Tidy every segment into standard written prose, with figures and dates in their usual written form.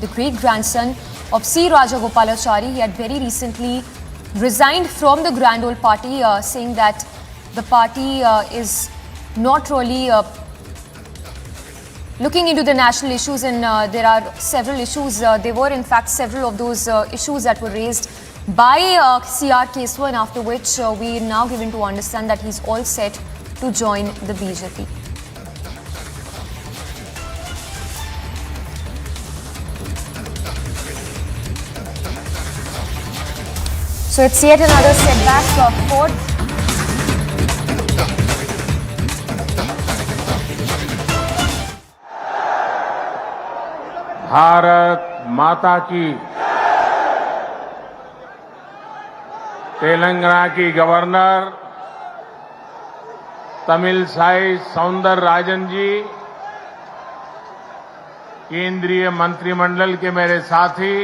the great-grandson of C. Rajagopalachari. He had very recently resigned from the Grand Old Party, saying that the party is not really looking into the national issues, and there are several issues. There were in fact several of those issues that were raised by C.R. Kesavan, after which we are now given to understand that he's all set to join the BJP. So it's yet another setback for Bharat माता की। तेलंगाना की governor Tamilisai Soundararajan जी, केंद्रीय मंत्रिमंडल के मेरे साथी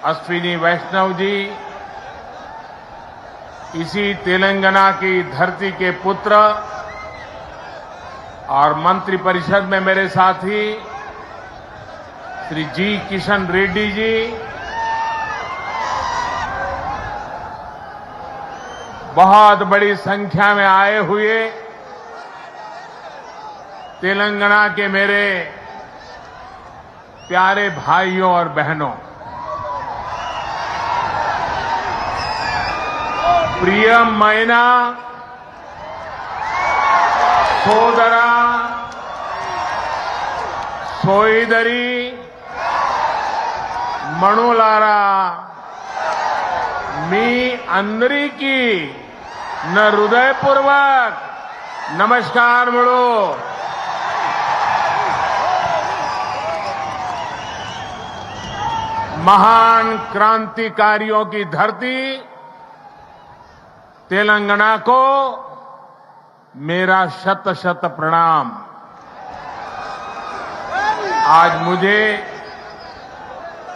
अश्विनी वैष्णव जी, इसी तेलंगाना की धरती के पुत्र और मंत्रिपरिषद में मेरे साथी श्री जी किशन रेड्डी जी, बहुत बड़ी संख्या में आए हुए तेलंगाना के मेरे प्यारे भाइयों और बहनों, प्रियమైన సోదరా సోదరి మణులారా, మీ అందరికీ నా హృదయపూర్వक నమస్కారములు। महान क्रांतिकारियों की धरती तेलंगाना को मेरा शत शत प्रणाम। आज मुझे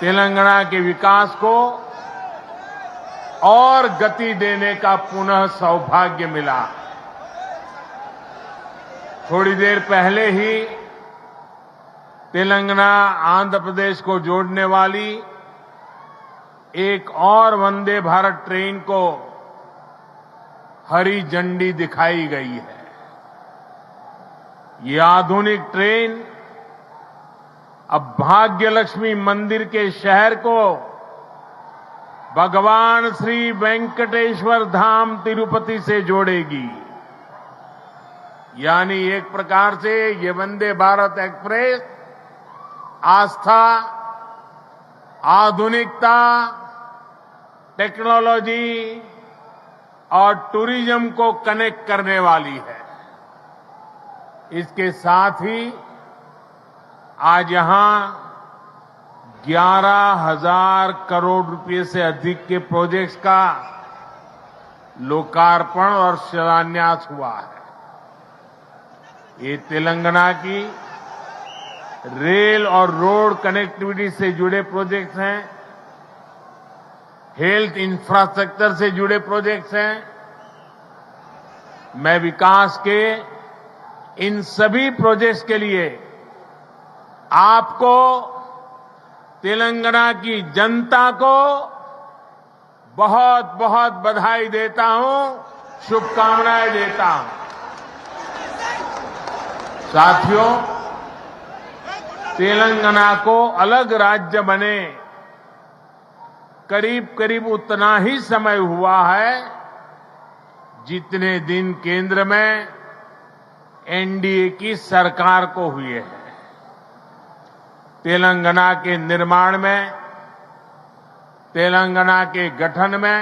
तेलंगाना के विकास को और गति देने का पुनः सौभाग्य मिला। थोड़ी देर पहले ही तेलंगाना आंध्र प्रदेश को जोड़ने वाली एक और वंदे भारत ट्रेन को हरी झंडी दिखाई गई है। ये आधुनिक ट्रेन अब भाग्यलक्ष्मी मंदिर के शहर को भगवान श्री वेंकटेश्वर धाम तिरुपति से जोड़ेगी। यानी एक प्रकार से ये वंदे भारत एक्सप्रेस आस्था, आधुनिकता, टेक्नोलॉजी और टूरिज्म को कनेक्ट करने वाली है। इसके साथ ही आज यहां 11,000 करोड़ रुपए से अधिक के प्रोजेक्ट्स का लोकार्पण और शिलान्यास हुआ है। ये तेलंगाना की रेल और रोड कनेक्टिविटी से जुड़े प्रोजेक्ट्स हैं, हेल्थ इंफ्रास्ट्रक्चर से जुड़े प्रोजेक्ट्स हैं। मैं विकास के इन सभी प्रोजेक्ट्स के लिए आपको, तेलंगाना की जनता को बहुत बहुत बधाई देता हूं, शुभकामनाएं देता हूं। साथियों, तेलंगाना को अलग राज्य बने करीब करीब उतना ही समय हुआ है जितने दिन केंद्र में एनडीए की सरकार को हुए हैं। तेलंगाना के निर्माण में, तेलंगाना के गठन में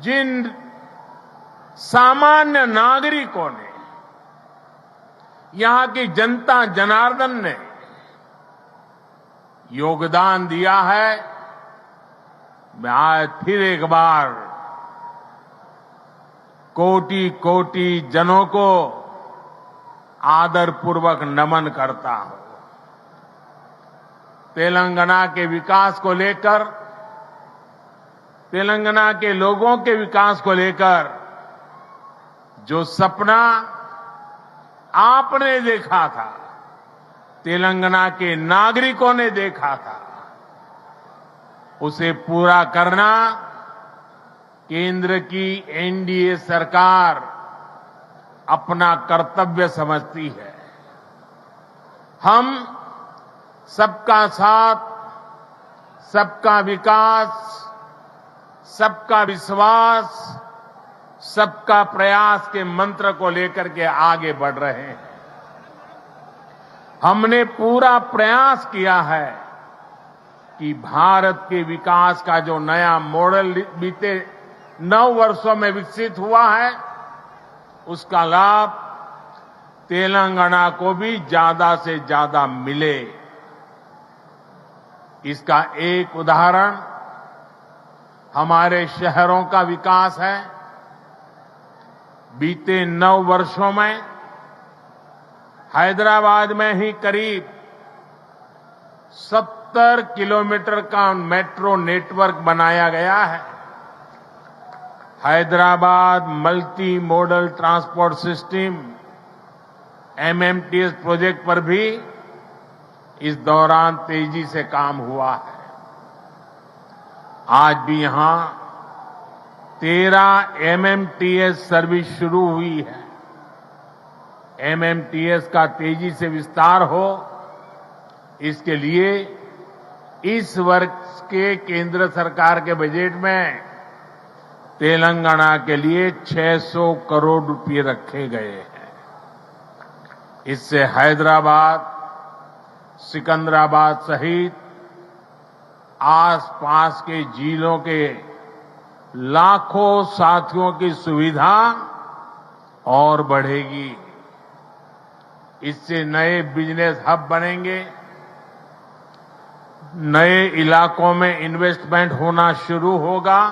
जिन सामान्य नागरिकों ने, यहां की जनता जनार्दन ने योगदान दिया है, मैं आज फिर एक बार कोटि कोटि जनों को आदरपूर्वक नमन करता हूं। तेलंगाना के विकास को लेकर, तेलंगाना के लोगों के विकास को लेकर जो सपना आपने देखा था, तेलंगाना के नागरिकों ने देखा था, उसे पूरा करना केंद्र की एनडीए सरकार अपना कर्तव्य समझती है। हम सबका साथ, सबका विकास, सबका विश्वास, सबका प्रयास के मंत्र को लेकर के आगे बढ़ रहे हैं। हमने पूरा प्रयास किया है कि भारत के विकास का जो नया मॉडल बीते 9 वर्षों में विकसित हुआ है, उसका लाभ तेलंगाना को भी ज्यादा से ज्यादा मिले। इसका एक उदाहरण हमारे शहरों का विकास है। बीते 9 वर्षों में हैदराबाद में ही करीब 70 किलोमीटर का मेट्रो नेटवर्क बनाया गया है। Hyderabad multi modal transport system MMTS project पर भी इस दौरान तेजी से काम हुआ है। आज भी यहां 13 एमएमटीएस सर्विस शुरू हुई है। एमएमटीएस का तेजी से विस्तार हो, इसके लिए इस वर्ष के केंद्र सरकार के बजट में तेलंगाना के लिए 600 करोड़ रुपए रखे गए हैं। इससे हैदराबाद, सिकंदराबाद सहित आसपास के जिलों के लाखों साथियों की सुविधा और बढ़ेगी। इससे नए बिजनेस हब बनेंगे, नए इलाकों में इन्वेस्टमेंट होना शुरू होगा।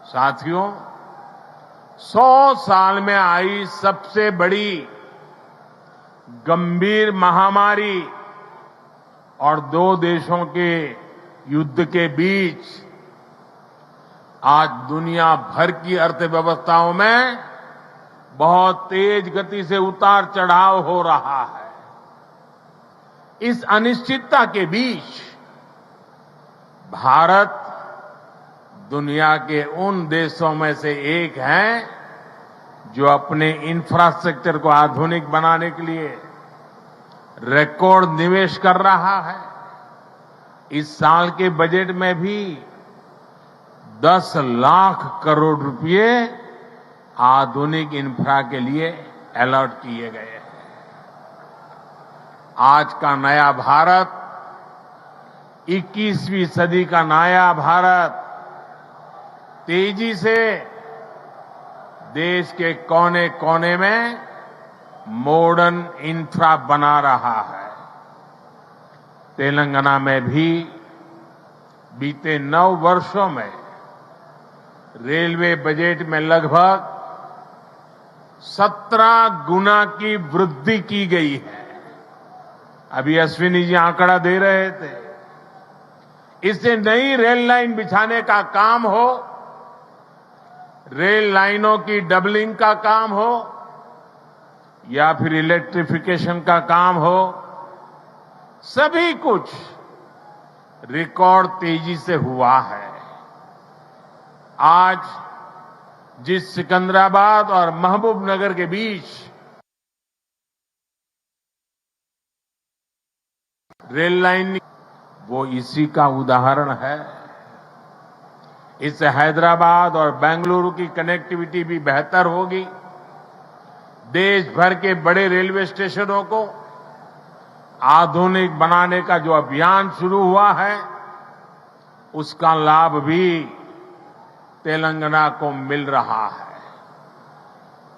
साथियों, 100 साल में आई सबसे बड़ी गंभीर महामारी और 2 देशों के युद्ध के बीच आज दुनिया भर की अर्थव्यवस्थाओं में बहुत तेज गति से उतार चढ़ाव हो रहा है। इस अनिश्चितता के बीच भारत दुनिया के उन देशों में से एक है जो अपने इंफ्रास्ट्रक्चर को आधुनिक बनाने के लिए रिकॉर्ड निवेश कर रहा है। इस साल के बजट में भी 10 लाख करोड़ रुपए आधुनिक इंफ्रा के लिए अलॉट किए गए हैं। आज का नया भारत, 21वीं सदी का नया भारत तेजी से देश के कोने कोने में मॉडर्न इंफ्रा बना रहा है। तेलंगाना में भी बीते 9 वर्षों में रेलवे बजट में लगभग 17 गुना की वृद्धि की गई है। अभी अश्विनी जी आंकड़ा दे रहे थे। इससे नई रेल लाइन बिछाने का काम हो, रेल लाइनों की डबलिंग का काम हो या फिर इलेक्ट्रिफिकेशन का काम हो, सभी कुछ रिकॉर्ड तेजी से हुआ है। आज जिस सिकंदराबाद और महबूबनगर के बीच रेल लाइन, वो इसी का उदाहरण है। इससे हैदराबाद और बेंगलुरु की कनेक्टिविटी भी बेहतर होगी। देश भर के बड़े रेलवे स्टेशनों को आधुनिक बनाने का जो अभियान शुरू हुआ है, उसका लाभ भी तेलंगाना को मिल रहा है।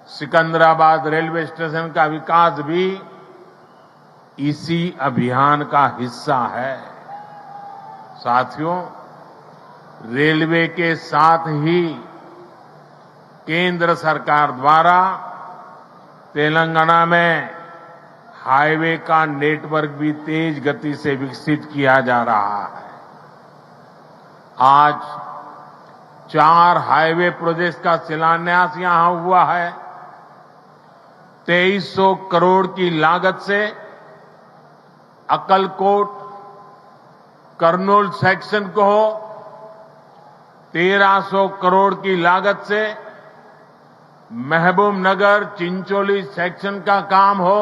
सिकंदराबाद रेलवे स्टेशन का विकास भी इसी अभियान का हिस्सा है। साथियों, रेलवे के साथ ही केंद्र सरकार द्वारा तेलंगाना में हाईवे का नेटवर्क भी तेज गति से विकसित किया जा रहा है। आज 4 हाईवे प्रोजेक्ट्स का शिलान्यास यहां हुआ है। 2300 करोड़ की लागत से अक्कलकोट कर्नूल सेक्शन को हो, 1300 करोड़ की लागत से महबूबनगर चिंचोली सेक्शन का काम हो,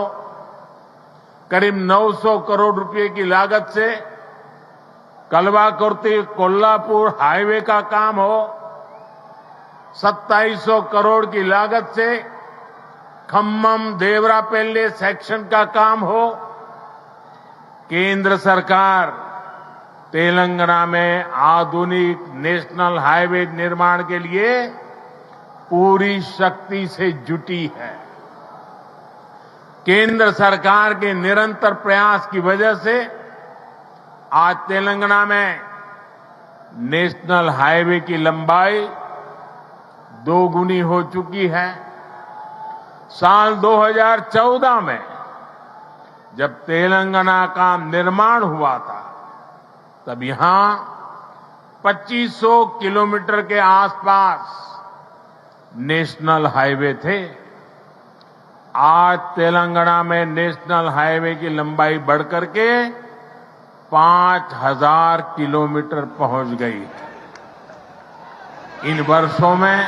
करीब 900 करोड़ रुपए की लागत से कलवाकुर्ती कोल्हापुर हाईवे का काम हो, 2700 करोड़ की लागत से खम्मम देवरापल्ली सेक्शन का काम हो, केंद्र सरकार तेलंगाना में आधुनिक नेशनल हाईवे निर्माण के लिए पूरी शक्ति से जुटी है। केंद्र सरकार के निरंतर प्रयास की वजह से आज तेलंगाना में नेशनल हाईवे की लंबाई दोगुनी हो चुकी है। साल 2014 में जब तेलंगाना का निर्माण हुआ था, तब यहां 2500 किलोमीटर के आसपास नेशनल हाईवे थे। आज तेलंगाना में नेशनल हाईवे की लंबाई बढ़कर के 5000 किलोमीटर पहुंच गई है। इन वर्षों में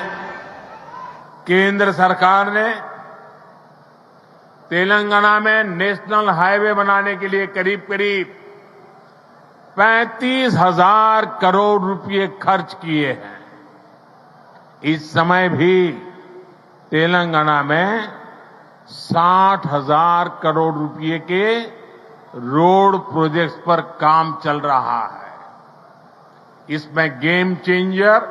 केंद्र सरकार ने तेलंगाना में नेशनल हाईवे बनाने के लिए करीब करीब 35,000 करोड़ रुपए खर्च किए हैं। इस समय भी तेलंगाना में 60,000 करोड़ रुपए के रोड प्रोजेक्ट्स पर काम चल रहा है। इसमें game changer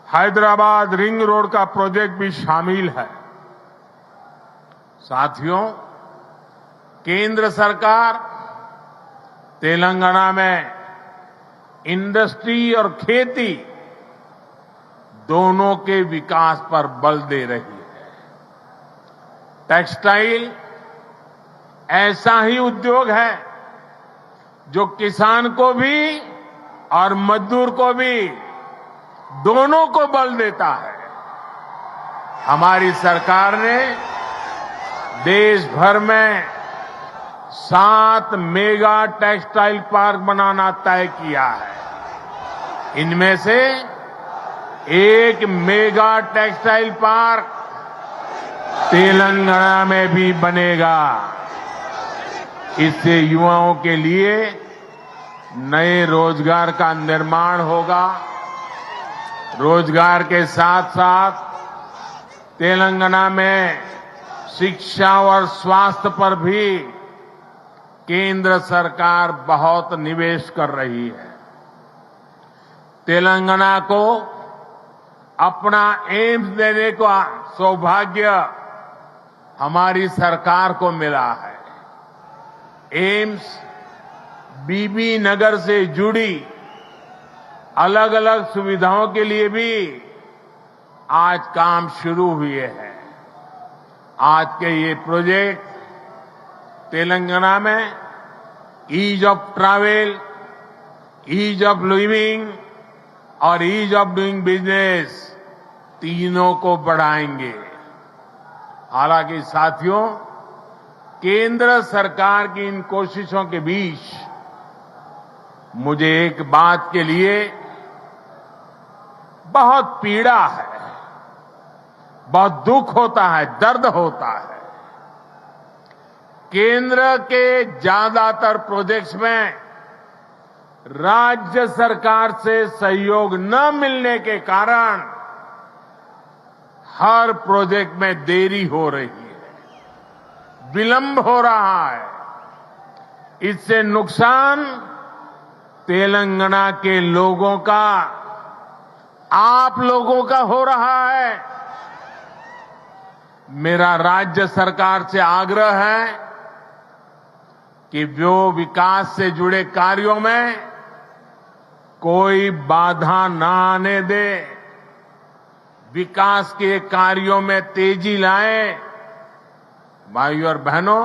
Hyderabad ring road का प्रोजेक्ट भी शामिल है। साथियों, केंद्र सरकार तेलंगाना में इंडस्ट्री और खेती दोनों के विकास पर बल दे रही है। टेक्सटाइल ऐसा ही उद्योग है जो किसान को भी और मजदूर को भी दोनों को बल देता है। हमारी सरकार ने देश भर में 7 मेगा टेक्सटाइल पार्क बनाना तय किया है। इनमें से एक मेगा टेक्सटाइल पार्क तेलंगाना में भी बनेगा। इससे युवाओं के लिए नए रोजगार का निर्माण होगा। रोजगार के साथ साथ तेलंगाना में शिक्षा और स्वास्थ्य पर भी केंद्र सरकार बहुत निवेश कर रही है। तेलंगाना को अपना एम्स देने का सौभाग्य हमारी सरकार को मिला है। एम्स बीबी नगर से जुड़ी अलग अलग सुविधाओं के लिए भी आज काम शुरू हुए हैं। आज के ये प्रोजेक्ट तेलंगाना में ease of travel, ease of living और ईज ऑफ डूइंग बिजनेस तीनों को बढ़ाएंगे। हालांकि साथियों, केंद्र सरकार की इन कोशिशों के बीच मुझे एक बात के लिए बहुत पीड़ा है, बहुत दुख होता है, दर्द होता है। केंद्र के ज्यादातर प्रोजेक्ट्स में राज्य सरकार से सहयोग न मिलने के कारण हर प्रोजेक्ट में देरी हो रही है, विलंब हो रहा है। इससे नुकसान तेलंगाना के लोगों का, आप लोगों का हो रहा है। मेरा राज्य सरकार से आग्रह है कि वो विकास से जुड़े कार्यों में कोई बाधा न आने दे, विकास के कार्यों में तेजी लाएं। भाइयों और बहनों,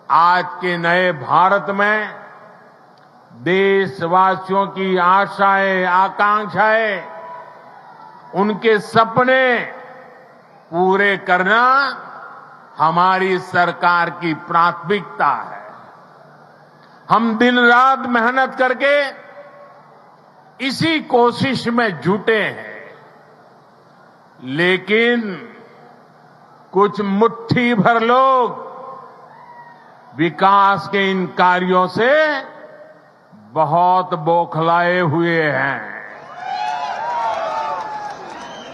आज के नए भारत में देशवासियों की आशाएं, आकांक्षाएं, उनके सपने पूरे करना हमारी सरकार की प्राथमिकता है। हम दिन रात मेहनत करके इसी कोशिश में जुटे हैं, लेकिन कुछ मुट्ठी भर लोग विकास के इन कार्यों से बहुत बौखलाए हुए हैं।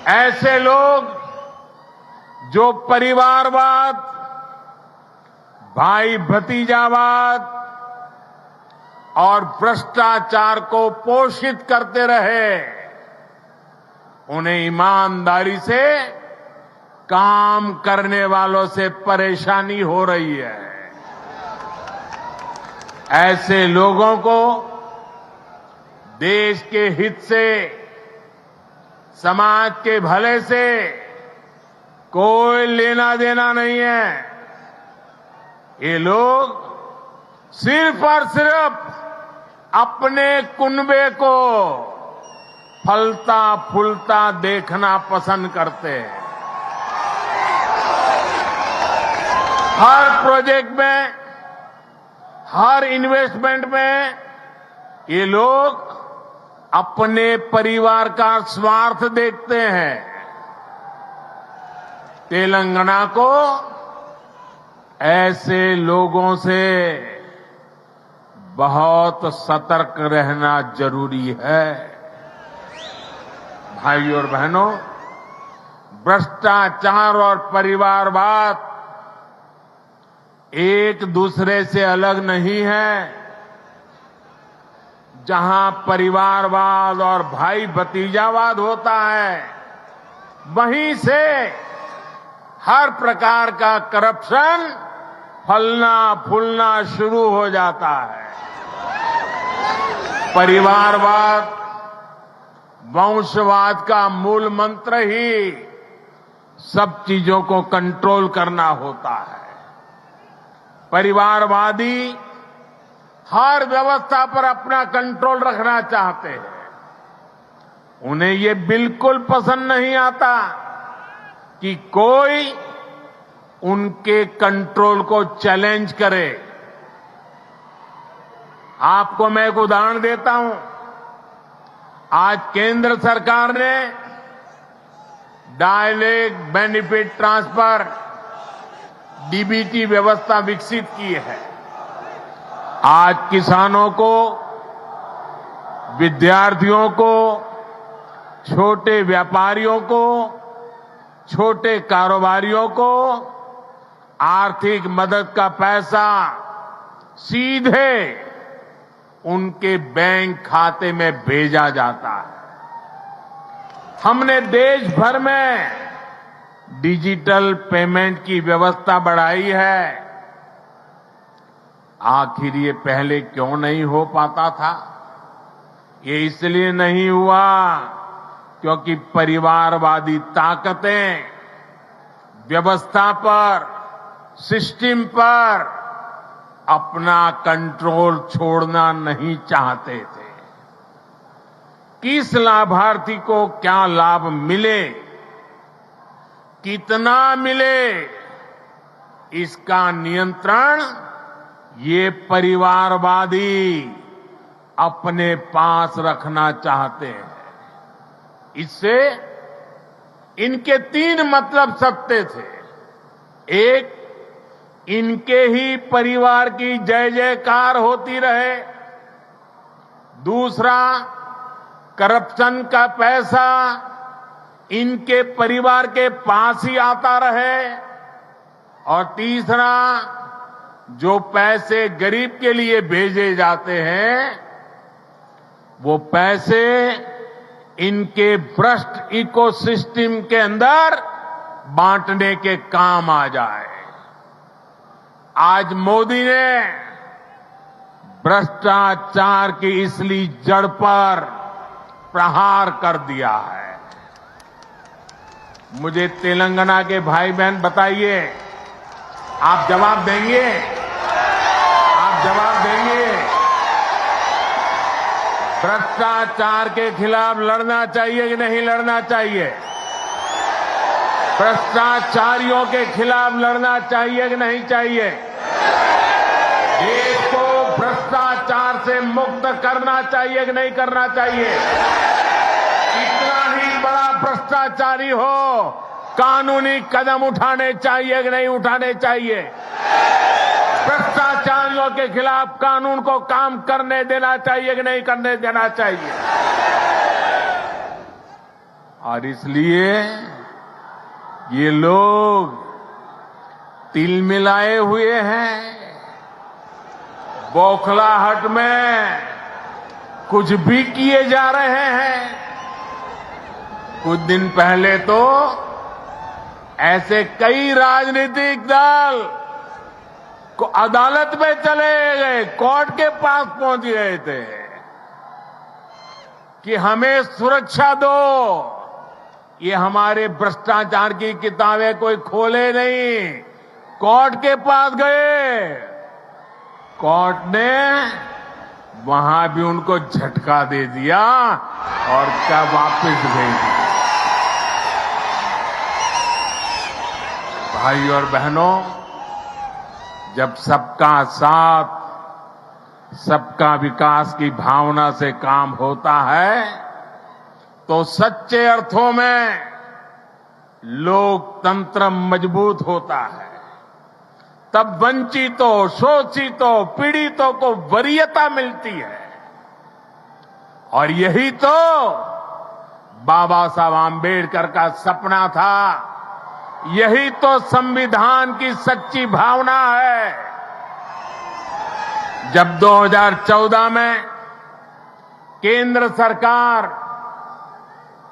ऐसे लोग जो परिवारवाद, भाई भतीजावाद और भ्रष्टाचार को पोषित करते रहे, उन्हें ईमानदारी से काम करने वालों से परेशानी हो रही है। ऐसे लोगों को देश के हित से, समाज के भले से कोई लेना देना नहीं है। ये लोग सिर्फ और सिर्फ अपने कुनबे को फलता फूलता देखना पसंद करते हैं। हर प्रोजेक्ट में, हर इन्वेस्टमेंट में ये लोग अपने परिवार का स्वार्थ देखते हैं। तेलंगाना को ऐसे लोगों से बहुत सतर्क रहना जरूरी है। भाइयों और बहनों, भ्रष्टाचार और परिवारवाद एक दूसरे से अलग नहीं है। जहां परिवारवाद और भाई भतीजावाद होता है, वहीं से हर प्रकार का करप्शन फलना फूलना शुरू हो जाता है। परिवारवाद, वंशवाद का मूल मंत्र ही सब चीजों को कंट्रोल करना होता है। परिवारवादी हर व्यवस्था पर अपना कंट्रोल रखना चाहते हैं। उन्हें ये बिल्कुल पसंद नहीं आता कि कोई उनके कंट्रोल को चैलेंज करे। आपको मैं एक उदाहरण देता हूं। आज केंद्र सरकार ने डायरेक्ट बेनिफिट ट्रांसफर डीबीटी व्यवस्था विकसित की है। आज किसानों को, विद्यार्थियों को, छोटे व्यापारियों को, छोटे कारोबारियों को आर्थिक मदद का पैसा सीधे उनके बैंक खाते में भेजा जाता है। हमने देश भर में डिजिटल पेमेंट की व्यवस्था बढ़ाई है। आखिर ये पहले क्यों नहीं हो पाता था? ये इसलिए नहीं हुआ क्योंकि परिवारवादी ताकतें व्यवस्था पर, सिस्टम पर अपना कंट्रोल छोड़ना नहीं चाहते थे। किस लाभार्थी को क्या लाभ मिले, कितना मिले, इसका नियंत्रण ये परिवारवादी अपने पास रखना चाहते हैं। इससे इनके तीन मतलब सकते थे। एक, इनके ही परिवार की जय जयकार होती रहे। दूसरा, करप्शन का पैसा इनके परिवार के पास ही आता रहे। और तीसरा, जो पैसे गरीब के लिए भेजे जाते हैं, वो पैसे इनके भ्रष्ट इकोसिस्टम के अंदर बांटने के काम आ जाए। आज मोदी ने भ्रष्टाचार की इसलिए जड़ पर प्रहार कर दिया है। मुझे तेलंगाना के भाई बहन बताइए, आप जवाब देंगे? आप जवाब देंगे? भ्रष्टाचार के खिलाफ लड़ना चाहिए कि नहीं लड़ना चाहिए? भ्रष्टाचारियों के खिलाफ लड़ना चाहिए कि नहीं चाहिए? देश को भ्रष्टाचार भ्रष्टाचार से मुक्त करना चाहिए कि नहीं करना चाहिए? कितना ही बड़ा भ्रष्टाचारी हो, कानूनी कदम उठाने चाहिए कि नहीं उठाने चाहिए? भ्रष्टाचारियों के खिलाफ कानून को काम करने देना चाहिए कि नहीं करने देना चाहिए? और इसलिए ये लोग तिल मिलाए हुए हैं, बौखलाहट में कुछ भी किए जा रहे हैं। कुछ दिन पहले तो ऐसे कई राजनीतिक दल को अदालत में चले गए, कोर्ट के पास पहुंच गए थे कि हमें सुरक्षा दो, ये हमारे भ्रष्टाचार की किताबें कोई खोले नहीं। कोर्ट के पास गए, कोर्ट ने वहां भी उनको झटका दे दिया और क्या वापस भेज दिया। भाई और बहनों, जब सबका साथ, सबका विकास की भावना से काम होता है तो सच्चे अर्थों में लोकतंत्र मजबूत होता है। तब वंचितों, शोषितों, पीड़ितों को वरीयता मिलती है। और यही तो बाबा साहब आम्बेडकर का सपना था, यही तो संविधान की सच्ची भावना है। जब 2014 में केंद्र सरकार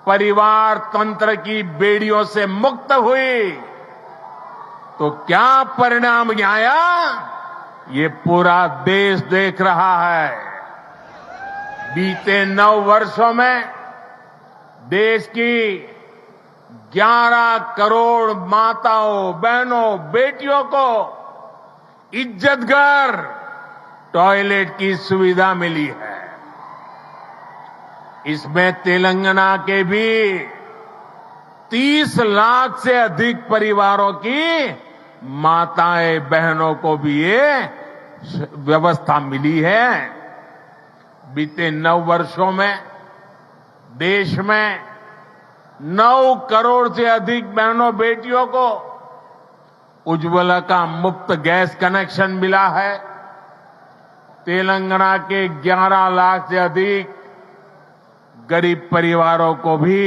परिवार तंत्र की बेड़ियों से मुक्त हुई तो क्या परिणाम आया, ये पूरा देश देख रहा है। बीते 9 वर्षों में देश की 11 करोड़ माताओं, बहनों, बेटियों को इज्जतघर टॉयलेट की सुविधा मिली है। इसमें तेलंगाना के भी 30 लाख से अधिक परिवारों की माताएं, बहनों को भी ये व्यवस्था मिली है। बीते 9 वर्षों में देश में 9 करोड़ से अधिक बहनों, बेटियों को उज्ज्वला का मुफ्त गैस कनेक्शन मिला है। तेलंगाना के 11 लाख से अधिक गरीब परिवारों को भी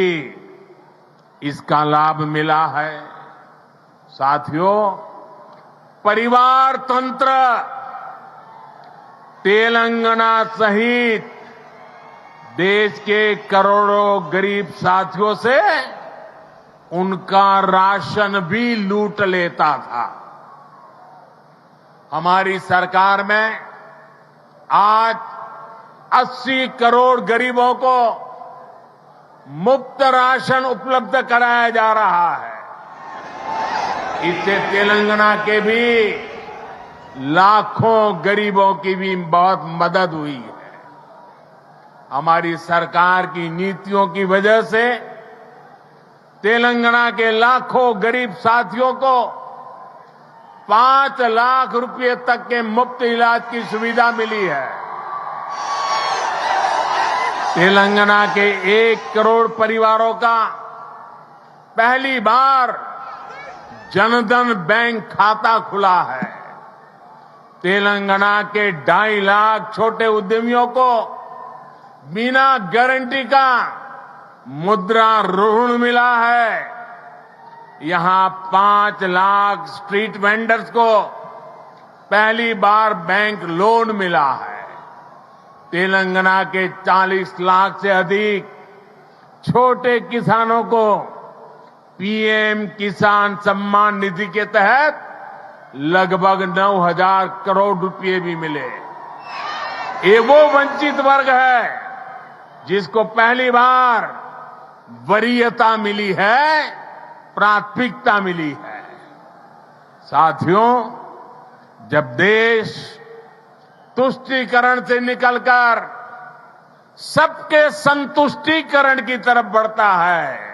इसका लाभ मिला है। साथियों, परिवार तंत्र तेलंगाना सहित देश के करोड़ों गरीब साथियों से उनका राशन भी लूट लेता था। हमारी सरकार में आज 80 करोड़ गरीबों को मुफ्त राशन उपलब्ध कराया जा रहा है। इससे तेलंगाना के भी लाखों गरीबों की भी बहुत मदद हुई है। हमारी सरकार की नीतियों की वजह से तेलंगाना के लाखों गरीब साथियों को 5 लाख रुपए तक के मुफ्त इलाज की सुविधा मिली है। तेलंगाना के 1 करोड़ परिवारों का पहली बार जनधन बैंक खाता खुला है। तेलंगाना के 2.5 लाख छोटे उद्यमियों को बिना गारंटी का मुद्रा ऋण मिला है। यहां 5 लाख स्ट्रीट वेंडर्स को पहली बार बैंक लोन मिला है। तेलंगाना के 40 लाख से अधिक छोटे किसानों को पीएम किसान सम्मान निधि के तहत लगभग 9,000 करोड़ रुपए भी मिले। ये वो वंचित वर्ग है जिसको पहली बार वरीयता मिली है, प्राथमिकता मिली है। साथियों, जब देश तुष्टीकरण से निकलकर सबके संतुष्टीकरण की तरफ बढ़ता है,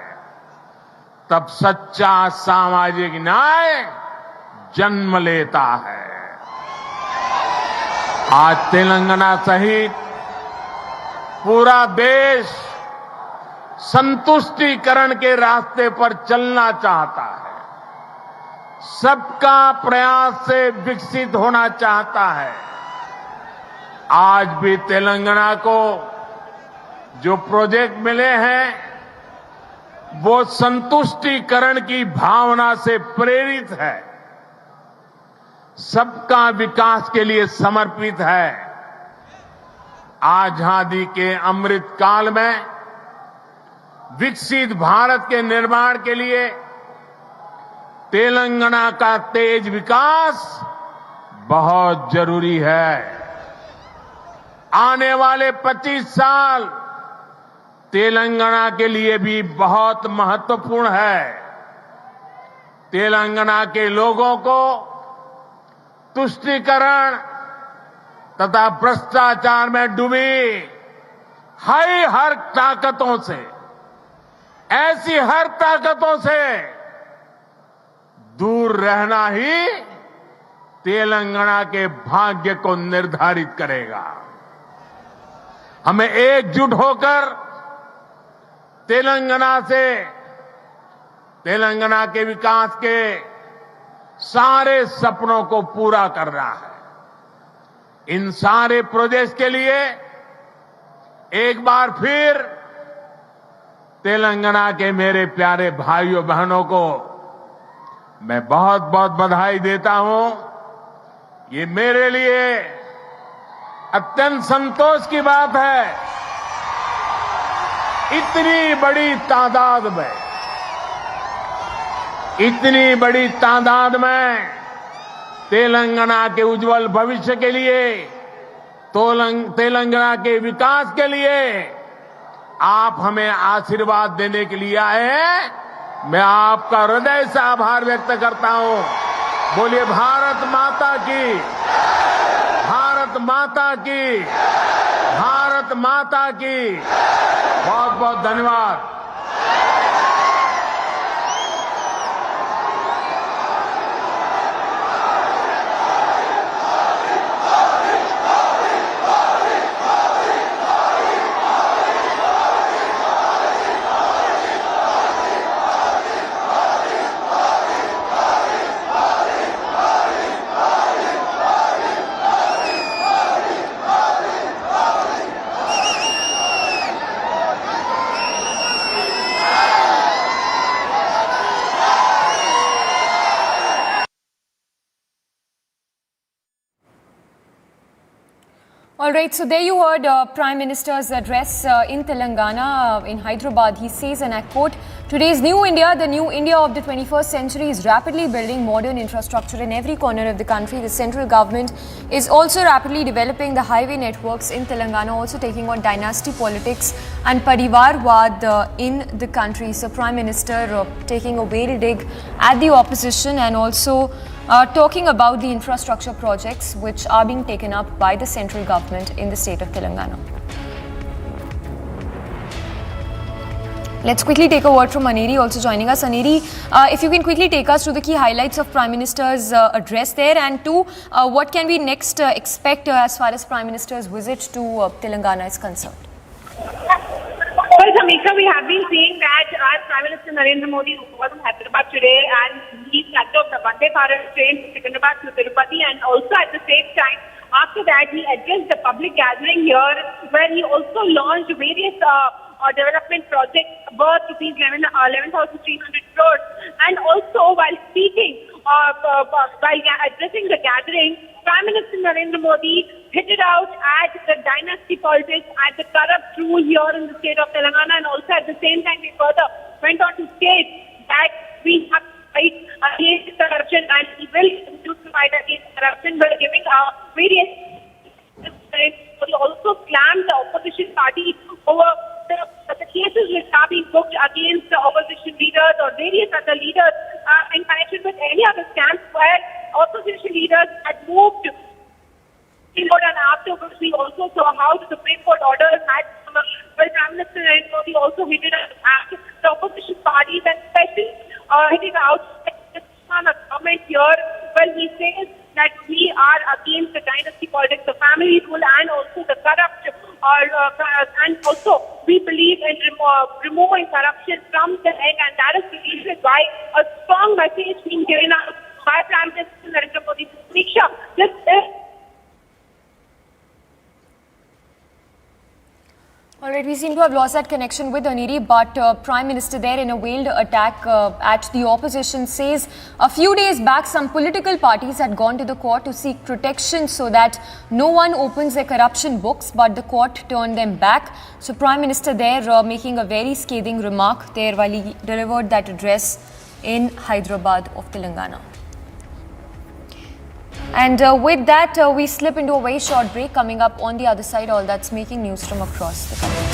तब सच्चा सामाजिक न्याय जन्म लेता है। आज तेलंगाना सहित पूरा देश संतुष्टिकरण के रास्ते पर चलना चाहता है, सबका प्रयास से विकसित होना चाहता है। आज भी तेलंगाना को जो प्रोजेक्ट मिले हैं वो संतुष्टिकरण की भावना से प्रेरित है, सबका विकास के लिए समर्पित है। आजादी के अमृत काल में विकसित भारत के निर्माण के लिए तेलंगाना का तेज विकास बहुत जरूरी है। आने वाले 25 साल तेलंगाना के लिए भी बहुत महत्वपूर्ण है। तेलंगाना के लोगों को तुष्टीकरण तथा भ्रष्टाचार में डूबी हर ताकतों से, ऐसी हर ताकतों से दूर रहना ही तेलंगाना के भाग्य को निर्धारित करेगा। हमें एकजुट होकर तेलंगाना के विकास के सारे सपनों को पूरा करना है। इन सारे प्रोजेक्ट्स के लिए एक बार फिर तेलंगाना के मेरे प्यारे भाइयों बहनों को मैं बहुत बहुत बधाई देता हूं। ये मेरे लिए अत्यंत संतोष की बात है, इतनी बड़ी तादाद में तेलंगाना के उज्जवल भविष्य के लिए, तेलंगाना के विकास के लिए आप हमें आशीर्वाद देने के लिए आए हैं। मैं आपका हृदय से आभार व्यक्त करता हूं। बोलिए भारत माता की, भारत माता की, भारत माता की। बहुत बहुत धन्यवाद। All right, so there you heard Prime Minister's address in Telangana, in Hyderabad. He says, and I quote, "Today's new India, the new India of the 21st century, is rapidly building modern infrastructure in every corner of the country. The central government is also rapidly developing the highway networks in Telangana, also taking on dynasty politics and parivarwad in the country." So Prime Minister taking a whale dig at the opposition and also talking about the infrastructure projects which are being taken up by the central government in the state of Telangana. Let's quickly take a word from Aneri also joining us. Aneri, if you can quickly take us through the key highlights of Prime Minister's address there, and two, what can we next expect as far as Prime Minister's visit to Telangana is concerned? Well, Samika, we have been seeing that as Prime Minister Narendra Modi was in Hyderabad today and he started off the Vande Bharat train to Secunderabad to Tirupati, and also at the same time, after that, he addressed the public gathering here where he also launched various development projects worth rupees 11,300 crores. And also, while speaking, while addressing the gathering, Prime Minister Narendra Modi hit it out at the dynasty politics, at the corrupt rule here in the state of Telangana, and also at the same time he further went on to state that we have to fight against corruption and he will continue to fight against corruption by giving various. He also slammed the opposition party over the cases which are being booked against the opposition leaders or various other leaders in connection with any other scams where opposition leaders had moved inward, and afterwards we also saw how the Supreme Court orders had come up. Well, Prime Minister Narendra Modi also hinted at the opposition parties and especially hitting out on a comment here. Well, he says that we are against the dynasty politics, the family rule, and also the corruption. And also we believe in removing corruption from the egg, and that is the reason why a strong message being given out by Prime Minister Narendra Modi. Samiksha, this is. All right, we seem to have lost that connection with Aniri, but Prime Minister there in a veiled attack at the opposition says a few days back some political parties had gone to the court to seek protection so that no one opens their corruption books, but the court turned them back. So Prime Minister there making a very scathing remark there while he delivered that address in Hyderabad of Telangana. And with that, we slip into a very short break. Coming up on the other side, all that's making news from across the country.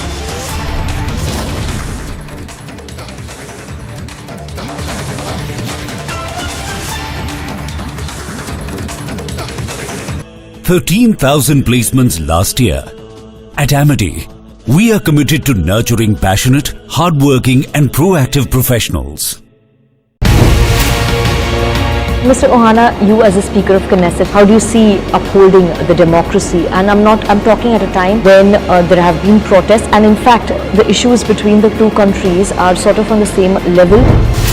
$13,000 placements last year. At Amity, we are committed to nurturing passionate, hardworking and proactive professionals. Mr. Ohana, you as a Speaker of Knesset, how do you see upholding the democracy? And I'm talking at a time when there have been protests, and in fact, the issues between the two countries are sort of on the same level.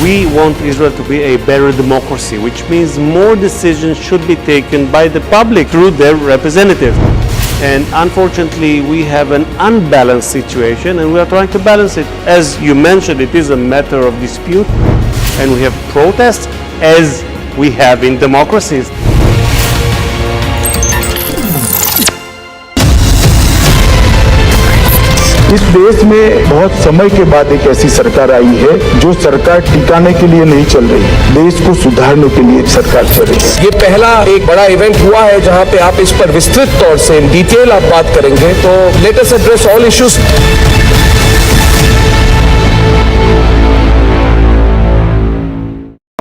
We want Israel to be a better democracy, which means more decisions should be taken by the public through their representatives. And unfortunately, we have an unbalanced situation, and we are trying to balance it. As you mentioned, it is a matter of dispute, and we have protests as we have in democracies. इस देश में बहुत समय के बाद एक ऐसी सरकार आई है जो सरकार टिकाने के लिए नहीं चल रही है, देश को सुधारने के लिए सरकार चल रही है। ये पहला एक बड़ा इवेंट हुआ है जहां पे आप इस पर विस्तृत तौर से इन डिटेल आप बात करेंगे, तो let us address all issues.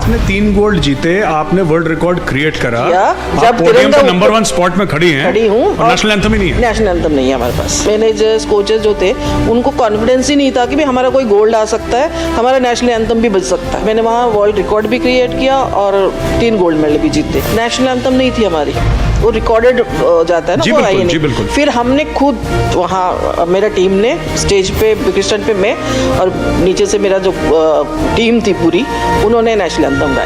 आपने 3 गोल्ड जीते, आपने वर्ल्ड रिकॉर्ड क्रिएट करा, जब पोडियम पे नंबर 1 स्पॉट में खड़ी हूँ और नेशनल एंथम ही नहीं है। नेशनल एंथम नहीं है हमारे पास। मैनेजर्स, कोचेस जो थे उनको कॉन्फिडेंस ही नहीं था कि भी हमारा कोई गोल्ड आ सकता है, हमारा नेशनल एंथम भी बज सकता है। मैंने वहाँ वर्ल्ड रिकॉर्ड भी क्रिएट किया और 3 गोल्ड मेडल भी जीते। नेशनल एंथम नहीं थी हमारी, वो रिकॉर्डेड जाता है ना, वो आई नहीं। फिर हमने खुद वहाँ मेरा टीम ने स्टेज पे क्रिस्टन पे मैं और नीचे से मेरा जो टीम थी पूरी, उन्होंने नेशनल एंथम गाया।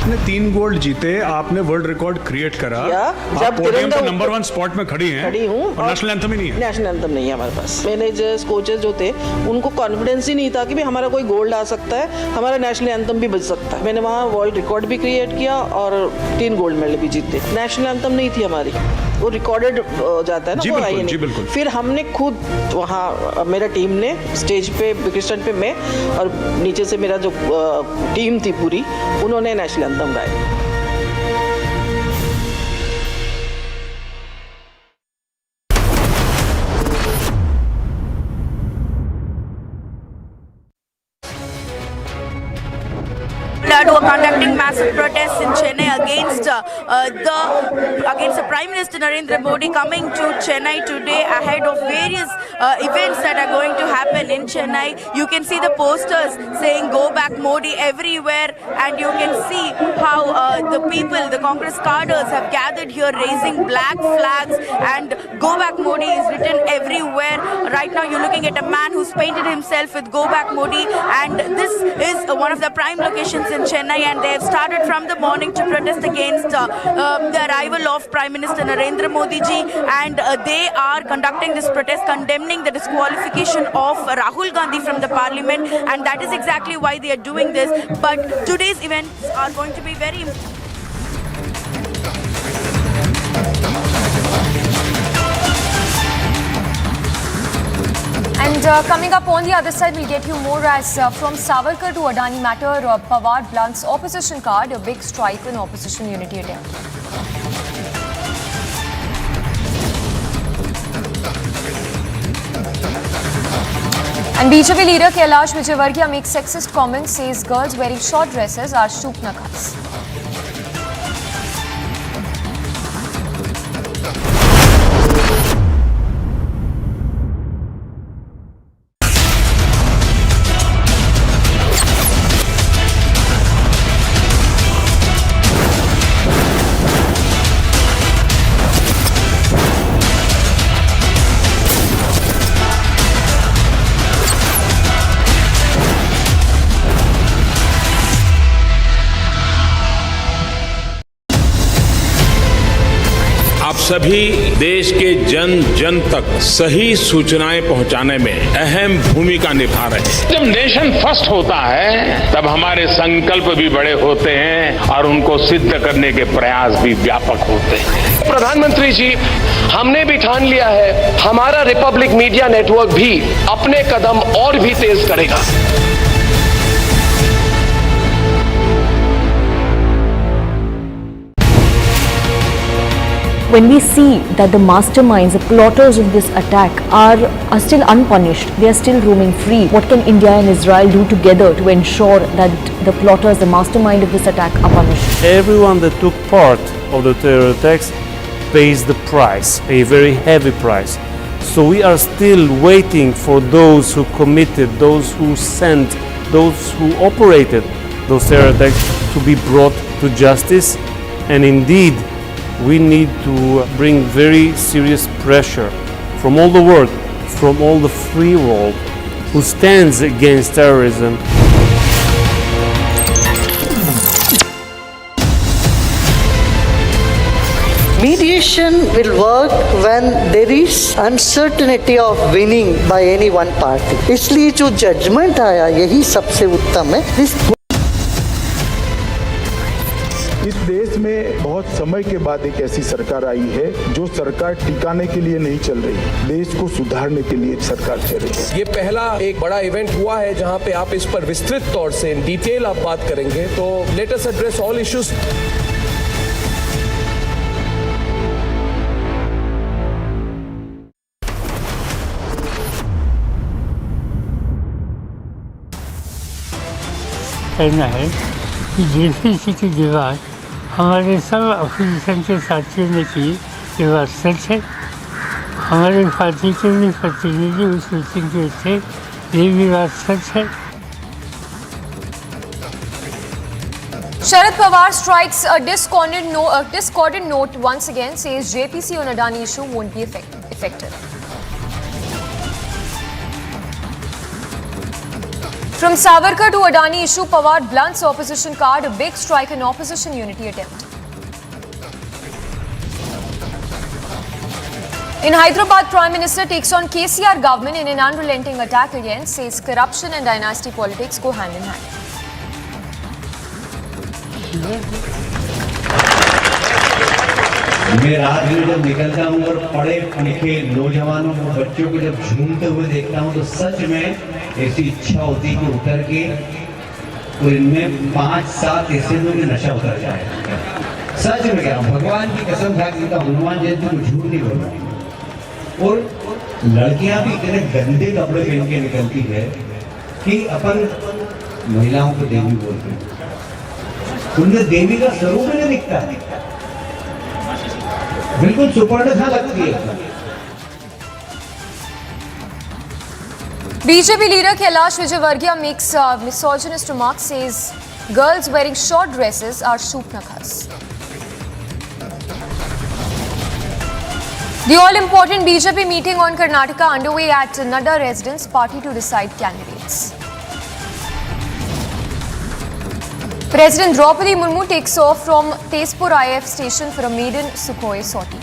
आपने 3 गोल्ड जीते, आपने वर्ल्ड रिकॉर्ड क्रिएट करा, जब पोडियम पे नंबर 1 स्पॉट में खड़ी हूँ और नेशनल एंथम ही नहीं है। नेशनल एंथम नहीं है हमारे पास। मैनेजर्स, कोचेस जो थे उनको कॉन्फिडेंस ही नहीं था कि भी हमारा कोई गोल्ड आ सकता है, हमारा नेशनल एंथम भी बज सकता है। मैंने वहाँ वर्ल्ड रिकॉर्ड भी क्रिएट किया और 3 गोल्ड मेडल भी जीते। नेशनल एंथम नहीं थी हमारी, वो रिकॉर्डेड जाता है ना, वो आई नहीं। फिर हमने खुद वहाँ मेरा टीम ने स्टेज पे क्रिस्टन पे मैं और नीचे से मेरा जो टीम थी पूरी, उन्होंने नेशनल एंथम गाया। who are conducting massive protests in Chennai against the Prime Minister Narendra Modi coming to Chennai today ahead of various events that are going to happen in Chennai. You can see the posters saying "Go Back Modi" everywhere, and you can see how the people, the Congress cadres, have gathered here raising black flags, and "Go Back Modi" is written everywhere. Right now you're looking at a man who's painted himself with "Go Back Modi," and this is one of the prime locations in Chennai, and they have started from the morning to protest against the arrival of Prime Minister Narendra Modi ji, and they are conducting this protest condemning the disqualification of Rahul Gandhi from the parliament, and that is exactly why they are doing this. But today's events are going to be very important. And coming up on the other side, we'll get you more as from Savarkar to Adani matter, Pawar blunts opposition card, a big strike in opposition unity attempt. And BJP leader Kailash Vijayvargiya makes sexist comments, says girls wearing short dresses are shupnakas. सभी देश के जन जन तक सही सूचनाएं पहुंचाने में अहम भूमिका निभा रहे हैं। जब नेशन फर्स्ट होता है तब हमारे संकल्प भी बड़े होते हैं और उनको सिद्ध करने के प्रयास भी व्यापक होते हैं। प्रधानमंत्री जी, हमने भी ठान लिया है हमारा रिपब्लिक मीडिया नेटवर्क भी अपने कदम और भी तेज करेगा। When we see that the masterminds, the plotters of this attack are still unpunished, they are still roaming free, what can India and Israel do together to ensure that the plotters, the mastermind of this attack are punished? Everyone that took part of the terror attacks pays the price, a very heavy price. So we are still waiting for those who committed, those who sent, those who operated those terror attacks to be brought to justice. And indeed, we need to bring very serious pressure from all the world, from all the free world who stands against terrorism. Mediation will work when there is uncertainty of winning by any one party. इसलिए जो judgment आया यही सबसे उत्तम है. इस देश में बहुत समय के बाद एक ऐसी सरकार आई है जो सरकार टिकाने के लिए नहीं चल रही, देश को सुधारने के लिए सरकार चल रही है। ये पहला एक बड़ा इवेंट हुआ है जहां पे आप इस पर विस्तृत तौर से डिटेल आप बात करेंगे, तो let us address all issues. कहना है कि जेपीसी की दीवार हमारे सब अपोजिशन के साथियों ने की, ये बात सच है। हमारे पार्टी के भी प्रतिनिधि उस मीटिंग के थे, ये भी बात सच है। Sharad Pawar strikes a discordant note once again, says JPC on Adani issue won't be effective. From Savarkar to Adani issue, Pawar blunts opposition card, a big strike in opposition unity attempt. In Hyderabad, Prime Minister takes on KCR government in an unrelenting attack again, says corruption and dynasty politics go hand in hand. मैं रात में जब निकलता हूँ और पढ़े लिखे नौजवानों को, बच्चों को जब झूमते हुए देखता हूँ तो सच में ऐसी इच्छा होती है कि उतर के तो इनमें 5-7 ऐसे लोग नशा उतर जाए। सच में कह रहा हूँ, भगवान की कसम खा के हनुमान जयंती को झूठ नहीं बोल रहा। और लड़कियां भी इतने गंदे कपड़े पहन के निकलती है कि अपन महिलाओं को देवी बोलते हैं, उनमें देवी का स्वरूप नहीं दिखता, बिल्कुल सुपर्ण सा लगती है। BJP leader Kailash Vijayvargiya makes misogynist remarks, says girls wearing short dresses are shupnakhas. The all-important BJP meeting on Karnataka underway at Nadda residence, party to decide candidates. President Draupadi Murmu takes off from Tezpur IF station for a maiden Sukhoi sortie.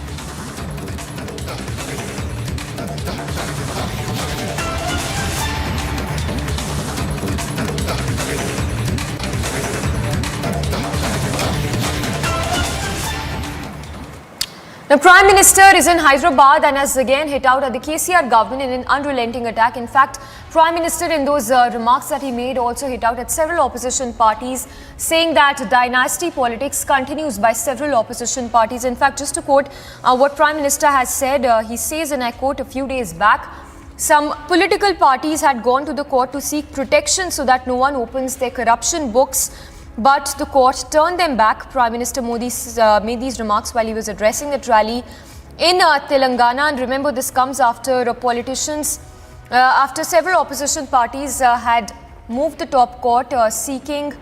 The Prime Minister is in Hyderabad and has again hit out at the KCR government in an unrelenting attack. In fact, Prime Minister in those remarks that he made also hit out at several opposition parties, saying that dynasty politics continues by several opposition parties. In fact, just to quote what Prime Minister has said, he says, and I quote, a few days back, some political parties had gone to the court to seek protection so that no one opens their corruption books. But the court turned them back. Prime Minister Modi made these remarks while he was addressing that rally in Telangana. And remember, this comes after politicians, after several opposition parties had moved the top court seeking,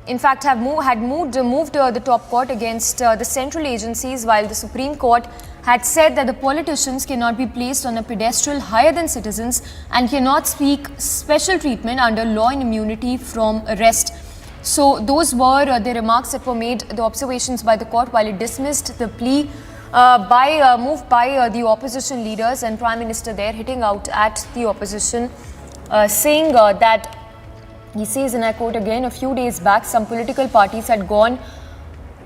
in fact, had moved the top court against the central agencies, while the Supreme Court had said that the politicians cannot be placed on a pedestal higher than citizens and cannot seek special treatment under law and immunity from arrest. So those were the remarks that were made, the observations by the court while it dismissed the plea moved by the opposition leaders, and Prime Minister there hitting out at the opposition, saying that, he says, and I quote again, a few days back some political parties had gone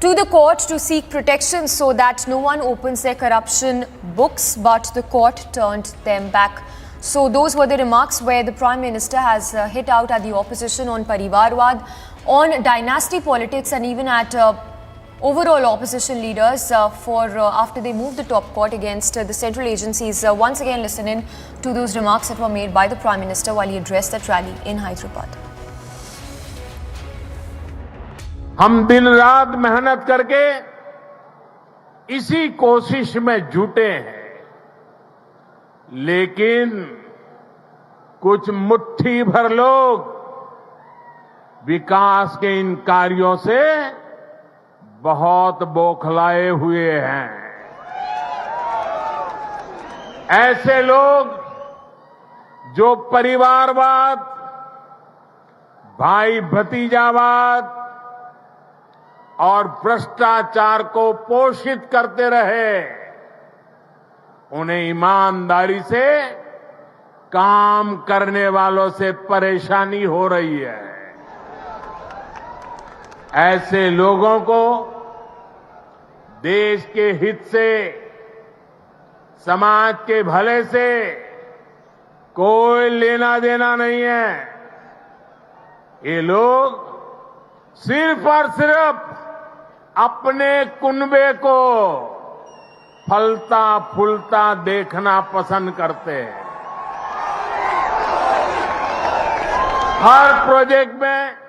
to the court to seek protection so that no one opens their corruption books, but the court turned them back. So those were the remarks where the Prime Minister has hit out at the opposition on Parivarwad, on dynasty politics, and even at overall opposition leaders after they moved the top court against the central agencies. Once again listen in to those remarks that were made by the Prime Minister while he addressed that rally in Hyderabad. हम दिन रात मेहनत करके इसी कोशिश में जुटे हैं, लेकिन कुछ मुट्ठी भर लोग विकास के इन कार्यों से बहुत बौखलाए हुए हैं। ऐसे लोग जो परिवारवाद, भाई भतीजावाद और भ्रष्टाचार को पोषित करते रहे, उन्हें ईमानदारी से काम करने वालों से परेशानी हो रही है। ऐसे लोगों को देश के हित से, समाज के भले से कोई लेना देना नहीं है। ये लोग सिर्फ और सिर्फ अपने कुनबे को फलता फूलता देखना पसंद करते हैं। हर प्रोजेक्ट में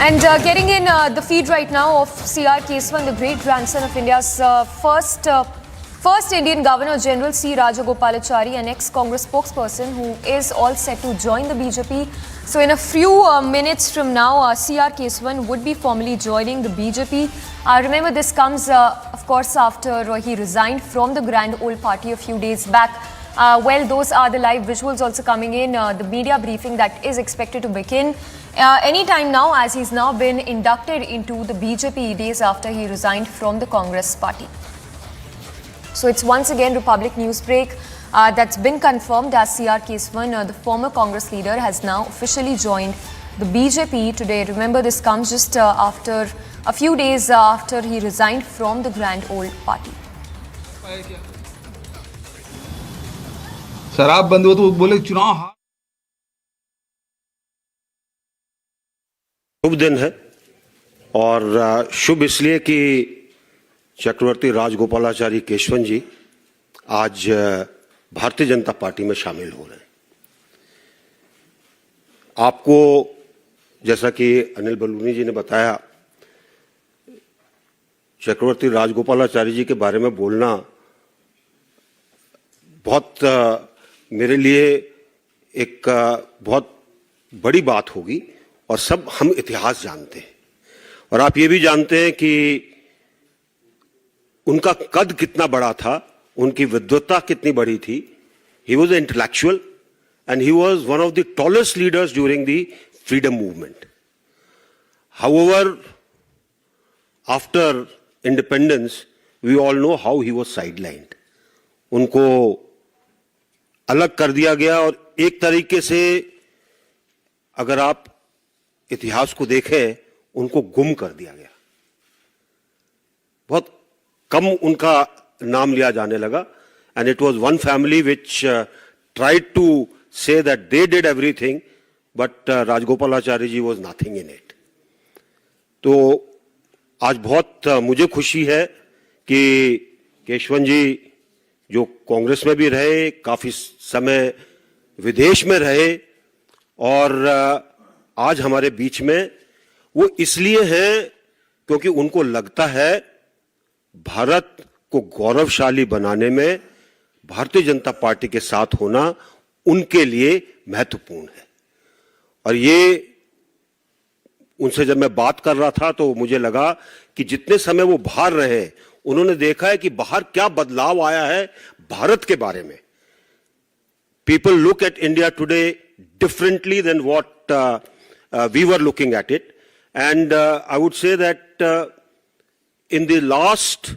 And getting in the feed right now of C.R. Kesavan, the great grandson of India's first Indian Governor General C. Rajagopalachari, an ex-Congress spokesperson who is all set to join the BJP. So in a few minutes from now, C.R. Kesavan would be formally joining the BJP. Remember, this comes, of course, after he resigned from the Grand Old Party a few days back. Well, those are the live visuals also coming in, the media briefing that is expected to begin anytime now, as he's now been inducted into the BJP days after he resigned from the Congress party. So it's once again Republic Newsbreak that's been confirmed as C.R. Kesavan, the former Congress leader, has now officially joined the BJP today. Remember, this comes just after a few days after he resigned from the Grand Old Party. शराब बंद हो तो बोले चुनाव। शुभ दिन है और शुभ इसलिए कि चक्रवर्ती राजगोपालाचारी केशवन जी आज भारतीय जनता पार्टी में शामिल हो रहे हैं। आपको जैसा कि अनिल बलूनी जी ने बताया, चक्रवर्ती राजगोपालाचारी जी के बारे में बोलना बहुत मेरे लिए एक बहुत बड़ी बात होगी और सब हम इतिहास जानते हैं और आप ये भी जानते हैं कि उनका कद कितना बड़ा था, उनकी विद्वत्ता कितनी बड़ी थी। He was an intellectual and he was one of the tallest leaders during the freedom movement. However, after independence we all know how he was sidelined. उनको अलग कर दिया गया और एक तरीके से अगर आप इतिहास को देखें, उनको गुम कर दिया गया। बहुत कम उनका नाम लिया जाने लगा and it was one family which tried to say that they did everything but Rajagopalachari ji was nothing in it. तो आज बहुत मुझे खुशी है कि केशवन जी जो कांग्रेस में भी रहे, काफी समय विदेश में रहे और आज हमारे बीच में, वो इसलिए हैं क्योंकि उनको लगता है भारत को गौरवशाली बनाने में भारतीय जनता पार्टी के साथ होना उनके लिए महत्वपूर्ण है। और ये उनसे जब मैं बात कर रहा था तो मुझे लगा कि जितने समय वो बाहर रहे उन्होंने देखा है कि बाहर क्या बदलाव आया है भारत के बारे में. People look at India today differently than what we were looking at it. And I would say that in the last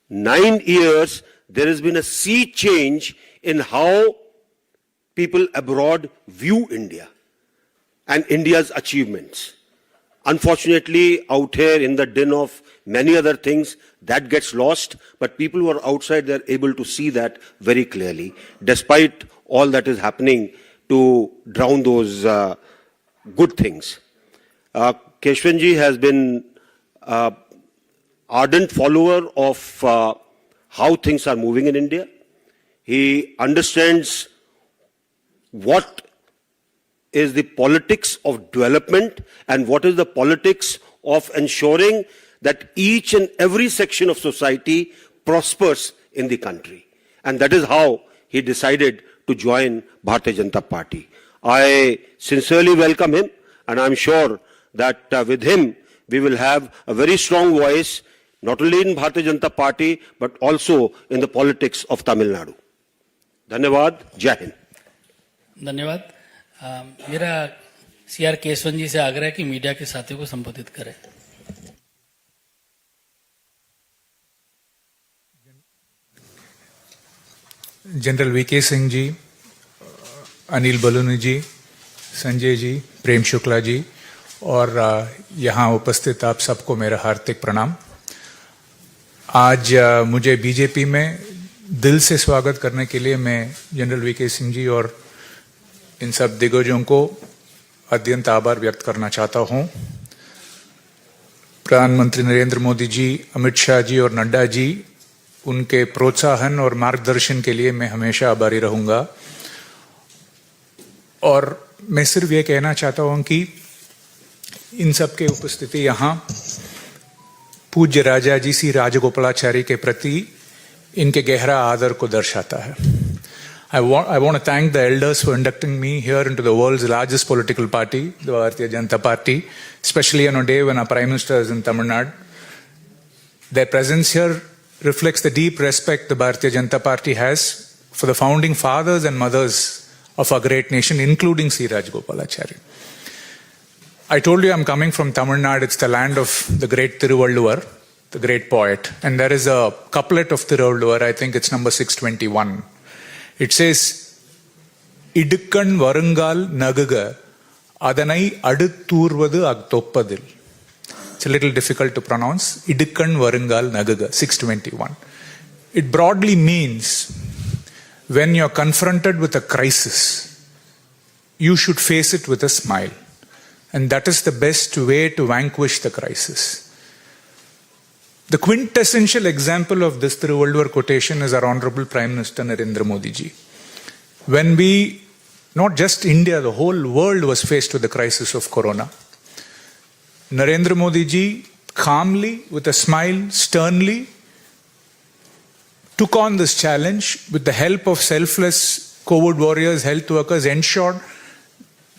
9 years, there has been a sea change in how people abroad view India and India's achievements. Unfortunately, out here in the din of many other things, that gets lost, but people who are outside, they're able to see that very clearly, despite all that is happening to drown those good things. Kesavan ji has been an ardent follower of how things are moving in India. He understands what is the politics of development and what is the politics of ensuring that each and every section of society prospers in the country. And that is how he decided to join Bharatiya Janata Party. I sincerely welcome him, and I'm sure that with him we will have a very strong voice, not only in Bharatiya Janata Party, but also in the politics of Tamil Nadu. Dhanyavad, Jai Hind. धन्यवाद. मेरा CR Kesavan जी से आग्रह है कि media के साथियों को संबोधित करें. जनरल वीके सिंह जी, अनिल बलूनी जी, संजय जी, प्रेम शुक्ला जी और यहाँ उपस्थित आप सबको मेरा हार्दिक प्रणाम. आज मुझे बीजेपी में दिल से स्वागत करने के लिए मैं जनरल वीके सिंह जी और इन सब दिग्गजों को अत्यंत आभार व्यक्त करना चाहता हूं. प्रधानमंत्री नरेंद्र मोदी जी, अमित शाह जी और नड्डा जी, उनके प्रोत्साहन और मार्गदर्शन के लिए मैं हमेशा आभारी रहूंगा. और मैं सिर्फ ये कहना चाहता हूं कि इन सब के उपस्थिति यहाँ पूज्य राजा जी सी राजगोपालाचारी के प्रति इनके गहरा आदर को दर्शाता है. I want to thank the elders for inducting me here into the world's largest political party, the Bharatiya Janata Party, especially on a day when our Prime Minister is in Tamil Nadu. Their presence here reflects the deep respect the Bharatiya Janata Party has for the founding fathers and mothers of our great nation, including C. Rajagopalachari. I told you I'm coming from Tamil Nadu. It's the land of the great Thiruvalluvar, the great poet. And there is a couplet of Thiruvalluvar, I think it's number 621. It says, Idukkan varungal nagaga, adanai adutturvadu agtoppadil. It's a little difficult to pronounce. Idukkan varungal nagaga, 621. It broadly means when you're confronted with a crisis, you should face it with a smile. And that is the best way to vanquish the crisis. The quintessential example of this Thiruvalluvar quotation is our Honorable Prime Minister Narendra Modi ji. When we, not just India, the whole world was faced with the crisis of Corona, Narendra Modi ji calmly, with a smile, sternly took on this challenge with the help of selfless COVID warriors, health workers, ensured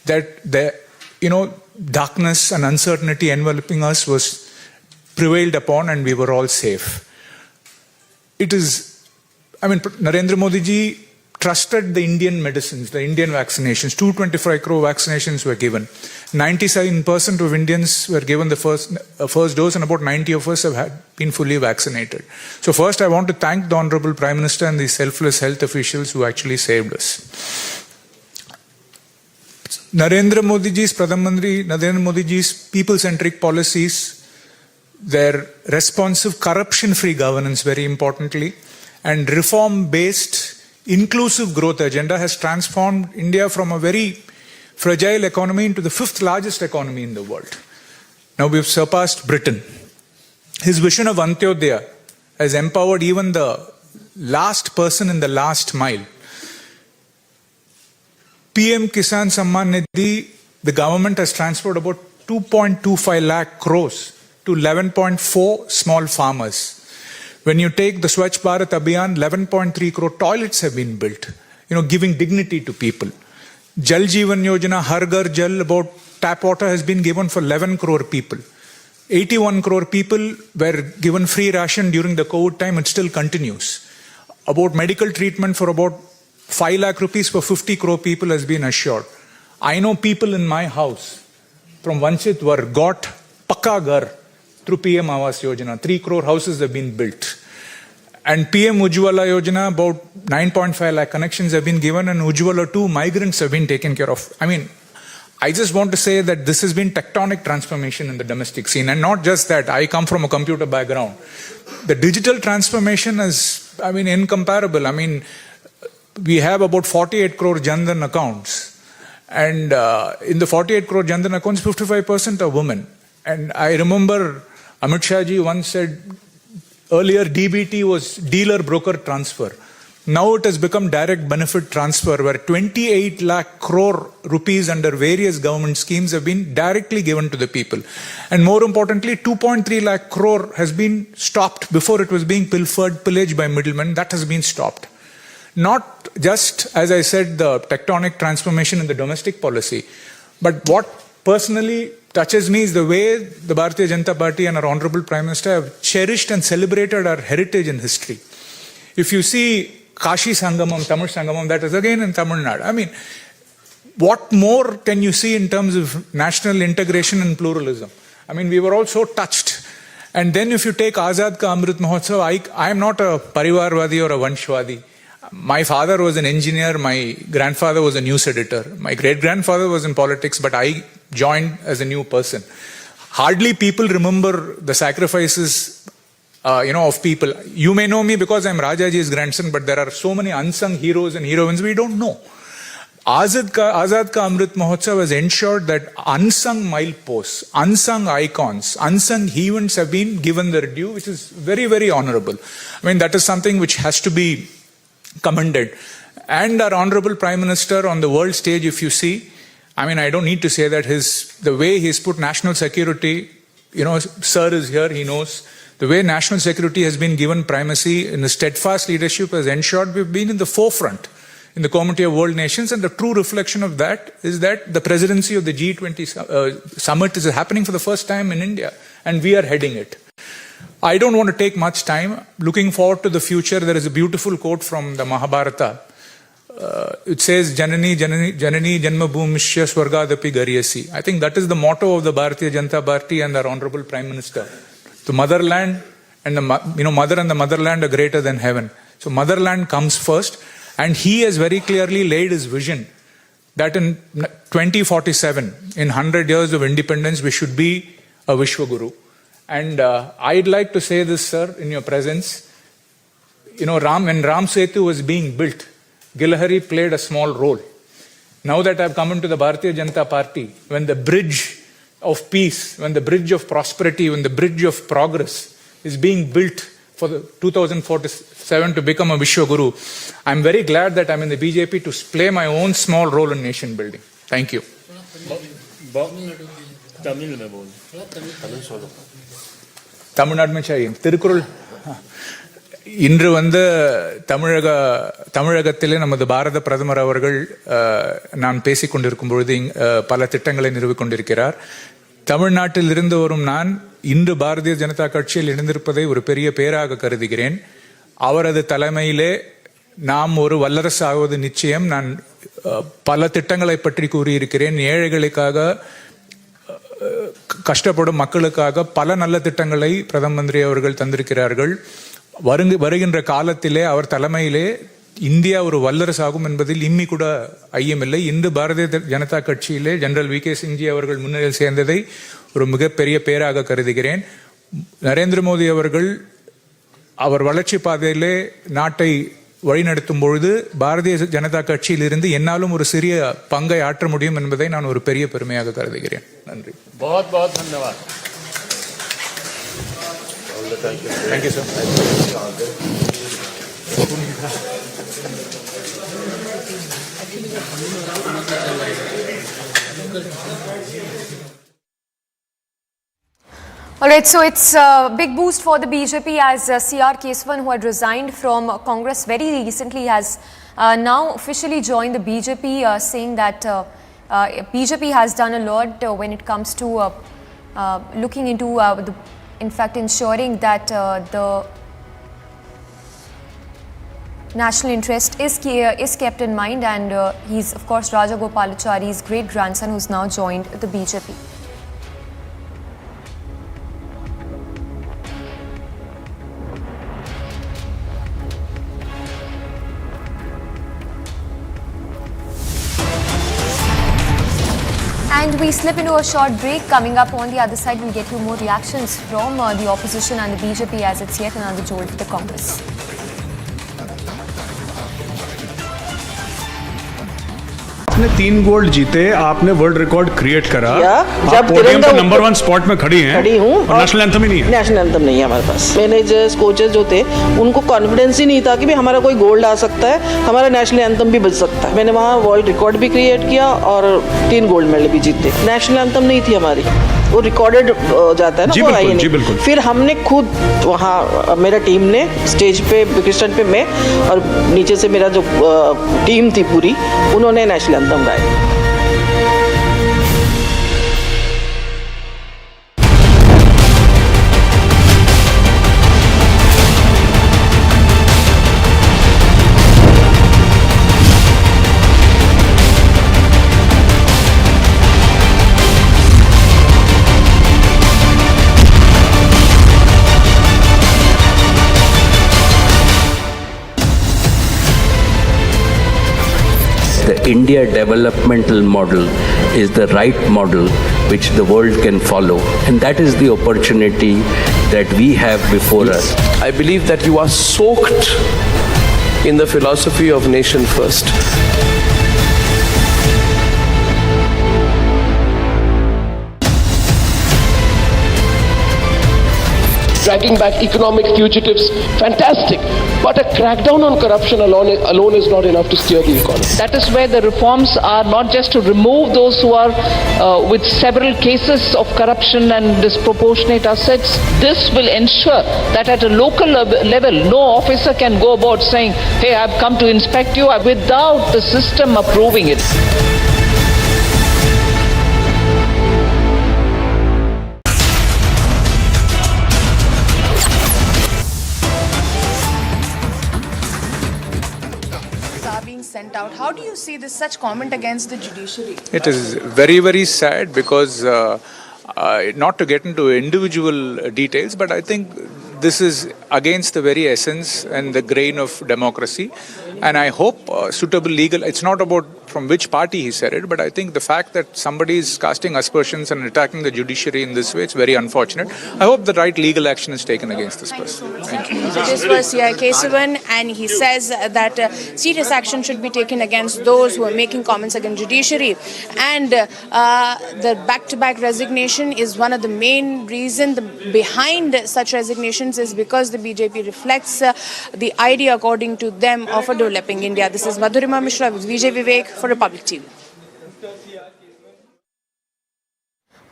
that the darkness and uncertainty enveloping us was prevailed upon and we were all safe. Narendra Modi ji trusted the Indian medicines, the Indian vaccinations. 225 crore vaccinations were given. 97% of Indians were given the first dose and about 90 of us have been fully vaccinated. So first I want to thank the Honorable Prime Minister and the selfless health officials who actually saved us. Narendra Modi ji's people-centric policies, their responsive corruption-free governance, very importantly, and reform-based inclusive growth agenda has transformed India from a very fragile economy into the 5th largest economy in the world. Now we've surpassed Britain. His vision of Ayodhya has empowered even the last person in the last mile. PM Kisan Samman Nidhi, the government has transferred about 2.25 lakh crores to 11.4 small farmers. When you take the Swachh Bharat Abhiyan, 11.3 crore toilets have been built, giving dignity to people. Jal Jeevan Yojana, Har Ghar Jal, about tap water has been given for 11 crore people. 81 crore people were given free ration during the COVID time. It still continues. About medical treatment for about 5 lakh rupees for 50 crore people has been assured. I know people in my house from Vanchit were got Pakka Ghar through PM Awas Yojana. 3 crore houses have been built. And PM Ujjwala Yojana, about 9.5 lakh connections have been given, and Ujjwala 2 migrants have been taken care of. I mean, I just want to say that this has been tectonic transformation in the domestic scene. And not just that, I come from a computer background. The digital transformation is, I mean, incomparable. I mean, we have about 48 crore Jan-Dhan accounts. And in the 48 crore Jan-Dhan accounts, 55% are women. And I remember Amit Shah ji once said, earlier DBT was dealer-broker transfer. Now it has become direct benefit transfer, where 28 lakh crore rupees under various government schemes have been directly given to the people. And more importantly, 2.3 lakh crore has been stopped before it was being pillaged by middlemen. That has been stopped. Not just, as I said, the tectonic transformation in the domestic policy, but what personally touches me is the way the Bharatiya Janata Party and our Honorable Prime Minister have cherished and celebrated our heritage and history. If you see Kashi Sangamam, Tamil Sangamam, that is again in Tamil Nadu. I mean, what more can you see in terms of national integration and pluralism? I mean, we were all so touched. And then if you take Azad Ka Amrit Mahotsav, I am not a Parivarvadi or a Vanshwadi. My father was an engineer, my grandfather was a news editor, my great-grandfather was in politics, but I joined as a new person. Hardly people remember the sacrifices of people. You may know me because I'm Rajaji's grandson, but there are so many unsung heroes and heroines we don't know. Azad Ka Amrit Mahotsav has ensured that unsung mileposts, unsung icons, unsung events have been given their due, which is very, very honorable. I mean, that is something which has to be commended. And our Honorable Prime Minister on the world stage, if you see, I mean, I don't need to say that the way he's put national security, sir is here, he knows. The way national security has been given primacy in a steadfast leadership has ensured we've been in the forefront in the Committee of World Nations, and the true reflection of that is that the presidency of the G20 summit is happening for the first time in India, and we are heading it. I don't want to take much time. Looking forward to the future, there is a beautiful quote from the Mahabharata. It says, Janani Janma Bhumishya Swargadapi Gariyasi. I think that is the motto of the Bharatiya Janata Party and our Honorable Prime Minister. The motherland and the mother and the motherland are greater than heaven. So motherland comes first, and he has very clearly laid his vision that in 2047, in 100 years of independence, we should be a Vishwaguru. And I'd like to say this, sir, in your presence. When Ram Setu was being built, Gilhari played a small role. Now that I've come into the Bharatiya Janata Party, when the bridge of peace, when the bridge of prosperity, when the bridge of progress is being built for the 2047 to become a Vishwaguru, I'm very glad that I'm in the BJP to play my own small role in nation building. Thank you. Tamil Nadu में चाहिए திருக்குறள் இன்று தமிழகத்திலே நமது பாரத பிரதமர் அவர்கள் நான் பேசிக் கொண்டிருக்கும் பொழுது பல திட்டங்களை நிறுவிக் கொண்டிருக்கிறார். தமிழ்நாட்டில் இருந்து வரும் நான் இன்று பாரதிய ஜனதா கட்சியில் இணைந்திருப்பதை ஒரு பெரிய பேராக கருதுகிறேன். அவரது தலைமையிலே நாம் ஒரு வல்லரசு ஆவது நிச்சயம். நான் பல திட்டங்களை பற்றி கூறியிருக்கிறேன். ஏழைகளுக்காக, கஷ்டப்படும் மக்களுக்காக பல நல்ல திட்டங்களை பிரதம மந்திரி அவர்கள் தந்திருக்கிறார்கள். வருகின்ற காலத்திலே அவர் தலைமையிலே இந்தியா ஒரு வல்லரசாகும் என்பதில் இம்மி கூட ஐயமில்லை. இன்று பாரதிய ஜனதா கட்சியிலே ஜெனரல் வி கே சிங்ஜி அவர்கள் முன்னிலையில் சேர்ந்ததை ஒரு மிகப்பெரிய பேராக கருதுகிறேன். நரேந்திர மோடி அவர்கள் அவர் வளர்ச்சி பாதையிலே நாட்டை வழிநடத்தும் பொழுது பாரதிய ஜனதா கட்சியில் இருந்து என்னாலும் ஒரு சிறிய பங்கை ஆற்ற முடியும் என்பதை நான் ஒரு பெரிய பெருமையாக கருதுகிறேன். நன்றி. बहुत बहुत धन्यवाद. Thank you, sir. All right, so it's a big boost for the BJP as CR Kesavan, who had resigned from Congress very recently, has now officially joined the BJP, saying that BJP has done a lot when it comes to looking into, in fact, ensuring that the national interest is kept in mind, and he's, of course, Rajagopalachari's great grandson, who's now joined the BJP. And we slip into a short break. Coming up on the other side, we'll get you more reactions from the opposition and the BJP as it's yet another jolt for the Congress. आपने 3 gold जीते, आपने world record create करा, जब podium पे number 1 spot में खड़ी हूँ और नेशनल एंथम ही नहीं है। नेशनल एंथम नहीं है हमारे पास। मैनेजर्स, कोचेस जो थे, उनको कॉन्फिडेंस ही नहीं था कि भी हमारा कोई गोल्ड आ सकता है, हमारा नेशनल एंथम भी बज सकता है। मैंने वहाँ वर्ल्ड रिकॉर्ड भी क्रिएट किया और 3 गोल्ड मेडल भी जीते। नेशनल एंथम नहीं थी हमारी, वो रिकॉर्डेड जाता है ना, वो आई नहीं। फिर हमने खुद वहाँ, मेरा टीम ने स्टेज पे क्रिस्टन पे मैं और नीचे से मेरा जो टीम थी पूरी, उन्होंने नेशनल एंथम गाया। The India developmental model is the right model which the world can follow, and that is the opportunity that we have before us. I believe that you are soaked in the philosophy of nation first. Dragging back economic fugitives, fantastic. But a crackdown on corruption alone is not enough to steer the economy. That is where the reforms are not just to remove those who are with several cases of corruption and disproportionate assets. This will ensure that at a local level, no officer can go about saying, hey, I've come to inspect you, without the system approving it. Sent out. How do you see this such comment against the judiciary? It is very, very sad because not to get into individual details, but I think this is against the very essence and the grain of democracy. And I hope suitable legal, it's not about from which party he said it, but I think the fact that somebody is casting aspersions and attacking the judiciary in this way, it's very unfortunate. I hope the right legal action is taken against this person. Thank you. So this was Kesavan, and he says that serious action should be taken against those who are making comments against judiciary. And the back-to-back resignation is one of the main reasons behind such resignations is because the BJP reflects the idea, according to them, of a developing India. This is Madhurima Mishra with Vijay Vivek for Republic TV.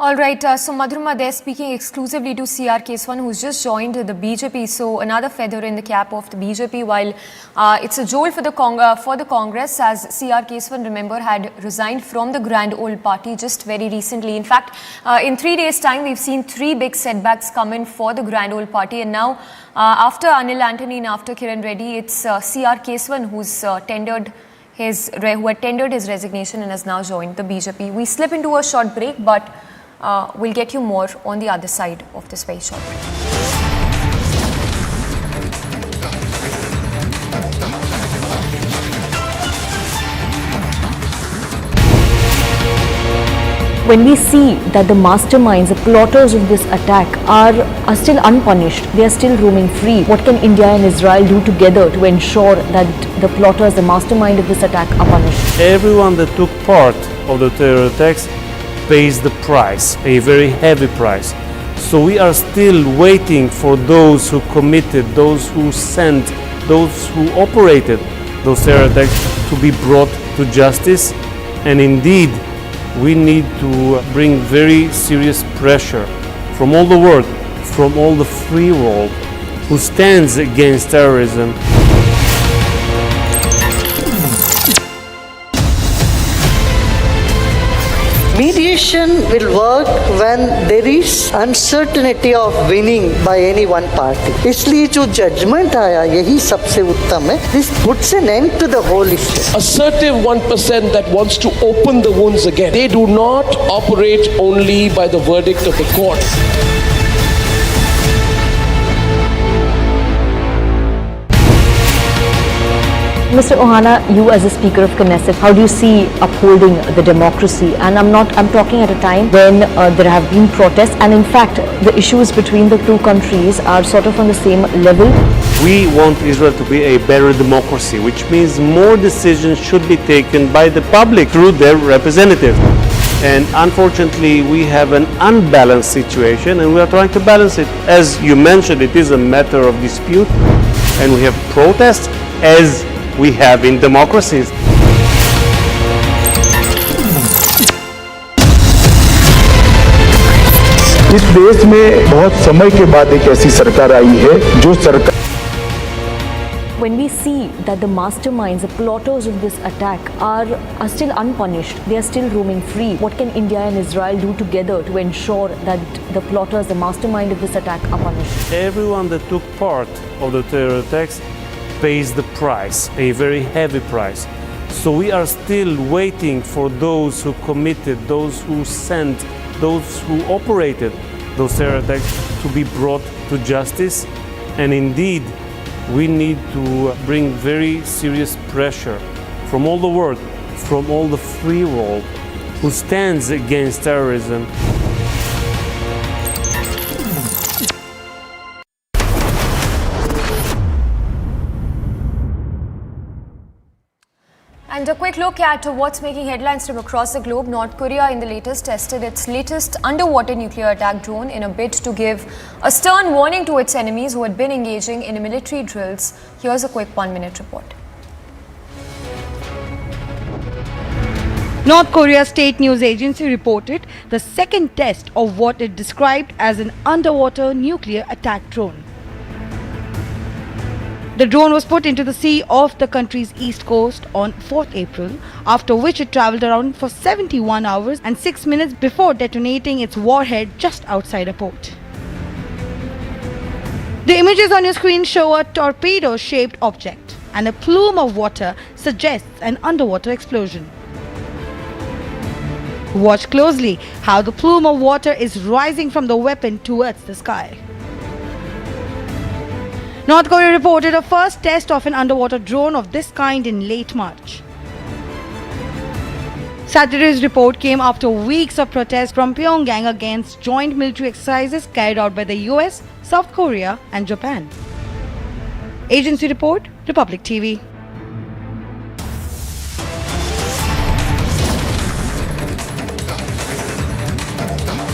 All right, so Madhurima there speaking exclusively to CR Kesavan, who's just joined the BJP. So another feather in the cap of the BJP, while it's a jolt for the Congress, as CR Kesavan, remember, had resigned from the Grand Old Party just very recently. In fact, in 3 days' time, we've seen 3 big setbacks come in for the Grand Old Party. And now, after Anil Antony and after Kiran Reddy, it's CR Kesavan who had tendered his resignation and has now joined the BJP. We slip into a short break, but we'll get you more on the other side of this very short break. When we see that the masterminds, the plotters of this attack are still unpunished, they are still roaming free, what can India and Israel do together to ensure that the plotters, the mastermind of this attack are punished? Everyone that took part of the terror attacks pays the price, a very heavy price. So we are still waiting for those who committed, those who sent, those who operated those terror attacks to be brought to justice. And indeed, we need to bring very serious pressure from all the world from all the free world who stands against terrorism. Mediation will work when there is uncertainty of winning by any one party. इसलिए जो judgment आया यही सबसे उत्तम है. This puts an end to the whole issue. Assertive 1% that wants to open the wounds again. They do not operate only by the verdict of the court. Mr. Ohana, you as a Speaker of Knesset, how do you see upholding the democracy? And I'm talking at a time when there have been protests, and in fact, the issues between the two countries are sort of on the same level. We want Israel to be a better democracy, which means more decisions should be taken by the public through their representatives. And unfortunately, we have an unbalanced situation, and we are trying to balance it. As you mentioned, it is a matter of dispute, and we have protests as we have in democracies. इस देश में बहुत समय के बाद एक ऐसी सरकार आई है जो सरकार When we see that the masterminds, the plotters of this attack are still unpunished, they are still roaming free, what can India and Israel do together to ensure that the plotters, the mastermind of this attack are punished? Everyone that took part of the terror attacks pays the price, a very heavy price. So we are still waiting for those who committed, those who sent, those who operated those terror attacks to be brought to justice. And indeed, we need to bring very serious pressure from all the world, from all the free world who stands against terrorism. And a quick look at what's making headlines from across the globe. North Korea in the latest tested its latest underwater nuclear attack drone in a bid to give a stern warning to its enemies who had been engaging in military drills. Here's a quick 1-minute report. North Korea's state news agency reported the second test of what it described as an underwater nuclear attack drone. The drone was put into the sea off the country's east coast on 4th April, after which it travelled around for 71 hours and 6 minutes before detonating its warhead just outside a port. The images on your screen show a torpedo-shaped object, and a plume of water suggests an underwater explosion. Watch closely how the plume of water is rising from the weapon towards the sky. North Korea reported a first test of an underwater drone of this kind in late March. Saturday's report came after weeks of protests from Pyongyang against joint military exercises carried out by the US, South Korea and Japan. Agency report, Republic TV.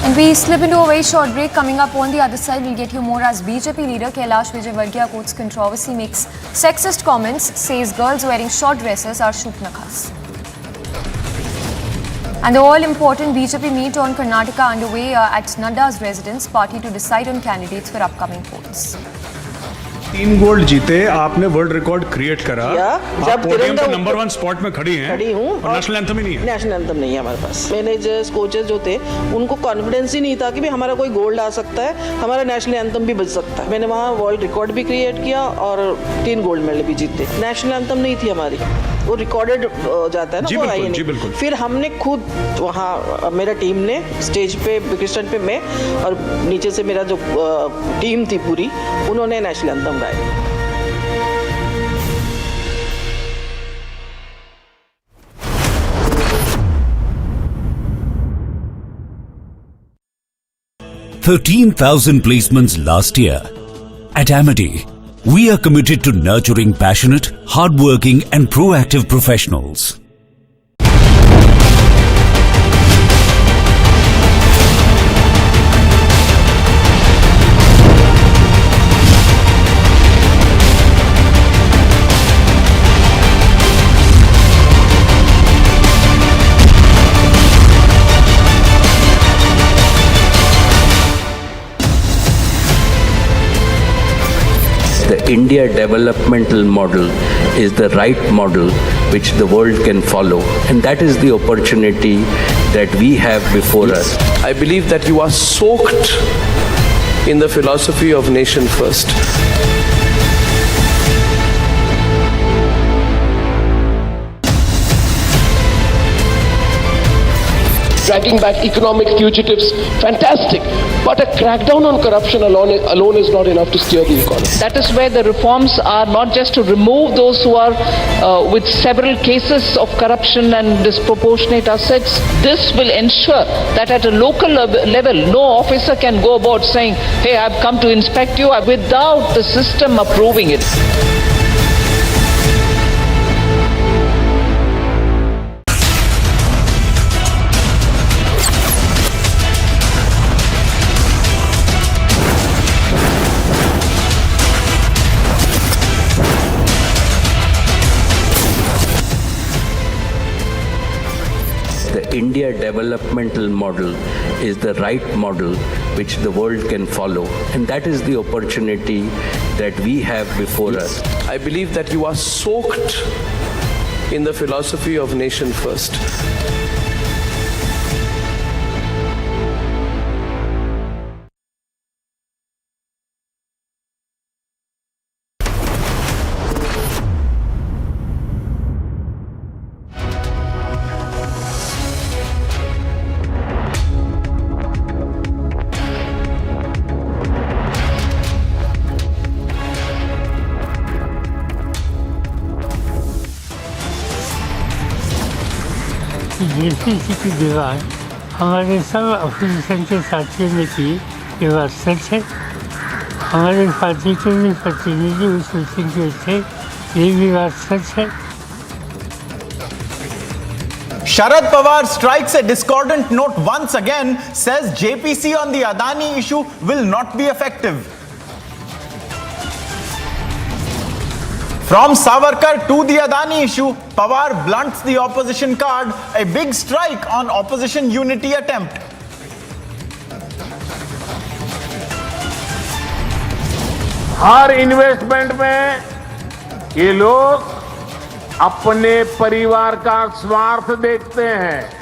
And we slip into a very short break. Coming up on the other side, we'll get you more as BJP leader Kailash Vijayvargiya quotes controversy, makes sexist comments, says girls wearing short dresses are shupnakhas. And the all-important BJP meet on Karnataka underway at Nadda's residence, party to decide on candidates for upcoming polls. 3 gold जीते, आपने world record create करा, आप podium पे number 1 spot में खड़ी हूँ और national anthem ही नहीं है। नेशनल एंथम नहीं है हमारे पास। मैनेजर्स, कोचेस जो थे, उनको कॉन्फिडेंस ही नहीं था कि भी हमारा कोई गोल्ड आ सकता है, हमारा नेशनल एंथम भी बज सकता है। मैंने वहाँ वर्ल्ड रिकॉर्ड भी क्रिएट किया और 3 गोल्ड मेडल भी जीते। नेशनल एंथम नहीं थी हमारी, वो रिकॉर्डेड जाता है ना, जी बिल्कुल। फिर हमने खुद वहाँ, मेरा टीम ने स्टेज पे, क्रिस्टन पे मैं और नीचे से मेरा जो टीम थी पूरी, उन्होंने नेशनल एंथम गाया। 13,000 placements last year. At Amity, we are committed to nurturing passionate, hardworking and proactive professionals. The India developmental model is the right model which the world can follow, and that is the opportunity that we have before us. I believe that you are soaked in the philosophy of nation first. Dragging back economic fugitives, fantastic. But a crackdown on corruption alone is not enough to steer the economy. That is where the reforms are not just to remove those who are with several cases of corruption and disproportionate assets. This will ensure that at a local level, no officer can go about saying, hey, I've come to inspect you, without the system approving it. The India developmental model is the right model which the world can follow, and that is the opportunity that we have before us. I believe that you are soaked in the philosophy of nation first. JPC की दीवार हमारे सब opposition के साथियों ने की, ये बात सच है। हमारे पार्टी के भी प्रतिनिधि उस मीटिंग के थे, ये भी बात सच है। Sharad Pawar strikes a discordant note once again, says JPC on the Adani issue will not be effective. From Savarkar to the Adani issue, Pawar blunts the opposition card, a big strike on opposition unity attempt. Her investment में ये लोग अपने परिवार का स्वार्थ देखते हैं।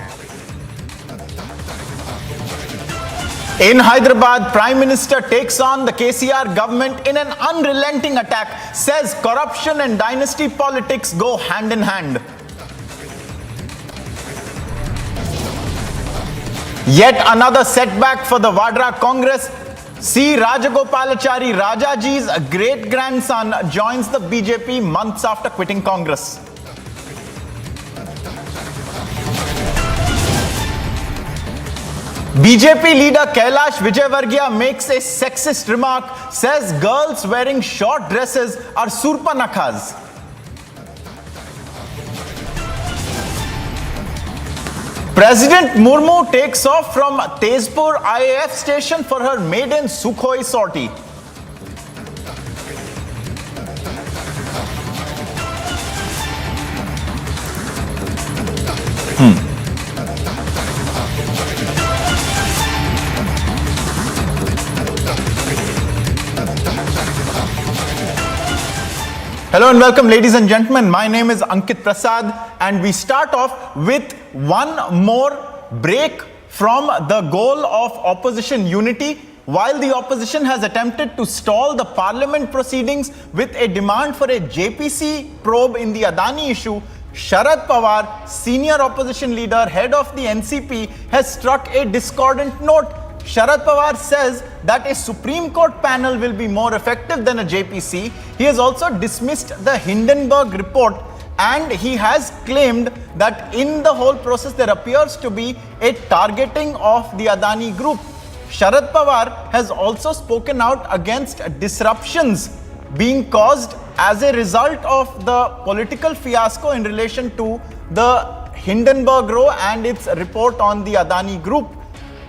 In Hyderabad, Prime Minister takes on the KCR government in an unrelenting attack, says corruption and dynasty politics go hand in hand. Yet another setback for the Vadra Congress. C. Rajagopalachari Rajaji's great-grandson joins the BJP months after quitting Congress. BJP leader Kailash Vijayvargiya makes a sexist remark, says girls wearing short dresses are surpanakhas. President Murmu takes off from Tezpur IAF station for her maiden Sukhoi sortie. Hello and welcome, ladies and gentlemen. My name is Ankit Prasad, and we start off with one more break from the goal of opposition unity. While the opposition has attempted to stall the parliament proceedings with a demand for a JPC probe in the Adani issue, Sharad Pawar, senior opposition leader, head of the NCP, has struck a discordant note. Sharad Pawar says that a Supreme Court panel will be more effective than a JPC. He has also dismissed the Hindenburg report, and he has claimed that in the whole process there appears to be a targeting of the Adani group. Sharad Pawar has also spoken out against disruptions being caused as a result of the political fiasco in relation to the Hindenburg row and its report on the Adani group.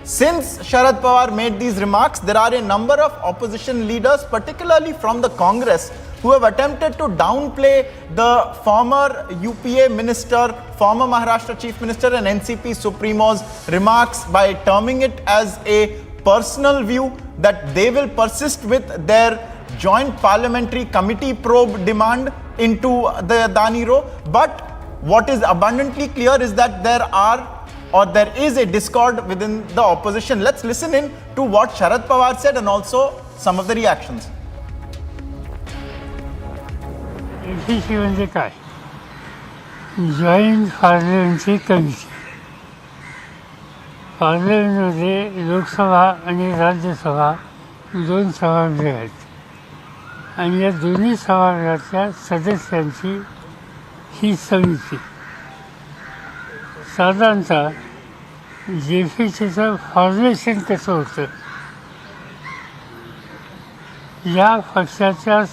Since Sharad Pawar made these remarks, there are a number of opposition leaders, particularly from the Congress, who have attempted to downplay the former UPA minister, former Maharashtra chief minister and NCP Supremo's remarks by terming it as a personal view that they will persist with their joint parliamentary committee probe demand into the Adani row. But what is abundantly clear is that there is a discord within the opposition. Let's listen in to what Sharad Pawar said and also some of the reactions. ACC म्हणजे काय? Joint parliamentary committee. पार्लमेंटमध्ये लोकसभा आणि राज्यसभा दोन सभागृह आहेत आणि या दोन्ही सभागृहातल्या सदस्यांची ही समिती साधारणतः JPCचं फॉर्मेशन कसं होतं, या पक्षाच्या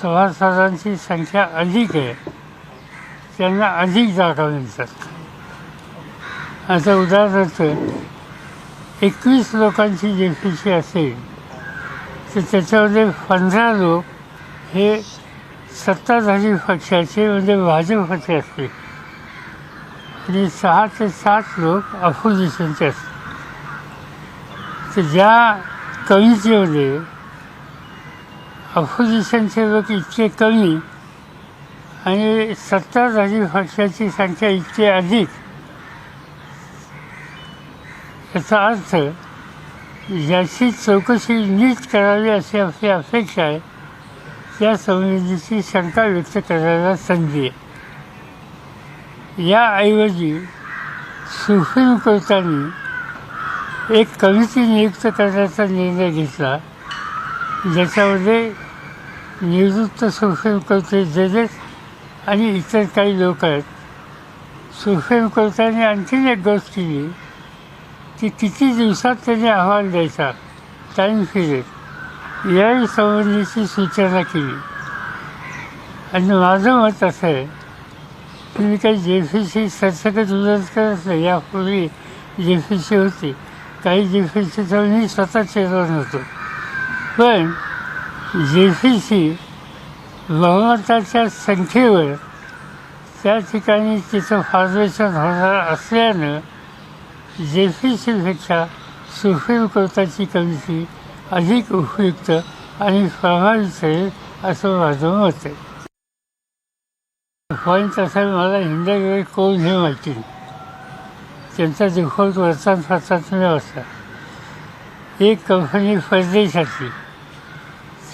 सभासदांची संख्या अधिक आहे त्यांना अधिक जागा मिळतात. आता उदाहरणार्थ 21 लोकांची JPC असेल तर त्याच्यामध्ये 15 लोक हे सत्ताधारी पक्षाचे म्हणजे भाजपचे असतील आणि 6 ते 7 लोक अपोजिशनचे असतील. तर ज्या कमिटीमध्ये अपोजिशनचे लोक इतके कमी आणि सत्ताधारी पक्षाची संख्या इतकी अधिक, याचा अर्थ याची चौकशी नीट करावी अशी आपली अपेक्षा आहे. त्या संबंधीची शंका व्यक्त करायला संधी आहे. याऐवजी सुप्रीम कोर्टाने एक कमिटी नियुक्त करण्याचा निर्णय घेतला ज्याच्यामध्ये निवृत्त सुप्रीम कोर्टचे जजेस आणि इतर काही लोक आहेत. सुप्रीम कोर्टाने आणखीन एक गोष्ट केली की किती दिवसात त्याने अहवाल द्यायचा, टाईम पिरियड, या संबंधीची सूचना केली. आणि माझं मत असं आहे की मी काही JPC सरसकट विरोध करत नाही. यापूर्वी JPC होती, काही JPCचा मी स्वतः चेअरमन होतो. पण JPC बहुमताच्या संख्येवर त्या ठिकाणी तिचं फॉर्मेशन होणार असल्यानं JPCपेक्षा सुप्रीम कोर्टाची कमिटी अधिक उपयुक्त आणि प्रभावी ठरेल असं माझं मत आहे. पॉईंट असा मला हिंदे कोण हे माहिती नाही. त्यांचा डिफॉल्ट वर्तमानपत्रात मी वाचला. एक कंपनी परदेशातली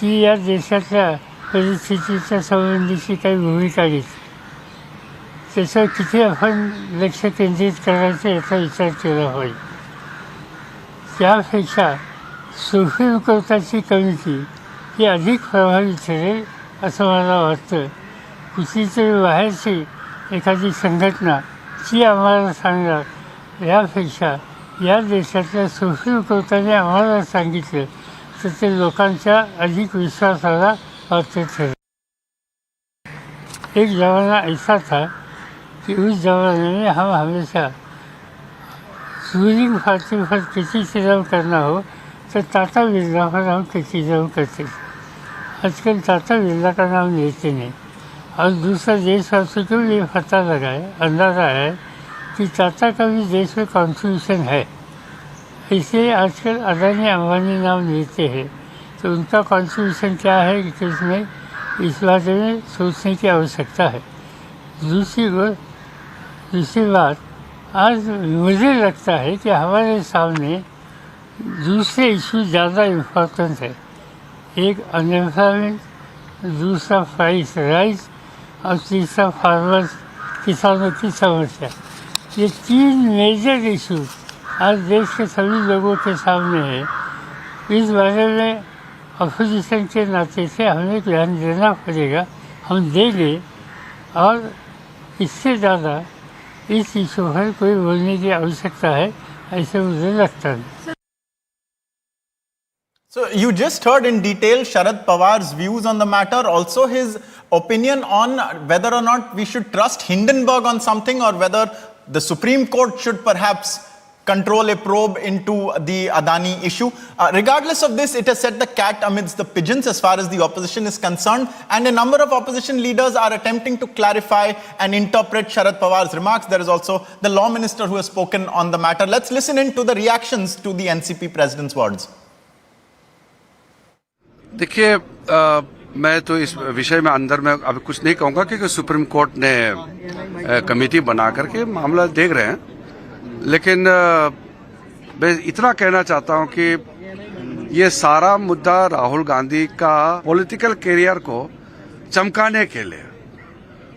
ती या देशातल्या परिस्थितीच्या संबंधीची काही भूमिका घेतली, त्याच्यावर किती आपण लक्ष केंद्रित करायचं याचा विचार केला पाहिजे. त्यापेक्षा सुप्रीम कोर्टाची कमिटी ही अधिक प्रभावी ठरेल असं मला वाटतं. कुठलीतरी बाहेरची एखादी संघटना ती आम्हाला सांगणार यापेक्षा या देशातल्या सुप्रीम कोर्टाने आम्हाला सांगितलं तर ते लोकांच्या अधिक विश्वासाला पात्र ठरेल. एक जमाना ऐसा था कि उस जमाने में हम हमेशा रूलिंग पार्टी पर क्रिटिसिज्म करना हो तो टाटा बिरला पर हम क्रिटिसिज्म करते थे. आजकल टाटा बिरला का नाम लेते नहीं. और दूसरा देशवासियों को ये पता लगा है, अंदाज़ा है कि टाटा का भी देश में कॉन्ट्रीब्यूशन है. इसलिए आजकल अदानी अंबानी नाम लेते हैं. तो उनका कॉन्ट्रीब्यूशन क्या है इसमें, इस बारे में सोचने की आवश्यकता है. दूसरी बात, आज मुझे लगता है कि हमारे सामने दूसरे इशू ज़्यादा इम्पोर्टेंट है. एक अनएम्प्लॉयमेंट, दूसरा प्राइस राइज और तीसरा फार्मर्स किसानों की समस्या. ये 3 मेजर इशू आज देश के सभी लोगों के सामने है. इस बारे में अपोजिशन के नाते से हमें ध्यान देना पड़ेगा. हम देंगे और इससे ज़्यादा इस इशू पर कोई बोलने की आवश्यकता है ऐसे मुझे लगता है. So you just heard in detail Sharad Pawar's views on the matter, also his opinion on whether or not we should trust Hindenburg on something or whether the Supreme Court should perhaps control a probe into the Adani issue. Regardless of this, it has set the cat amidst the pigeons as far as the opposition is concerned, and a number of opposition leaders are attempting to clarify and interpret Sharad Pawar's remarks. There is also the law minister who has spoken on the matter. Let's listen in to the reactions to the NCP president's words. देखिए मैं तो इस विषय में अंदर में अभी कुछ नहीं कहूँगा क्योंकि सुप्रीम कोर्ट ने कमेटी बना करके मामला देख रहे हैं, लेकिन मैं इतना कहना चाहता हूँ कि ये सारा मुद्दा राहुल गांधी का पॉलिटिकल करियर को चमकाने के लिए,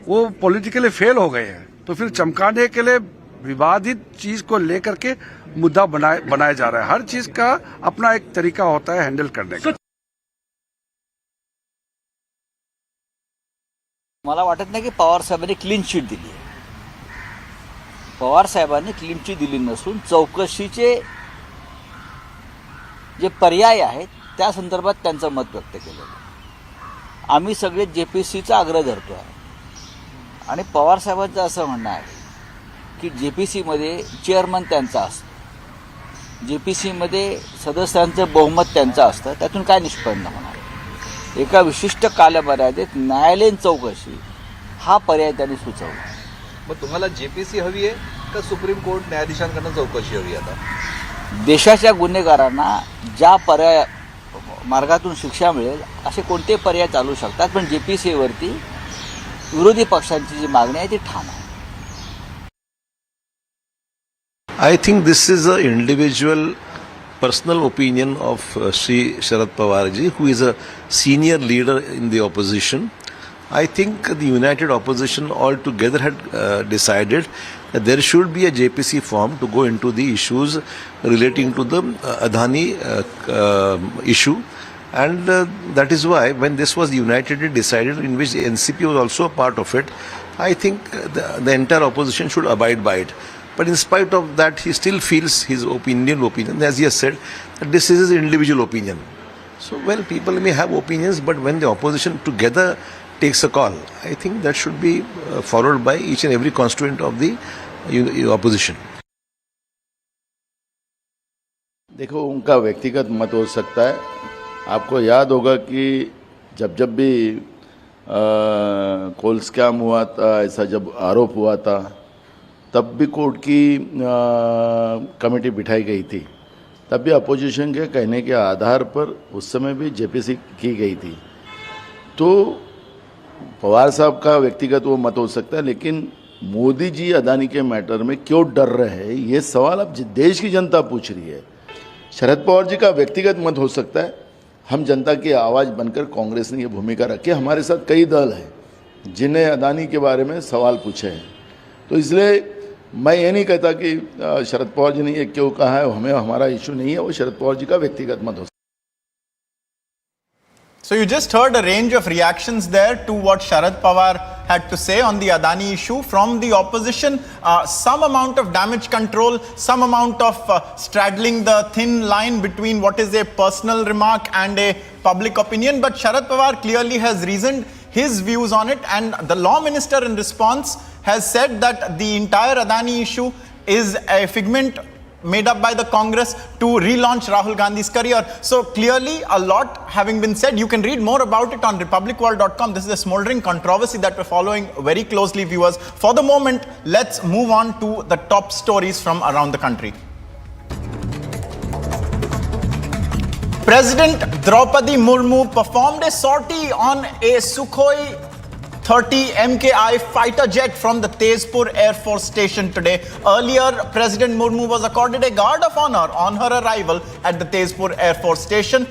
वो पॉलिटिकली फेल हो गए हैं, तो फिर चमकाने के लिए विवादित चीज को लेकर के मुद्दा बनाया जा रहा है। हर चीज का अपना एक तरीका होता है हैंडल करने का। मला वाटत नाही की पवार साहेबांनी क्लीन चिट दिली आहे. पवार साहेबांनी क्लीन चिट दिली नसून चौकशीचे जे पर्याय आहेत त्या संदर्भात त्यांचं मत व्यक्त केलं. आम्ही सगळे जेपीसीचा आग्रह धरतो आहे आणि पवार साहेबांचं असं म्हणणं आहे की जेपीसीमध्ये चेअरमन त्यांचा असतो, जेपीसीमध्ये सदस्यांचं बहुमत त्यांचं असतं, त्यातून काय निष्पन्न होणार. एका विशिष्ट कालमर्यादेत न्यायालयीन चौकशी हा पर्याय त्यांनी सुचवला. मग तुम्हाला जेपीसी हवी आहे का सुप्रीम कोर्ट न्यायाधीशांकडून चौकशी हवी? आता देशाच्या गुन्हेगारांना ज्या पर्याय मार्गातून शिक्षा मिळेल असे कोणते पर्याय चालू शकतात, पण जेपीसीवरती विरोधी पक्षांची जी मागणी आहे ती ठाम आहे. I think this is an individual personal opinion of Shri Sharad Pawarji, who is a senior leader in the opposition. I think the united opposition altogether had decided that there should be a JPC form to go into the issues relating to the Adani issue. And that is why when this was unitedly decided, in which the NCP was also a part of it, I think the entire opposition should abide by it. But in spite of that, he still feels his opinion, as he has said, that this is his individual opinion. So, well, people may have opinions, but when the opposition together takes a call, I think that should be followed by each and every constituent of the opposition. देखो, उनका व्यक्तिगत मत हो सकता है. आपको याद होगा कि जब भी कोल स्कैम हुआ था, ऐसा जब आरोप हुआ था, तब भी कोर्ट की कमेटी बिठाई गई थी. तब भी अपोजिशन के कहने के आधार पर उस समय भी जेपीसी की गई थी. तो पवार साहब का व्यक्तिगत वो मत हो सकता है, लेकिन मोदी जी अदानी के मैटर में क्यों डर रहे हैं, ये सवाल अब देश की जनता पूछ रही है. शरद पवार जी का व्यक्तिगत मत हो सकता है. हम जनता की आवाज़ बनकर कांग्रेस ने ये भूमिका रखी. हमारे साथ कई दल हैं जिन्हें अदानी के बारे में सवाल पूछे हैं. तो इसलिए मैं ये नहीं कहता कि शरद पवार जी ने ये क्यों कहा है, हमें हमारा इशू नहीं है, वो शरद पवार जी का व्यक्तिगत मत हो. So you just heard a range of reactions there to what Sharad Pawar had to say on the Adani issue from the opposition. Some amount of damage control, some amount of straddling the thin line between what is a personal remark and a public opinion. But Sharad Pawar clearly has reasoned his views on it, and the law minister in response has said that the entire Adani issue is a figment made up by the Congress to relaunch Rahul Gandhi's career. So clearly a lot having been said. You can read more about it on republicworld.com. This is a smoldering controversy that we're following very closely, viewers. For the moment, let's move on to the top stories from around the country. President Draupadi Murmu performed a sortie on a Sukhoi 30 MKI fighter jet from the Tezpur Air Force Station today. Earlier, President Murmu was accorded a guard of honor on her arrival at the Tezpur Air Force Station.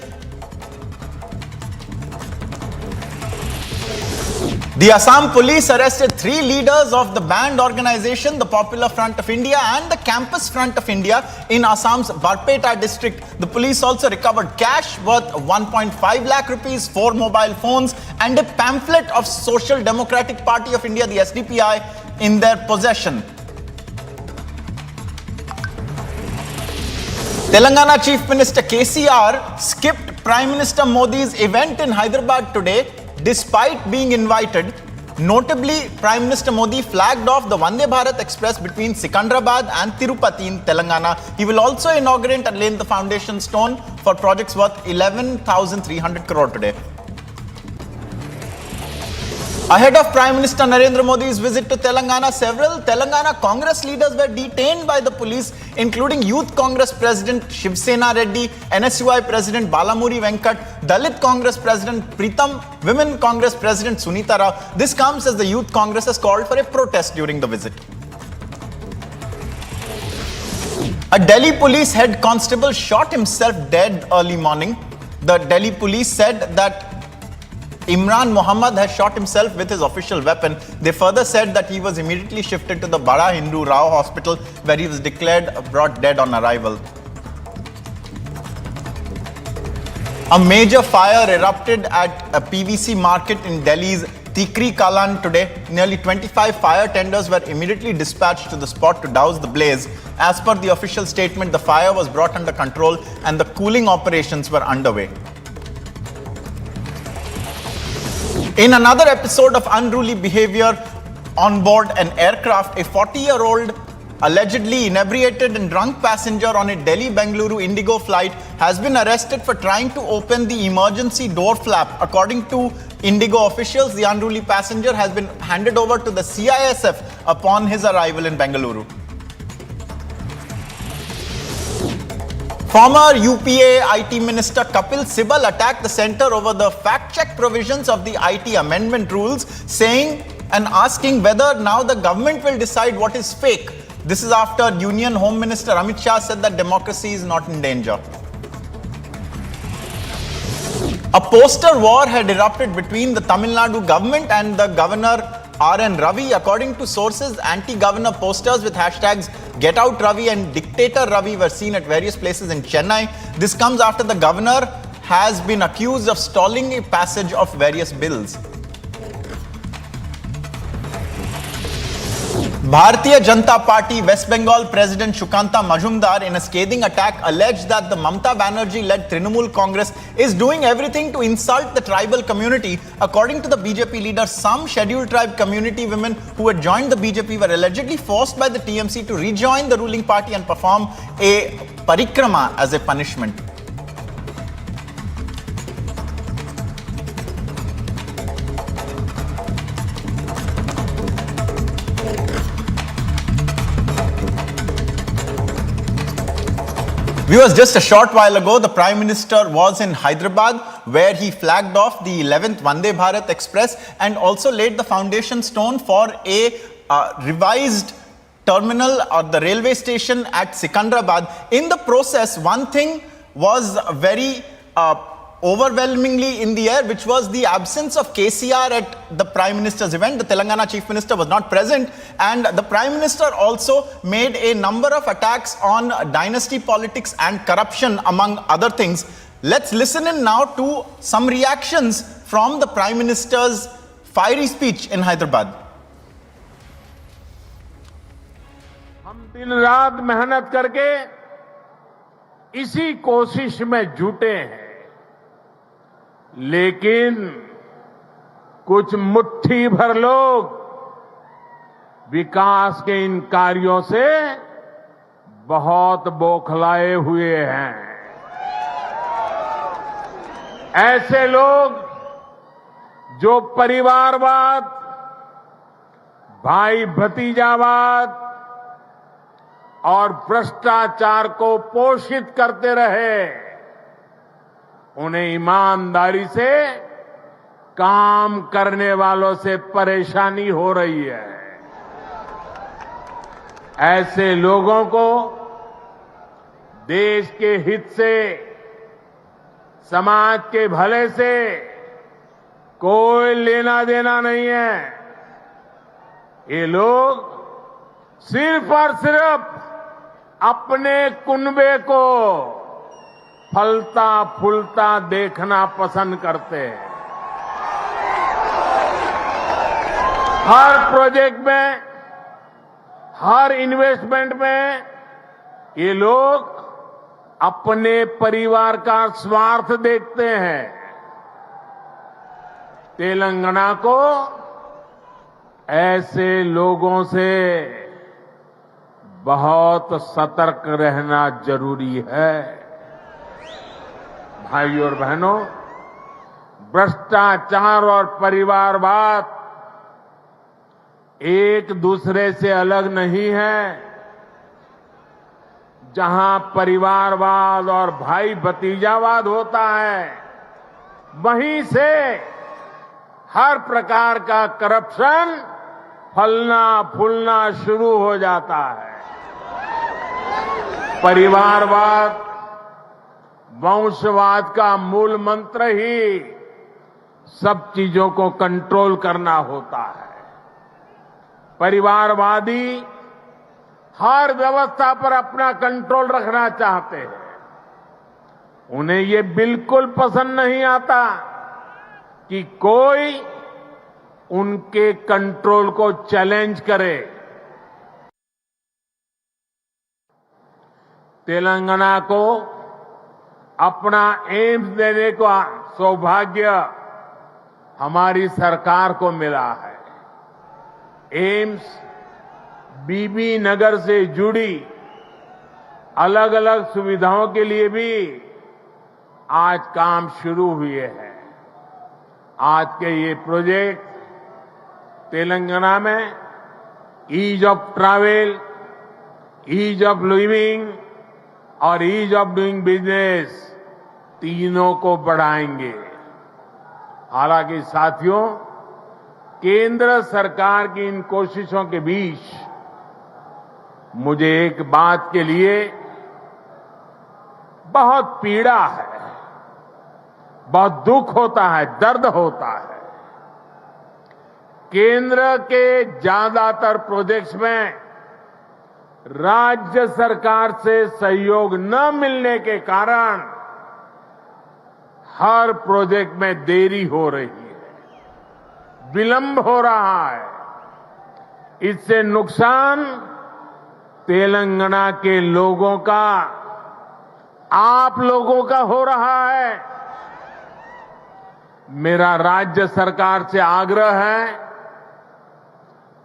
The Assam police arrested 3 leaders of the banned organization, the Popular Front of India and the Campus Front of India in Assam's Barpeta district. The police also recovered cash worth 1.5 lakh rupees, 4 mobile phones and a pamphlet of Social Democratic Party of India, the SDPI, in their possession. Telangana Chief Minister KCR skipped Prime Minister Modi's event in Hyderabad today despite being invited. Notably, Prime Minister Modi flagged off the Vande Bharat Express between Sikandrabad and Tirupati in Telangana. He will also inaugurate and lay the foundation stone for projects worth 11,300 crore today. Ahead of Prime Minister Narendra Modi's visit to Telangana, several Telangana Congress leaders were detained by the police, including Youth Congress President Shiv Sena Reddy, NSUI President Balamuri Venkat, Dalit Congress President Pritam, Women Congress President Sunita Rao. This comes as the Youth Congress has called for a protest during the visit. A Delhi police head constable shot himself dead early morning. The Delhi police said that Imran Muhammad has shot himself with his official weapon. They further said that he was immediately shifted to the Bada Hindu Rao Hospital, where he was declared brought dead on arrival. A major fire erupted at a PVC market in Delhi's Tikri Kalan today. Nearly 25 fire tenders were immediately dispatched to the spot to douse the blaze. As per the official statement, the fire was brought under control and the cooling operations were underway. In another episode of unruly behavior on board an aircraft, a 40-year-old allegedly inebriated and drunk passenger on a Delhi-Bengaluru Indigo flight has been arrested for trying to open the emergency door flap. According to Indigo officials, the unruly passenger has been handed over to the CISF upon his arrival in Bengaluru. Former UPA IT Minister Kapil Sibal attacked the centre over the fact-check provisions of the IT amendment rules, saying and asking whether now the government will decide what is fake. This is after Union Home Minister Amit Shah said that democracy is not in danger. A poster war had erupted between the Tamil Nadu government and the Governor R.N. Ravi. According to sources, anti-governor posters with hashtags Get Out Ravi and Dictator Ravi were seen at various places in Chennai. This comes after the governor has been accused of stalling a passage of various bills. Bharatiya Janata Party West Bengal President Shukanta Majumdar, in a scathing attack, alleged that the Mamata Banerjee-led Trinamool Congress is doing everything to insult the tribal community. According to the BJP leader, some scheduled tribe community women who had joined the BJP were allegedly forced by the TMC to rejoin the ruling party and perform a parikrama as a punishment. Viewers, just a short while ago, the Prime Minister was in Hyderabad, where he flagged off the 11th Vande Bharat Express and also laid the foundation stone for a revised terminal or the railway station at Secunderabad. In the process, one thing was very overwhelmingly in the air, which was the absence of KCR at the Prime Minister's event. The Telangana Chief Minister was not present, and the Prime Minister also made a number of attacks on dynasty politics and corruption, among other things. Let's listen in now to some reactions from the Prime Minister's fiery speech in Hyderabad. हम दिन रात मेहनत करके इसी कोशिश में जुटे हैं, लेकिन कुछ मुट्ठी भर लोग विकास के इन कार्यों से बहुत बौखलाए हुए हैं। ऐसे लोग जो परिवारवाद, भाई भतीजावाद और भ्रष्टाचार को पोषित करते रहे, उन्हें ईमानदारी से काम करने वालों से परेशानी हो रही है। ऐसे लोगों को देश के हित से, समाज के भले से कोई लेना देना नहीं है। ये लोग सिर्फ और सिर्फ अपने कुनबे को फलता फूलता देखना पसंद करते हैं। हर प्रोजेक्ट में, हर इन्वेस्टमेंट में ये लोग अपने परिवार का स्वार्थ देखते हैं। तेलंगाना को ऐसे लोगों से बहुत सतर्क रहना जरूरी है। भाइयों और बहनों, भ्रष्टाचार और परिवारवाद एक दूसरे से अलग नहीं है। जहां परिवारवाद और भाई भतीजावाद होता है, वहीं से हर प्रकार का करप्शन फलना फूलना शुरू हो जाता है। परिवारवाद, वंशवाद का मूल मंत्र ही सब चीजों को कंट्रोल करना होता है। परिवारवादी हर व्यवस्था पर अपना कंट्रोल रखना चाहते हैं। उन्हें ये बिल्कुल पसंद नहीं आता कि कोई उनके कंट्रोल को चैलेंज करे। तेलंगाना को अपना एम्स देने का सौभाग्य हमारी सरकार को मिला है। एम्स बीबी नगर से जुड़ी अलग अलग सुविधाओं के लिए भी आज काम शुरू हुए हैं। आज के ये प्रोजेक्ट तेलंगाना में ease of travel, ease of living और ईज ऑफ डूइंग बिजनेस तीनों को बढ़ाएंगे। हालांकि साथियों, केंद्र सरकार की इन कोशिशों के बीच मुझे एक बात के लिए बहुत पीड़ा है, बहुत दुख होता है, दर्द होता है। केंद्र के ज्यादातर प्रोजेक्ट्स में राज्य सरकार से सहयोग न मिलने के कारण हर प्रोजेक्ट में देरी हो रही है, विलंब हो रहा है। इससे नुकसान तेलंगाना के लोगों का, आप लोगों का हो रहा है। मेरा राज्य सरकार से आग्रह है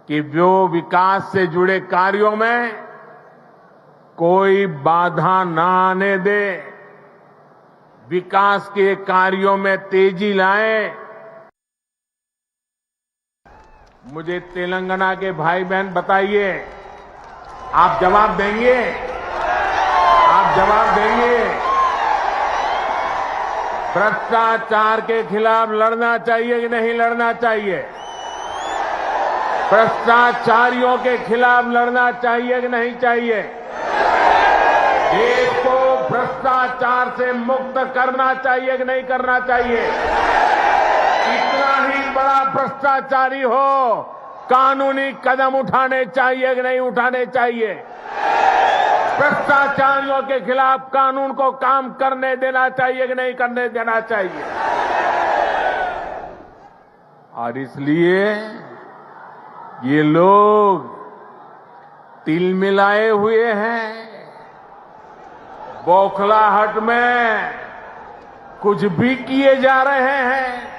कि वो विकास से जुड़े कार्यों में कोई बाधा न आने दे, विकास के कार्यों में तेजी लाए। मुझे तेलंगाना के भाई बहन बताइए, आप जवाब देंगे? आप जवाब देंगे? भ्रष्टाचार के खिलाफ लड़ना चाहिए कि नहीं लड़ना चाहिए? भ्रष्टाचारियों के खिलाफ लड़ना चाहिए कि नहीं चाहिए? देश को भ्रष्टाचार से मुक्त करना चाहिए कि नहीं करना चाहिए? कितना ही बड़ा भ्रष्टाचारी हो, कानूनी कदम उठाने चाहिए कि नहीं उठाने चाहिए? भ्रष्टाचारियों के खिलाफ कानून को काम करने देना चाहिए कि नहीं करने देना चाहिए? और इसलिए ये लोग तिल मिलाए हुए हैं, बौखलाहट में कुछ भी किए जा रहे हैं।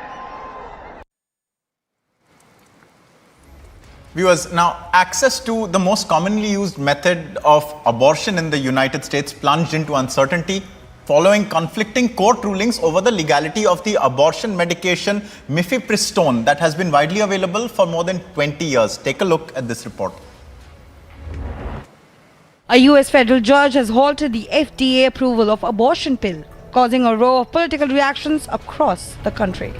Viewers, now access to the most commonly used method of abortion in the United States plunged into uncertainty following conflicting court rulings over the legality of the abortion medication mifepristone that has been widely available for more than 20 years. Take a look at this report. A US federal judge has halted the FDA approval of abortion pill, causing a row of political reactions across the country.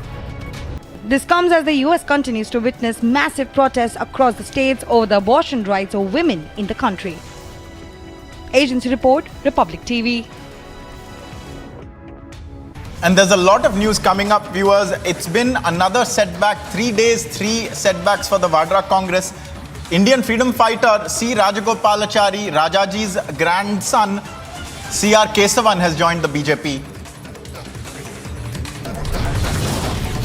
This comes as the US continues to witness massive protests across the states over the abortion rights of women in the country. Agency report, Republic TV. And there's a lot of news coming up, viewers. It's been another setback, 3 days, 3 setbacks for the Vadra Congress. Indian freedom fighter C. Rajagopalachari, Rajaji's grandson, C.R. Kesavan, has joined the BJP.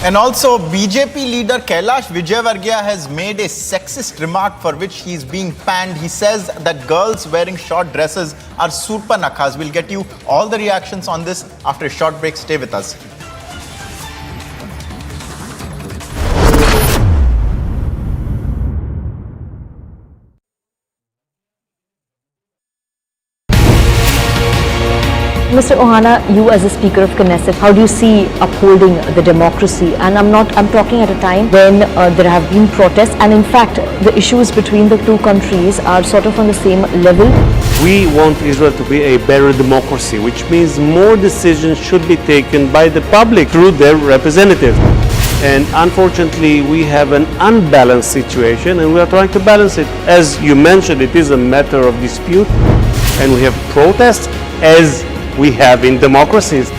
And also, BJP leader Kailash Vijayvargiya has made a sexist remark for which he is being panned. He says that girls wearing short dresses are surpanakhas. We'll get you all the reactions on this after a short break. Stay with us. Mr. Ohana, you as a Speaker of Knesset, how do you see upholding the democracy? And I'm talking at a time when there have been protests, and in fact, the issues between the two countries are sort of on the same level. We want Israel to be a better democracy, which means more decisions should be taken by the public through their representatives. And unfortunately, we have an unbalanced situation, and we are trying to balance it. As you mentioned, it is a matter of dispute, and we have protests as we have in democracies.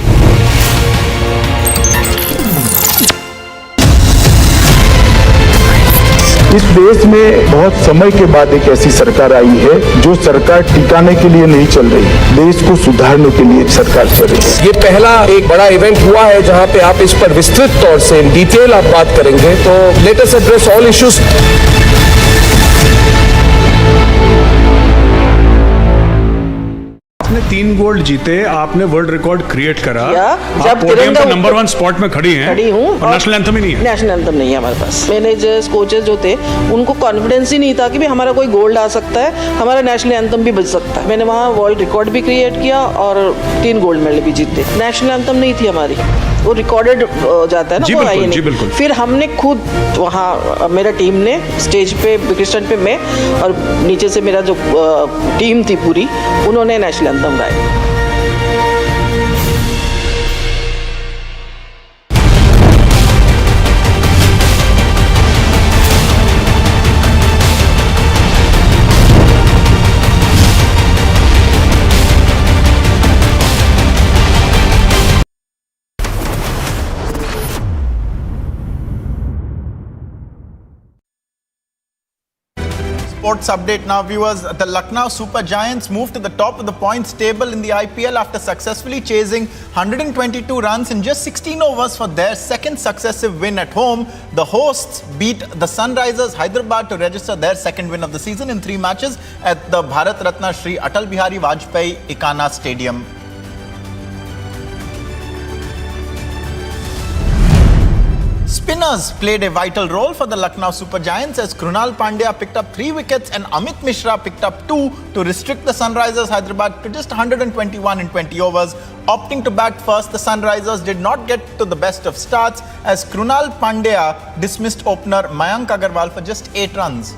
इस देश में बहुत समय के बाद एक ऐसी सरकार आई है जो सरकार टिकाने के लिए नहीं चल रही, देश को सुधारने के लिए सरकार चल रही है। ये पहला एक बड़ा इवेंट हुआ है जहां पे आप इस पर विस्तृत तौर से इन डिटेल आप बात करेंगे, तो let us address all issues. आपने 3 गोल्ड जीते, आपने वर्ल्ड रिकॉर्ड क्रिएट करा, जब आप पोडियम पे नंबर 1 स्पॉट में खड़ी हूँ और नेशनल एंथम ही नहीं है। नेशनल एंथम नहीं है हमारे पास। मैनेजर्स, कोचेस जो थे, उनको कॉन्फिडेंस ही नहीं था कि भी हमारा कोई गोल्ड आ सकता है, हमारा नेशनल एंथम भी बज सकता है। मैंने वहाँ वर्ल्ड रिकॉर्ड भी क्रिएट किया और 3 गोल्ड मेडल भी जीते। नेशनल एंथम नहीं थी हमारी, वो रिकॉर्डेड जाता है ना, वो आई नहीं। फिर हमने खुद वहाँ, मेरा टीम ने स्टेज पे क्रिस्टन पे मैं और नीचे से मेरा जो टीम थी पूरी, उन्होंने नेशनल एंथम गाया। Sports update now, viewers. The Lucknow Super Giants moved to the top of the points table in the IPL after successfully chasing 122 runs in just 16 overs for their second successive win at home. The hosts beat the Sunrisers Hyderabad to register their second win of the season in 3 matches at the Bharat Ratna Shri Atal Bihari Vajpayee Ikana Stadium. Spinners played a vital role for the Lucknow Super Giants as Krunal Pandya picked up 3 wickets and Amit Mishra picked up 2 to restrict the Sunrisers Hyderabad to just 121 in 20 overs. Opting to bat first, the Sunrisers did not get to the best of starts as Krunal Pandya dismissed opener Mayank Agarwal for just 8 runs.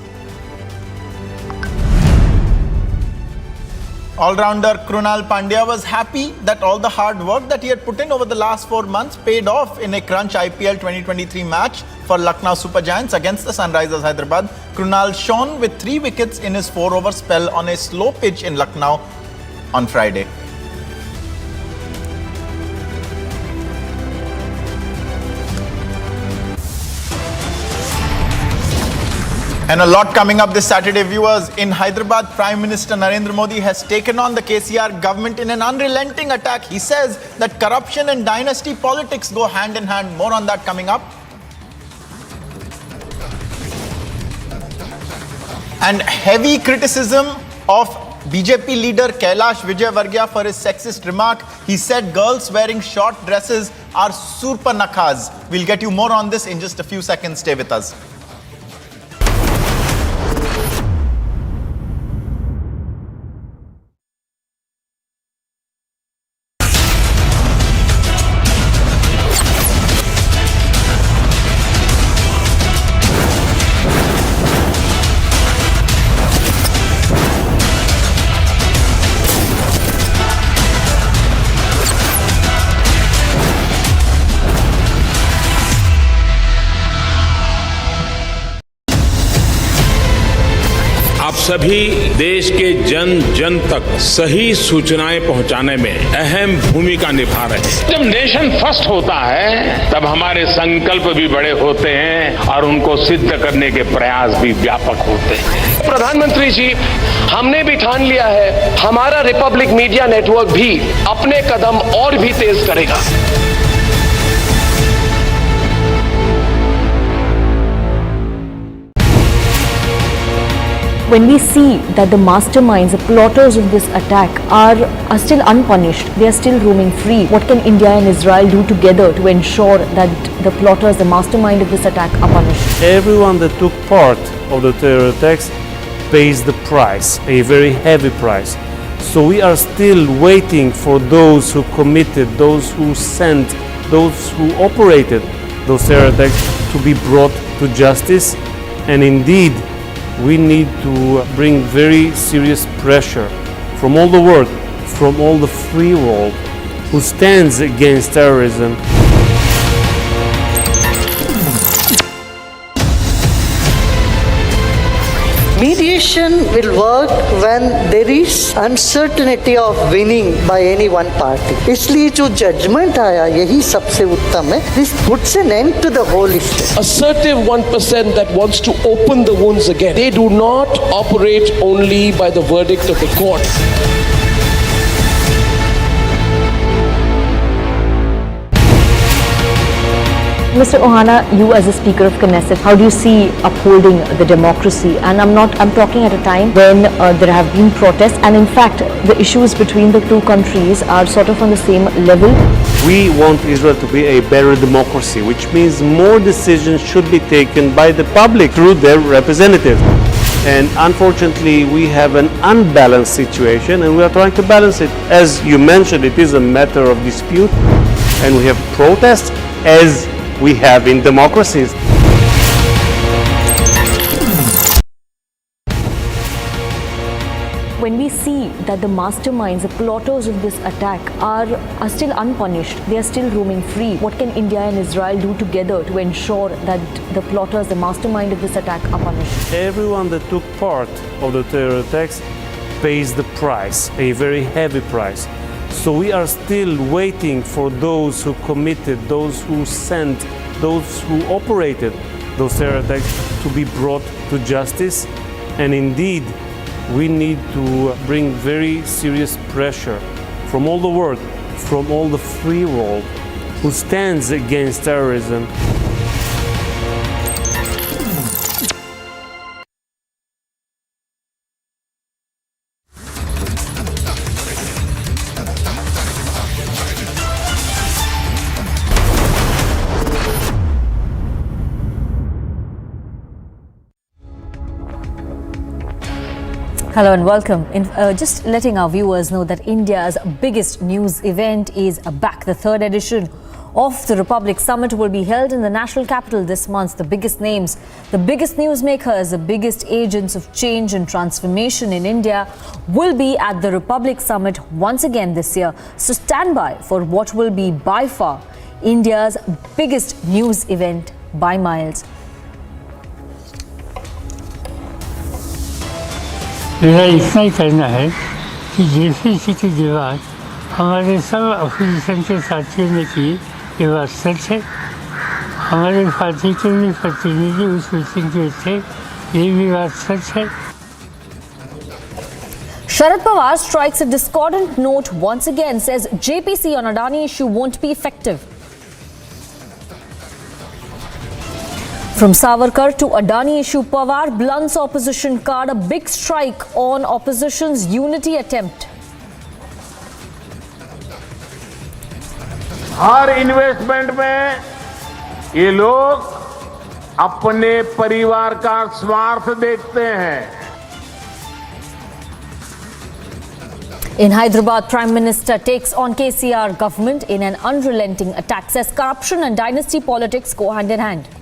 All-rounder Krunal Pandya was happy that all the hard work that he had put in over the last 4 months paid off in a crunch IPL 2023 match for Lucknow Super Giants against the Sunrisers Hyderabad. Krunal shone with 3 wickets in his 4-over spell on a slow pitch in Lucknow on Friday. And a lot coming up this Saturday, viewers. In Hyderabad, Prime Minister Narendra Modi has taken on the KCR government in an unrelenting attack. He says that corruption and dynasty politics go hand in hand. More on that coming up. And heavy criticism of BJP leader Kailash Vijayvargiya for his sexist remark. He said girls wearing short dresses are surpanakhas. We'll get you more on this in just a few seconds. Stay with us. सभी देश के जन जन तक सही सूचनाएं पहुंचाने में अहम भूमिका निभा रहे हैं। जब नेशन फर्स्ट होता है तब हमारे संकल्प भी बड़े होते हैं और उनको सिद्ध करने के प्रयास भी व्यापक होते हैं। प्रधानमंत्री जी, हमने भी ठान लिया है, हमारा रिपब्लिक मीडिया नेटवर्क भी अपने कदम और भी तेज करेगा। When we see that the masterminds, the plotters of this attack are still unpunished, they are still roaming free, what can India and Israel do together to ensure that the plotters, the mastermind of this attack are punished? Everyone that took part of the terror attacks pays the price, a very heavy price. So we are still waiting for those who committed, those who sent, those who operated those terror attacks to be brought to justice. And indeed, we need to bring very serious pressure from all the world, from all the free world who stands against terrorism. Mediation will work when there is uncertainty of winning by any one party. इसलिए जो judgment आया यही सबसे उत्तम है. This puts an end to the whole issue. Assertive 1% that wants to open the wounds again. They do not operate only by the verdict of the court. Mr. Ohana, you as a Speaker of Knesset, how do you see upholding the democracy? And I'm talking at a time when there have been protests, and in fact, the issues between the two countries are sort of on the same level. We want Israel to be a better democracy, which means more decisions should be taken by the public through their representatives. And unfortunately, we have an unbalanced situation, and we are trying to balance it. As you mentioned, it is a matter of dispute, and we have protests as we have in democracies. When we see that the masterminds, the plotters of this attack are still unpunished, they are still roaming free, what can India and Israel do together to ensure that the plotters, the mastermind of this attack are punished? Everyone that took part of the terror attacks pays the price, a very heavy price. So we are still waiting for those who committed, those who sent, those who operated those terror attacks to be brought to justice. And indeed, we need to bring very serious pressure from all the world, from all the free world who stands against terrorism. Hello and welcome. Just letting our viewers know that India's biggest news event is back. The third edition of the Republic Summit will be held in the national capital this month. The biggest names, the biggest newsmakers, the biggest agents of change and transformation in India will be at the Republic Summit once again this year. So stand by for what will be by far India's biggest news event by miles. मेरा इतना ही कहना है कि JPC की जो बात हमारे सब अपोजिशन के साथियों ने की, ये बात सच है। हमारे पार्टी के भी प्रतिनिधि उस मीटिंग के थे, ये भी बात सच है। Sharad Pawar strikes a discordant note once again, says JPC on Adani issue won't be effective. From Savarkar to Adani issue, Pawar blunts opposition card, a big strike on opposition's unity attempt. Her investment में ये लोग अपने परिवार का स्वार्थ देखते हैं. In Hyderabad, Prime Minister takes on KCR government in an unrelenting attack, says corruption and dynasty politics go hand in hand.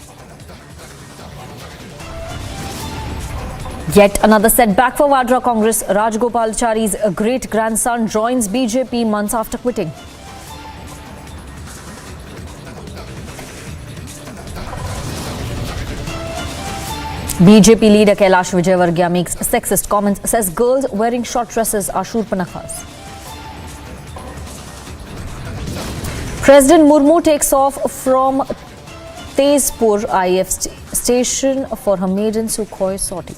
Yet another setback for Vadra Congress. Rajgopalachari's great-grandson joins BJP months after quitting. BJP leader Kailash Vijayvargiya makes sexist comments, says girls wearing short dresses are Shurpanakhas. President Murmu takes off from Tezpur IF station for her maiden Sukhoi sortie.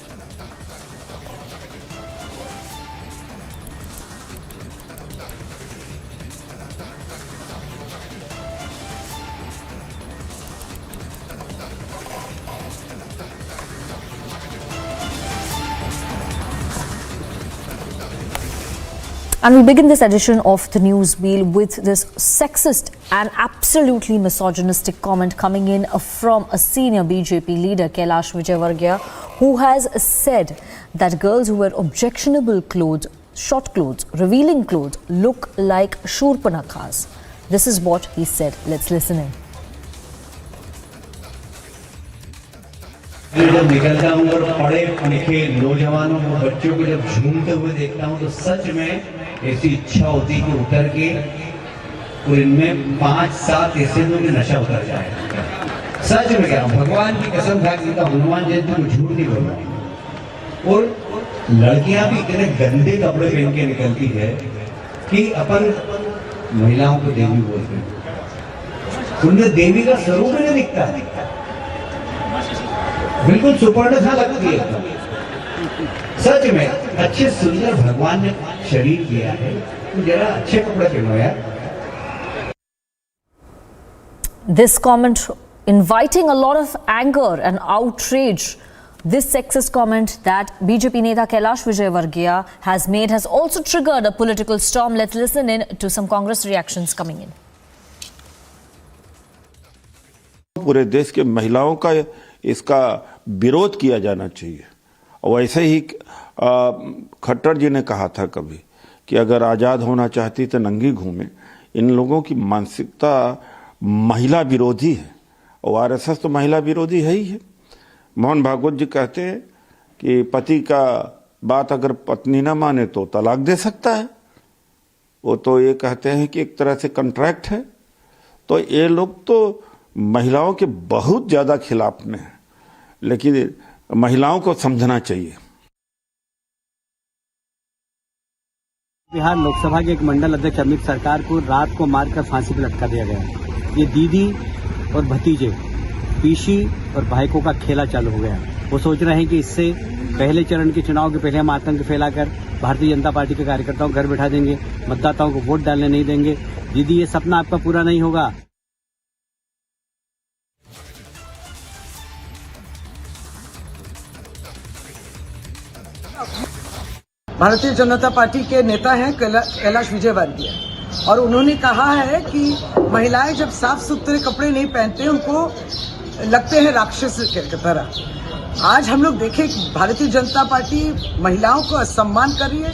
And we begin this edition of the News Wheel with this sexist and absolutely misogynistic comment coming in from a senior BJP leader, Kailash Vijayvargiya, who has said that girls who wear objectionable clothes short clothes, revealing clothes, look like Shurpanakhas. This is what he said. Let's listen in. जब निकलता हूँ और पढ़े लिखे नौजवानों को, बच्चों को जब झूमते हुए देखता हूँ तो सच में ऐसी इच्छा होती है कि उतर के और इनमें 5-7 ऐसे लोग नशा उतर जाए। सच में कह रहा हूँ, भगवान की कसम खा के हनुमान जयंती को झूठ नहीं बोलूंगा। और लड़कियां भी इतने गंदे कपड़े पहन के निकलती है कि अपन महिलाओं को देवी बोलते हैं। उनमें देवी का स्वरूप नहीं दिखता है, बिल्कुल सुपर्ण सा लगती है। सच में अच्छे सुंदर भगवान ने शरीर किया है, तो जरा अच्छे कपड़े पहनो यार। This comment inviting a lot of anger and outrage. This sexist comment that BJP Neta Kailash Vijayvargiya has made has also triggered a political storm. Let's listen in to some Congress reactions coming in. पूरे देश के महिलाओं का इसका विरोध किया जाना चाहिए। और वैसे ही खट्टर जी ने कहा था कभी कि अगर आज़ाद होना चाहती तो नंगी घूमे। इन लोगों की मानसिकता महिला विरोधी है और आरएसएस तो महिला विरोधी है ही है। मोहन भागवत जी कहते हैं कि पति का बात अगर पत्नी ना माने तो तलाक दे सकता है। वो तो ये कहते हैं कि एक तरह से कॉन्ट्रैक्ट है। तो ये लोग तो महिलाओं के बहुत ज़्यादा खिलाफ में है, लेकिन महिलाओं को समझना चाहिए। बिहार लोकसभा के एक मंडल अध्यक्ष अमित सरकार को रात को मारकर फांसी पर लटका दिया गया। ये दीदी और भतीजे, पीसी और भाईकों का खेला चालू हो गया। वो सोच रहे हैं कि इससे पहले चरण के चुनाव के पहले हम आतंक फैलाकर भारतीय जनता पार्टी के कार्यकर्ताओं को घर बैठा देंगे, मतदाताओं को वोट डालने नहीं देंगे। दीदी, ये सपना आपका पूरा नहीं होगा। भारतीय जनता पार्टी के नेता हैं कैलाश विजयवर्गीय, और उन्होंने कहा है कि महिलाएं जब साफ सुथरे कपड़े नहीं पहनते उनको लगते हैं राक्षस के तरह। आज हम लोग देखें कि भारतीय जनता पार्टी महिलाओं को असम्मान कर रही है।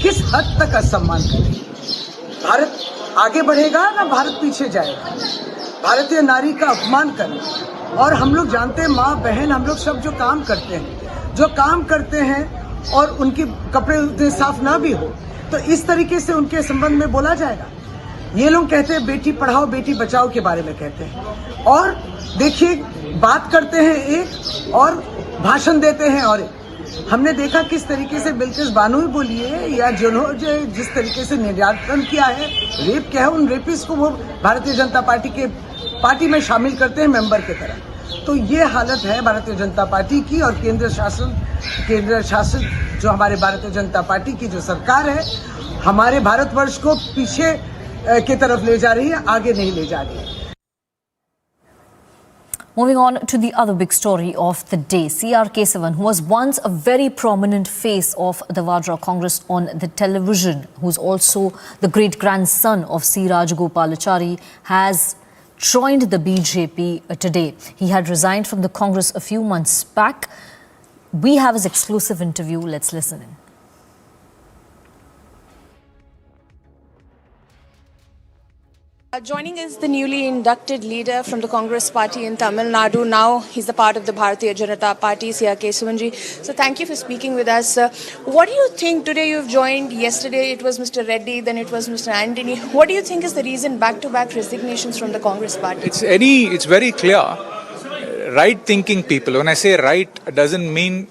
किस हद तक असम्मान कर रही है? भारत आगे बढ़ेगा ना भारत पीछे जाएगा? भारतीय नारी का अपमान कर रही है। और हम लोग जानते हैं, माँ बहन हम लोग सब जो काम करते हैं और उनके कपड़े उतने साफ ना भी हो तो इस तरीके से उनके संबंध में बोला जाएगा। ये लोग कहते हैं बेटी पढ़ाओ बेटी बचाओ के बारे में कहते हैं, और देखिए बात करते हैं एक और भाषण देते हैं और एक। हमने देखा किस तरीके से बिल्किस बानो बोली है, या जिन्होंने जिस तरीके से निर्यातन किया है, रेप किया है, उन रेपिस्ट को वो भारतीय जनता पार्टी में शामिल करते हैं मेंबर की तरह। तो ये हालत है भारतीय जनता पार्टी की, और केंद्र शासित जो हमारे भारतीय जनता पार्टी की जो सरकार है, हमारे भारतवर्ष को पीछे की तरफ ले जा रही है, आगे नहीं ले जा रही है। Moving on to the other big story of the day, C.R. Kesavan, who was once a very prominent face of the Vadra Congress on the television, who's also the great-grandson of C. Rajagopalachari, has joined the BJP today. He had resigned from the Congress a few months back. We have his exclusive interview. Let's listen in. Joining is the newly inducted leader from the Congress party in Tamil Nadu. Now he's the part of the Bharatiya Janata Party, C.R. Kesavanji. So thank you for speaking with us. What do you think today you've joined? Yesterday it was Mr. Reddy, then it was Mr. Antony. What do you think is the reason back-to-back resignations from the Congress party? It's very clear. Right-thinking people, when I say right, doesn't mean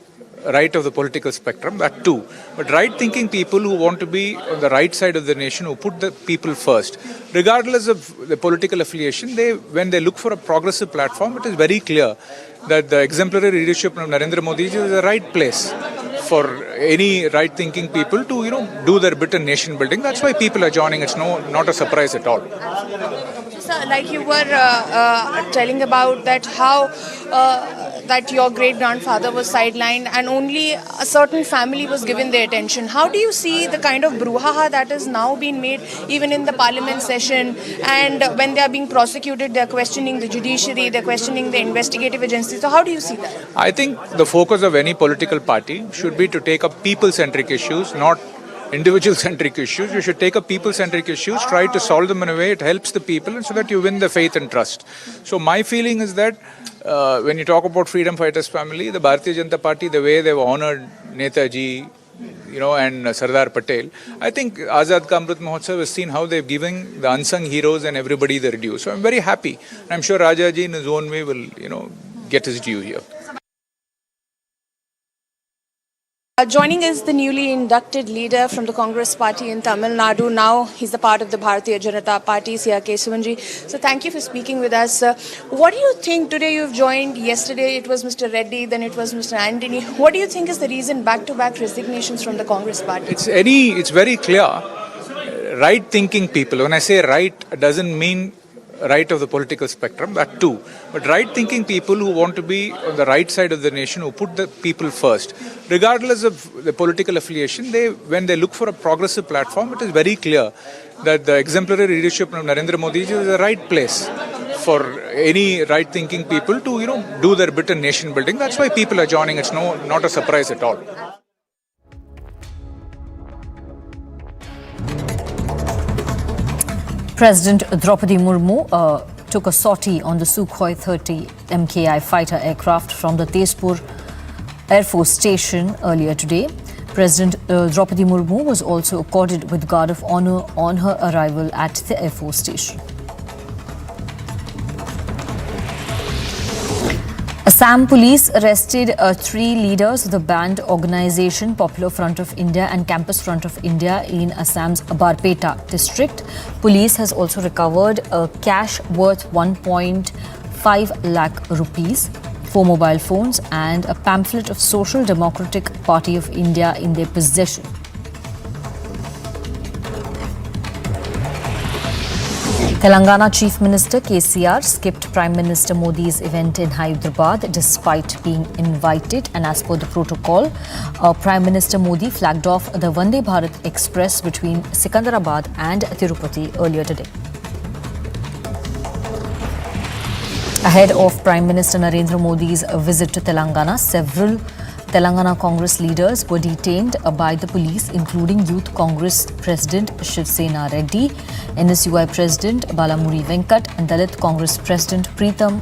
right of the political spectrum, that too. But right-thinking people who want to be on the right side of the nation, who put the people first, regardless of the political affiliation, when they look for a progressive platform, it is very clear that the exemplary leadership of Narendra Modi is the right place for any right-thinking people to, do their bit in nation building. That's why people are joining. It's not a surprise at all. Sir, like you were telling about that how that your great-grandfather was sidelined and only a certain family was given their attention. How do you see the kind of brouhaha that has now been made even in the parliament session, and when they are being prosecuted, they are questioning the judiciary, they are questioning the investigative agencies. So how do you see that? I think the focus of any political party should be to take up people-centric issues, not individual-centric issues. You should take up people-centric issues, try to solve them in a way it helps the people, and so that you win the faith and trust. So my feeling is that when you talk about freedom fighters family, the Bharatiya Janata Party, the way they've honored Netaji, and Sardar Patel, I think Azad Ka Amrit Mahotsav has seen how they've given the unsung heroes and everybody their due. So I'm very happy. I'm sure Rajaji in his own way will, get his due here. Joining is the newly inducted leader from the Congress party in Tamil Nadu. Now he's the part of the Bharatiya Janata Party, C.R. Kesavan. So thank you for speaking with us. What do you think today you've joined? Yesterday it was Mr. Reddy, then it was Mr. Antony. What do you think is the reason back-to-back resignations from the Congress party? It's very clear. Right-thinking people, when I say right, doesn't mean right of the political spectrum, that too. But right-thinking people who want to be on the right side of the nation, who put the people first, regardless of the political affiliation, when they look for a progressive platform, it is very clear that the exemplary leadership of Narendra Modi is the right place for any right-thinking people to, do their bit in nation building. That's why people are joining. It's not a surprise at all. President Draupadi Murmu took a sortie on the Sukhoi 30 MKI fighter aircraft from the Tezpur Air Force Station earlier today. President Draupadi Murmu was also accorded with Guard of Honour on her arrival at the Air Force Station. Assam police arrested 3 leaders of the banned organisation Popular Front of India and Campus Front of India in Assam's Barpeta district. Police has also recovered cash worth 1.5 lakh rupees, 4 mobile phones and a pamphlet of Social Democratic Party of India in their possession. Telangana Chief Minister KCR skipped Prime Minister Modi's event in Hyderabad despite being invited, and as per the protocol, Prime Minister Modi flagged off the Vande Bharat Express between Secunderabad and Tirupati earlier today. Ahead of Prime Minister Narendra Modi's visit to Telangana, several Telangana Congress leaders were detained by the police, including Youth Congress President Shiv Sena Reddy, NSUI President Balamuri Venkat and Dalit Congress President Preetam,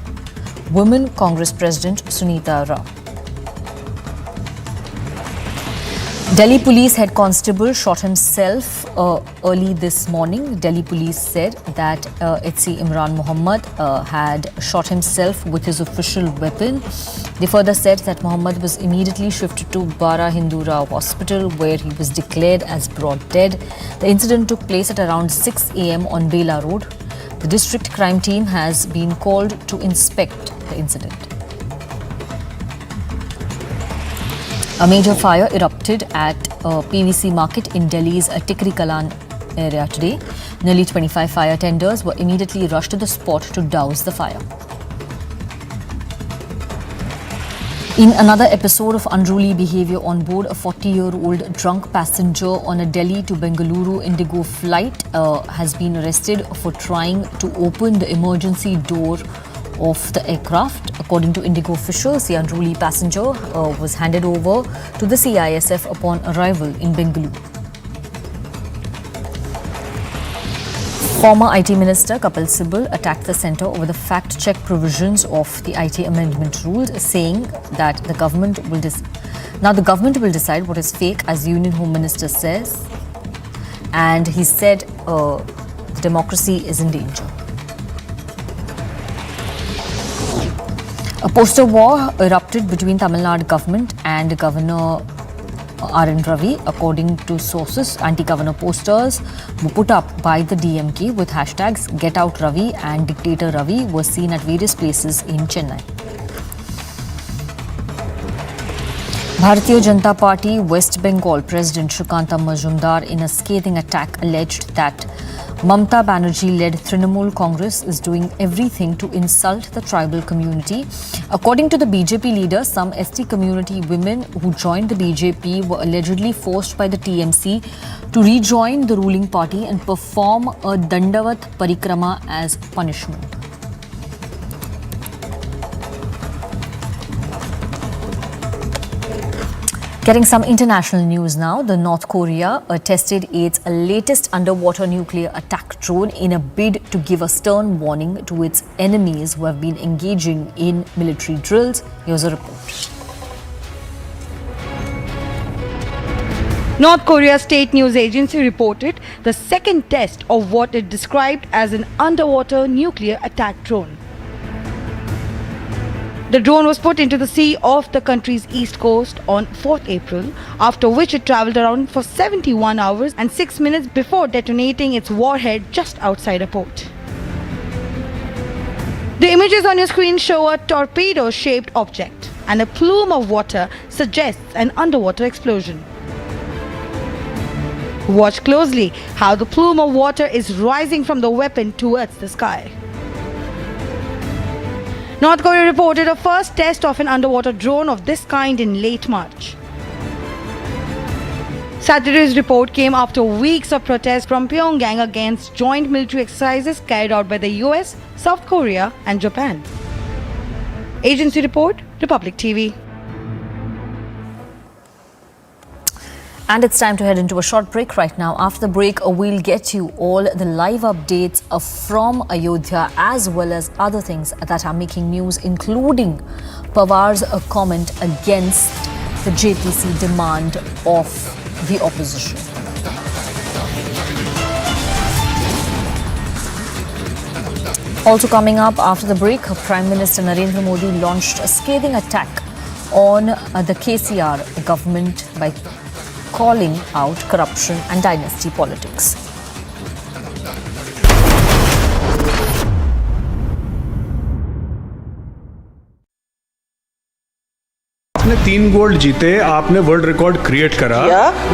Women Congress President Sunita Rao. Delhi Police Head Constable shot himself early this morning. Delhi Police said that HC Imran Mohammed had shot himself with his official weapon. They further said that Mohammed was immediately shifted to Bara Hindu Rao Hospital, where he was declared as brought dead. The incident took place at around 6 a.m. on Bela Road. The district crime team has been called to inspect the incident. A major fire erupted at PVC market in Delhi's Tikri Kalan area today. Nearly 25 fire tenders were immediately rushed to the spot to douse the fire. In another episode of unruly behaviour on board, a 40-year-old drunk passenger on a Delhi to Bengaluru Indigo flight has been arrested for trying to open the emergency door of the aircraft. According to Indigo officials, the unruly passenger was handed over to the CISF upon arrival in Bengaluru. Former IT Minister Kapil Sibal attacked the centre over the fact-check provisions of the IT amendment rules, saying that the government will decide what is fake, as Union Home Minister says, and he said democracy is in danger. A poster war erupted between Tamil Nadu government and Governor R.N. Ravi. According to sources, anti-governor posters were put up by the DMK with hashtags Get Out Ravi and Dictator Ravi were seen at various places in Chennai. Bharatiya Janata Party West Bengal President Shrikanta Majumdar, in a scathing attack, alleged that Mamata Banerjee-led Trinamool Congress is doing everything to insult the tribal community. According to the BJP leader, some ST community women who joined the BJP were allegedly forced by the TMC to rejoin the ruling party and perform a Dandavat Parikrama as punishment. Getting some international news now. The North Korea tested its latest underwater nuclear attack drone in a bid to give a stern warning to its enemies who have been engaging in military drills. Here's a report. North Korea's state news agency reported the second test of what it described as an underwater nuclear attack drone. The drone was put into the sea off the country's east coast on 4th April, after which it travelled around for 71 hours and 6 minutes before detonating its warhead just outside a port. The images on your screen show a torpedo-shaped object, and a plume of water suggests an underwater explosion. Watch closely how the plume of water is rising from the weapon towards the sky. North Korea reported a first test of an underwater drone of this kind in late March. Saturday's report came after weeks of protests from Pyongyang against joint military exercises carried out by the US, South Korea and Japan. Agency report, Republic TV. And it's time to head into a short break right now. After the break, we'll get you all the live updates from Ayodhya as well as other things that are making news, including Pawar's comment against the JPC demand of the opposition. Also coming up after the break, Prime Minister Narendra Modi launched a scathing attack on the KCR government by calling out corruption and dynasty politics. आपने 3 gold जीते, आपने world record create करा,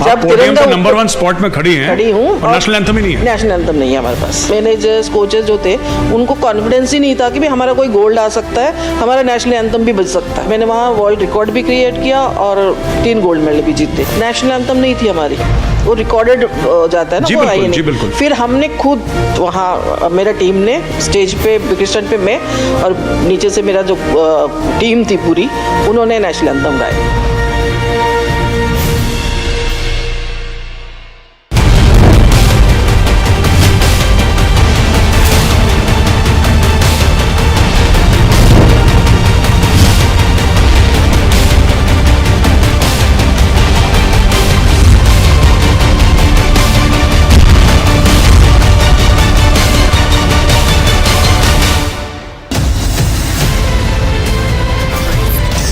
जब podium पे number 1 spot में खड़ी हूँ और नेशनल एंथम ही नहीं है। नेशनल एंथम नहीं है हमारे पास। मैनेजर्स, कोचेस जो थे, उनको कॉन्फिडेंस ही नहीं था कि हमारा कोई गोल्ड आ सकता है, हमारा नेशनल एंथम भी बज सकता है। मैंने वहाँ वर्ल्ड रिकॉर्ड भी क्रिएट किया और 3 गोल्ड मेडल भी जीते। नेशनल एंथम नहीं थी हमारी, वो रिकॉर्डेड जाता है ना, वो आई नहीं। फिर हमने खुद वहाँ, मेरा टीम ने स्टेज पे, क्रिस्टन पे मैं और नीचे से मेरा जो टीम थी पूरी, उन्होंने नेशनल एंथम गाया।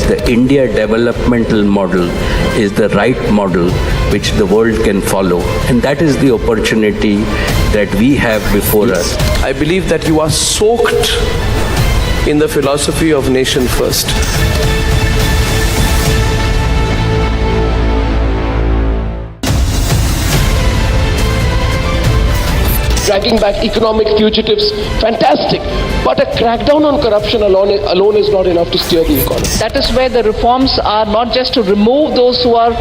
The India developmental model is the right model which the world can follow, and that is the opportunity that we have before us. I believe that you are soaked in the philosophy of nation first. Dragging back economic fugitives, fantastic. But a crackdown on corruption alone is not enough to steer the economy. That is where the reforms are not just to remove those who are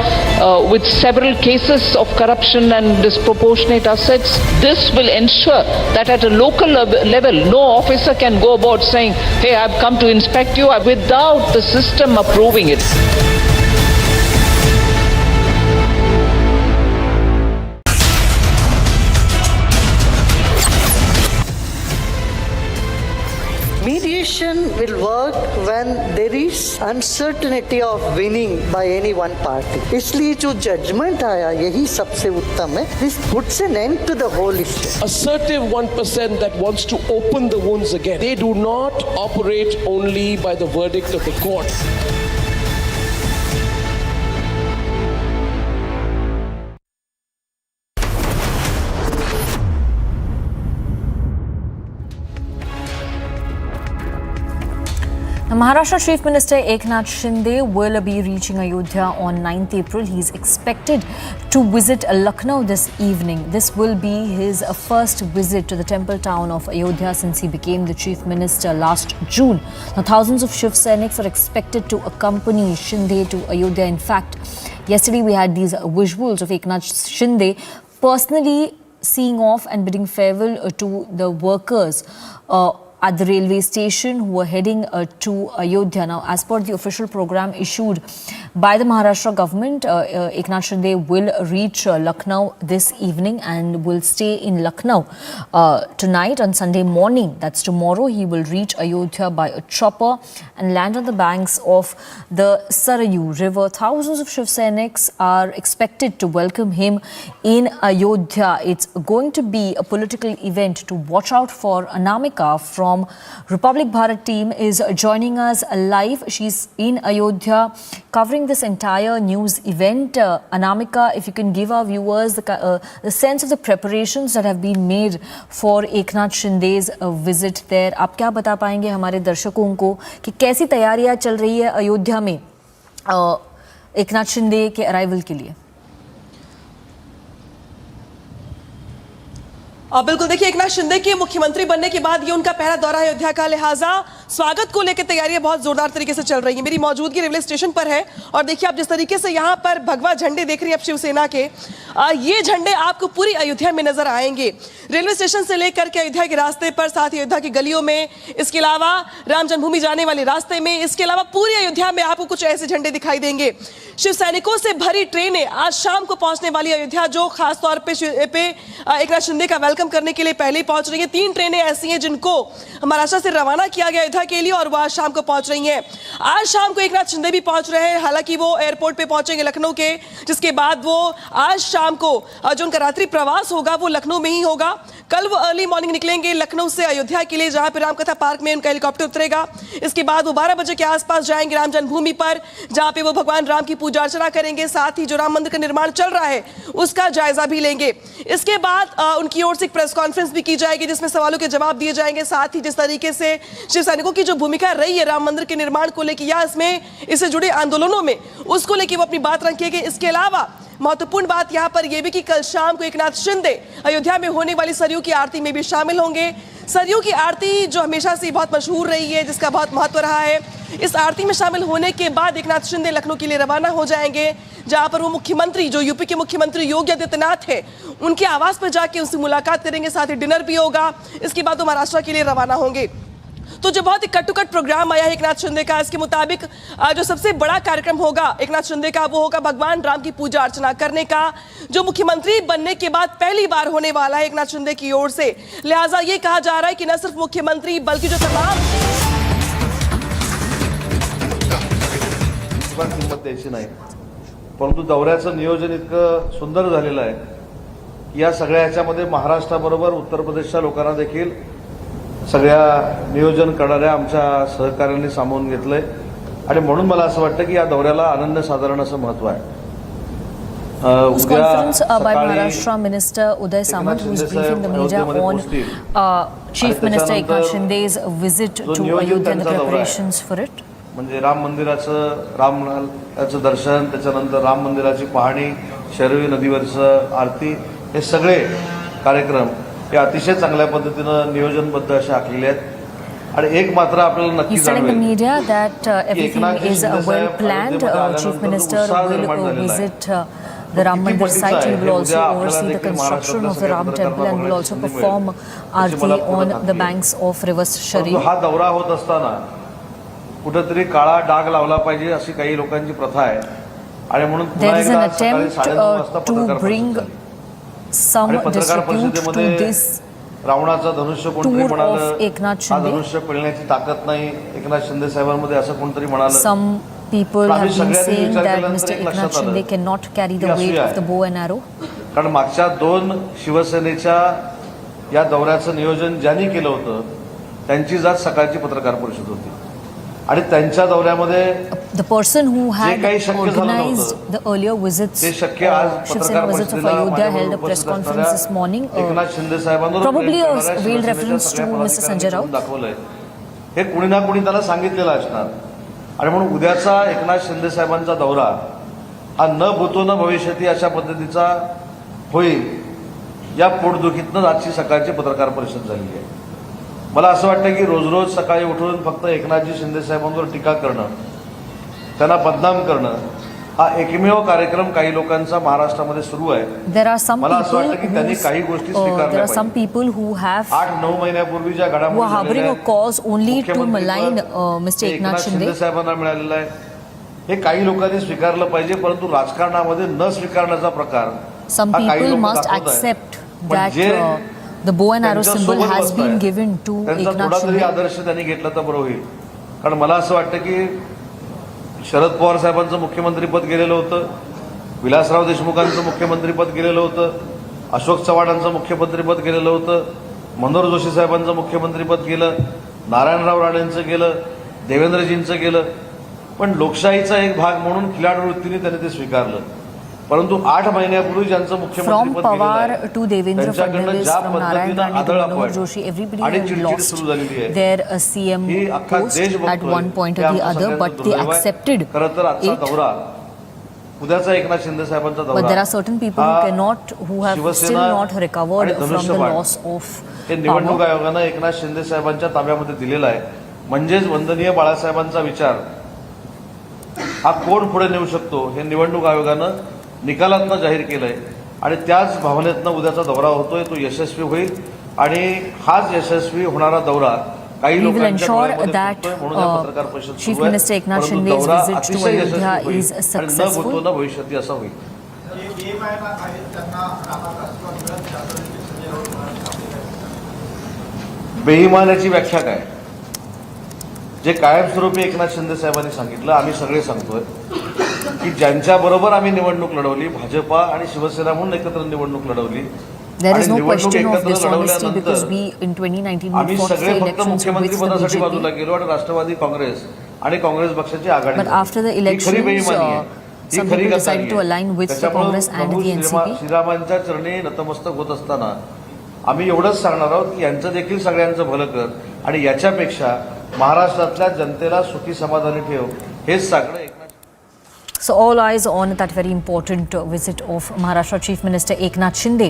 with several cases of corruption and disproportionate assets. This will ensure that at a local level, no officer can go about saying, hey, I've come to inspect you, without the system approving it. Mediation will work when there is uncertainty of winning by any one party. इसलिए जो judgment आया यही सबसे उत्तम है. This puts an end to the whole issue. Assertive 1% that wants to open the wounds again. They do not operate only by the verdict of the court. Maharashtra Chief Minister Eknath Shinde will be reaching Ayodhya on 9th April. He is expected to visit Lucknow this evening. This will be his first visit to the temple town of Ayodhya since he became the Chief Minister last June. Now, thousands of Shiv Sainiks are expected to accompany Shinde to Ayodhya. In fact, yesterday we had these visuals of Eknath Shinde personally seeing off and bidding farewell to the workers at the railway station who were heading to Ayodhya. Now, as per the official program issued by the Maharashtra government, Eknath Shinde will reach Lucknow this evening and will stay in Lucknow tonight. On Sunday morning, that's tomorrow, he will reach Ayodhya by a chopper and land on the banks of the Sarayu River. Thousands of Shiv Sainiks are expected to welcome him in Ayodhya. It's going to be a political event to watch out for. Anamika from Republic Bharat team is joining us live. She's in Ayodhya covering this entire news event. Anamika, if you can give our viewers the sense of the preparations that have been made for Eknath Shinde's visit there. आप क्या बता पाएंगे हमारे दर्शकों को कि कैसी तैयारियां चल रही है अयोध्या में एकनाथ शिंदे के अराइवल के लिए? बिल्कुल, देखिए एकनाथ शिंदे के मुख्यमंत्री बनने के बाद ये उनका पहला दौरा है अयोध्या का, लिहाजा स्वागत को लेकर तैयारियां बहुत जोरदार तरीके से चल रही हैं। मेरी मौजूदगी रेलवे स्टेशन पर है और देखिए आप जिस तरीके से यहाँ पर भगवा झंडे देख रही हैं आप शिवसेना के, ये झंडे आपको पूरी अयोध्या में नजर आएंगे। रेलवे स्टेशन से लेकर के अयोध्या के रास्ते पर, साथ ही अयोध्या की गलियों में, इसके अलावा राम जन्मभूमि जाने वाले रास्ते में, इसके अलावा पूरी अयोध्या में आपको कुछ ऐसे झंडे दिखाई देंगे। शिव सैनिकों से भरी ट्रेनें आज शाम को पहुंचने वाली अयोध्या, जो खासतौर पे एकनाथ शिंदे का वेलकम करने के लिए पहले ही पहुंच रही है। 3 ट्रेनें ऐसी हैं जिनको महाराष्ट्र से रवाना किया गया अयोध्या के लिए और वो आज शाम को पहुंच रही हैं। आज शाम को एकनाथ शिंदे भी पहुंच रहे हैं, हालांकि वो एयरपोर्ट पे पहुंचेंगे लखनऊ के, जिसके बाद वो आज शाम को जो उनका रात्रि प्रवास होगा वो लखनऊ में ही होगा। कल वो अर्ली मॉर्निंग निकलेंगे लखनऊ से अयोध्या के लिए, जहां पर रामकथा पार्क में उनका हेलीकॉप्टर उतरेगा। इसके बाद वो 12 बजे के आसपास जाएंगे राम जन्मभूमि पर, जहां पे वो भगवान राम की पूजा अर्चना करेंगे, साथ ही जो राम मंदिर का निर्माण चल रहा है उसका जायजा भी लेंगे। इसके बाद उनकी ओर से एक प्रेस कॉन्फ्रेंस भी की जाएगी जिसमें सवालों के जवाब दिए जाएंगे। साथ ही जिस तरीके से शिव सैनिकों की जो भूमिका रही है राम मंदिर के निर्माण को लेकर या इससे जुड़े आंदोलनों में, उसको लेकर वो अपनी बात रखेंगे। इसके अलावा महत्वपूर्ण बात यहाँ पर यह भी कि कल शाम को एकनाथ शिंदे अयोध्या में होने वाली सरयू की आरती में भी शामिल होंगे। सरयू की आरती जो हमेशा से बहुत मशहूर रही है, जिसका बहुत महत्व रहा है, इस आरती में शामिल होने के बाद एकनाथ शिंदे लखनऊ के लिए रवाना हो जाएंगे, जहां पर वो मुख्यमंत्री, जो यूपी के मुख्यमंत्री योगी आदित्यनाथ है, उनके आवास पर जाके उनसे मुलाकात करेंगे, साथ ही डिनर भी होगा। इसके बाद वो महाराष्ट्र के लिए रवाना होंगे। तो जो बहुत ही कट टू कट प्रोग्राम आया है एकनाथ शिंदे का, इसके मुताबिक जो सबसे बड़ा कार्यक्रम होगा एकनाथ शिंदे का वो होगा भगवान राम की पूजा अर्चना करने का, जो मुख्यमंत्री बनने के बाद पहली बार होने वाला है एकनाथ शिंदे की ओर से। लिहाजा ये कहा जा रहा है कि न सिर्फ मुख्यमंत्री बल्कि जो तमाम किंमत द्यायची नाही, परंतु दौऱ्याचं नियोजन इतकं सुंदर झालेलं आहे। या सगळ्या ह्याच्यामध्ये महाराष्ट्राबरोबर उत्तर प्रदेशच्या लोकांना देखील सगळ्या नियोजन करणाऱ्या आमच्या सहकार्यांनी सामावून घेतलंय आणि म्हणून मला असं वाटतं की या दौऱ्याला अनन्यसाधारण असं महत्व आहे। This conference by Maharashtra Minister Uday Samant, who is briefing the media on Chief Minister Eknath Shinde's visit to Ayodhya and the preparations for it. म्हणजे राम मंदिराचं दर्शन, त्याच्यानंतर राम मंदिराची पाहणी, शरयू नदीवरचं आरती, हे सगळे कार्यक्रम हे अतिशय चांगल्या पद्धतीनं नियोजनबद्ध असे आखलेले आहेत। आणि एक मात्र आपल्याला नक्की He's telling the media that everything is well planned. Chief Minister will visit the Ram Mandir site. He will also oversee the construction of the Ram temple and will also perform aarti on the banks of River Shari. हा दौरा होत असताना कुठेतरी काळा डाग लावला पाहिजे अशी काही लोकांची प्रथा आहे आणि म्हणून there is an attempt to bring some disrepute to this रावणाचं धनुष्य कोणतरी म्हणालं, हा धनुष्य पेलण्याची ताकद नाही एकनाथ शिंदे साहेबांमध्ये, असं कोणतरी म्हणालं। Some people have been saying that Mr. Eknath Shinde cannot carry the weight of the bow and arrow. कारण मागच्या 2 शिवसेनेच्या या दौऱ्याचं नियोजन ज्यांनी केलं होतं त्यांचीच आज सकाळची पत्रकार परिषद होती आणि त्यांच्या दौऱ्यामध्ये the person who had organized the earlier visits, Shiv Sena visits of Ayodhya, held a press conference this morning, probably a veiled reference to Mr. Sanjay Raut. हे कुणी ना कुणी त्याला सांगितलेलं असणार आणि म्हणून उद्याचा एकनाथ शिंदे साहेबांचा दौरा हा न भूतो न भविष्यती अशा पद्धतीचा होईल, या पोटदुखीतनं आजची सकाळची पत्रकार परिषद झाली आहे। मला असं वाटतं की रोज रोज सकाळी उठून फक्त एकनाथजी शिंदे साहेबांवर टीका करणं, त्यांना बदनाम करणं हा एकमेव कार्यक्रम काही लोकांचा महाराष्ट्रामध्ये सुरू आहे. There are some मला असं वाटतं की people त्यांनी काही गोष्टी there स्वीकारल्या are some पाहिजे. people who have 8-9 महिन्यापूर्वी ज्या who are घडामोडी harboring a cause only to malign Mr. Eknath Eknath Shinde Shinde. साहेबांना मिळालेलं आहे. हे काही लोकांनी स्वीकारलं पाहिजे, परंतु राजकारणामध्ये न स्वीकारण्याचा प्रकार Some हा काही people लोक must दाखवत आहेत. accept पण that J the bow and arrow त्यांच्या symbol सोबत has been बसतायत, given to त्यांचा Eknath थोडा तरी Shinde. आदर्श त्यांनी घेतला तर बरं होईल. कारण मला असं वाटतं की शरद पवार साहेबांचं मुख्यमंत्रीपद गेलेलं होतं, विलासराव देशमुखांचं मुख्यमंत्रीपद गेलेलं होतं, अशोक चव्हाणांचं मुख्यमंत्रीपद गेलेलं होतं, मनोहर जोशी साहेबांचं मुख्यमंत्रीपद गेलं, नारायणराव राणेंचं गेलं, देवेंद्रजींचं गेलं. पण लोकशाहीचा एक भाग म्हणून खिलाडू वृत्तीने त्यांनी ते स्वीकारलं. परंतु 8 महिन्यापूर्वी ज्यांचं From मुख्यमंत्रीपद गेलेलं Pawar आहे, to Devendra त्यांच्याकडनं Fadnavis, ज्या from Narayan पद्धतीनं Rane to Manohar आदळआपळ Joshi, everybody आणि has चिडचिड lost सुरू झालेली आहे. their CM ही अख्खा post देश at बघतोय. one point hey or the आमचं other, सगळ्यांचं but they दुर्दैव आहे. accepted खरं तर आजचा it. दौरा उद्याचा एकनाथ शिंदे साहेबांचा दौरा But there are certain people who cannot, who have still Shiv Sena not recovered आणि from the धनुष्यबाण loss of हे निवडणूक power. आयोगानं एकनाथ शिंदे साहेबांच्या ताब्यामध्ये दिलेला आहे. म्हणजेच वंदनीय बाळासाहेबांचा विचार हा कोण पुढे नेऊ शकतो हे निवडणूक आयोगानं निकालातनं जाहीर केलंय आणि त्याच भावनेतनं उद्याचा दौरा होतोय, तो यशस्वी होईल आणि हाच यशस्वी होणारा दौरा काही We will लोकांच्या ensure डोळ्यामध्ये that फुटतोय म्हणून या पत्रकार परिषद Chief सुरू आहे. Minister Eknath परंतु Shinde's दौरा visit to अतिशय Ayodhya यशस्वी होईल is आणि न successful. भूतो न भविष्यती असा होईल. बेईमानाची व्याख्या काय? जे कायमस्वरूपी एकनाथ शिंदे साहेबांनी सांगितलं, आम्ही सगळे सांगतोय की ज्यांच्या बरोबर आम्ही निवडणूक लढवली, भाजपा आणि शिवसेना म्हणून एकत्र निवडणूक लढवली, There is आणि no निवडणूक question of एकत्र dishonesty लढवल्यानंतर because we in 2019 we आम्ही fought for सगळे फक्त elections with मुख्यमंत्री the पदासाठी बाजूला BJP. गेलो आणि राष्ट्रवादी काँग्रेस आणि काँग्रेस पक्षाची आघाडी But झाली. after the ही खरी elections, बेईमानी आहे. ही some खरी people गद्दारी decided to आहे. align with the त्याच्यामुळे Congress and Prabhu the NCP. श्रीरामांच्या चरणी नतमस्तक होत असताना आम्ही एवढंच सांगणार आहोत की यांचं देखील सगळ्यांचं भलं कर आणि याच्यापेक्षा महाराष्ट्रातल्या जनतेला सुखी समाधानी ठेव, हेच सांगणं Eknath. So all eyes on that very important visit of Maharashtra Chief Minister Eknath Shinde,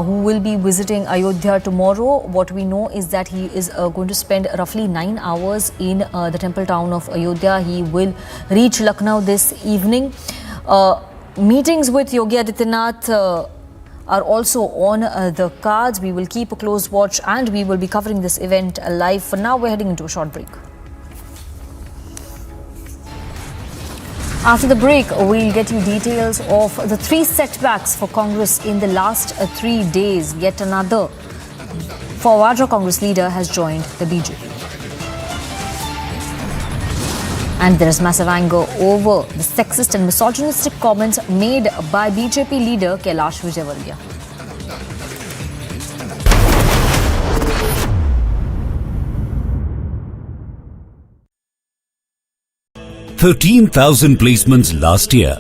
who will be visiting Ayodhya tomorrow. What we know is that he is going to spend roughly 9 hours in the temple town of Ayodhya. He will reach Lucknow this evening. Meetings with Yogi Adityanath are also on the cards. We will keep a close watch and we will be covering this event live. For now, we're heading into a short break. After the break, we'll get you details of the 3 setbacks for Congress in the last 3 days. Yet another forward Congress leader has joined the BJP. And there is massive anger over the sexist and misogynistic comments made by BJP leader Kailash Vijaywargiya. 13,000 placements last year.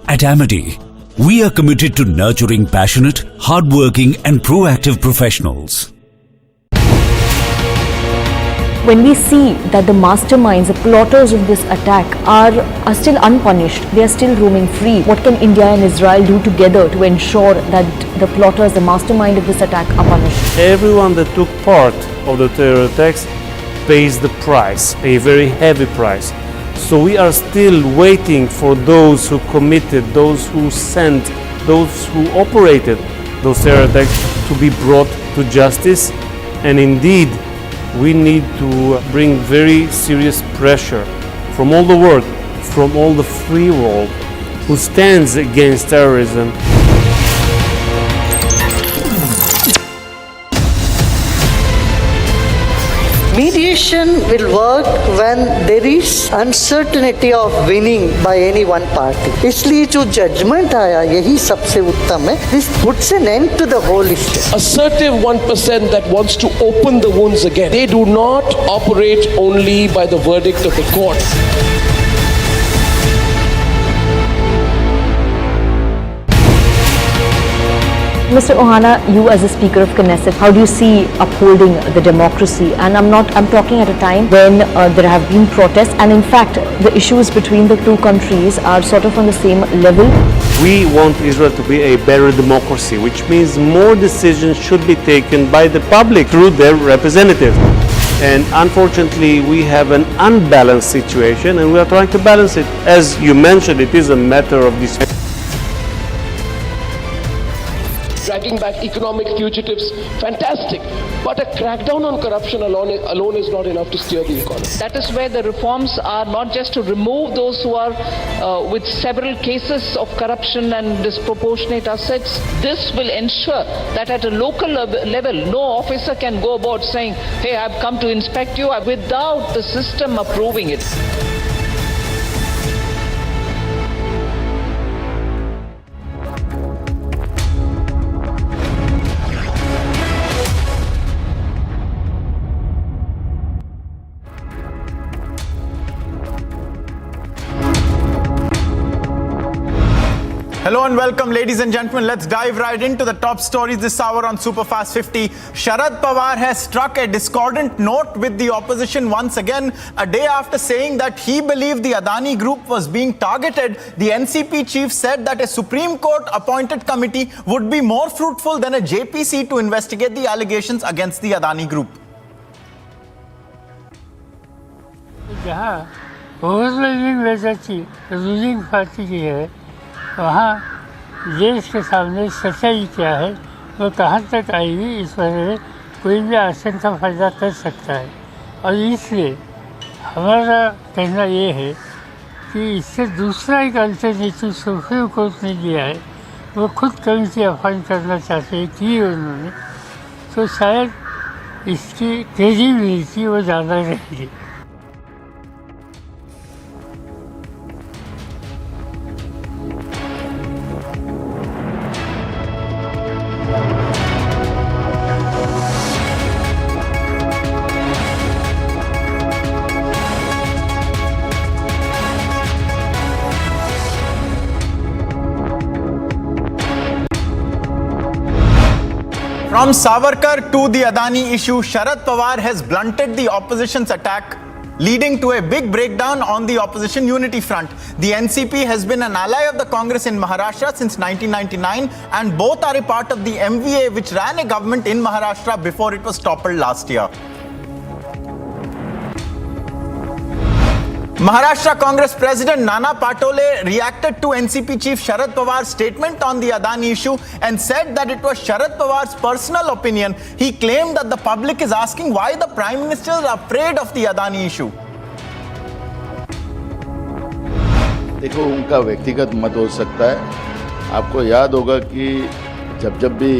At Amity, we are committed to nurturing passionate, hardworking and proactive professionals. When we see that the masterminds, the plotters of this attack are still unpunished, they are still roaming free, what can India and Israel do together to ensure that the plotters, the mastermind of this attack are punished? Everyone that took part of the terror attacks pays the price, a very heavy price. So we are still waiting for those who committed, those who sent, those who operated those terror attacks to be brought to justice. And indeed, we need to bring very serious pressure from all the world, from all the free world who stands against terrorism. Mediation will work when there is uncertainty of winning by any one party. इसलिए जो judgment आया यही सबसे उत्तम है. This puts an end to the whole issue. Assertive 1% that wants to open the wounds again. They do not operate only by the verdict of the court. Mr. Ohana, you as a Speaker of Knesset, how do you see upholding the democracy? And I'm talking at a time when there have been protests, and in fact, the issues between the two countries are sort of on the same level. We want Israel to be a better democracy, which means more decisions should be taken by the public through their representatives. And unfortunately, we have an unbalanced situation and we are trying to balance it. As you mentioned, it is a matter of this. Dragging back economic fugitives, fantastic. But a crackdown on corruption alone is not enough to steer the economy. That is where the reforms are not just to remove those who are with several cases of corruption and disproportionate assets. This will ensure that at a local level, no officer can go about saying, hey, I've come to inspect you without the system approving it. Hello and welcome, ladies and gentlemen. Let's dive right into the top stories this hour on Superfast 50. Sharad Pawar has struck a discordant note with the opposition once again. A day after saying that he believed the Adani group was being targeted, the NCP chief said that a Supreme Court appointed committee would be more fruitful than a JPC to investigate the allegations against the Adani group. Ruling party की है, वहाँ देश के सामने सच्चाई क्या है, वो कहाँ तक आएगी, इस बारे में कोई भी आशंका पैदा कर सकता है। और इसलिए हमारा कहना ये है कि इससे दूसरा एक अल्टरनेटिव सुप्रीम कोर्ट ने दिया है, वो खुद कमिटी अपॉइंट करना चाहते हैं, की उन्होंने, तो शायद इसकी क्रेडिबिलिटी वो ज़्यादा रहेगी। From Savarkar to the Adani issue, Sharad Pawar has blunted the opposition's attack, leading to a big breakdown on the opposition unity front. The NCP has been an ally of the Congress in Maharashtra since 1999, and both are a part of the MVA, which ran a government in Maharashtra before it was toppled last year. Maharashtra Congress President Nana Patole reacted to NCP Chief Sharad Pawar's statement on the Adani issue and said that it was Sharad Pawar's personal opinion. He claimed that the public is asking why the Prime Minister is afraid of the Adani issue. देखो, उनका व्यक्तिगत मत हो सकता है। आपको याद होगा कि जब भी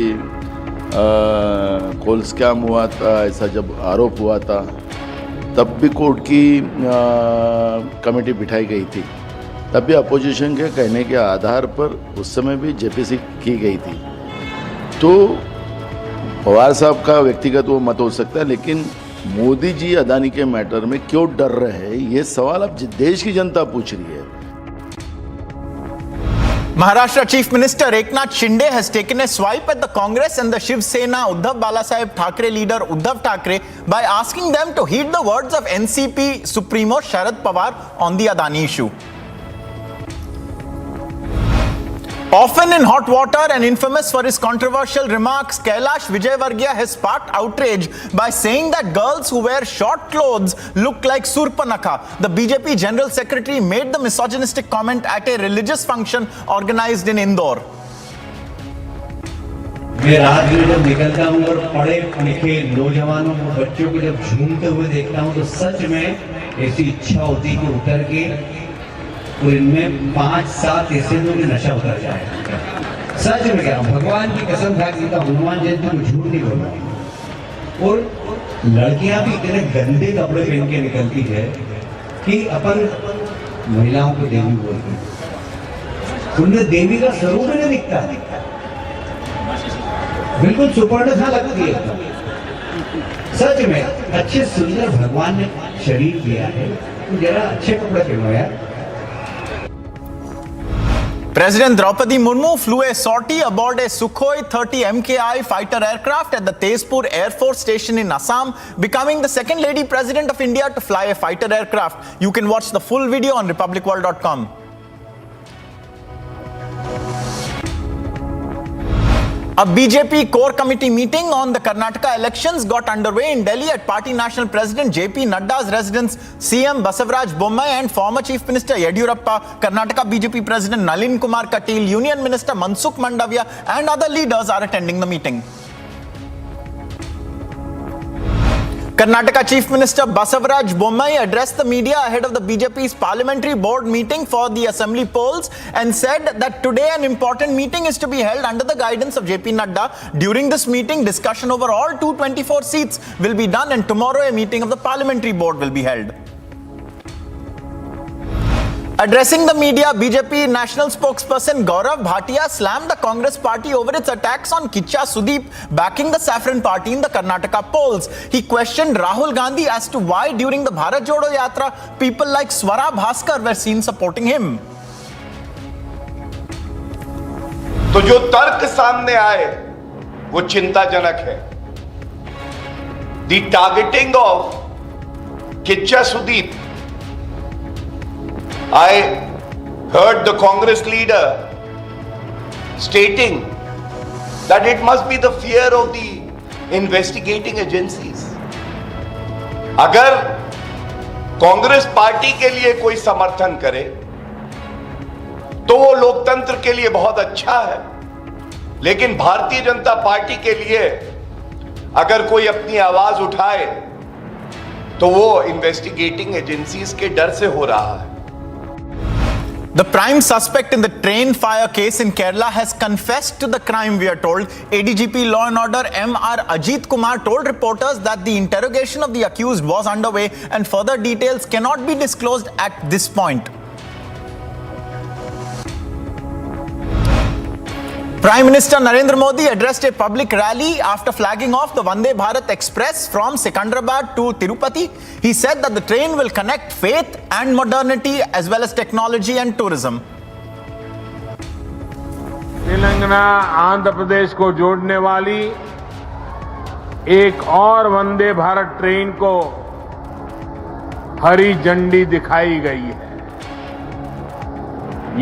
कोल स्कैम हुआ था, ऐसा जब आरोप हुआ था, तब भी कोर्ट की कमेटी बिठाई गई थी। तब भी अपोजिशन के कहने के आधार पर उस समय भी जेपीसी की गई थी। तो पवार साहब का व्यक्तिगत वो मत हो सकता है, लेकिन मोदी जी अदानी के मैटर में क्यों डर रहे हैं, ये सवाल अब देश की जनता पूछ रही है। Maharashtra Chief Minister Eknath Shinde has taken a swipe at the Congress and the Shiv Sena Uddhav Balasaheb Thackeray leader Uddhav Thackeray by asking them to heed the words of NCP Supremo Sharad Pawar on the Adani issue. Often in hot water and infamous for his controversial remarks, Kailash Vijayvargiya has sparked outrage by saying that girls who wear short clothes look like Surpanakha. The BJP General Secretary made the misogynistic comment at a religious function organized in Indore. मैं रात में जब निकलता हूँ और पढ़े लिखे नौजवानों को, बच्चों को जब झूमते हुए देखता हूँ, तो सच में ऐसी इच्छा होती है कि उतर के और इनमें 5-7 ऐसे लोग नशा उतर जाए। सच में कह रहा हूँ, भगवान की कसम खा के हनुमान जयंती को झूठ नहीं बोलूंगा। और लड़कियां भी इतने गंदे कपड़े पहन के निकलती है कि अपन महिलाओं को देवी बोलते हैं। उनमें देवी का स्वरूप नहीं दिखता, बिल्कुल सुपर्णखा लगती है। सच में अच्छे सुंदर भगवान ने शरीर दिया है, तो जरा अच्छे कपड़े पहनो यार। President Draupadi Murmu flew a sortie aboard a Sukhoi 30 MKI fighter aircraft at the Tezpur Air Force Station in Assam, becoming the second lady president of India to fly a fighter aircraft. You can watch the full video on republicworld.com. A BJP core committee meeting on the Karnataka elections got underway in Delhi at Party National President JP Nadda's residence. CM Basavaraj Bommai and former Chief Minister Yediyurappa, Karnataka BJP President Nalin Kumar Katil, Union Minister Mansukh Mandavia and other leaders are attending the meeting. Karnataka Chief Minister Basavaraj Bommai addressed the media ahead of the BJP's parliamentary board meeting for the assembly polls and said that today an important meeting is to be held under the guidance of JP Nadda. During this meeting, discussion over all 224 seats will be done and tomorrow a meeting of the parliamentary board will be held. Addressing the media, BJP national spokesperson Gaurav Bhatia slammed the Congress party over its attacks on Kicha Sudeep backing the Saffron party in the Karnataka polls. He questioned Rahul Gandhi as to why during the Bharat Jodo Yatra, people like Swara Bhaskar were seen supporting him. तो जो तर्क सामने आए वो चिंताजनक है. The targeting of Kicha Sudeep. I heard the Congress leader stating that it must be the fear of the investigating agencies. अगर Congress party के लिए कोई समर्थन करे तो वो लोकतंत्र के लिए बहुत अच्छा है, लेकिन भारतीय जनता पार्टी के लिए अगर कोई अपनी आवाज उठाए तो वो इन्वेस्टिगेटिंग एजेंसीज के डर से हो रहा है. The prime suspect in the train fire case in Kerala has confessed to the crime, we are told. ADGP Law and Order M.R. Ajit Kumar told reporters that the interrogation of the accused was underway and further details cannot be disclosed at this point. Prime Minister Narendra Modi addressed a public rally after flagging off the Vande Bharat Express from Secunderabad to Tirupati. He said that the train will connect faith and modernity as well as technology and tourism. Telangana Andhra Pradesh को जोड़ने वाली एक और Vande Bharat train को हरी झंडी दिखाई गई है.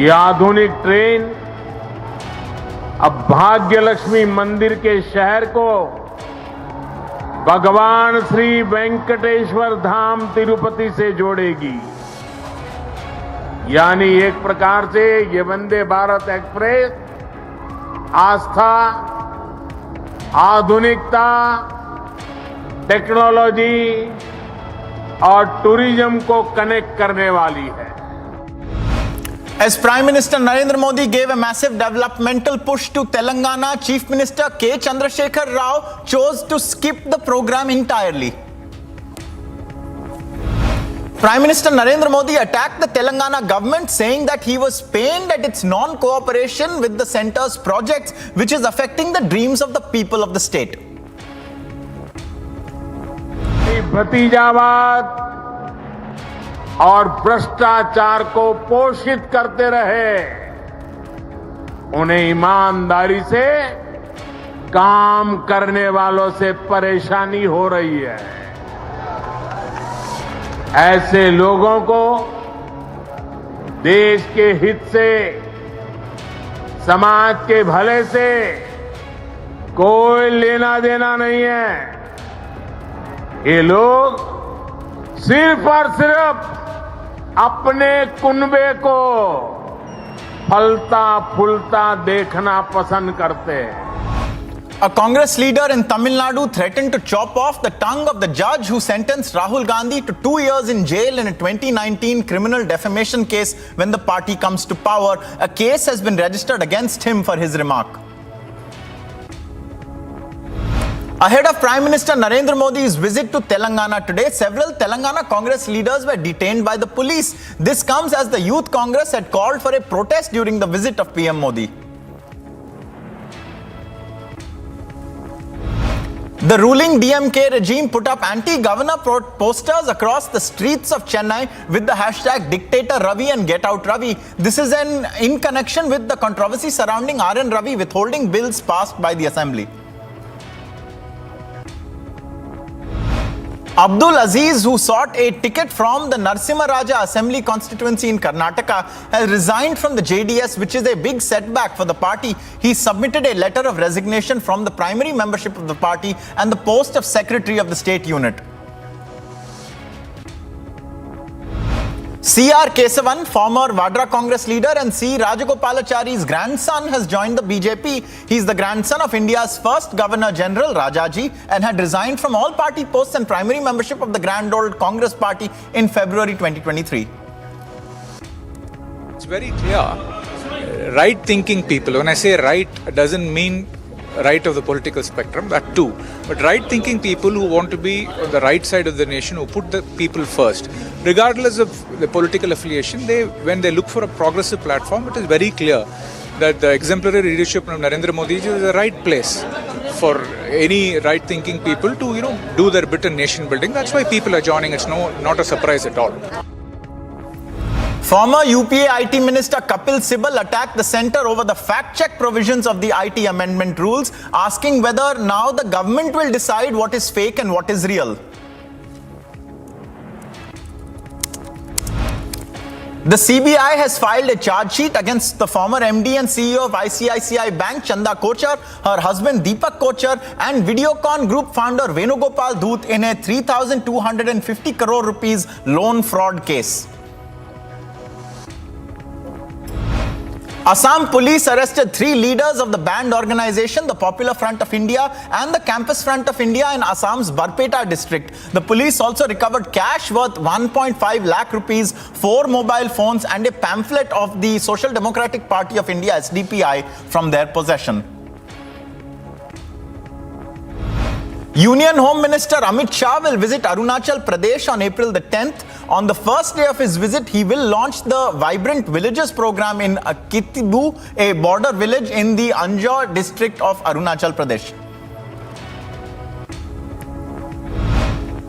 ये आधुनिक ट्रेन अब भाग्यलक्ष्मी मंदिर के शहर को भगवान श्री वेंकटेश्वर धाम तिरुपति से जोड़ेगी. यानी एक प्रकार से ये वंदे भारत एक्सप्रेस आस्था, आधुनिकता, टेक्नोलॉजी और टूरिज्म को कनेक्ट करने वाली है. As Prime Minister Narendra Modi gave a massive developmental push to Telangana, Chief Minister K. Chandrasekhar Rao chose to skip the program entirely. Prime Minister Narendra Modi attacked the Telangana government, saying that he was pained at its non-cooperation with the centre's projects, which is affecting the dreams of the people of the state. भतीजावाद और भ्रष्टाचार को पोषित करते रहे, उन्हें ईमानदारी से काम करने वालों से परेशानी हो रही है. ऐसे लोगों को देश के हित से, समाज के भले से कोई लेना देना नहीं है. ये लोग सिर्फ और सिर्फ अपने कुनबे को फलता फूलता देखना पसंद करते हैं. A Congress leader in Tamil Nadu threatened to chop off the tongue of the judge who sentenced Rahul Gandhi to 2 years in jail in a 2019 criminal defamation case when the party comes to power. A case has been registered against him for his remark. Ahead of Prime Minister Narendra Modi's visit to Telangana today, several Telangana Congress leaders were detained by the police. This comes as the Youth Congress had called for a protest during the visit of PM Modi. The ruling DMK regime put up anti-governor posters across the streets of Chennai with the hashtag Dictator Ravi and Get Out Ravi. This is in connection with the controversy surrounding RN Ravi withholding bills passed by the Assembly. Abdul Aziz, who sought a ticket from the Narasimha Raja Assembly constituency in Karnataka, has resigned from the JDS, which is a big setback for the party. He submitted a letter of resignation from the primary membership of the party and the post of secretary of the state unit. C.R. Kesavan, former Vadra Congress leader and C. Rajagopalachari's grandson, has joined the BJP. He is the grandson of India's first Governor General, Rajaji, and had resigned from all party posts and primary membership of the grand old Congress party in February 2023. It's very clear. Right-thinking people, when I say right, it doesn't mean right of the political spectrum, that too. But right-thinking people who want to be on the right side of the nation, who put the people first, regardless of the political affiliation, when they look for a progressive platform, it is very clear that the exemplary leadership of Narendra Modi is the right place for any right-thinking people to, do their bit in nation building. That's why people are joining. It's not a surprise at all. Former UPA IT Minister Kapil Sibal attacked the centre over the fact-check provisions of the IT amendment rules, asking whether now the government will decide what is fake and what is real. The CBI has filed a charge sheet against the former MD and CEO of ICICI Bank, Chanda Kochar, her husband Deepak Kochar, and Videocon Group founder Venugopal Dhoot in a 3,250 crore rupees loan fraud case. Assam police arrested 3 leaders of the banned organization, the Popular Front of India and the Campus Front of India in Assam's Barpeta district. The police also recovered cash worth 1.5 lakh rupees, 4 mobile phones and a pamphlet of the Social Democratic Party of India, SDPI, from their possession. Union Home Minister Amit Shah will visit Arunachal Pradesh on April the 10th. On the first day of his visit, he will launch the Vibrant Villages program in Kitibu, a border village in the Anjar district of Arunachal Pradesh.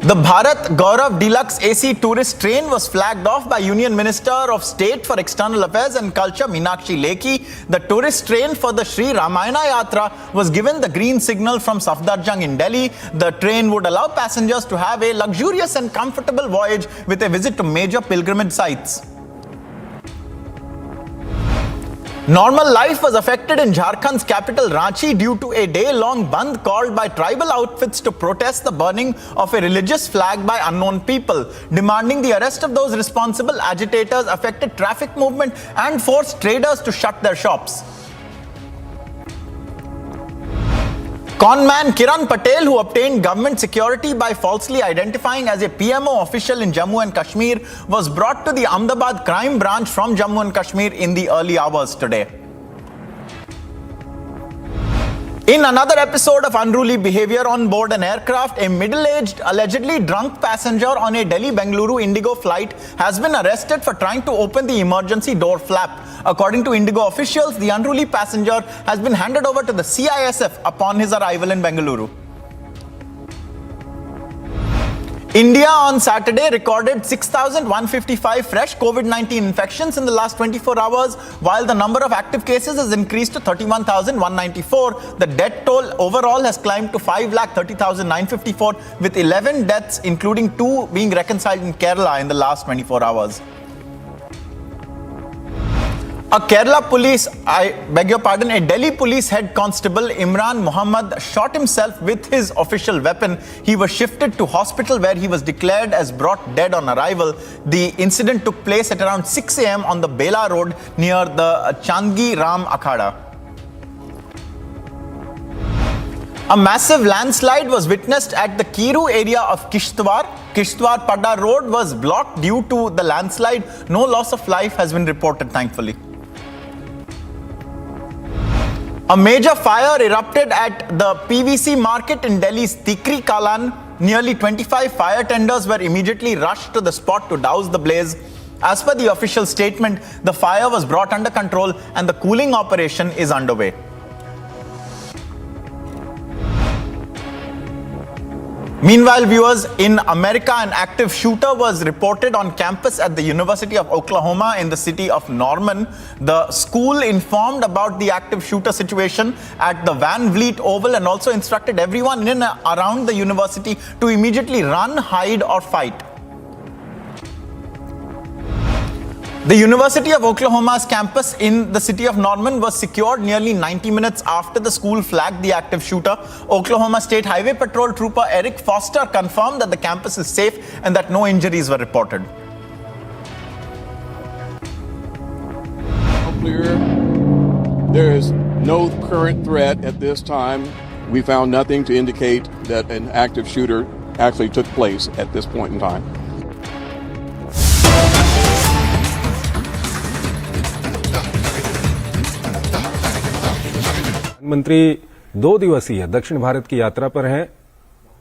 The Bharat Gaurav Deluxe AC tourist train was flagged off by Union Minister of State for External Affairs and Culture Meenakshi Lekhi. The tourist train for the Sri Ramayana Yatra was given the green signal from Safdarjung in Delhi. The train would allow passengers to have a luxurious and comfortable voyage with a visit to major pilgrimage sites. Normal life was affected in Jharkhand's capital Ranchi due to a day-long bandh called by tribal outfits to protest the burning of a religious flag by unknown people. Demanding the arrest of those responsible, agitators affected traffic movement and forced traders to shut their shops. Conman Kiran Patel, who obtained government security by falsely identifying as a PMO official in Jammu and Kashmir, was brought to the Ahmedabad crime branch from Jammu and Kashmir in the early hours today. In another episode of unruly behavior on board an aircraft, a middle-aged, allegedly drunk passenger on a Delhi-Bengaluru Indigo flight has been arrested for trying to open the emergency door flap. According to Indigo officials, the unruly passenger has been handed over to the CISF upon his arrival in Bengaluru. India on Saturday recorded 6,155 fresh COVID-19 infections in the last 24 hours, while the number of active cases has increased to 31,194. The death toll overall has climbed to 5,30,954, with 11 deaths, including 2 being reconciled in Kerala in the last 24 hours. A Delhi police head constable, Imran Muhammad, shot himself with his official weapon. He was shifted to hospital where he was declared as brought dead on arrival. The incident took place at around 6 a.m. on the Bela Road near the Chandgi Ram Akhada. A massive landslide was witnessed at the Kiru area of Kishtwar. Kishtwar Pada Road was blocked due to the landslide. No loss of life has been reported, thankfully. A major fire erupted at the PVC market in Delhi's Tikri Kalan. Nearly 25 fire tenders were immediately rushed to the spot to douse the blaze. As per the official statement, the fire was brought under control and the cooling operation is underway. Meanwhile, viewers, in America, an active shooter was reported on campus at the University of Oklahoma in the city of Norman. The school informed about the active shooter situation at the Van Vliet Oval and also instructed everyone in and around the university to immediately run, hide or fight. The University of Oklahoma's campus in the city of Norman was secured nearly 90 minutes after the school flagged the active shooter. Oklahoma State Highway Patrol Trooper Eric Foster confirmed that the campus is safe and that no injuries were reported. Clear. There is no current threat at this time. We found nothing to indicate that an active shooter actually took place at this point in time. मंत्री 2 दिवसीय दक्षिण भारत की यात्रा पर हैं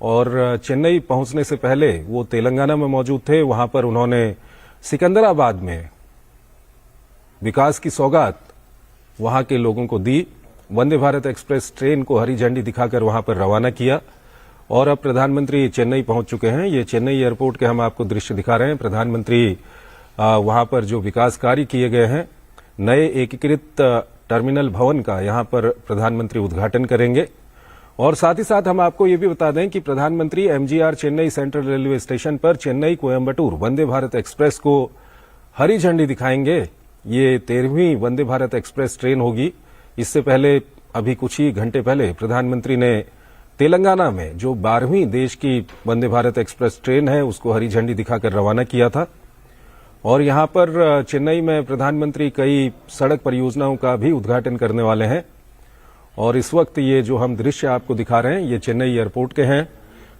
और चेन्नई पहुंचने से पहले वो तेलंगाना में मौजूद थे। वहां पर उन्होंने सिकंदराबाद में विकास की सौगात वहां के लोगों को दी। वंदे भारत एक्सप्रेस ट्रेन को हरी झंडी दिखाकर वहां पर रवाना किया और अब प्रधानमंत्री चेन्नई पहुंच चुके हैं। ये चेन्नई एयरपोर्ट के हम आपको दृश्य दिखा रहे हैं। प्रधानमंत्री वहां पर जो विकास कार्य किए गए हैं, नए एकीकृत टर्मिनल भवन का यहां पर प्रधानमंत्री उद्घाटन करेंगे और साथ ही साथ हम आपको ये भी बता दें कि प्रधानमंत्री MGR Chennai central railway station पर चेन्नई कोयम्बटूर वंदे भारत एक्सप्रेस को हरी झंडी दिखाएंगे। ये 13वीं वंदे भारत एक्सप्रेस ट्रेन होगी। इससे पहले अभी कुछ ही घंटे पहले प्रधानमंत्री ने तेलंगाना में जो 12वीं देश की वंदे भारत एक्सप्रेस ट्रेन है उसको हरी झंडी दिखाकर रवाना किया था और यहां पर चेन्नई में प्रधानमंत्री कई सड़क परियोजनाओं का भी उद्घाटन करने वाले हैं। और इस वक्त ये जो हम दृश्य आपको दिखा रहे हैं ये चेन्नई एयरपोर्ट के हैं।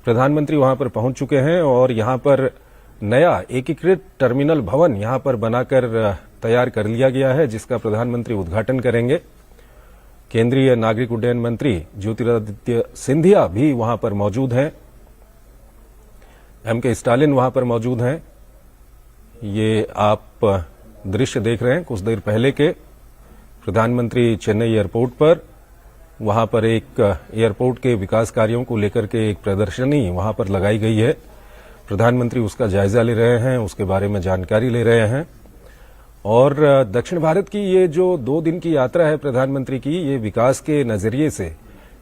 प्रधानमंत्री वहां पर पहुंच चुके हैं और यहां पर नया एकीकृत टर्मिनल भवन यहां पर बनाकर तैयार कर लिया गया है जिसका प्रधानमंत्री उद्घाटन करेंगे। केंद्रीय नागरिक उड्डयन मंत्री ज्योतिरादित्य सिंधिया भी वहां पर मौजूद हैं। एमके स्टालिन वहां पर मौजूद हैं। ये आप दृश्य देख रहे हैं कुछ देर पहले के प्रधानमंत्री चेन्नई एयरपोर्ट पर। वहां पर एक एयरपोर्ट के विकास कार्यों को लेकर के एक प्रदर्शनी वहां पर लगाई गई है। प्रधानमंत्री उसका जायजा ले रहे हैं, उसके बारे में जानकारी ले रहे हैं। और दक्षिण भारत की ये जो 2 दिन की यात्रा है प्रधानमंत्री की, ये विकास के नजरिए से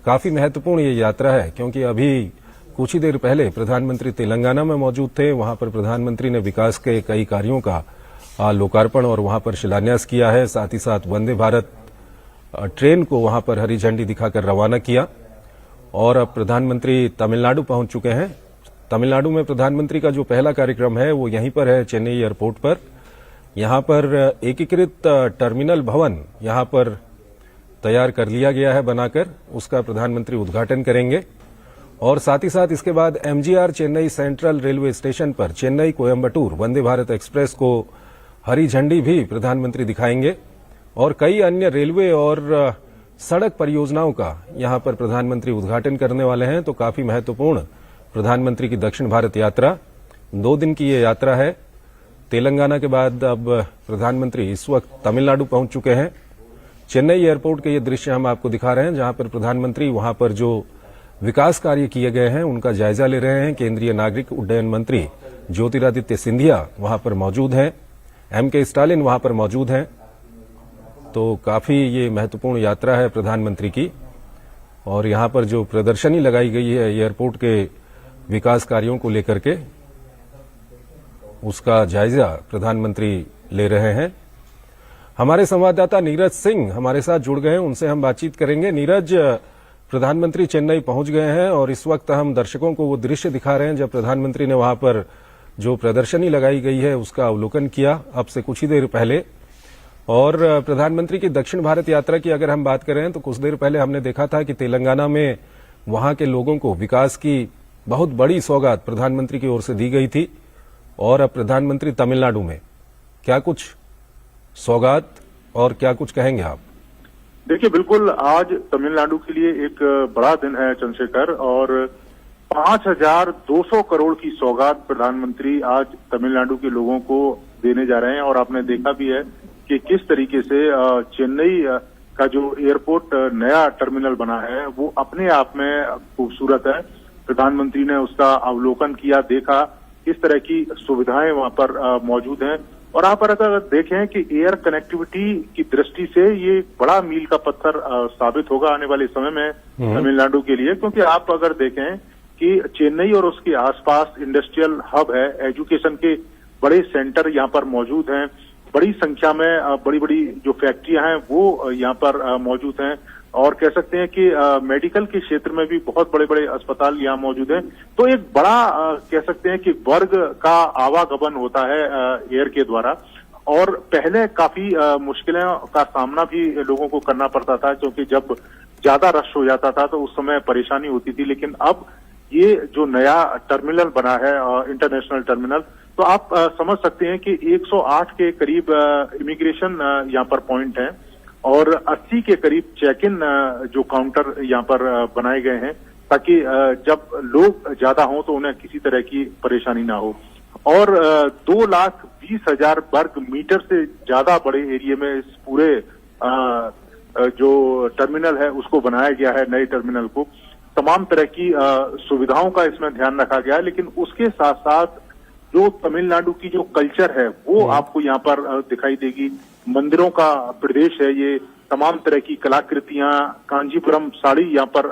काफी महत्वपूर्ण ये यात्रा है क्योंकि अभी कुछ ही देर पहले प्रधानमंत्री तेलंगाना में मौजूद थे। वहां पर प्रधानमंत्री ने विकास के कई कार्यों का लोकार्पण और वहां पर शिलान्यास किया है। साथ ही साथ वंदे भारत ट्रेन को वहां पर हरी झंडी दिखाकर रवाना किया और अब प्रधानमंत्री तमिलनाडु पहुंच चुके हैं। तमिलनाडु में प्रधानमंत्री का जो पहला कार्यक्रम है वो यहीं पर है चेन्नई एयरपोर्ट पर। यहां पर एकीकृत टर्मिनल भवन यहां पर तैयार कर लिया गया है बनाकर, उसका प्रधानमंत्री उद्घाटन करेंगे। और साथ ही साथ इसके बाद MGR Chennai central railway station पर चेन्नई कोयम्बटूर वंदे भारत एक्सप्रेस को हरी झंडी भी प्रधानमंत्री दिखाएंगे और कई अन्य रेलवे और सड़क परियोजनाओं का यहां पर प्रधानमंत्री उद्घाटन करने वाले हैं। तो काफी महत्वपूर्ण प्रधानमंत्री की दक्षिण भारत यात्रा, 2 दिन की ये यात्रा है। तेलंगाना के बाद अब प्रधानमंत्री इस वक्त तमिलनाडु पहुंच चुके हैं। चेन्नई एयरपोर्ट के ये दृश्य हम आपको दिखा रहे हैं जहां पर प्रधानमंत्री वहां पर जो विकास कार्य किए गए हैं उनका जायजा ले रहे हैं। केंद्रीय नागरिक उड्डयन मंत्री ज्योतिरादित्य सिंधिया वहां पर मौजूद हैं। एमके स्टालिन वहां पर मौजूद हैं। तो काफी ये महत्वपूर्ण यात्रा है प्रधानमंत्री की और यहां पर जो प्रदर्शनी लगाई गई है एयरपोर्ट के विकास कार्यों को लेकर के, उसका जायजा प्रधानमंत्री ले रहे हैं। हमारे संवाददाता नीरज सिंह हमारे साथ जुड़ गए हैं, उनसे हम बातचीत करेंगे। नीरज, प्रधानमंत्री चेन्नई पहुंच गए हैं और इस वक्त हम दर्शकों को वो दृश्य दिखा रहे हैं जब प्रधानमंत्री ने वहां पर जो प्रदर्शनी लगाई गई है उसका अवलोकन किया अब से कुछ ही देर पहले। और प्रधानमंत्री की दक्षिण भारत यात्रा की अगर हम बात करें तो कुछ देर पहले हमने देखा था कि तेलंगाना में वहां के लोगों को विकास की बहुत बड़ी सौगात प्रधानमंत्री की ओर से दी गई थी और अब प्रधानमंत्री तमिलनाडु में, क्या कुछ सौगात और क्या कुछ कहेंगे आप? देखिए, बिल्कुल आज तमिलनाडु के लिए एक बड़ा दिन है चंद्रशेखर, और 5,200 करोड़ की सौगात प्रधानमंत्री आज तमिलनाडु के लोगों को देने जा रहे हैं। और आपने देखा भी है कि किस तरीके से चेन्नई का जो एयरपोर्ट नया टर्मिनल बना है वो अपने आप में खूबसूरत है। प्रधानमंत्री ने उसका अवलोकन किया, देखा किस तरह की सुविधाएं वहां पर मौजूद हैं। और आप अगर देखें कि एयर कनेक्टिविटी की दृष्टि से ये बड़ा मील का पत्थर साबित होगा आने वाले समय में तमिलनाडु के लिए, क्योंकि आप अगर देखें कि चेन्नई और उसके आसपास इंडस्ट्रियल हब है, एजुकेशन के बड़े सेंटर यहाँ पर मौजूद हैं, बड़ी संख्या में बड़ी बड़ी जो फैक्ट्रियां हैं वो यहाँ पर मौजूद हैं, और कह सकते हैं कि मेडिकल के क्षेत्र में भी बहुत बड़े बड़े अस्पताल यहाँ मौजूद हैं। तो एक बड़ा कह सकते हैं कि वर्ग का आवागमन होता है एयर के द्वारा, और पहले काफी मुश्किलों का सामना भी लोगों को करना पड़ता था, क्योंकि जब ज्यादा रश हो जाता था तो उस समय परेशानी होती थी। लेकिन अब ये जो नया टर्मिनल बना है, इंटरनेशनल टर्मिनल, तो आप समझ सकते हैं कि 108 के करीब इमिग्रेशन यहाँ पर पॉइंट हैं और 80 के करीब चेक इन जो काउंटर यहाँ पर बनाए गए हैं, ताकि जब लोग ज्यादा हों तो उन्हें किसी तरह की परेशानी ना हो। और 2,20,000 वर्ग मीटर से ज्यादा बड़े एरिया में इस पूरे जो टर्मिनल है उसको बनाया गया है, नए टर्मिनल को। तमाम तरह की सुविधाओं का इसमें ध्यान रखा गया है, लेकिन उसके साथ साथ जो तमिलनाडु की जो कल्चर है वो आपको यहाँ पर दिखाई देगी। मंदिरों का प्रदेश है ये, तमाम तरह की कलाकृतियां, कांजीपुरम साड़ी यहाँ पर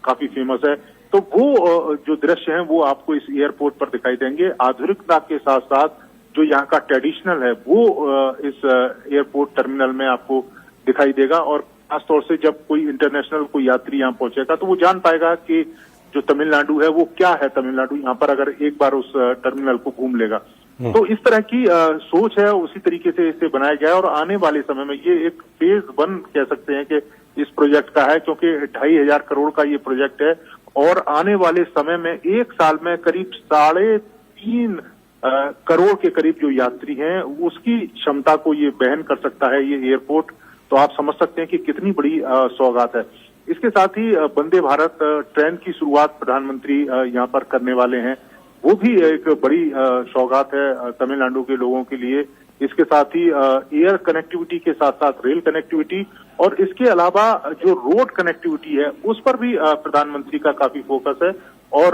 काफी फेमस है। तो वो जो दृश्य हैं वो आपको इस एयरपोर्ट पर दिखाई देंगे। आधुनिकता के साथ साथ जो यहाँ का ट्रेडिशनल है वो इस एयरपोर्ट टर्मिनल में आपको दिखाई देगा। और खासतौर से जब कोई इंटरनेशनल कोई यात्री यहाँ पहुंचेगा तो वो जान पाएगा कि जो तमिलनाडु है वो क्या है तमिलनाडु, यहाँ पर अगर एक बार उस टर्मिनल को घूम लेगा। तो इस तरह की सोच है, उसी तरीके से इसे बनाया गया है। और आने वाले समय में ये एक फेज 1 कह सकते हैं कि इस प्रोजेक्ट का है, क्योंकि 2,500 करोड़ का ये प्रोजेक्ट है और आने वाले समय में एक साल में करीब 3.5 करोड़ के करीब जो यात्री हैं उसकी क्षमता को ये वहन कर सकता है ये एयरपोर्ट। तो आप समझ सकते हैं कि कितनी बड़ी सौगात है। इसके साथ ही वंदे भारत ट्रेन की शुरुआत प्रधानमंत्री यहाँ पर करने वाले हैं, वो भी एक बड़ी सौगात है तमिलनाडु के लोगों के लिए। इसके साथ ही एयर कनेक्टिविटी के साथ साथ रेल कनेक्टिविटी और इसके अलावा जो रोड कनेक्टिविटी है उस पर भी प्रधानमंत्री का काफी फोकस है, और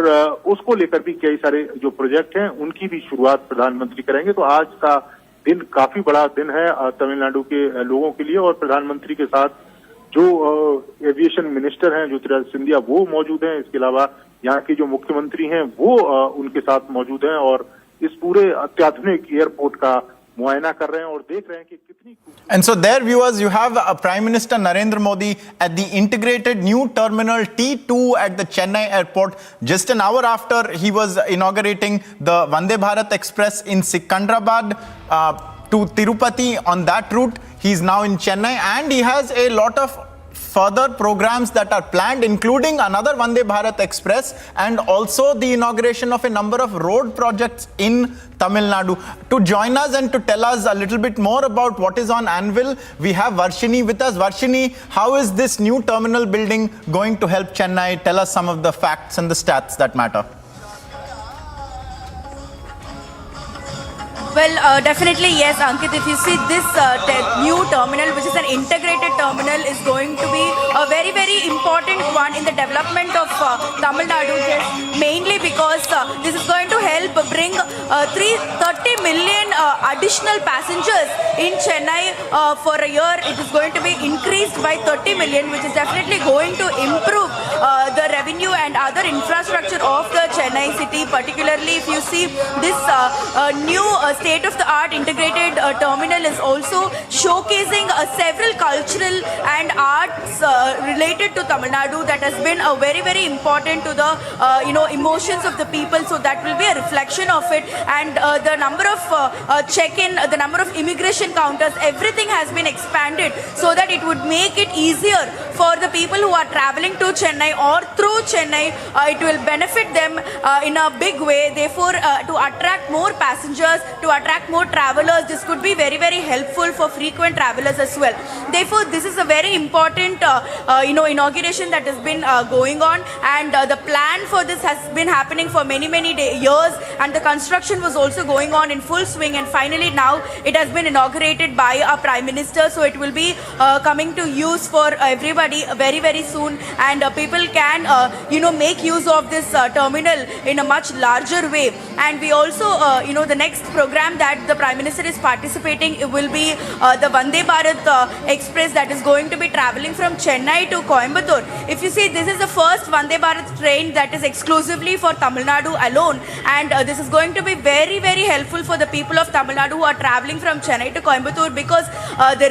उसको लेकर भी कई सारे जो प्रोजेक्ट हैं उनकी भी शुरुआत प्रधानमंत्री करेंगे। तो आज का दिन काफी बड़ा दिन है तमिलनाडु के लोगों के लिए। और प्रधानमंत्री के साथ जो एविएशन मिनिस्टर हैं ज्योतिरादित्य सिंधिया वो मौजूद हैं, इसके अलावा यहाँ के जो मुख्यमंत्री हैं वो उनके साथ मौजूद हैं और इस पूरे अत्याधुनिक एयरपोर्ट का मुआयना कर रहे हैं और देख रहे हैं कि कितनी। And so there, viewers, you have Prime Minister Narendra Modi at the integrated new terminal T2 at the Chennai airport. Just an hour after he was inaugurating the Vande Bharat Express in Secunderabad to Tirupati on that route. He's now in Chennai and he has a lot of further programs that are planned, including another Vande Bharat Express and also the inauguration of a number of road projects in Tamil Nadu. To join us and to tell us a little bit more about what is on anvil, we have Varshini with us. Varshini, how is this new terminal building going to help Chennai? Tell us some of the facts and the stats that matter. Well, definitely yes, Ankit. If you see this new terminal, which is an integrated terminal, is going to be a very, very important one in the development of Tamil Nadu, mainly because this is going to help bring 30 million additional passengers in Chennai for a year. It is going to be increased by 30 million, which is definitely going to improve the revenue and other infrastructure of the Chennai city. Particularly, if you see this new state-of-the-art integrated terminal is also showcasing several cultural and arts related to Tamil Nadu that has been very, very important to the emotions of the people. So that will be a reflection of it. And the number of check-in, the number of immigration counters, everything has been expanded so that it would make it easier for the people who are traveling to Chennai or through Chennai. It will benefit them in a big way. Therefore, to attract more passengers, to attract more travelers, this could be very, very helpful for frequent travelers as well. Therefore, this is a very important, inauguration that has been going on, and the plan for this has been happening for many years, and the construction was also going on in full swing, and finally now it has been inaugurated by our Prime Minister. So it will be coming to use for everybody very soon, and people can make use of this terminal in a much larger way. And we also the next program that the Prime Minister is participating, it will be the Vande Bharat Express that is going to be traveling from Chennai to Coimbatore. If you see, this is the first Vande Bharat train that is exclusively for Tamil Nadu alone, and this is going to be very helpful for the people of Tamil Nadu who are traveling from Chennai to Coimbatore, because the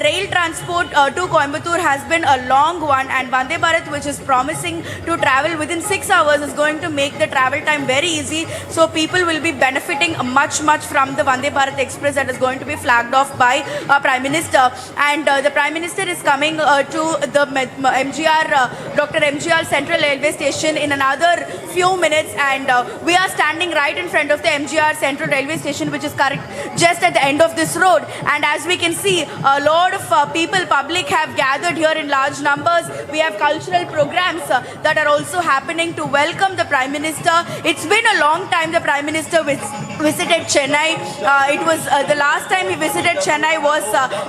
rail transport to Coimbatore has been a long one, and Vande Bharat, which is promising to travel within 6 hours, is going to make the travel time very easy. So people will be benefiting much from the Vande Bharat Express that is going to be flagged off by Prime Minister. And the Prime Minister is coming to the Dr. MGR Central Railway Station in another few minutes, and we are standing right in front of the MGR Central Railway Station, which is just at the end of this road. And as we can see, a lot of public have gathered here in large numbers. We have cultural programs that are also happening to welcome the Prime Minister. It's been a long time the Prime Minister visited Chennai. It was the last time he visited Chennai was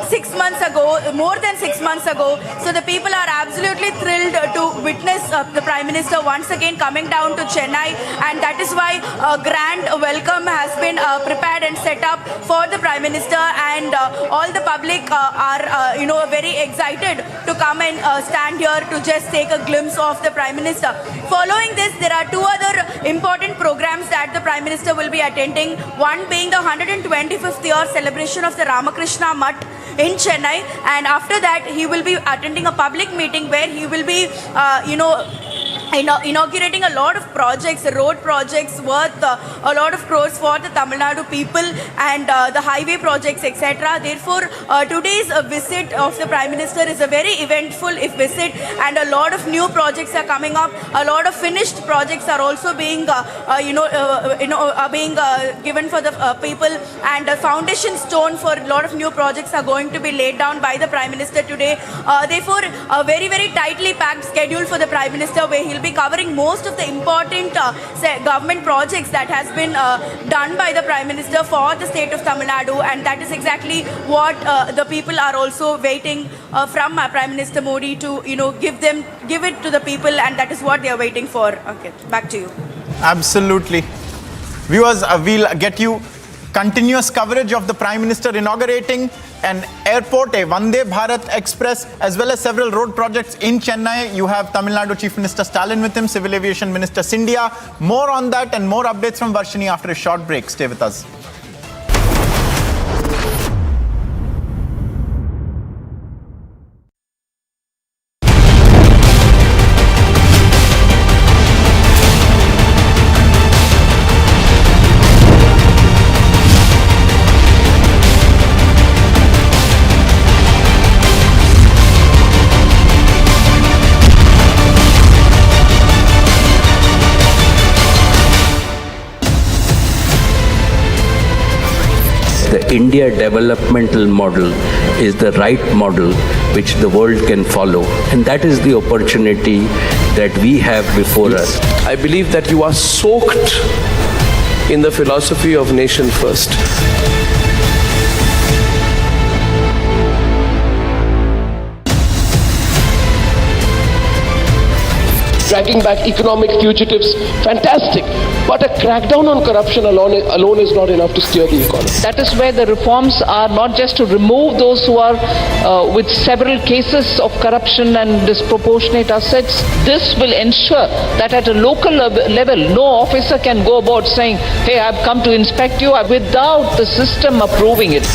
6 months ago, more than 6 months ago. So the people are absolutely thrilled to witness the Prime Minister once again coming down to Chennai, and that is why a grand welcome has been prepared and set up for the Prime Minister, and all the public are very excited to come and stand here to just take a glimpse of the Prime Minister. Following this, there are two other important programs that the Prime Minister will be attending, one being the 125th year celebration of the Ramakrishna Mutt in Chennai, and after that he will be attending a public meeting where he will be inaugurating a lot of projects, road projects worth a lot of crores for the Tamil Nadu people, and the highway projects, etc. Therefore, today's visit of the Prime Minister is a very eventful visit, and a lot of new projects are coming up. A lot of finished projects are also being given for the people, and a foundation stone for a lot of new projects are going to be laid down by the Prime Minister today. Therefore, a very tightly packed schedule for the Prime Minister, where he'll be covering most of the important government projects that has been done by the Prime Minister for the state of Tamil Nadu, and that is exactly what the people are also waiting from Prime Minister Modi to give it to the people, and that is what they are waiting for. Okay, back to you. Absolutely. Viewers, we'll get you continuous coverage of the Prime Minister inaugurating an airport, a Vande Bharat Express, as well as several road projects in Chennai. You have Tamil Nadu Chief Minister Stalin with him, Civil Aviation Minister Scindia. More on that and more updates from Varshini after a short break. Stay with us. The India developmental model is the right model which the world can follow. And that is the opportunity that we have before us. I believe that you are soaked in the philosophy of nation first. Dragging back economic fugitives, fantastic. But a crackdown on corruption alone is not enough to steer the economy. That is where the reforms are not just to remove those who are with several cases of corruption and disproportionate assets. This will ensure that at a local level, no officer can go about saying, hey, I've come to inspect you, without the system approving it.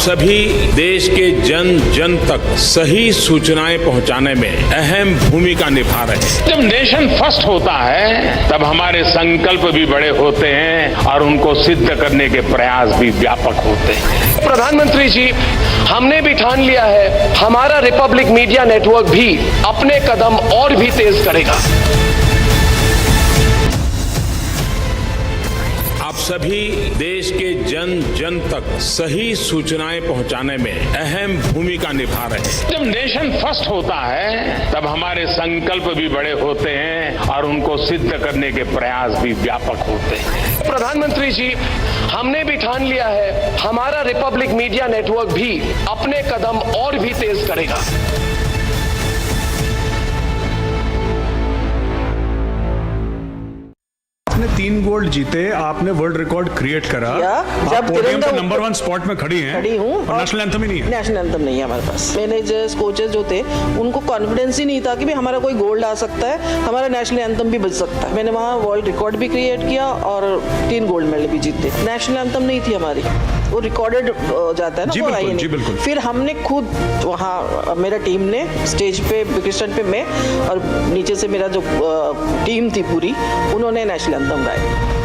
सभी देश के जन जन तक सही सूचनाएं पहुंचाने में अहम भूमिका निभा रहे हैं। जब नेशन फर्स्ट होता है तब हमारे संकल्प भी बड़े होते हैं और उनको सिद्ध करने के प्रयास भी व्यापक होते हैं। प्रधानमंत्री जी, हमने भी ठान लिया है हमारा रिपब्लिक मीडिया नेटवर्क भी अपने कदम और भी तेज करेगा। आप सभी देश के जन जन तक सही सूचनाएं पहुंचाने में अहम भूमिका निभा रहे हैं। जब नेशन फर्स्ट होता है तब हमारे संकल्प भी बड़े होते हैं और उनको सिद्ध करने के प्रयास भी व्यापक होते हैं। प्रधानमंत्री जी, हमने भी ठान लिया है हमारा रिपब्लिक मीडिया नेटवर्क भी अपने कदम और भी तेज करेगा। आपने 3 गोल्ड जीते, आपने वर्ल्ड रिकॉर्ड क्रिएट करा, जब पोडियम पे नंबर 1 स्पॉट में खड़ी हूँ और नेशनल एंथम ही नहीं है। नेशनल एंथम नहीं है हमारे पास। मैनेजर्स कोचेस जो थे उनको कॉन्फिडेंस ही नहीं था कि भी हमारा कोई गोल्ड आ सकता है, हमारा नेशनल एंथम भी बच सकता है। मैंने वहाँ वर्ल्ड रिकॉर्ड भी क्रिएट किया और 3 गोल्ड मेडल भी जीते। नेशनल एंथम नहीं थी हमारी, वो रिकॉर्डेड जाता है ना, वो आई नहीं। फिर हमने खुद वहाँ मेरा टीम ने स्टेज पे क्रिस्टन पे मैं और नीचे से मेरा जो टीम थी पूरी, उन्होंने नेशनल एंथम गाया।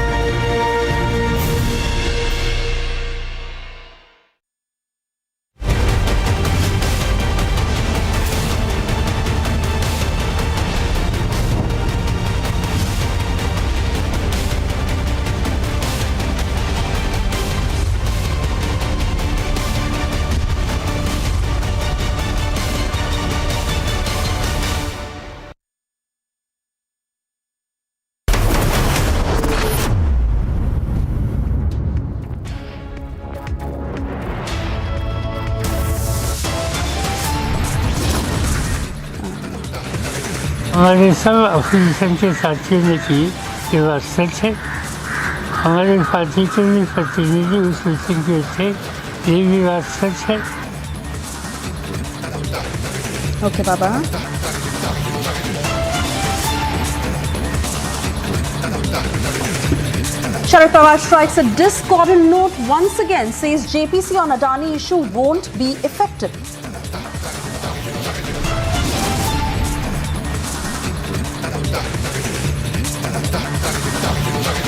हमारे सब अपोजिशन के साथियों ने की ये बात सच है। हमारे पार्टी के भी प्रतिनिधि उस मीटिंग के थे, ये भी बात सच है। Okay Baba. Sharad Pawar strikes a discordant note once again, says JPC on Adani issue won't be effective.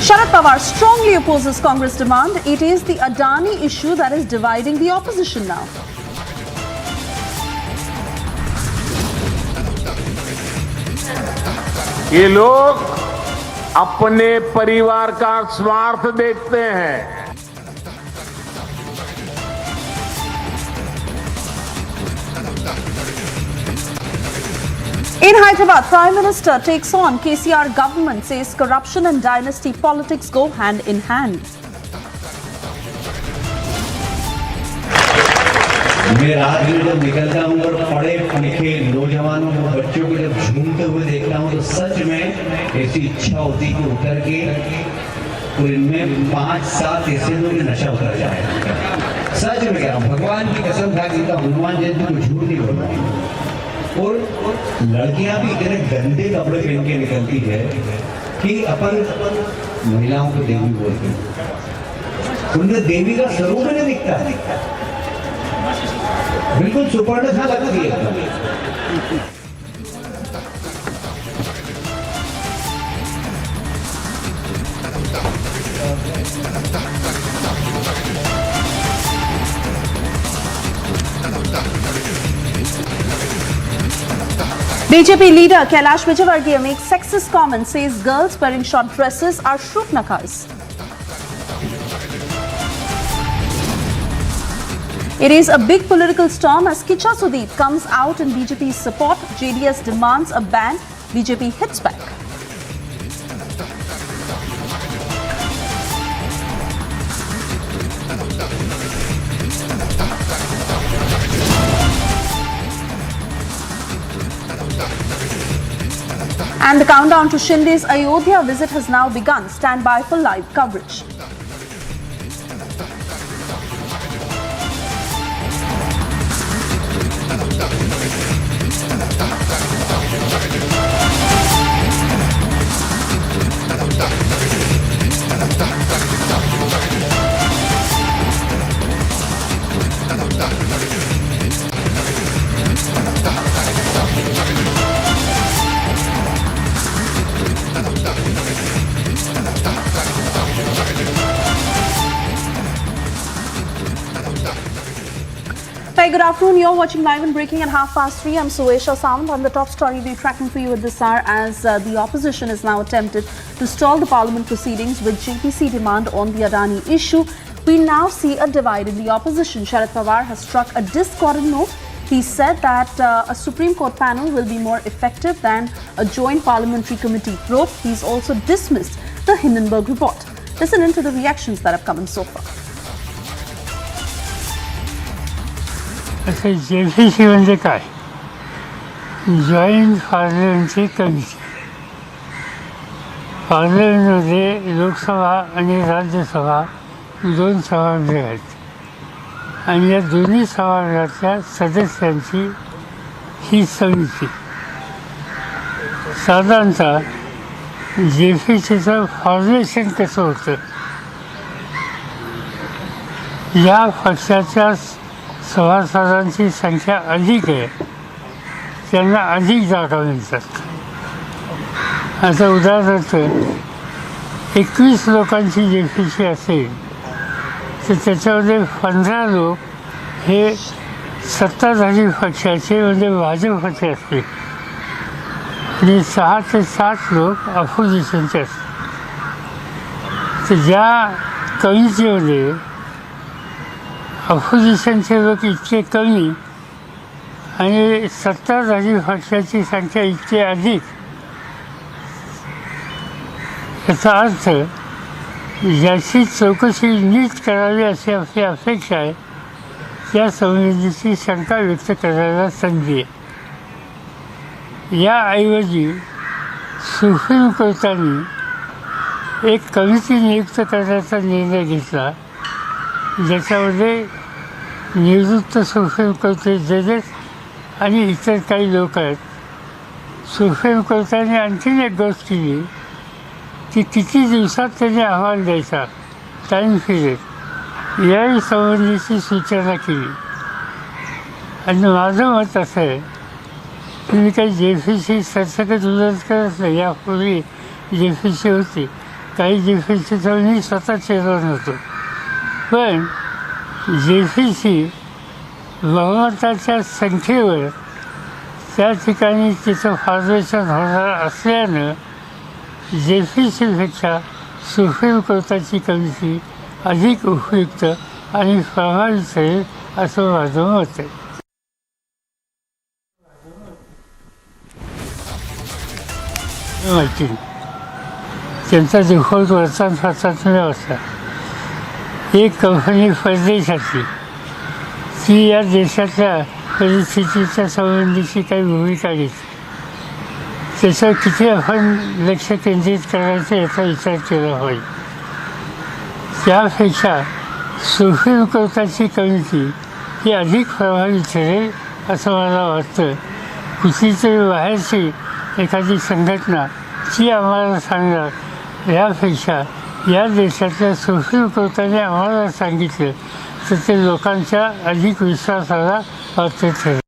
Sharad Pawar strongly opposes Congress demand. It is the Adani issue that is dividing the opposition now. ये लोग अपने परिवार का स्वार्थ देखते हैं। In Hyderabad, Prime Minister takes on KCR government, says corruption and dynasty politics go hand in hand. मैं रात में जब निकलता हूँ और पढ़े लिखे नौजवानों को, बच्चों को जब झूमते हुए देखता हूँ तो सच में ऐसी इच्छा होती कि उतर के और इनमें 5-7 ऐसे लोग नशा उतर जाए। सच में कह रहा हूँ, भगवान की कसम खा के हनुमान जयंती को झूठ नहीं बोल रहा। और लड़कियां भी इतने गंदे कपड़े पहन के निकलती है कि अपन महिलाओं को देवी बोलते हैं, उनमें देवी का स्वरूप नहीं दिखता, बिल्कुल सुपर्ण सा लगती है। BJP leader Kailash Vijaywargiya makes sexist comments, says girls wearing short dresses are Shrupnakas. It is a big political storm as Kicha Sudeep comes out in BJP's support. JDS demands a ban. BJP hits back. And the countdown to Shinde's Ayodhya visit has now begun. Stand by for live coverage. good afternoon. You're watching Live and Breaking at 3:30. I'm Suesha Samant. On the top story we're tracking for you at this hour, as the opposition is now attempted to stall the parliament proceedings with JPC demand on the Adani issue. We now see a divide in the opposition. Sharad Pawar has struck a discordant note. He said that a Supreme Court panel will be more effective than a joint parliamentary committee probe. He's also dismissed the Hindenburg report. Listen into the reactions that have come in so far. अच्छा JPC म्हणजे काय? Joint parliamentary committee. पार्लमेंटमध्ये लोकसभा आणि राज्यसभा दोन सभागृह आहेत आणि या दोन्ही सभागृहातल्या सदस्यांची ही समिती साधारणतः JPCचं फॉर्मेशन कसं होतं, या पक्षाच्या सभासदांची संख्या अधिक आहे त्यांना अधिक जागा मिळतात. आता उदाहरणार्थ 21 लोकांची JPC असेल तर त्याच्यामध्ये 15 लोक हे सत्ताधारी पक्षाचे म्हणजे भाजपचे असतील आणि 6 ते 7 लोक अपोजिशनचे असतील. तर ज्या कमिटीमध्ये अपोजिशनचे लोक इतके कमी आणि सत्ताधारी पक्षाची संख्या इतकी अधिक, याचा अर्थ ज्याची चौकशी नीट करावी अशी आपली अपेक्षा आहे त्या संबंधीची शंका व्यक्त करायला संधी आहे. याऐवजी सुप्रीम कोर्टाने एक कमिटी नियुक्त करण्याचा निर्णय घेतला ज्याच्यामध्ये निवृत्त सुप्रीम कोर्टचे जजेस आणि इतर काही लोक आहेत. सुप्रीम कोर्टाने आणखीन एक गोष्ट केली की किती दिवसात त्यांनी अहवाल द्यायचा, टाईम पिरियड, याही संबंधीची सूचना केली. आणि माझं मत असं आहे की मी काही JPC सरसकट विरोध करत नाही. यापूर्वी JPC होती, काही JPCचा मी स्वतः चेअरमन होतो. पण JPC बहुमताच्या संख्येवर त्या ठिकाणी तिचं फॉर्मेशन होणार असल्यानं JPCपेक्षा सुप्रीम कोर्टाची कमिटी अधिक उपयुक्त आणि प्रभावित आहे असं माझं मत आहे. माहिती त्यांचा डिफॉल्ट वर्तमानपत्रात वाचला. एक कंपनी परदेशातली ती या देशातल्या परिस्थितीच्या संबंधीची काही भूमिका घेतली, त्याच्यावर किती आपण लक्ष केंद्रित करायचं याचा विचार केला पाहिजे. त्यापेक्षा सुप्रीम कोर्टाची कमिटी ही अधिक प्रभावी ठरेल असं मला वाटतं. कुठलीतरी बाहेरची एखादी संघटना ती आम्हाला सांगणार यापेक्षा या देशातल्या सुप्रीम कोर्टाने आम्हाला सांगितलं तर ते लोकांच्या अधिक विश्वासाला पात्र ठरेल.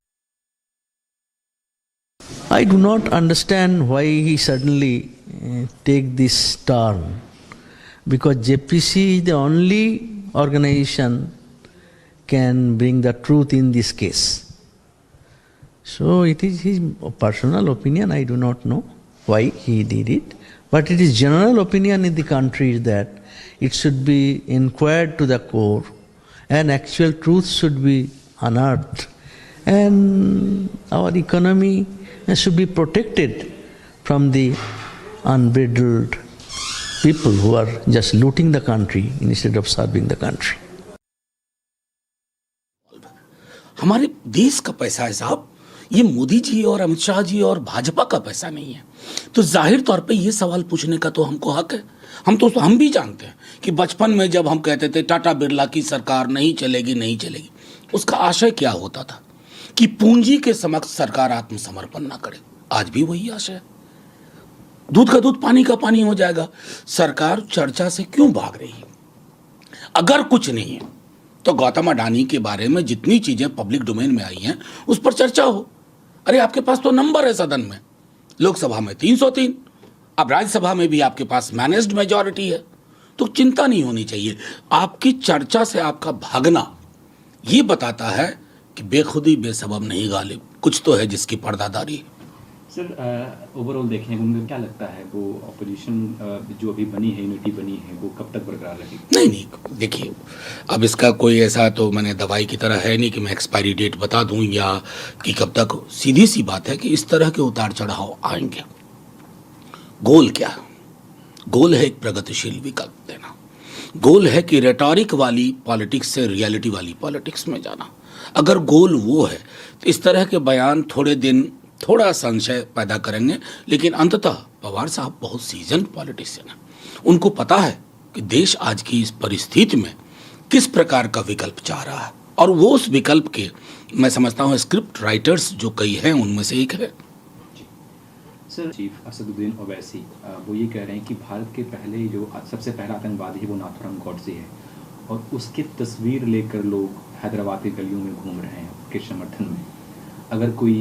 I do not understand why he suddenly take this turn, because JPC is the only organization can bring the truth in this case. So it is his personal opinion. I do not know why he did it, but it is general opinion in the country that it should be inquired to the core and actual truth should be unearthed, and our economy should be protected from the unbridled people who are just looting the country instead of serving the country. हमारे देश का पैसा है साहब, ये मोदी जी और अमित शाह जी और भाजपा का पैसा नहीं है. तो जाहिर तौर पे ये सवाल पूछने का तो हमको हक है. हम भी जानते हैं कि बचपन में जब हम कहते थे टाटा बिरला की सरकार नहीं चलेगी, उसका आशय क्या होता था कि पूंजी के समक्ष सरकार आत्मसमर्पण ना करे. आज भी वही आशय है. दूध का दूध पानी का पानी हो जाएगा. सरकार चर्चा से क्यों भाग रही है? अगर कुछ नहीं है तो गौतम अडानी के बारे में जितनी चीजें पब्लिक डोमेन में आई हैं उस पर चर्चा हो. अरे आपके पास तो नंबर है सदन में, लोकसभा में 303, अब राज्यसभा में भी आपके पास मैनेज्ड मेजॉरिटी है, तो चिंता नहीं होनी चाहिए. आपकी चर्चा से आपका भागना ये बताता है कि बेखुदी बेसबब नहीं गालिब, कुछ तो है जिसकी पर्दादारी है। सर ओवरऑल देखें उनको क्या लगता है वो ऑपोजिशन जो अभी बनी है, यूनिटी बनी है, वो कब तक बरकरार रहेगी? नहीं, देखिए अब इसका कोई ऐसा तो मैंने दवाई की तरह है नहीं कि मैं एक्सपायरी डेट बता दूं या कि कब तक। सीधी सी बात है कि इस तरह के उतार चढ़ाव आएंगे। गोल क्या है? गोल है एक प्रगतिशील विकल्प देना। गोल है कि रेटोरिक वाली पॉलिटिक्स से रियलिटी वाली पॉलिटिक्स में जाना। अगर गोल वो है तो इस तरह के बयान थोड़े दिन थोड़ा संशय पैदा करेंगे, लेकिन अंततः पवार साहब बहुत सीजन पॉलिटिशियन हैं। उनको पता है कि देश आज की इस परिस्थिति में किस प्रकार का विकल्प चाह रहा है, और वो उस विकल्प के मैं समझता हूँ स्क्रिप्ट राइटर्स जो कई हैं उनमें से एक है। सर चीफ असदुद्दीन ओवैसी वो ये कह रहे हैं कि भारत के पहले जो सबसे पहला आतंकवादी है वो नाथुराम गॉडसे है, और उसकी तस्वीर लेकर लोग हैदराबाद की गलियों में घूम रहे हैं उसके समर्थन में। अगर कोई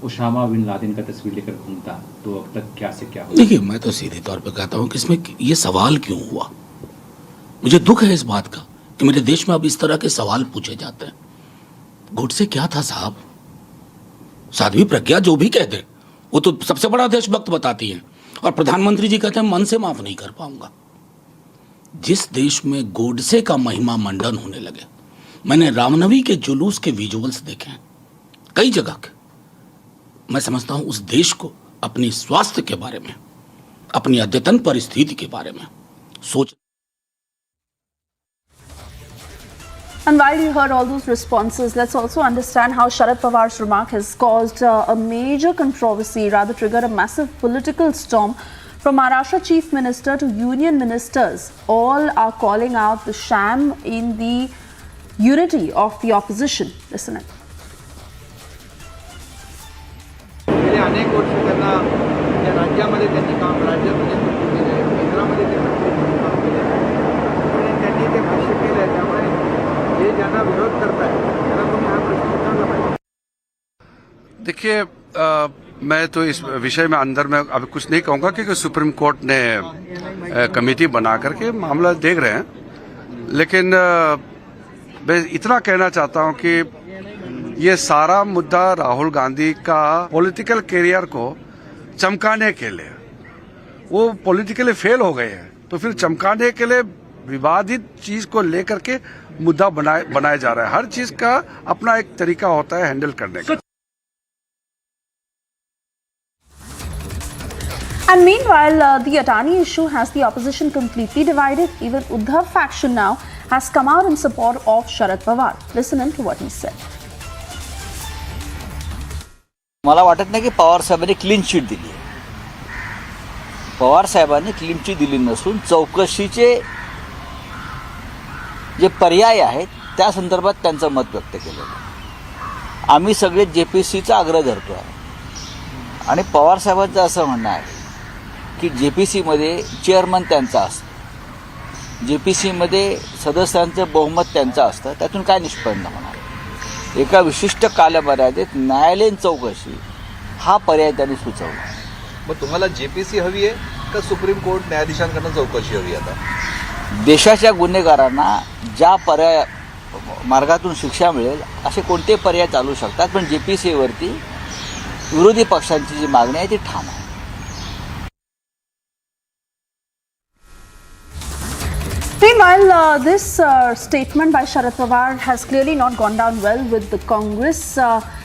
उसामा बिन लादेन का तस्वीर लेकर घूमता तो अब तक क्या से क्या होता? देखिए मैं तो सीधे तौर पे कहता हूँ कि इसमें ये सवाल क्यों हुआ। मुझे दुख है इस बात का कि मेरे देश में अब इस तरह के सवाल पूछे जाते हैं। गॉडसे क्या था साहब? साध्वी प्रज्ञा जो भी कह दे वो तो सबसे बड़ा देशभक्त बताती है, और प्रधानमंत्री जी कहते हैं मन से माफ नहीं कर पाऊंगा। जिस देश में गॉडसे का महिमा मंडन होने लगे, मैंने रामनवमी के जुलूस के विजुअल्स देखे हैं कई जगह के, मैं समझता हूं उस देश को अपनी स्वास्थ्य के बारे में, अपनी अद्यतन परिस्थिति के बारे में सोच। And while you heard all those responses, let's also understand how Sharad Pawar's remark has caused a major controversy, rather triggered a massive political storm. From Maharashtra Chief Minister to Union Ministers, all are calling out the sham in the unity of the opposition. Listen it. गेले अनेक वर्ष त्यांना या राज्यामध्ये त्यांनी काम राज्यामध्ये केलेलं आहे, केंद्रामध्ये त्यांनी काम केलेलं आहे आणि त्यांनी ते भाष्य केलं आहे। त्यामुळे जे ज्यांना विरोध करतायत त्यांना तुम्ही हा प्रश्न विचारला पाहिजे। देखिए मैं तो इस विषय में अंदर में अभी कुछ नहीं कहूँगा क्योंकि सुप्रीम कोर्ट ने कमेटी बना करके मामला देख रहे हैं, लेकिन मैं इतना कहना चाहता हूँ कि ये सारा मुद्दा राहुल गांधी का पॉलिटिकल करियर को चमकाने के लिए, वो पॉलिटिकली फेल हो गए हैं, तो फिर चमकाने के लिए विवादित चीज को लेकर के मुद्दा बनाया जा रहा है। हर चीज का अपना एक तरीका होता है हैंडल करने का। And meanwhile, the Adani issue has the opposition completely divided. Even Uddhav faction now has come out in support of Sharad Pawar. Listen in to what he said. मला वाटत नाही की पवार साहेबांनी क्लीन चिट दिली आहे। पवार साहेबांनी क्लीन चिट दिली नसून चौकशीचे जे पर्याय आहेत त्या संदर्भात त्यांचं मत व्यक्त केलेलं आहे। आम्ही सगळे जेपीसीचा आग्रह धरतो आहे आणि पवार साहेबांचं असं म्हणणं आहे की जेपीसीमध्ये चेअरमन त्यांचा असतो, जेपीसीमध्ये सदस्यांचं बहुमत त्यांचं असतं, त्यातून काय निष्पन्न होणार? एका विशिष्ट कालमर्यादेत न्यायालयीन चौकशी हा पर्याय त्यांनी सुचवला। मग तुम्हाला जेपीसी हवी आहे का सुप्रीम कोर्ट न्यायाधीशांकडून चौकशी हवी? आता देशाच्या गुन्हेगारांना ज्या पर्याय मार्गातून शिक्षा मिळेल असे कोणते पर्याय चालू शकतात, पण जेपीसीवरती विरोधी पक्षांची जी मागणी आहे ती ठाम आहे। Meanwhile, this statement by Sharad Pawar has clearly not gone down well with the Congress,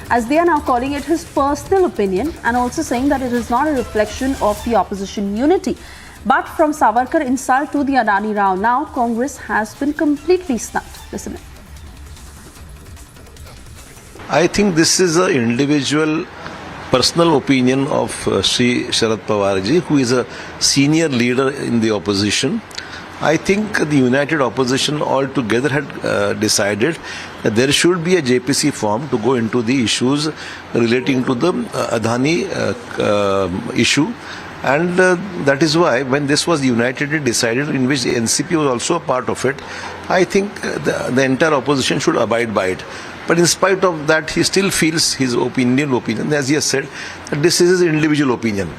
as they are now calling it his personal opinion and also saying that it is not a reflection of the opposition unity. But from Savarkar insult to the Adani row, now Congress has been completely stunned. Listen in. I think this is an individual personal opinion of Sri Sharad Pawar ji, who is a senior leader in the opposition. I think the united opposition altogether had decided that there should be a JPC form to go into the issues relating to the Adani issue, and that is why when this was unitedly decided, in which the NCP was also a part of it, I think the entire opposition should abide by it. But in spite of that, he still feels his opinion, as he has said, that this is his individual opinion.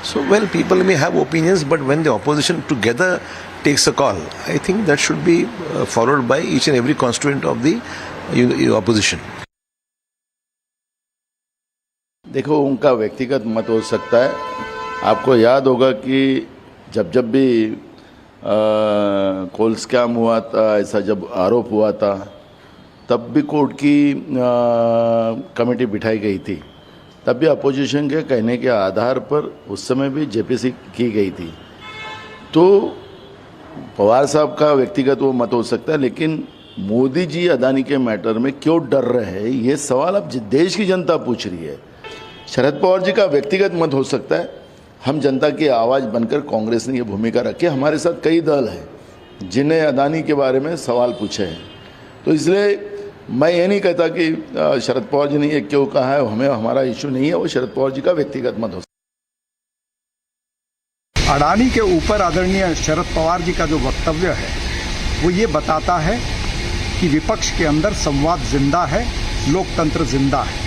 So, well, people may have opinions, but when the opposition together takes a call, I think that should be followed by each and every constituent of the opposition. देखो, उनका व्यक्तिगत मत हो सकता है. आपको याद होगा कि जब भी कोल स्कैम हुआ था, ऐसा जब आरोप हुआ था, तब भी कोर्ट की कमेटी बिठाई गई थी. तब भी अपोजिशन के कहने के आधार पर उस समय भी जेपीसी की गई थी. तो पवार साहब का व्यक्तिगत वो मत हो सकता है, लेकिन मोदी जी अदानी के मैटर में क्यों डर रहे हैं, ये सवाल अब देश की जनता पूछ रही है. शरद पवार जी का व्यक्तिगत मत हो सकता है. हम जनता की आवाज़ बनकर कांग्रेस ने ये भूमिका रखी. हमारे साथ कई दल हैं जिन्हें अदानी के बारे में सवाल पूछे हैं. तो इसलिए मैं ये नहीं कहता कि शरद पवार जी ने ये क्यों कहा है, हमें हमारा इशू नहीं है. वो शरद पवार जी का व्यक्तिगत मत हो सकता है. अडानी के ऊपर आदरणीय शरद पवार जी का जो वक्तव्य है वो ये बताता है कि विपक्ष के अंदर संवाद जिंदा है, लोकतंत्र जिंदा है.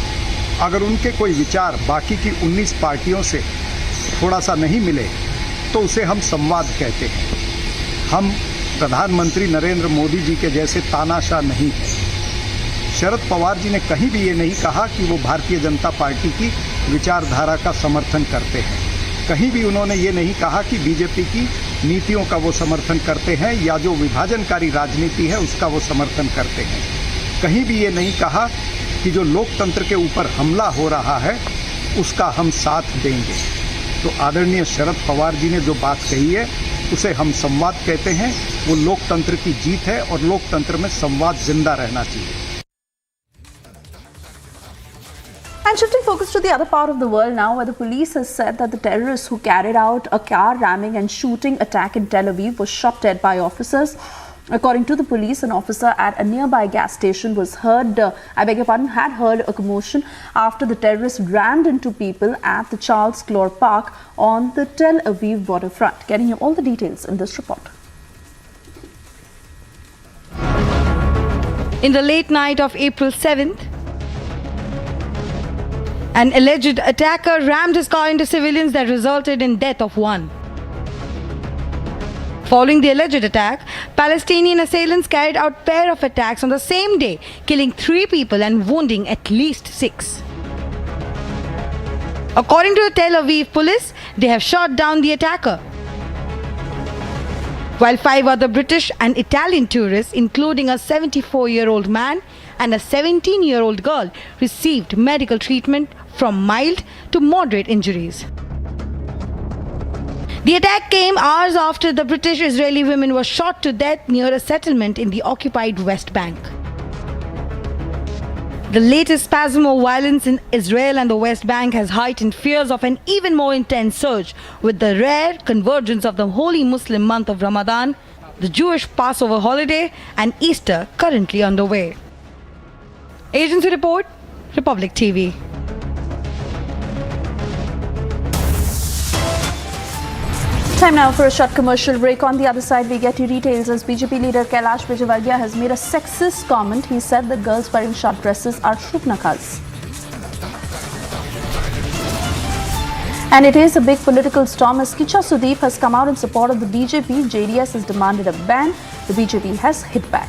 अगर उनके कोई विचार बाकी की 19 पार्टियों से थोड़ा सा नहीं मिले तो उसे हम संवाद कहते हैं. हम प्रधानमंत्री नरेंद्र मोदी जी के जैसे तानाशाह नहीं हैं. शरद पवार जी ने कहीं भी ये नहीं कहा कि वो भारतीय जनता पार्टी की विचारधारा का समर्थन करते हैं. कहीं भी उन्होंने ये नहीं कहा कि बीजेपी की नीतियों का वो समर्थन करते हैं या जो विभाजनकारी राजनीति है उसका वो समर्थन करते हैं. कहीं भी ये नहीं कहा कि जो लोकतंत्र के ऊपर हमला हो रहा है उसका हम साथ देंगे. तो आदरणीय शरद पवार जी ने जो बात कही है उसे हम संवाद कहते हैं. वो लोकतंत्र की जीत है और लोकतंत्र में संवाद जिंदा रहना चाहिए. And shifting focus to the other part of the world now, where the police has said that the terrorists who carried out a car ramming and shooting attack in Tel Aviv was shot dead by officers. According to the police, an officer at a nearby gas station was had heard a commotion after the terrorists rammed into people at the Charles Clore Park on the Tel Aviv waterfront. Getting you all the details in this report. In the late night of April 7th, an alleged attacker rammed his car into civilians that resulted in death of one. Following the alleged attack, Palestinian assailants carried out a pair of attacks on the same day, killing 3 people and wounding at least 6. According to the Tel Aviv police, they have shot down the attacker, while 5 other British and Italian tourists, including a 74-year-old man and a 17-year-old girl, received medical treatment from mild to moderate injuries. The attack came hours after the British-Israeli women were shot to death near a settlement in the occupied West Bank. The latest spasm of violence in Israel and the West Bank has heightened fears of an even more intense surge, with the rare convergence of the holy Muslim month of Ramadan, the Jewish Passover holiday, and Easter currently underway. Agency Report, Republic TV. Time now for a short commercial break. On the other side, we get you details as BJP leader Kailash Vijaywargiya has made a sexist comment. He said that girls wearing short dresses are shubnakas. And it is a big political storm as Kicha Sudeep has come out in support of the BJP. JDS has demanded a ban. The BJP has hit back.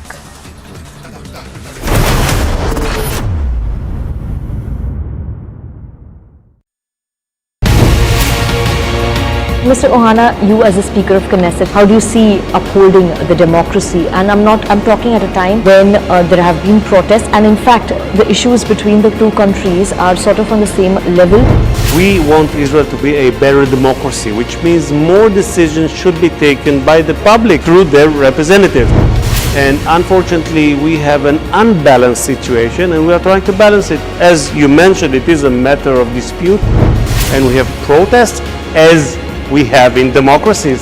Mr. Ohana, you as a Speaker of Knesset, how do you see upholding the democracy? And I'm talking at a time when there have been protests, and in fact, the issues between the two countries are sort of on the same level. We want Israel to be a better democracy, which means more decisions should be taken by the public through their representatives. And unfortunately, we have an unbalanced situation, and we are trying to balance it. As you mentioned, it is a matter of dispute, and we have protests as we have in democracies.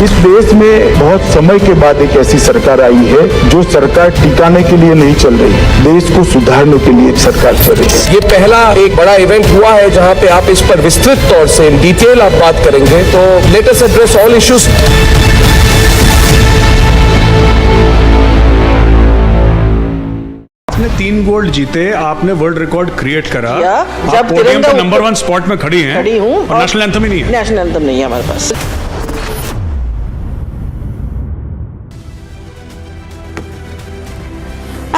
इस देश में बहुत समय के बाद एक ऐसी सरकार आई है जो सरकार टिकाने के लिए नहीं चल रही, देश को सुधारने के लिए सरकार चल रही है। ये पहला एक बड़ा इवेंट हुआ है जहां पे आप इस पर विस्तृत तौर से इन डिटेल आप बात करेंगे, तो let us address all issues. आपने 3 गोल्ड जीते, आपने वर्ल्ड रिकॉर्ड क्रिएट करा, जब पोडियम पे नंबर 1 स्पॉट में खड़ी हैं, खड़ी हूँ और नेशनल एंथम ही नहीं है। नेशनल एंथम नहीं है हमारे पास।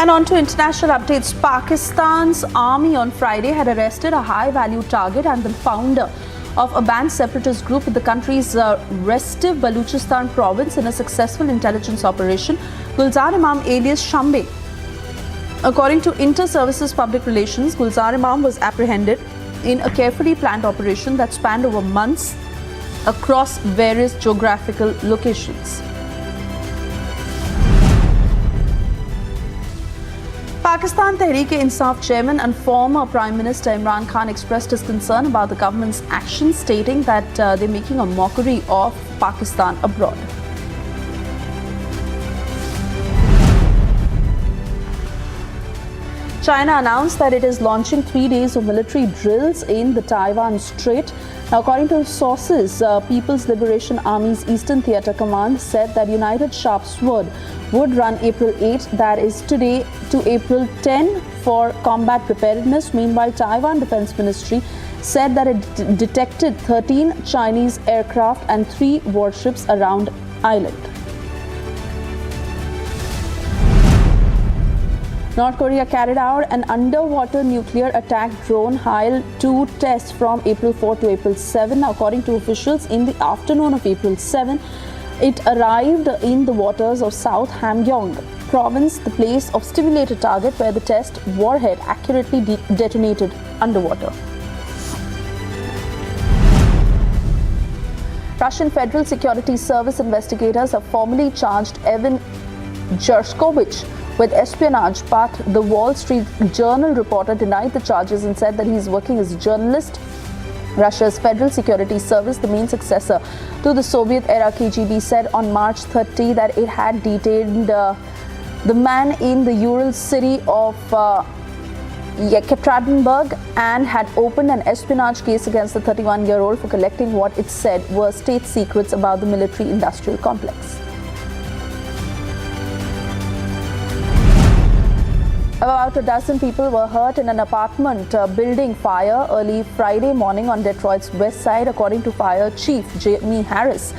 And on to international updates. Pakistan's army on Friday had arrested a high-value target and the founder of a banned separatist group in the country's restive Baluchistan province in a successful intelligence operation. Gulzar Imam alias Shinde. According to Inter-Services Public Relations, Gulzar Imam was apprehended in a carefully planned operation that spanned over months across various geographical locations. Pakistan Tehreek-e-Insaf chairman and former Prime Minister Imran Khan expressed his concern about the government's actions, stating that they're making a mockery of Pakistan abroad. China announced that it is launching 3 days of military drills in the Taiwan Strait. Now, according to sources, People's Liberation Army's Eastern Theatre Command said that United Sharp Sword would run April 8, that is today, to April 10 for combat preparedness. Meanwhile, Taiwan Defense Ministry said that it detected 13 Chinese aircraft and 3 warships around island. North Korea carried out an underwater nuclear attack drone HAL-2 test from April 4 to April 7. According to officials, in the afternoon of April 7, it arrived in the waters of South Hamgyong province, the place of stimulated target where the test warhead accurately detonated underwater. Russian Federal Security Service investigators have formally charged Evan Gershkovich with espionage, but the Wall Street Journal reporter denied the charges and said that he is working as a journalist. Russia's Federal Security Service, the main successor to the Soviet-era KGB, said on March 30 that it had detained the man in the Ural city of Yekaterinburg and had opened an espionage case against the 31-year-old for collecting what it said were state secrets about the military-industrial complex. About a dozen people were hurt in an apartment building fire early Friday morning on Detroit's west side, according to Fire Chief Jamie Harris.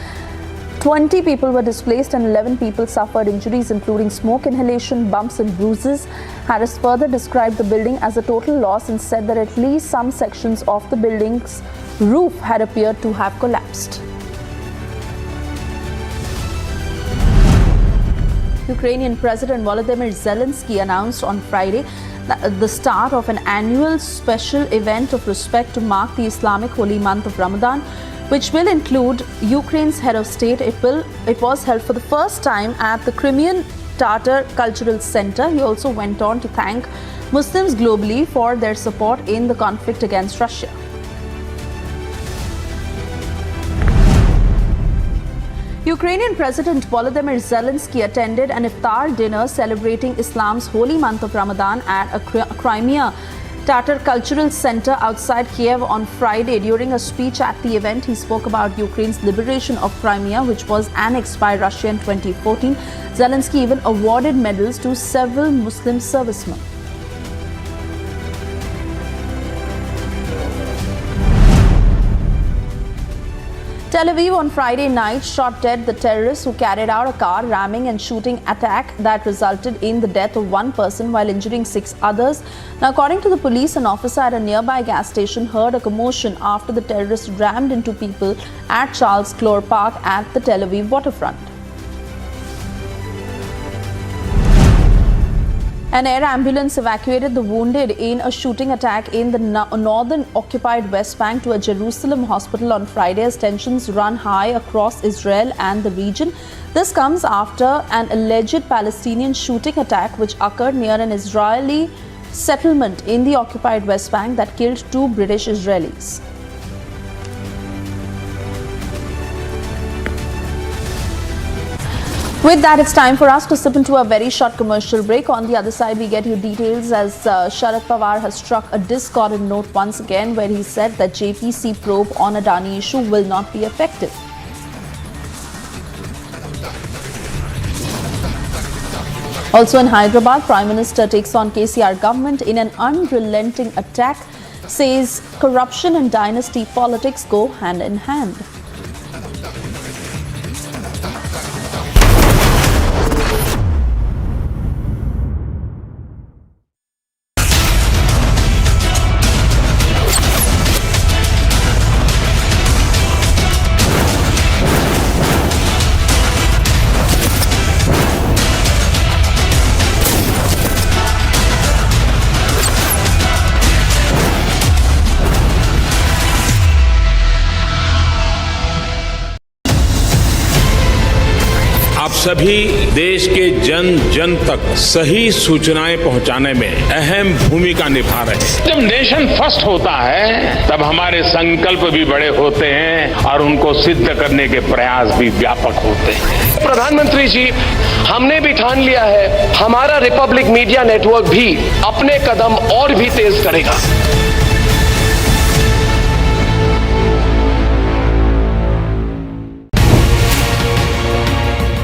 20 people were displaced and 11 people suffered injuries, including smoke inhalation, bumps and bruises. Harris further described the building as a total loss and said that at least some sections of the building's roof had appeared to have collapsed. Ukrainian President Volodymyr Zelensky announced on Friday the start of an annual special event of respect to mark the Islamic holy month of Ramadan, which will include Ukraine's head of state. It was held for the first time at the Crimean Tatar Cultural Center. He also went on to thank Muslims globally for their support in the conflict against Russia. Ukrainian President Volodymyr Zelensky attended an iftar dinner celebrating Islam's holy month of Ramadan at a Crimea Tatar Cultural Center outside Kiev on Friday. During a speech at the event, he spoke about Ukraine's liberation of Crimea, which was annexed by Russia in 2014. Zelensky even awarded medals to several Muslim servicemen. Tel Aviv on Friday night shot dead the terrorists who carried out a car ramming and shooting attack that resulted in the death of one person while injuring 6 others. Now, according to the police, an officer at a nearby gas station heard a commotion after the terrorists rammed into people at Charles Clore Park at the Tel Aviv waterfront. An air ambulance evacuated the wounded in a shooting attack in the northern occupied West Bank to a Jerusalem hospital on Friday as tensions run high across Israel and the region. This comes after an alleged Palestinian shooting attack which occurred near an Israeli settlement in the occupied West Bank that killed 2 British Israelis. With that, it's time for us to slip into a very short commercial break. On the other side, we get you details as Sharad Pawar has struck a discordant note once again, where he said that JPC probe on Adani issue will not be effective. Also in Hyderabad, Prime Minister takes on KCR government in an unrelenting attack, says corruption and dynasty politics go hand in hand. सभी देश के जन जन तक सही सूचनाएं पहुंचाने में अहम भूमिका निभा रहे हैं। जब नेशन फर्स्ट होता है तब हमारे संकल्प भी बड़े होते हैं और उनको सिद्ध करने के प्रयास भी व्यापक होते हैं। प्रधानमंत्री जी, हमने भी ठान लिया है हमारा रिपब्लिक मीडिया नेटवर्क भी अपने कदम और भी तेज करेगा।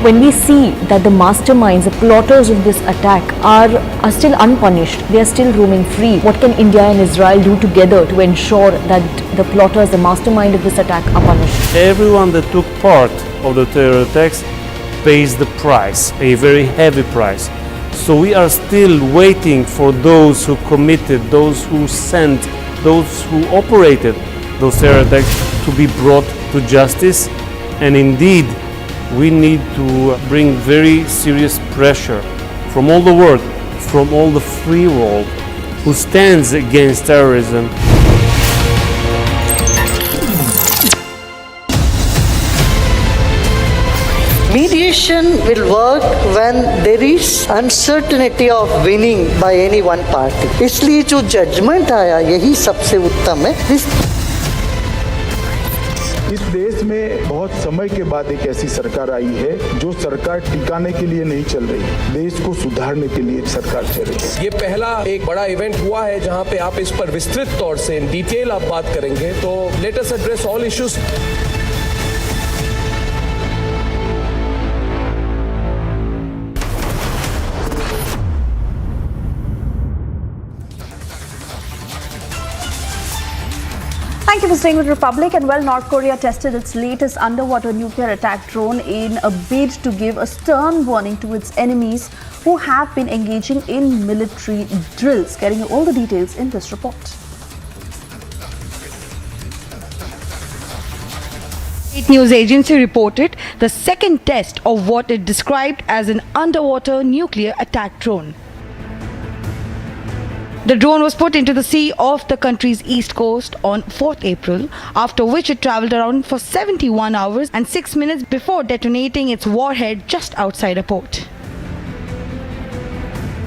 When we see that the masterminds, the plotters of this attack are still unpunished, they are still roaming free, what can India and Israel do together to ensure that the plotters, the mastermind of this attack are punished? Everyone that took part of the terror attacks pays the price, a very heavy price. So we are still waiting for those who committed, those who sent, those who operated those terror attacks to be brought to justice. And indeed, we need to bring very serious pressure from all the world, from all the free world who stands against terrorism. Mediation will work when there is uncertainty of winning by any one party. इसलिए जो judgement आया यही सबसे उत्तम है। इस देश में बहुत समय के बाद एक ऐसी सरकार आई है जो सरकार टिकाने के लिए नहीं चल रही, देश को सुधारने के लिए सरकार चल रही है। ये पहला एक बड़ा इवेंट हुआ है जहां पे आप इस पर विस्तृत तौर से इन डिटेल आप बात करेंगे, तो let us address all issues. Thank you for staying with Republic. And well, North Korea tested its latest underwater nuclear attack drone in a bid to give a stern warning to its enemies who have been engaging in military drills. Getting you all the details in this report. State news agency reported the second test of what it described as an underwater nuclear attack drone. The drone was put into the sea off the country's east coast on 4th April, after which it travelled around for 71 hours and 6 minutes before detonating its warhead just outside a port.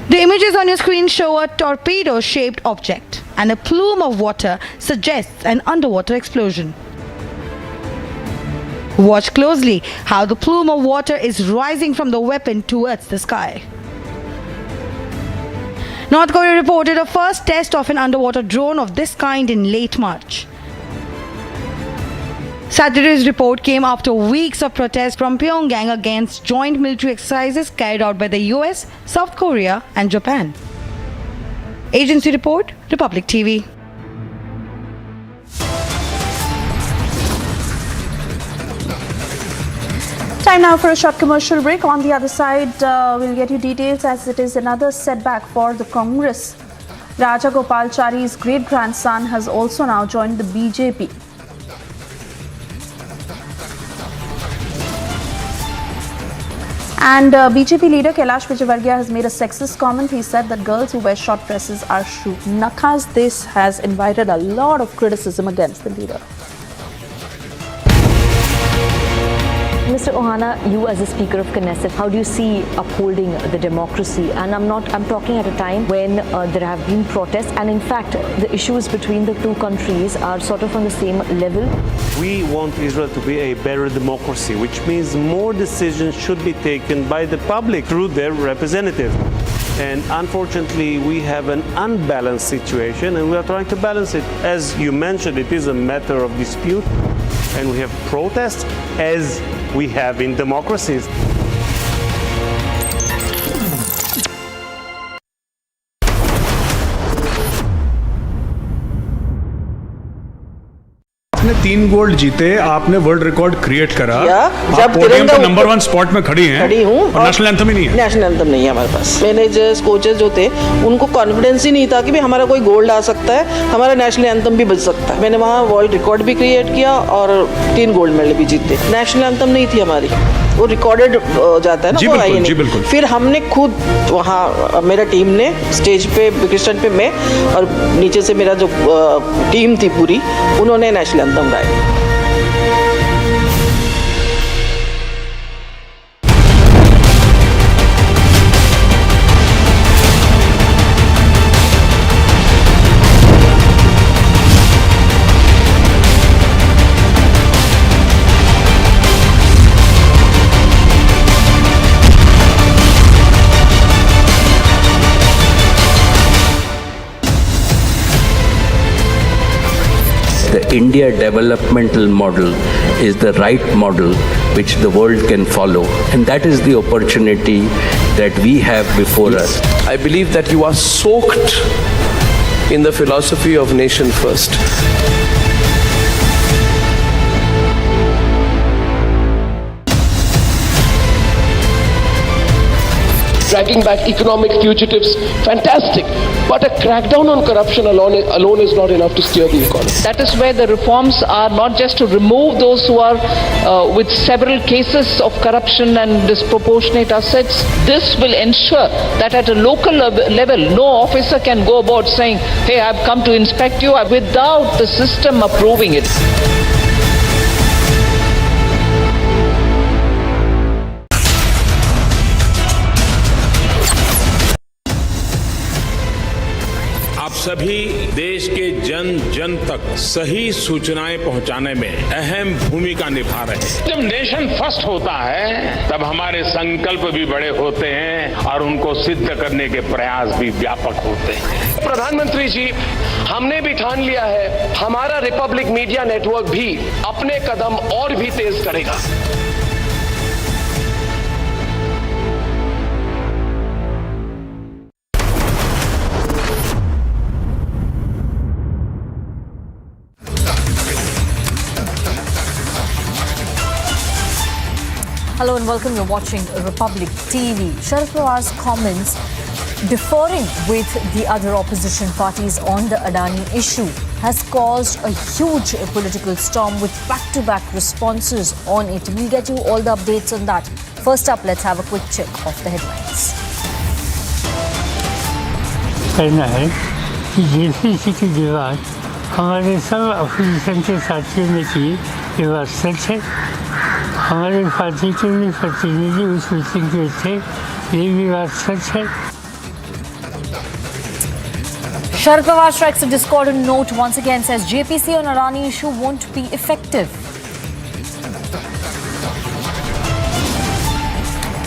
The images on your screen show a torpedo-shaped object, and a plume of water suggests an underwater explosion. Watch closely how the plume of water is rising from the weapon towards the sky. North Korea reported a first test of an underwater drone of this kind in late March. Saturday's report came after weeks of protests from Pyongyang against joint military exercises carried out by the US, South Korea and Japan. Agency report, Republic TV. Time now for a short commercial break. On the other side, we'll get you details as it is another setback for the Congress. Raja Gopalachari's great-grandson has also now joined the BJP. And BJP leader Kailash Vijayvargiya has made a sexist comment. He said that girls who wear short dresses are nakas. This has invited a lot of criticism against the leader. Mr. Ohana, you as the Speaker of Knesset, how do you see upholding the democracy? And I'm talking at a time when there have been protests, and in fact, the issues between the two countries are sort of on the same level. We want Israel to be a better democracy, which means more decisions should be taken by the public through their representatives. And unfortunately, we have an unbalanced situation, and we are trying to balance it. As you mentioned, it is a matter of dispute, and we have protests as we have in democracies. आपने 3 gold जीते, आपने world record create करा, जब podium पे number 1 spot में खड़ी हूँ और नेशनल एंथम ही नहीं है। नेशनल एंथम नहीं है हमारे पास। मैनेजर्स, कोचेस जो थे, उनको कॉन्फिडेंस ही नहीं था कि भी हमारा कोई गोल्ड आ सकता है, हमारा नेशनल एंथम भी बज सकता है। मैंने वहाँ वर्ल्ड रिकॉर्ड भी क्रिएट किया और 3 गोल्ड मेडल भी जीते। नेशनल एंथम नहीं थी हमारी, वो रिकॉर्डेड जाता है ना, वो आई नहीं। फिर हमने खुद वहाँ, मेरा टीम ने स्टेज पे क्रिस्टन पे मैं और नीचे से मेरा जो टीम थी पूरी, उन्होंने नेशनल एंथम गाया। India developmental model is the right model which the world can follow. And that is the opportunity that we have before us. I believe that you are soaked in the philosophy of nation first. Dragging back economic fugitives, fantastic. But a crackdown on corruption alone is not enough to steer the economy. That is where the reforms are not just to remove those who are with several cases of corruption and disproportionate assets. This will ensure that at a local level, no officer can go about saying, hey, I've come to inspect you, without the system approving it. सभी देश के जन जन तक सही सूचनाएं पहुंचाने में अहम भूमिका निभा रहे हैं। जब नेशन फर्स्ट होता है तब हमारे संकल्प भी बड़े होते हैं और उनको सिद्ध करने के प्रयास भी व्यापक होते हैं। प्रधानमंत्री जी, हमने भी ठान लिया है, हमारा रिपब्लिक मीडिया नेटवर्क भी अपने कदम और भी तेज करेगा। Hello and welcome. You're watching Republic TV. Sharad Pawar's comments differing with the other opposition parties on the Adani issue has caused a huge political storm with back-to-back responses on it. We'll get you all the updates on that. First up, let's have a quick check of the headlines. कहना है कि JPC की जो बात हमारे सब opposition के साथियों ने की, ये बात सच है। हमारे पार्टी के भी प्रतिनिधि उस मीटिंग के थे, ये भी बात सच है। Sharad Pawar strikes a discordant note once again, says JPC on Adani issue won't be effective.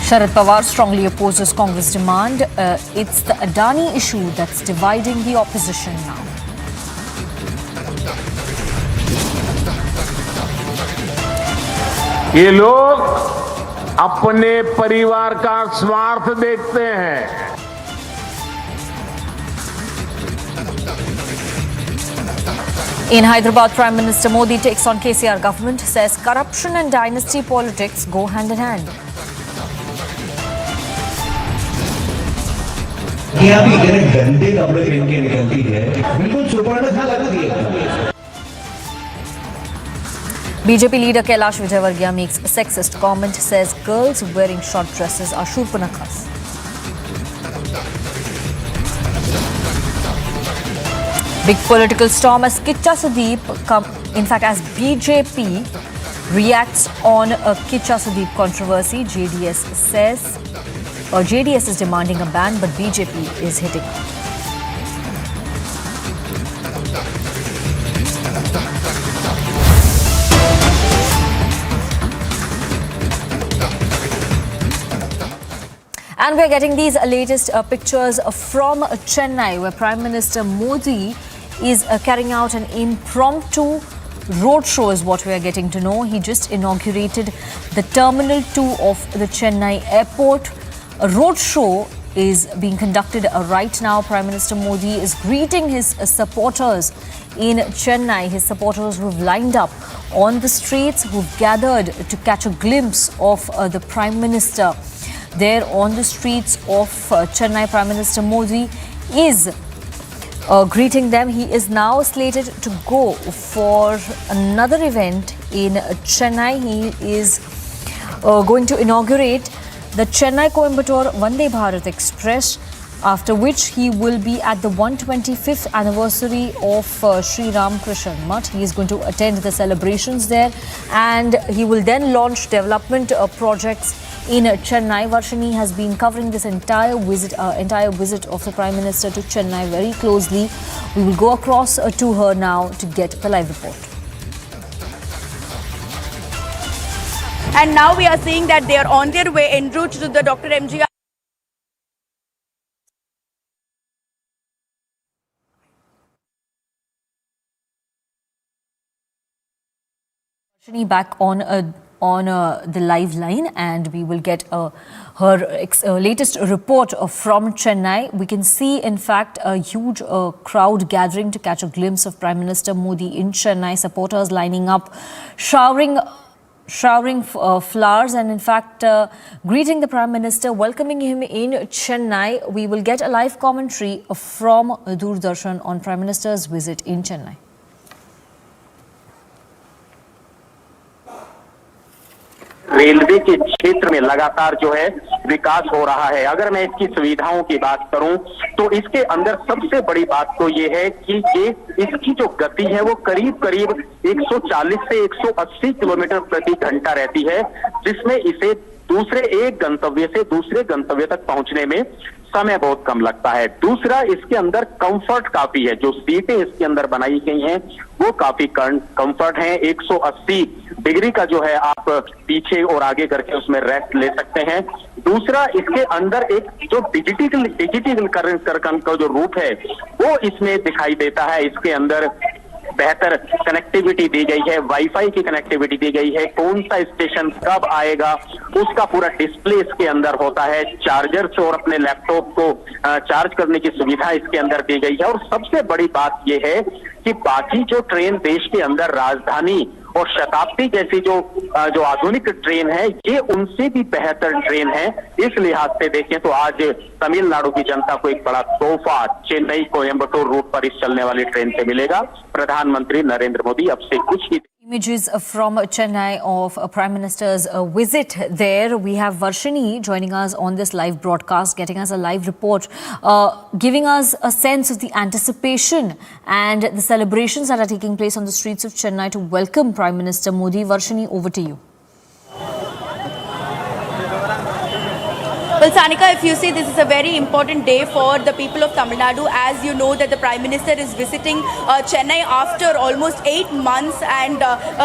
Sharad Pawar strongly opposes Congress demand. It's the Adani issue that's dividing the opposition now. ये लोग अपने परिवार का स्वार्थ देखते हैं। In Hyderabad, Prime Minister Modi takes on KCR government, says corruption and dynasty politics go hand in hand. यहाँ भी इतने गंदे कपड़े पहन के निकलती है, बिल्कुल सुपर्ण सा लगती है। BJP leader Kailash Vijayvargiya makes a sexist comment, says girls wearing short dresses are shurpanakhas. Big political storm as Kicha Sudeep, as BJP reacts on a Kicha Sudeep controversy. JDS is demanding a ban, but BJP is hitting up. And we're getting these latest pictures from Chennai, where Prime Minister Modi is carrying out an impromptu roadshow, is what we are getting to know. He just inaugurated the Terminal 2 of the Chennai airport. A roadshow is being conducted right now. Prime Minister Modi is greeting his supporters in Chennai, his supporters who've lined up on the streets, who've gathered to catch a glimpse of the Prime Minister. There on the streets of Chennai, Prime Minister Modi is greeting them. He is now slated to go for another event in Chennai. He is going to inaugurate the Chennai-Coimbatore Vande Bharat Express, after which he will be at the 125th anniversary of Sri Ramakrishna Math. He is going to attend the celebrations there, and he will then launch development projects in Chennai. Varshini has been covering this entire visit of the Prime Minister to Chennai very closely. We will go across to her now to get the live report. And now we are seeing that they are on their way en route to the Dr. MGR Back on the live line, and we will get her latest report from Chennai. We can see, in fact, a huge crowd gathering to catch a glimpse of Prime Minister Modi in Chennai. Supporters lining up, showering flowers, and in fact greeting the Prime Minister, welcoming him in Chennai. We will get a live commentary from Doordarshan on Prime Minister's visit in Chennai. Railway के क्षेत्र में लगातार जो है विकास हो रहा है। अगर मैं इसकी सुविधाओं की बात करूं तो इसके अंदर सबसे बड़ी बात तो ये है कि इसकी जो गति है वो करीब 140 से 180 किलोमीटर प्रति घंटा रहती है, जिसमें इसे दूसरे एक गंतव्य से दूसरे गंतव्य तक पहुंचने में समय बहुत कम लगता है। दूसरा, इसके अंदर कंफर्ट काफी है। जो सीटें इसके अंदर बनाई गई हैं वो काफी कंफर्ट हैं। 180 डिग्री का जो है आप पीछे और आगे करके उसमें रेस्ट ले सकते हैं। दूसरा, इसके अंदर एक जो डिजिटलीकरण का जो रूप है वो इसमें दिखाई देता है। इसके अंदर बेहतर कनेक्टिविटी दी गई है, वाईफाई की कनेक्टिविटी दी गई है, कौन सा स्टेशन कब आएगा उसका पूरा डिस्प्ले इसके अंदर होता है। चार्जर से और अपने लैपटॉप को चार्ज करने की सुविधा इसके अंदर दी गई है। और सबसे बड़ी बात यह है कि बाकी जो ट्रेन देश के अंदर राजधानी और शताब्दी जैसी जो आधुनिक ट्रेन है ये उनसे भी बेहतर ट्रेन है। इस लिहाज से देखें तो आज तमिलनाडु की जनता को एक बड़ा तोहफा चेन्नई कोयम्बटूर रूट पर इस चलने वाली ट्रेन से मिलेगा। प्रधानमंत्री नरेंद्र मोदी अब से कुछ ही Images from Chennai of Prime Minister's visit there. We have Varshini joining us on this live broadcast, getting us a live report, giving us a sense of the anticipation and the celebrations that are taking place on the streets of Chennai to welcome Prime Minister Modi. Varshini, over to you. Well, Sanika, if you see, this is a very important day for the people of Tamil Nadu. As you know that the Prime Minister is visiting Chennai after almost 8 months, and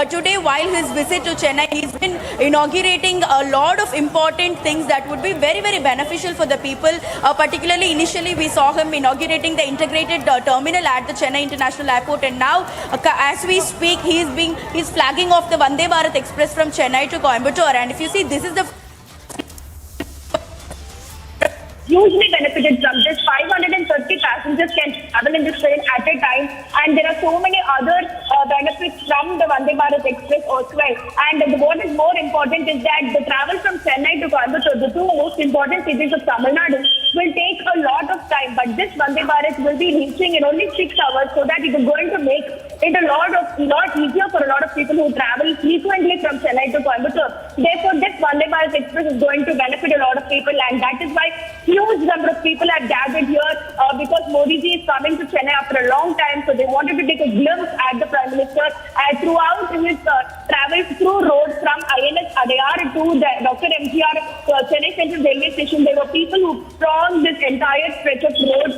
today while his visit to Chennai, he's been inaugurating a lot of important things that would be very, very beneficial for the people. Particularly initially we saw him inaugurating the integrated terminal at the Chennai International Airport, and now as we speak he's flagging off the Vande Bharat Express from Chennai to Coimbatore. And if you see, this is the hugely benefited from this. 530 passengers can travel in this train at a time, and there are so many other benefits from the Vande Bharat Express as well. And what is more important is that the travel from Chennai to Coimbatore, the two most important cities of Tamil Nadu, will take a lot of time, but this Vande Bharat will be reaching in only 6 hours, so that it is going to make it a lot easier for a lot of people who travel frequently from Chennai to Coimbatore. Therefore, this Vande Bharat Express is going to benefit a lot of people, and that is why huge number of people have gathered here because Modi ji is coming to Chennai after a long time, so they wanted to take a glimpse at the Prime Minister. Throughout his travels through roads from INS Adayar to the Dr. MGR Chennai Central Railway Station, there were people who thronged this entire stretch of road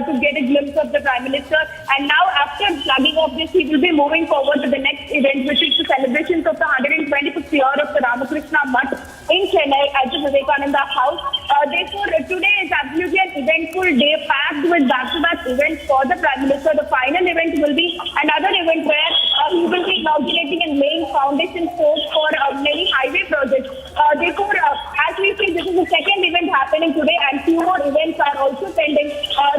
to get a glimpse of the Prime Minister. And now, after flagging off this, he will be moving forward to the next event, which is the celebrations of the 125th year of the Ramakrishna Mutt in Chennai at the Vivekananda House. Therefore, today is absolutely an eventful day, packed with back-to-back events for the Prime Minister. The final event will be another event where he will be inaugurating and laying foundation stones for many highway projects. Therefore, as we see, this is the second event happening today, and few more events are also pending.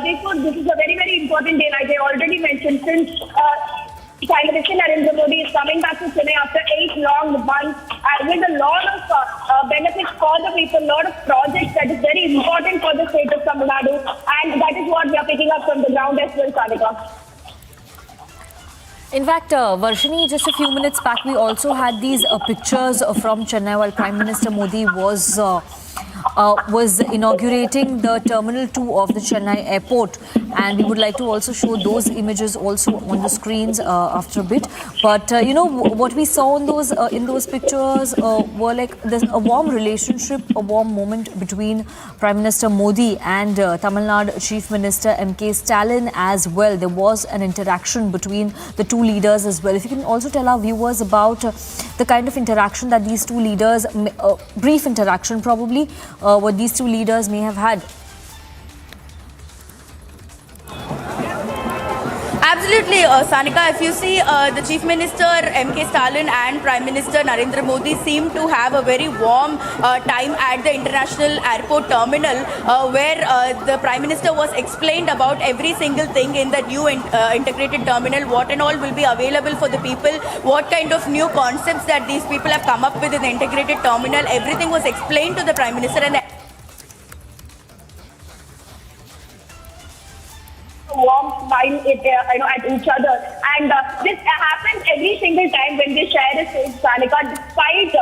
Therefore, this is a very, very important day, like I already mentioned, since Prime Minister Narendra Modi is coming back to Chennai after 8 long months, with a lot of benefits for the people, a lot of projects that is very important for the state of Tamil Nadu, and that is what we are picking up from the ground as well, Sanika. In fact, Varshini, just a few minutes back, we also had these pictures from Chennai while Prime Minister Modi was inaugurating the Terminal 2 of the Chennai airport, and we would like to also show those images also on the screens after a bit. But you know, what we saw in those pictures were like there's a warm relationship, a warm moment between Prime Minister Modi and Tamil Nadu Chief Minister M.K. Stalin as well. There was an interaction between the two leaders as well. If you can also tell our viewers about the kind of interaction that these two leaders, brief interaction probably, what these two leaders may have had. Absolutely, Sanika. If you see, the Chief Minister M.K. Stalin and Prime Minister Narendra Modi seem to have a very warm time at the international airport terminal, where the Prime Minister was explained about every single thing in the new integrated terminal, what and all will be available for the people, what kind of new concepts that these people have come up with in the integrated terminal. Everything was explained to the Prime Minister, and warm smile at each other, and this happens every single time when they share a stage, Sanika, despite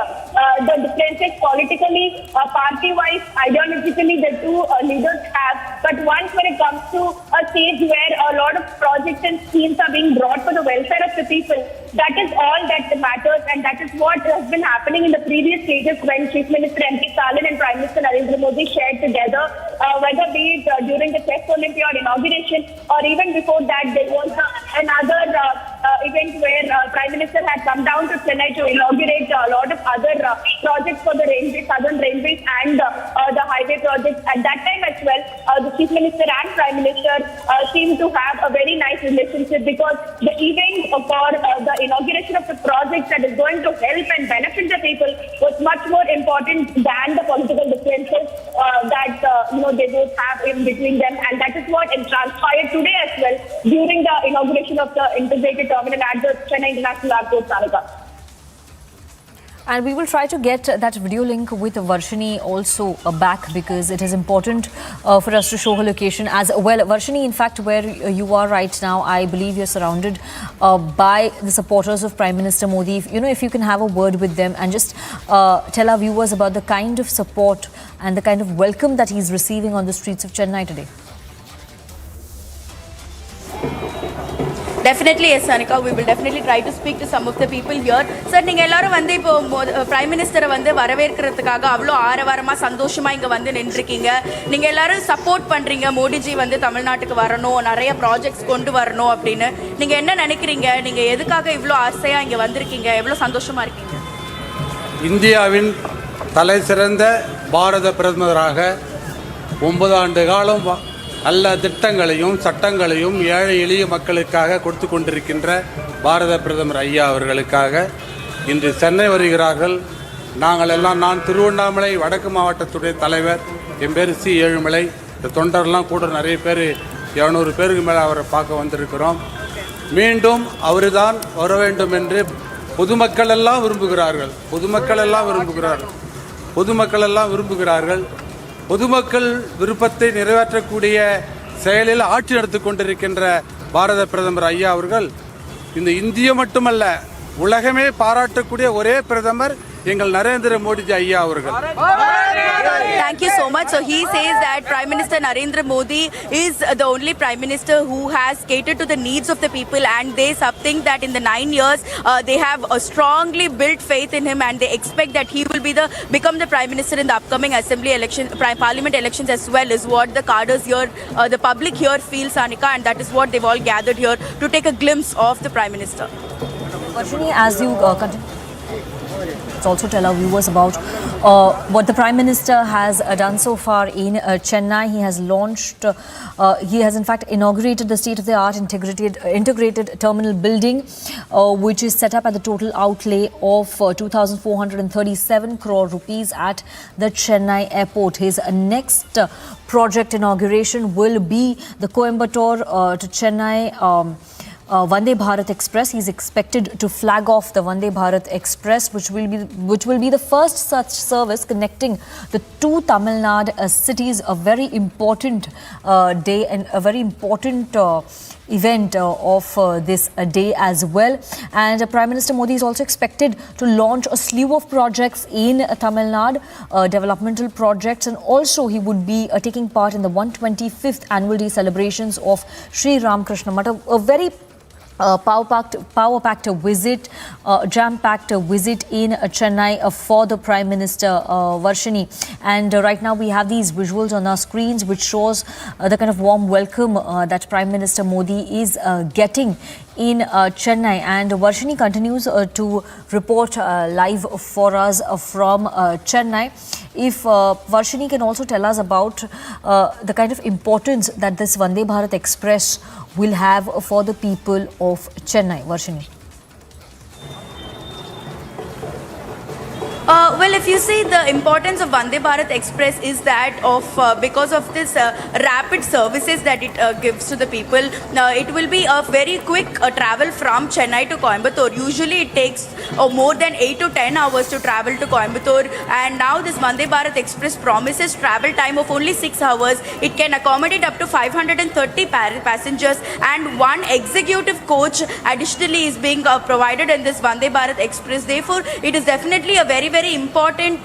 the differences politically, party-wise, ideologically the two leaders have. But once when it comes to a stage where a lot of projects and schemes are being brought for the welfare of the people, that is all that matters, and that is what has been happening in the previous stages when Chief Minister M.K. Stalin and Prime Minister Narendra Modi shared together, whether be it during the Chess Olympiad inauguration, or even before that there was another event where Prime Minister had come down to Chennai to inaugurate a lot of other projects for the railways, southern railways, and the highway projects. At that time as well, the Chief Minister and Prime Minister seemed to have a very nice relationship, because the event for the inauguration of the projects that is going to help and benefit the people was much more important than the political differences that they both have in between them, and that is what transpired today as well during the inauguration of the integrated terminal at the Chennai International Airport, Sanika. And we will try to get that video link with Varshini also back, because it is important for us to show her location as well. Varshini, in fact, where you are right now, I believe you're surrounded by the supporters of Prime Minister Modi. If you can have a word with them and just tell our viewers about the kind of support and the kind of welcome that he's receiving on the streets of Chennai today. Definitely, yes, Sanika. We will definitely try to speak to some of the people here. Sir, நீங்க எல்லாரும் வந்து இப்போ prime மினிஸ்டரை வந்து வரவேற்கிறதுக்காக அவ்வளோ ஆரவாரமா சந்தோஷமா இங்க வந்து நின்றுருக்கீங்க. நீங்க எல்லாரும் சப்போர்ட் பண்றீங்க மோடிஜி வந்து தமிழ்நாட்டுக்கு வரணும், நிறைய ப்ராஜெக்ட்ஸ் கொண்டு வரணும் அப்படின்னு. நீங்க என்ன நினைக்கிறீங்க? நீங்க எதுக்காக இவ்வளோ ஆசையா இங்க வந்திருக்கீங்க? எவ்வளோ சந்தோஷமா இருக்கீங்க? இந்தியாவின் தலை சிறந்த பாரத பிரதமராக 9 ஆண்டு காலம் நல்ல திட்டங்களையும் சட்டங்களையும் ஏழை எளிய மக்களுக்காக கொடுத்து கொண்டிருக்கின்ற பாரத பிரதமர் ஐயா அவர்களுக்காக இன்று சென்னை வருகிறார்கள். நாங்கள் எல்லாம், நான் திருவண்ணாமலை வடக்கு மாவட்டத்துடைய தலைவர், என் பேர் சி. ஏழுமலை. இந்த தொண்டர்லாம் கூட நிறைய பேர் 700 பேருக்கு மேலே அவரை பார்க்க வந்திருக்கிறோம். மீண்டும் அவர் தான் வர வேண்டும் என்று பொதுமக்கள் எல்லாம் விரும்புகிறார்கள். பொதுமக்கள் விருப்பத்தை நிறைவேற்றக்கூடிய செயலில் ஆட்சி நடத்தி கொண்டிருக்கின்ற பாரத பிரதமர் ஐயா அவர்கள் இந்த இந்தியா மட்டுமல்ல உலகமே பாராட்டக்கூடிய ஒரே பிரதமர் எங்கள் நரேந்திர மோடிஜி ஐயா அவர்கள். Thank you so much. So he says that Prime Minister Narendra Modi is the only Prime Minister who has catered to the needs of the people, and they think that in the 9 years they have strongly built faith in him, and they expect that he will become the Prime Minister in the upcoming Assembly election, Parliament elections as well, is what the cadres here, the public here feels, Sanika, and that is what they've all gathered here to take a glimpse of the Prime Minister. Varshini, as you continue, let's also tell our viewers about what the Prime Minister has done so far in Chennai. He has launched, he has in fact inaugurated the state-of-the-art integrated terminal building, which is set up at the total outlay of 2,437 crore rupees at the Chennai airport. His next project inauguration will be the Coimbatore to Chennai Vande Bharat Express. He's expected to flag off the Vande Bharat Express, which will be the first such service connecting the two Tamil Nadu cities. A very important day and a very important event of this day as well. And Prime Minister Modi is also expected to launch a slew of projects in Tamil Nadu, developmental projects, and also he would be taking part in the 125th annual day celebrations of Sri Ramakrishna Math. A very power-packed visit, jam-packed visit in Chennai for the Prime Minister Varshini. And right now we have these visuals on our screens which shows the kind of warm welcome that Prime Minister Modi is getting in Chennai. And Varshini continues to report live for us from Chennai. If Varshini can also tell us about the kind of importance that this Vande Bharat Express will have for the people of Chennai. Varshini. Well, if you see, the importance of Vande Bharat Express is that of because of this rapid services that it gives to the people. It will be a very quick travel from Chennai to Coimbatore. Usually it takes more than 8 to 10 hours to travel to Coimbatore, and now this Vande Bharat Express promises travel time of only 6 hours. It can accommodate up to 530 passengers, and one executive coach additionally is being provided in this Vande Bharat Express. Therefore, it is definitely a very important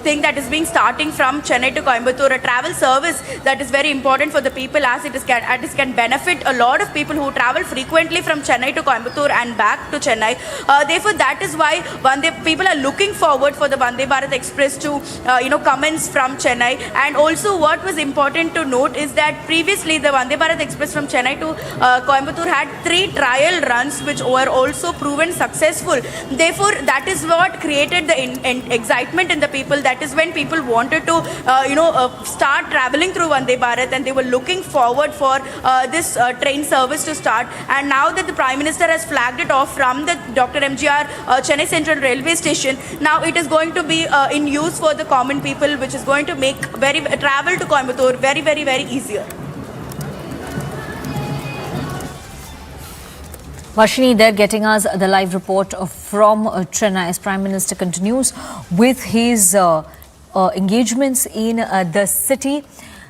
thing that is being starting from Chennai to Coimbatore, a travel service that is very important for the people, as it can benefit a lot of people who travel frequently from Chennai to Coimbatore and back to Chennai. Therefore, that is why people are looking forward for the Vande Bharat Express to commence from Chennai. And also, what was important to note is that previously the Vande Bharat Express from Chennai to Coimbatore had 3 trial runs which were also proven successful. Therefore, that is what created the excitement in the people. That is when people wanted to start traveling through Vande Bharat, and they were looking forward for this train service to start. And now that the Prime Minister has flagged it off from the Dr. MGR Chennai Central Railway Station, now it is going to be in use for the common people, which is going to make travel to Coimbatore very easier. Varshini there getting us the live report from Chennai as Prime Minister continues with his engagements in the city.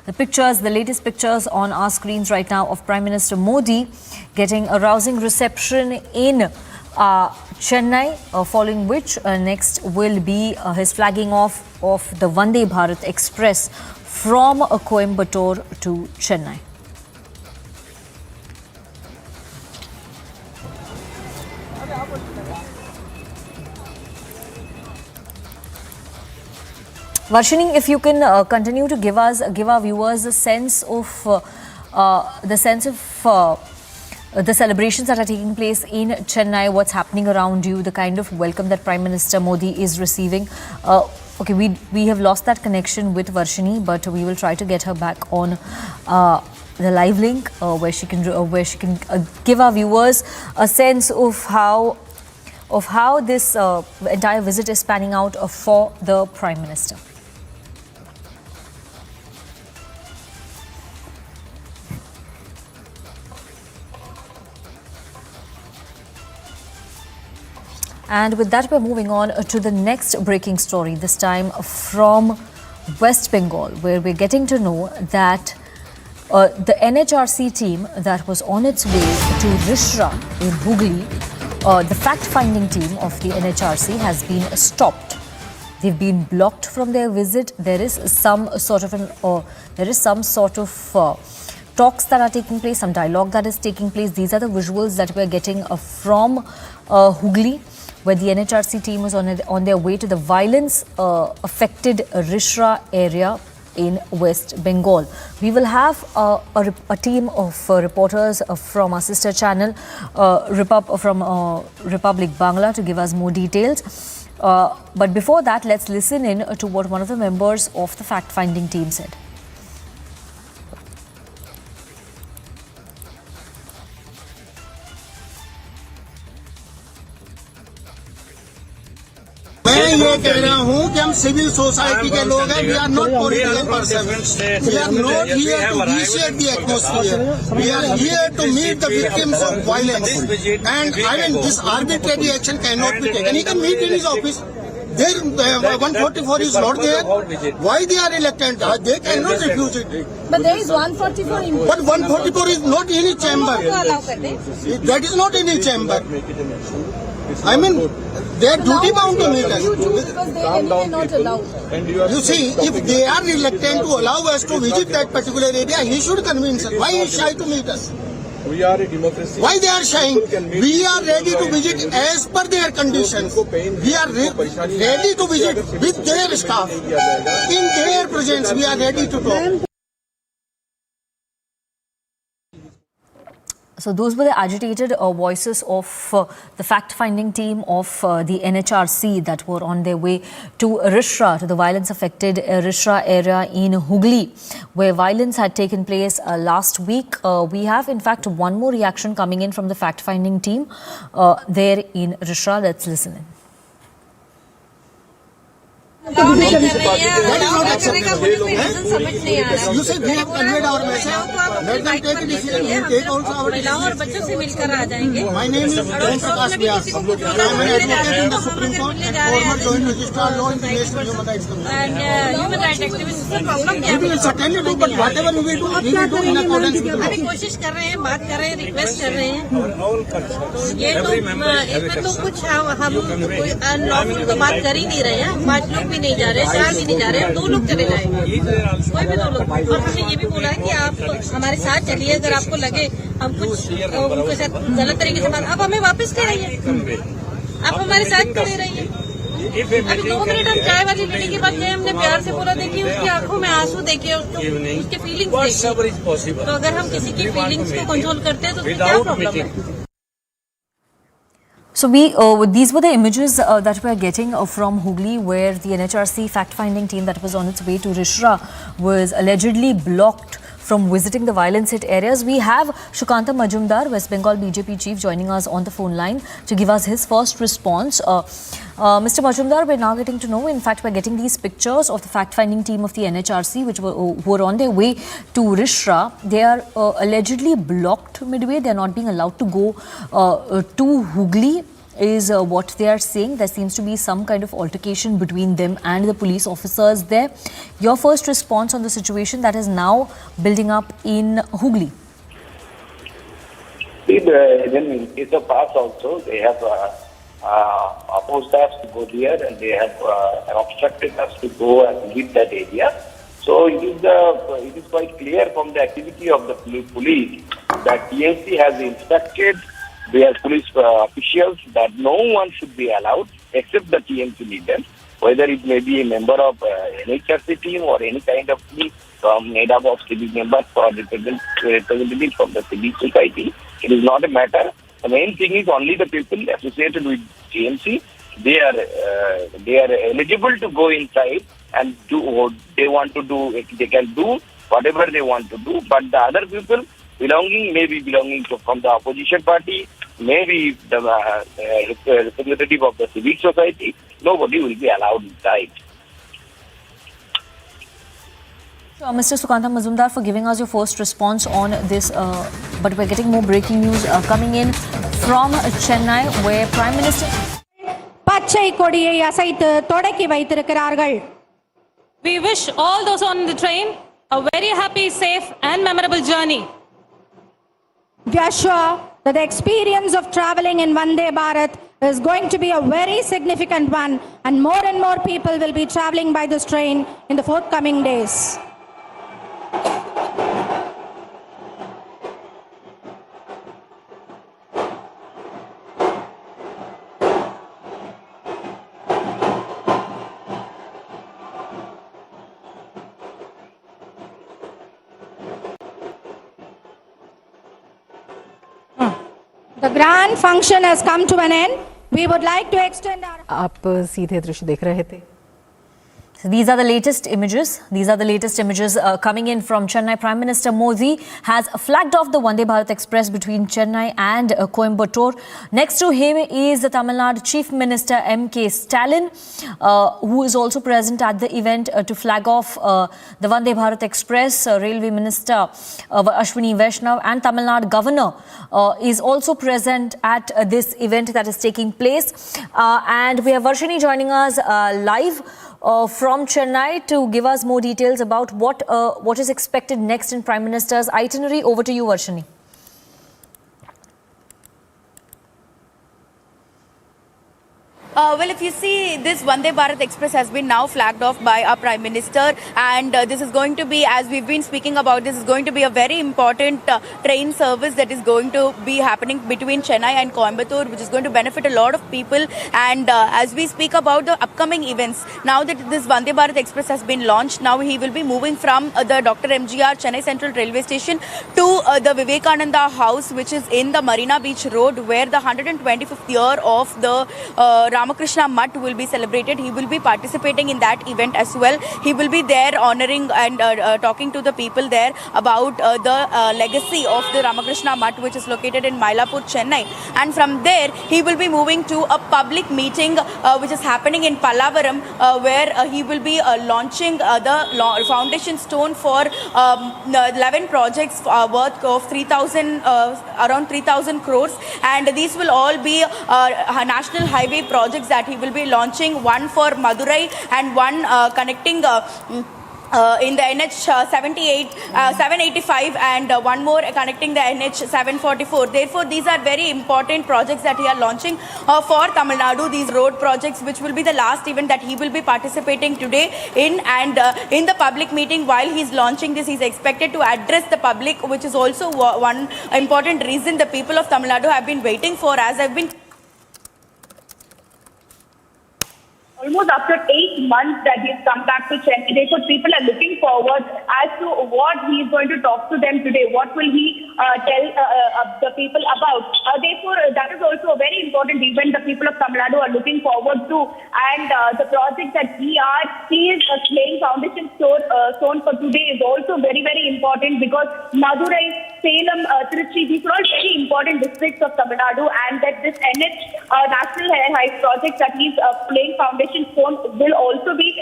The latest pictures on our screens right now of Prime Minister Modi getting a rousing reception in Chennai, following which next will be his flagging off of the Vande Bharat Express from Coimbatore to Chennai. Varshini, if you can continue to give our viewers a sense of the celebrations that are taking place in Chennai, what's happening around you, the kind of welcome that Prime Minister Modi is receiving. Okay, we have lost that connection with Varshini, but we will try to get her back on the live link where she can give our viewers a sense of how this entire visit is panning out for the Prime Minister. And with that, we're moving on to the next breaking story, this time from West Bengal, where we're getting to know that the NHRC team that was on its way to Rishra in Hooghly, the fact-finding team of the NHRC has been stopped. They've been blocked from their visit. There is some sort of talks that are taking place, some dialogue that is taking place. These are the visuals that we're getting from Hooghly, where the NHRC team was on their way to the violence-affected Rishra area in West Bengal. We will have a team of reporters from our sister channel, Republic Bangla, to give us more details. But before that, let's listen in to what one of the members of the fact-finding team said. मैं ये कह रहा हूँ कि हम civil society के लोग हैं. We are not political person. We are not here to reshape the atmosphere. We are here to meet the victims of violence. And I mean, this arbitrary action cannot be taken. He can meet in his office. There, 144 is not there. Why they are reluctant? They cannot refuse it. But there is 144 in. But 144 is not in his chamber. That is not in his chamber. I mean, they are duty bound to meet us. Because they are not allowed. You see, if they are reluctant to allow us to visit that particular area, he should convince us. Why he is shy to meet us? We are a democracy. Why they are saying we are ready to visit as per their conditions? We are ready to visit with their staff. In their presence, we are ready to talk. So those were the agitated voices of the fact-finding team of the NHRC that were on their way to Rishra, to the violence-affected Rishra area in Hooghly, where violence had taken place last week. We have, in fact, one more reaction coming in from the fact-finding team there in Rishra. Let's listen in. That is not acceptable. You say they have conveyed our message. Let them take a decision. You take also our decision. My name is Prakash Vyas. I am an advocate in the Supreme Court and former joint registrar law in the National Human Rights Commission. And human rights activists का problem क्या है? We will certainly do, but whatever we do in accordance with the law. अभी कोशिश कर रहे हैं, बात कर रहे हैं, रिक्वेस्ट कर रहे हैं. ये तो इसमें तो कुछ हम कोई अनलॉफुल तो बात कर ही नहीं रहे हैं. 5 लोग भी नहीं जा रहे, 4 भी नहीं जा रहे, 2 लोग चले जाएंगे, कोई भी 2 लोग. और हमने ये भी बोला है कि आप हमारे साथ चलिए, अगर आपको लगे हम कुछ उनके साथ गलत तरीके से बात, आप हमें वापस ले आइए, आप हमारे साथ खड़े रहिए. अभी 2 मिनट हम चाय वाली लेने के बाद गए, हमने प्यार से बोला, देखिए उसकी आंखों में आंसू देखिए, उसके फीलिंग्स देखिए. तो अगर हम किसी की फीलिंग्स को कंट्रोल करते हैं तो फिर क्या प्रॉब्लम है? So these were the images that we are getting from Hooghly, where the NHRC fact-finding team that was on its way to Rishra was allegedly blocked from visiting the violence-hit areas. We have Shukanta Majumdar, West Bengal BJP chief, joining us on the phone line to give us his first response. Mr. Majumdar, we're now getting to know, in fact, we're getting these pictures of the fact-finding team of the NHRC, which were on their way to Rishra. They are allegedly blocked midway. They're not being allowed to go to Hooghly, is what they are saying. There seems to be some kind of altercation between them and the police officers there. Your first response on the situation that is now building up in Hooghly? Even in case of us also, they have opposed us to go there, and they have obstructed us to go and leave that area. So it is quite clear from the activity of the police that TMC has instructed their police officials that no one should be allowed except the TMC leaders, whether it may be a member of NHRC team or any kind of team made up of civic members or representatives from the civil society. It is not a matter. The main thing is only the people associated with TMC. They are eligible to go inside and do what they want to do. They can do whatever they want to do, but the other people belonging from the opposition party, maybe the representative of the civic society, nobody will be allowed inside. Mr. Shukanta Majumdar, for giving us your first response on this, but we're getting more breaking news coming in from Chennai, where Prime Minister... We wish all those on the train a very happy, safe and memorable journey. We are sure that the experience of traveling in Vande Bharat is going to be a very significant one, and more people will be traveling by this train in the forthcoming days. The grand function has come to an end. We would like to extend our... आप सीधे दृश्य देख रहे थे. So these are the latest images. Coming in from Chennai. Prime Minister Modi has flagged off the Vande Bharat Express between Chennai and Coimbatore. Next to him is the Tamil Nadu Chief Minister M.K. Stalin, who is also present at the event to flag off the Vande Bharat Express. Railway Minister Ashwini Vaishnav and Tamil Nadu Governor is also present at this event that is taking place. And we have Varshini joining us live from Chennai to give us more details about what is expected next in Prime Minister's itinerary. Over to you, Varshini. Well, if you see, this Vande Bharat Express has been now flagged off by our Prime Minister, and this is going to be, as we've been speaking about, this is going to be a very important train service that is going to be happening between Chennai and Coimbatore, which is going to benefit a lot of people. And as we speak about the upcoming events, now that this Vande Bharat Express has been launched, now he will be moving from the Dr. MGR Chennai Central Railway Station to the Vivekananda House, which is in the Marina Beach Road, where the 125th year of the Ramakrishna Mutt will be celebrated. He will be participating in that event as well. He will be there honoring and talking to the people there about the legacy of the Ramakrishna Mutt, which is located in Mylapore, Chennai. And from there, he will be moving to a public meeting which is happening in Pallavaram, where he will be launching the foundation stone for 11 projects worth of around 3,000 crores. And these will all be national highway projects that he will be launching, one for Madurai and one connecting in the NH 785 and one more connecting the NH 744. Therefore, these are very important projects that he are launching for Tamil Nadu, these road projects, which will be the last event that he will be participating today in. And in the public meeting, while he is launching this, he is expected to address the public, which is also one important reason the people of Tamil Nadu have been waiting for, as I've been almost after 8 months that he's come back to Chennai. Therefore, people are looking forward as to what he's going to talk to them today. What will he tell the people about? Therefore, that is also a very important event the people of Tamil Nadu are looking forward to. And the project that he is laying foundation stone for today is also very, very important, because Madurai, Salem, Trichy, these are all very important districts of Tamil Nadu, and that this NH National Highway project that he's laying foundation stone will also be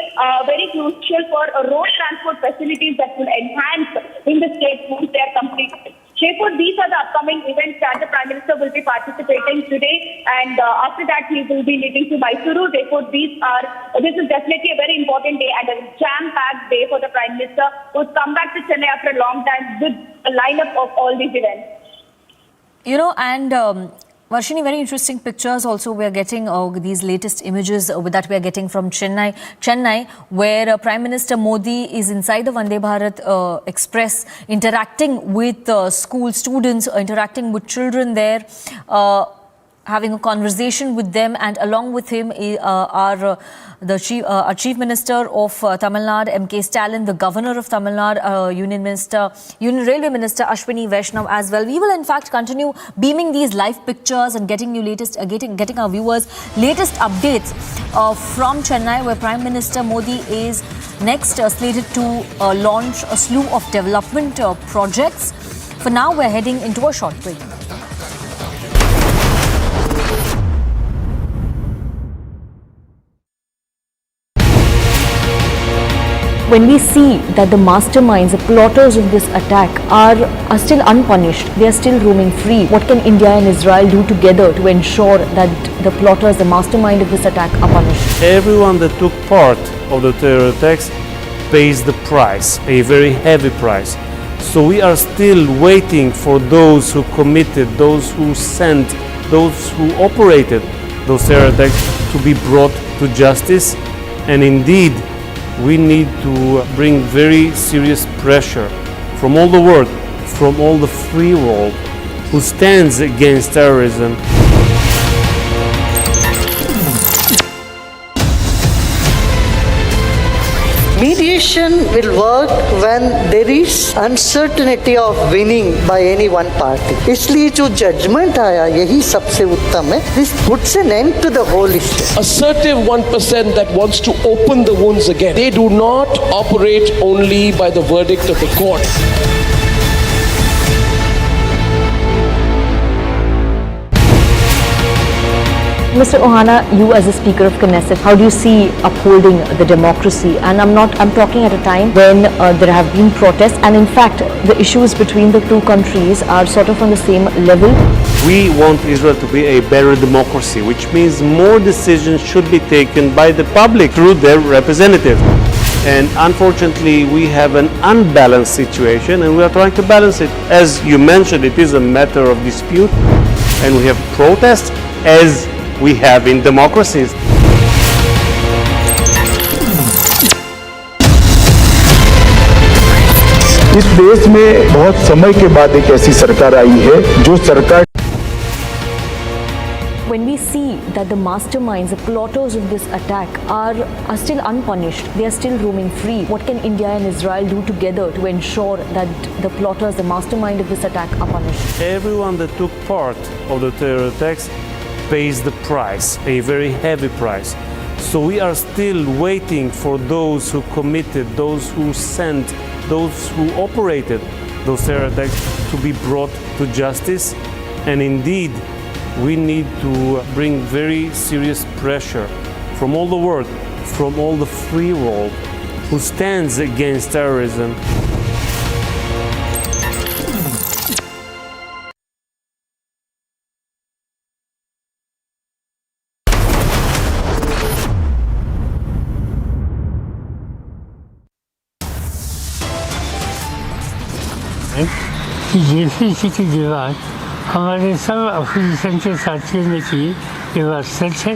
very crucial for road transport facilities that will enhance in the state once they are completed. Therefore, these are the upcoming events that the Prime Minister will be participating today, and after that he will be leaving to Mysuru. Therefore, this is definitely a very important day and a jam-packed day for the Prime Minister, who's come back to Chennai after a long time with a lineup of all these events. You know, and Varshini, very interesting pictures also we are getting, these latest images that we are getting from Chennai, where Prime Minister Modi is inside the Vande Bharat Express, interacting with school students, interacting with children there, having a conversation with them, and along with him our Chief Minister of Tamil Nadu, M.K. Stalin, the Governor of Tamil Nadu, Union Railway Minister Ashwini Vaishnav as well. We will in fact continue beaming these live pictures and getting you getting our viewers latest updates from Chennai, where Prime Minister Modi is next slated to launch a slew of development projects. For now, we're heading into a short break. When we see that the masterminds, the plotters of this attack are still unpunished, they are still roaming free, what can India and Israel do together to ensure that the plotters, the mastermind of this attack are punished? Everyone that took part of the terror attacks pays the price, a very heavy price. So we are still waiting for those who committed, those who sent, those who operated those terror attacks to be brought to justice. And indeed, we need to bring very serious pressure from all the world, from all the free world who stands against terrorism. Mediation will work when there is uncertainty of winning by any one party. इसलिए जो judgment आया यही सबसे उत्तम है. This puts an end to the whole issue. Assertive 1% that wants to open the wounds again. They do not operate only by the verdict of the court. Mr. Ohana, you as a Speaker of Knesset, how do you see upholding the democracy? And I'm talking at a time when there have been protests, and in fact the issues between the two countries are sort of on the same level. We want Israel to be a better democracy, which means more decisions should be taken by the public through their representatives. And unfortunately, we have an unbalanced situation, and we are trying to balance it. As you mentioned, it is a matter of dispute, and we have protests as we have in democracies. इस देश में बहुत समय के बाद एक ऐसी सरकार आई है जो सरकार When we see that the masterminds, the plotters of this attack are still unpunished, they are still roaming free, what can India and Israel do together to ensure that the plotters, the mastermind of this attack are punished? Everyone that took part of the terror attacks pays the price, a very heavy price. So we are still waiting for those who committed, those who sent, those who operated those terror attacks to be brought to justice. And indeed, we need to bring very serious pressure from all the world, from all the free world who stands against terrorism. JPC की दीवार हमारे सब opposition के साथियों ने की, ये बात सच है।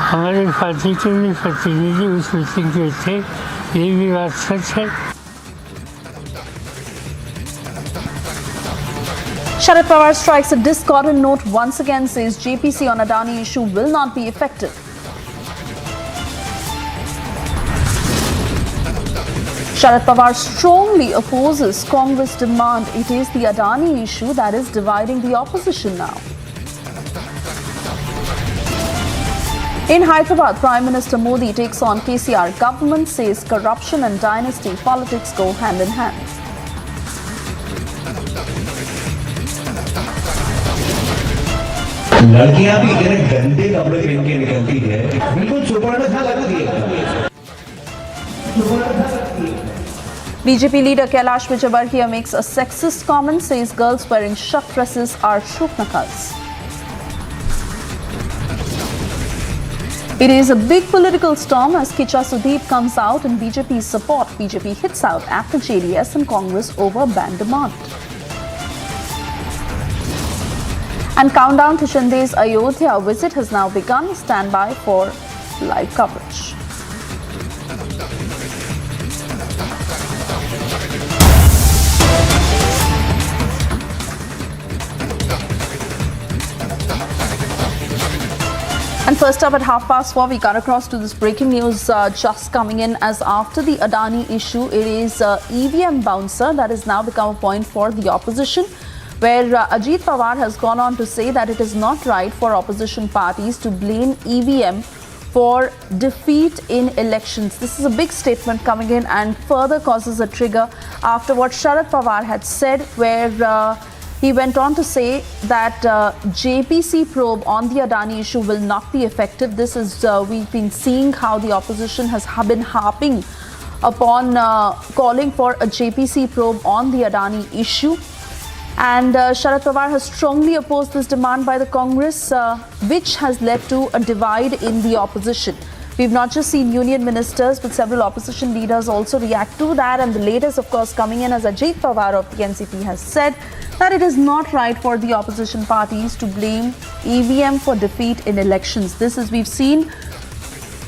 हमारे पार्टी के भी प्रतिनिधि उस मीटिंग के थे, ये भी बात सच है। Sharad Pawar strikes a discordant note once again, says JPC on Adani issue will not be effective. Sharad Pawar strongly opposes Congress demand. It is the Adani issue that is dividing the opposition now. In Hyderabad, Prime Minister Modi takes on KCR. Government says corruption and dynasty politics go hand in hand. लड़कियां भी इतने गंदे कपड़े पहन के निकलती है, बिल्कुल सुपर्ण सा लगती है। BJP leader Kailash Vijayvargiya makes a sexist comment, says girls wearing shut dresses are shuknakas. It is a big political storm as Kicha Sudeep comes out in BJP's support. BJP hits out after JDS and Congress over ban demand. And countdown to Shinde's Ayodhya visit has now begun. Stand by for live coverage. And first up at 4:30, we got across to this breaking news just coming in as after the Adani issue, it is EVM bouncer that has now become a point for the opposition, where Ajit Pawar has gone on to say that it is not right for opposition parties to blame EVM for defeat in elections. This is a big statement coming in and further causes a trigger after what Sharad Pawar had said, where he went on to say that JPC probe on the Adani issue will not be effective. This is, we've been seeing how the opposition has been harping upon calling for a JPC probe on the Adani issue. And Sharad Pawar has strongly opposed this demand by the Congress, which has led to a divide in the opposition. We've not just seen union ministers, but several opposition leaders also react to that. And the latest, of course, coming in as Ajit Pawar of the NCP has said that it is not right for the opposition parties to blame EVM for defeat in elections. This, as we've seen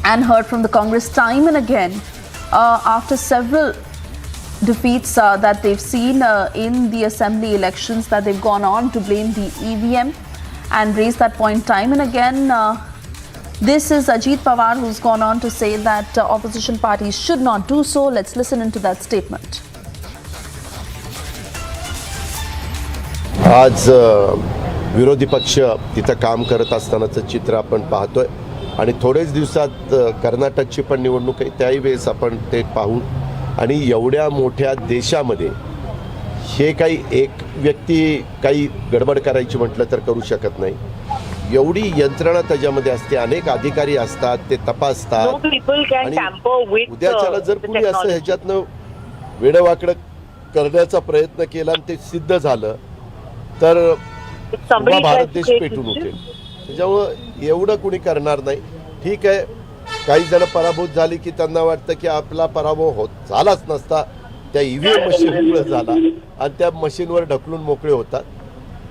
and heard from the Congress time and again, after several defeats that they've seen in the assembly elections, that they've gone on to blame the EVM and raised that point time and again. This is Ajit Pawar who's gone on to say that opposition parties should not do so. Let's listen into that statement. आज विरोधी पक्ष तिथं काम करत असतानाचं चित्र आपण पाहतोय आणि थोडेच दिवसात कर्नाटकची पण निवडणूक आहे, त्याही वेळेस आपण ते पाहू. आणि एवढ्या मोठ्या देशामध्ये हे काही एक व्यक्ती काही गडबड करायची म्हटलं तर करू शकत नाही. एवढी यंत्रणा त्याच्यामध्ये असते, अनेक अधिकारी असतात, ते तपासतात. उद्याच्याला जर कुणी असं ह्याच्यातनं वेडवाकडं करण्याचा प्रयत्न केला आणि ते सिद्ध झालं तर पुन्हा भारत देश पेटून उठेल. त्याच्यामुळं एवढं कुणी करणार नाही. ठीक आहे, काही जण पराभूत झाली की त्यांना वाटतं की आपला पराभव झालाच नसता, त्या ईव्हीएम मशीनमुळे झाला आणि त्या मशीनवर ढकलून मोकळे होतात.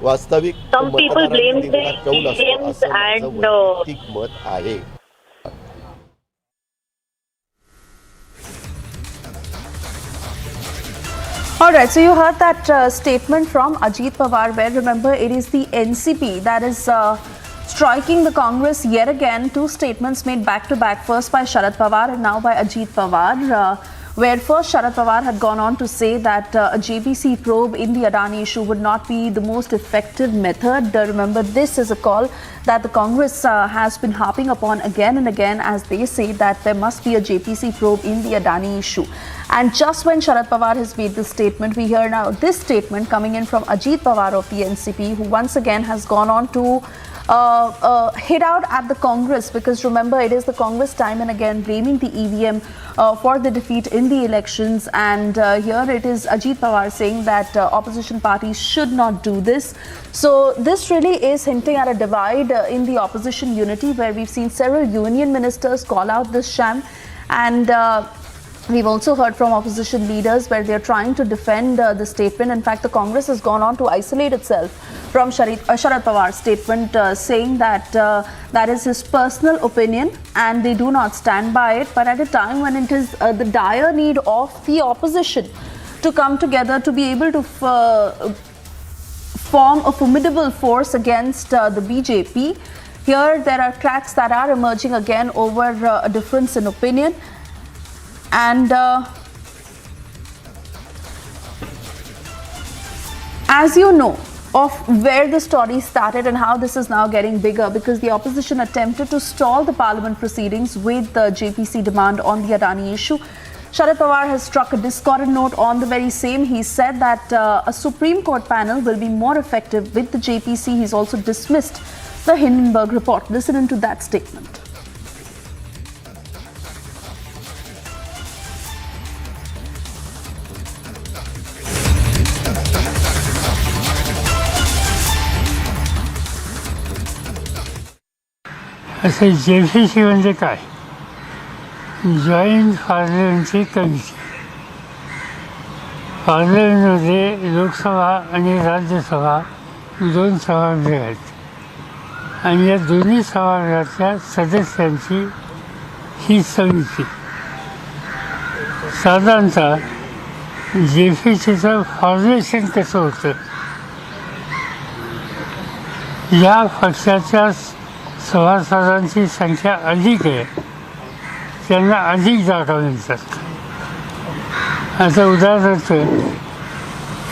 वास्तविक Some people blame the Kaul असतो EVMs असं माझं and वैयक्तिक मत आहे. All right, so you heard that statement from Ajit Pawar, where remember it is the NCP that is striking the Congress yet again. Two statements made back to back, first by Sharad Pawar and now by Ajit Pawar, where first Sharad Pawar had gone on to say that a JPC probe in the Adani issue would not be the most effective method. Remember, this is a call that the Congress has been harping upon again and again, as they say that there must be a JPC probe in the Adani issue. And just when Sharad Pawar has made this statement, we hear now this statement coming in from Ajit Pawar of the NCP, who once again has gone on to hit out at the Congress, because remember, it is the Congress time and again blaming the EVM for the defeat in the elections. And here it is Ajit Pawar saying that opposition parties should not do this. So this really is hinting at a divide in the opposition unity, where we've seen several union ministers call out this sham. And we've also heard from opposition leaders where they're trying to defend the statement. In fact, the Congress has gone on to isolate itself from Sharad Pawar's statement, saying that that is his personal opinion and they do not stand by it. But at a time when it is the dire need of the opposition to come together to be able to form a formidable force against the BJP, here there are cracks that are emerging again over a difference in opinion. And as you know, of where the story started and how this is now getting bigger, because the opposition attempted to stall the parliament proceedings with the JPC demand on the Adani issue. Sharad Pawar has struck a discordant note on the very same. He said that a Supreme Court panel will be more effective with the JPC. He's also dismissed the Hindenburg report. Listen into that statement. असं JPC म्हणजे काय? Joint parliamentary committee. पार्लमेंटमध्ये लोकसभा आणि राज्यसभा दोन सभागृह आहेत आणि या दोन्ही सभागृहातल्या सदस्यांची ही समिती. साधारणतः JPCचं फॉर्मेशन कसं होतं, या पक्षाच्या सभासदांची संख्या अधिक आहे त्यांना अधिक जागा मिळतात. आता उदाहरणार्थ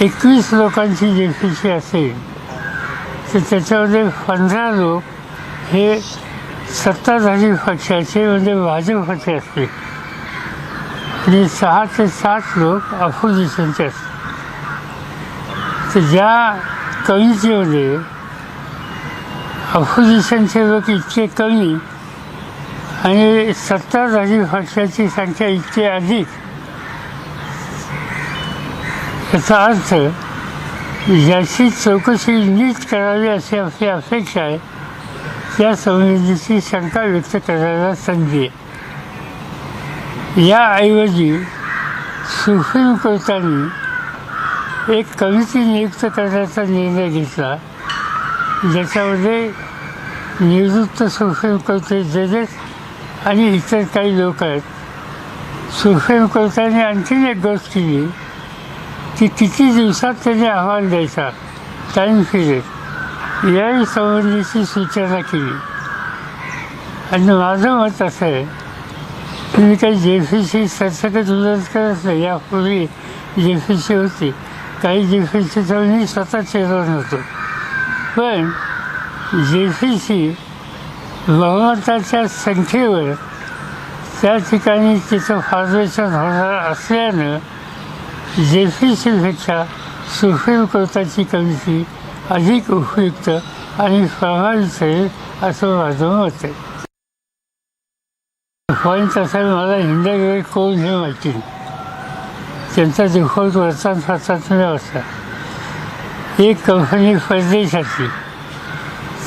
21 लोकांची JPC असेल तर त्याच्यामध्ये 15 लोक हे सत्ताधारी पक्षाचे म्हणजे भाजपचे असतील आणि 6 ते 7 लोक अपोजिशनचे असतील. तर ज्या कमिटीमध्ये अपोजिशनचे लोक इतके कमी आणि सत्ताधारी पक्षाची संख्या इतकी अधिक, याचा अर्थ याची चौकशी नीट करावी अशी आपली अपेक्षा आहे. त्या संवेदनेची शंका व्यक्त करायला संधी आहे. याऐवजी सुप्रीम कोर्टाने एक कमिटी नियुक्त करण्याचा निर्णय घेतला, ज्याच्यामध्ये निवृत्त सुप्रीम कोर्टाचे जजेस आणि इतर काही लोक आहेत. सुप्रीम कोर्टाने आणखीन एक गोष्ट केली की किती दिवसात त्याने अहवाल द्यायचा, टाईम पिरियड, याही संबंधीची सूचना केली. आणि माझं मत असं आहे की मी काही JPC सरसकट विरोध करत नाही. यापूर्वी JPC होती, काही JPCचा मी स्वतः चेअरमन होतो. पण JPC बहुमताच्या संख्येवर त्या ठिकाणी तिचं फॉर्मेशन होणार असल्यानं JPCपेक्षा सुप्रीम कोर्टाची कमिटी अधिक उपयुक्त आणि प्रभावित आहे असं माझं मत आहे. पॉईंट असा मला हिंदे कोण हे माहिती नाही. त्यांचा डिफॉल्ट वर्तमानपत्रात असता. एक कंपनी परदेशातली,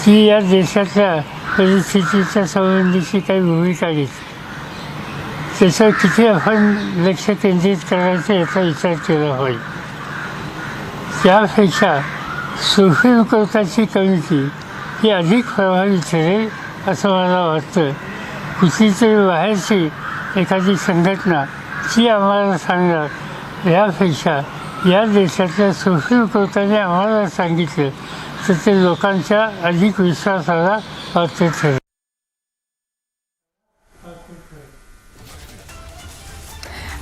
ती या देशातल्या परिस्थितीच्या संबंधीची काही भूमिका घेतली, त्याच्यावर किती आपण लक्ष केंद्रित करायचं याचा विचार केला पाहिजे. त्यापेक्षा सुप्रीम कोर्टाची कमिटी ही अधिक प्रभावी ठरेल असं मला वाटतं. कुठलीतरी बाहेरची एखादी संघटना जी आम्हाला सांगणार यापेक्षा या देशातल्या सुप्रीम कोर्टाने आम्हाला सांगितलं तर ते लोकांच्या अधिक विश्वासाला पात्र ठरेल.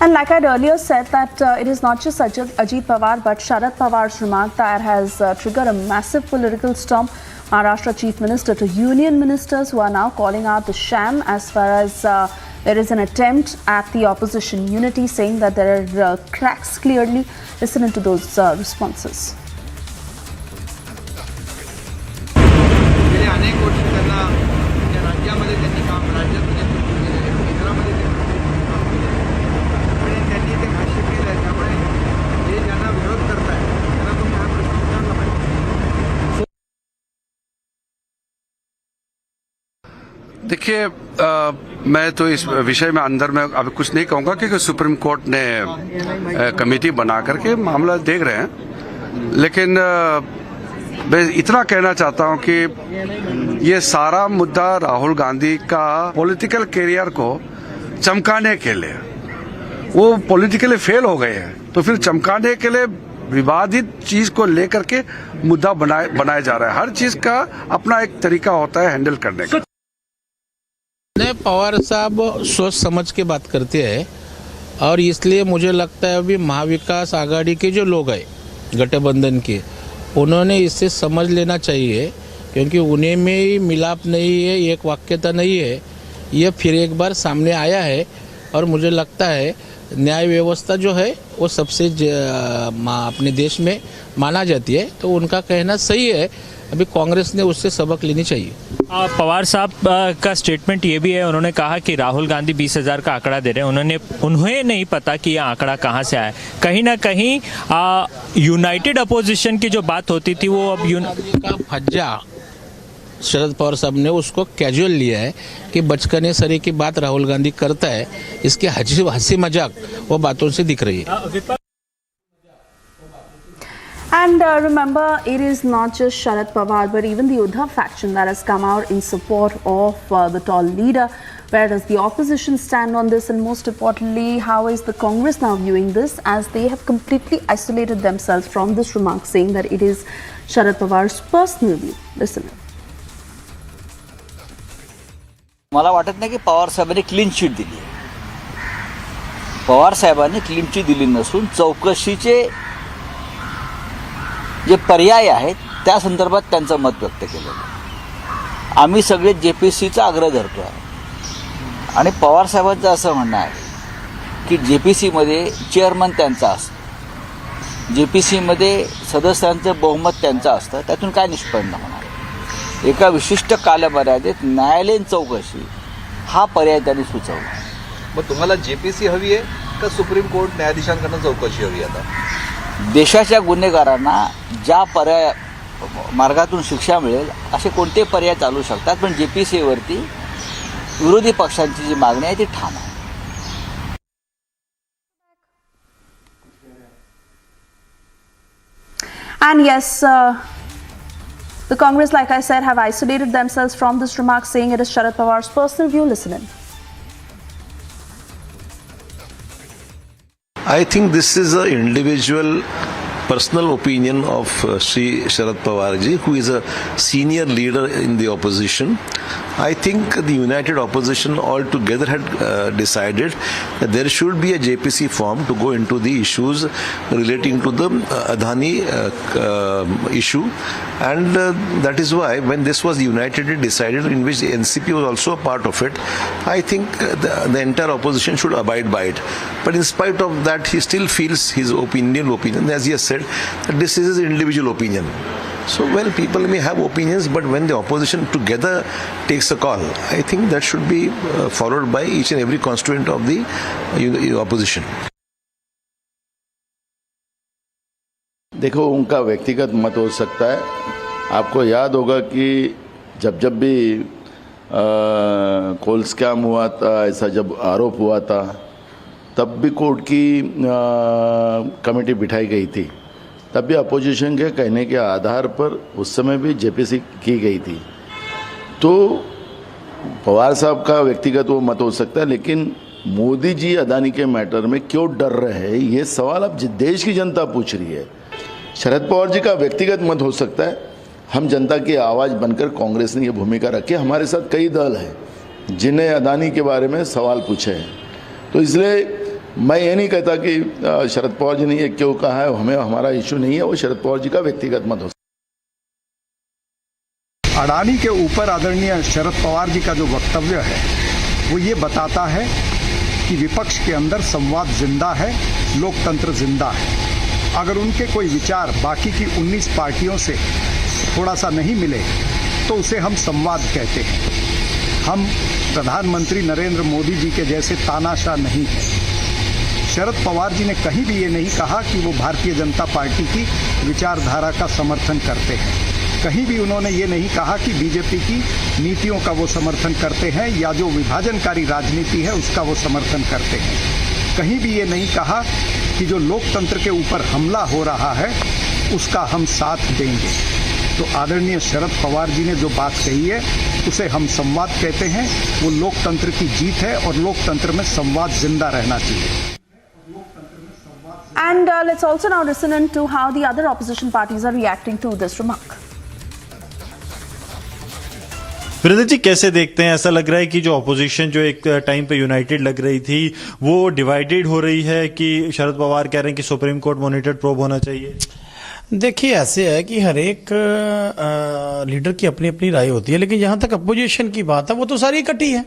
And like I'd earlier said that it is not just Ajit Pawar but Sharad Pawar's remark that has triggered a massive political storm. Maharashtra Chief Minister to Union Ministers who are now calling out the sham as far as there is an attempt at the opposition unity, saying that there are cracks clearly. Listen into those responses. देखिए, मैं तो इस विषय में अंदर में अभी कुछ नहीं कहूँगा क्योंकि सुप्रीम कोर्ट ने कमेटी बना करके मामला देख रहे हैं. लेकिन मैं इतना कहना चाहता हूँ कि ये सारा मुद्दा राहुल गांधी का पॉलिटिकल करियर को चमकाने के लिए, वो पॉलिटिकली फेल हो गए हैं तो फिर चमकाने के लिए विवादित चीज को लेकर के मुद्दा बनाया जा रहा है. हर चीज का अपना एक तरीका होता है हैंडल करने का. पवार साहब सोच समझ के बात करते हैं और इसलिए मुझे लगता है अभी महाविकास आघाड़ी के जो लोग हैं गठबंधन के, उन्होंने इससे समझ लेना चाहिए क्योंकि उन्हें में मिलाप नहीं है, एक वाक्यता नहीं है. ये फिर एक बार सामने आया है और मुझे लगता है न्याय व्यवस्था जो है वो सबसे अपने देश में माना जाती है, तो उनका कहना सही है. अभी कांग्रेस ने उससे सबक लेनी चाहिए. पवार साहब का स्टेटमेंट ये भी है, उन्होंने कहा कि राहुल गांधी 20,000 का आंकड़ा दे रहे हैं. उन्हें नहीं पता कि यह आंकड़ा कहाँ से आया. कहीं ना कहीं यूनाइटेड अपोजिशन की जो बात होती थी वो अब का फज्जा शरद पवार साहब ने उसको कैजुअल लिया है कि बचकाने सरी की बात राहुल गांधी करता है. इसकी हंसी मजाक वो बातों से दिख रही है. And remember, it is not just Sharad Pawar but even the Uddhav faction that has come out in support of the tall leader. Where does the opposition stand on this, and most importantly, how is the Congress now viewing this, as they have completely isolated themselves from this remark, saying that it is Sharad Pawar's personal view. Listen. मला वाटत नाही की पवार साहेबांनी clean chit दिली. पवार साहेबांनी clean chit दिली नसून चौकशीचे जे पर्याय आहेत त्या संदर्भात त्यांचं मत व्यक्त केलेलं आहे. आम्ही सगळे जेपीसीचा आग्रह धरतो आहे आणि पवार साहेबांचं असं म्हणणं आहे की जेपीसीमध्ये चेअरमन त्यांचा असतो, जेपीसीमध्ये सदस्यांचं बहुमत त्यांचं असतं, त्यातून काय निष्पन्न होणार. एका विशिष्ट कालमर्यादेत न्यायालयीन चौकशी हा पर्याय त्यांनी सुचवला. मग तुम्हाला जेपीसी हवी आहे का सुप्रीम कोर्ट न्यायाधीशांकडून चौकशी हवी? आता देशाच्या गुन्हेगारांना ज्या पर्याय मार्गातून शिक्षा मिळेल असे कोणते पर्याय चालू शकतात, पण जेपीसीवरती विरोधी पक्षांची जी मागणी आहे ती ठाम आहे. And yes, the Congress, like I said, have isolated themselves from this remark, saying it is Sharad Pawar's personal view. Listen in. I think this is an individual personal opinion of Sri Sharad Pawar ji, who is a senior leader in the opposition. I think the united opposition altogether had decided that there should be a JPC form to go into the issues relating to the Adani issue, and that is why when this was unitedly decided, in which the NCP was also a part of it, I think the entire opposition should abide by it. But in spite of that, he still feels his opinion, as he has said, that this is his individual opinion. So, well, people may have opinions, but when the opposition together takes a call, I think that should be followed by each and every constituent of the opposition. देखो, उनका व्यक्तिगत मत हो सकता है. आपको याद होगा कि जब भी कोल स्कैम हुआ था, ऐसा जब आरोप हुआ था, तब भी कोर्ट की कमेटी बिठाई गई थी. तब भी अपोजिशन के कहने के आधार पर उस समय भी जेपीसी की गई थी। तो पवार साहब का व्यक्तिगत वो मत हो सकता है, लेकिन मोदी जी अदानी के मैटर में क्यों डर रहे हैं, ये सवाल अब देश की जनता पूछ रही है। शरद पवार जी का व्यक्तिगत मत हो सकता है, हम जनता की आवाज़ बनकर कांग्रेस ने ये भूमिका रखी। हमारे साथ कई दल हैं जिन्हें अदानी के बारे में सवाल पूछे हैं, तो इसलिए मैं ये नहीं कहता कि शरद पवार जी ने ये क्यों कहा है, हमें हमारा इशू नहीं है, वो शरद पवार जी का व्यक्तिगत मत हो सकता है। अडानी के ऊपर आदरणीय शरद पवार जी का जो वक्तव्य है वो ये बताता है कि विपक्ष के अंदर संवाद जिंदा है, लोकतंत्र जिंदा है। अगर उनके कोई विचार बाकी की 19 पार्टियों से थोड़ा सा नहीं मिले तो उसे हम संवाद कहते हैं। हम प्रधानमंत्री नरेंद्र मोदी जी के जैसे तानाशाह नहीं हैं। शरद पवार जी ने कहीं भी ये नहीं कहा कि वो भारतीय जनता पार्टी की विचारधारा का समर्थन करते हैं। कहीं भी उन्होंने ये नहीं कहा कि बीजेपी की नीतियों का वो समर्थन करते हैं या जो विभाजनकारी राजनीति है उसका वो समर्थन करते हैं। कहीं भी ये नहीं कहा कि जो लोकतंत्र के ऊपर हमला हो रहा है उसका हम साथ देंगे। तो आदरणीय शरद पवार जी ने जो बात कही है उसे हम संवाद कहते हैं। वो लोकतंत्र की जीत है और लोकतंत्र में संवाद जिंदा रहना चाहिए। And let's also now listen in to how the other opposition parties are reacting to this remark. Brother ji, कैसे देखते हैं? ऐसा लग रहा है कि जो ऑपोजिशन जो एक टाइम पे यूनाइटेड लग रही थी वो डिवाइडेड हो रही है, कि शरद पवार कह रहे हैं कि सुप्रीम कोर्ट मॉनिटर्ड प्रोब होना चाहिए। देखिए, ऐसे है कि हर एक लीडर की अपनी अपनी राय होती है, लेकिन जहां तक अपोजिशन की बात है वो तो सारी इकट्ठी है।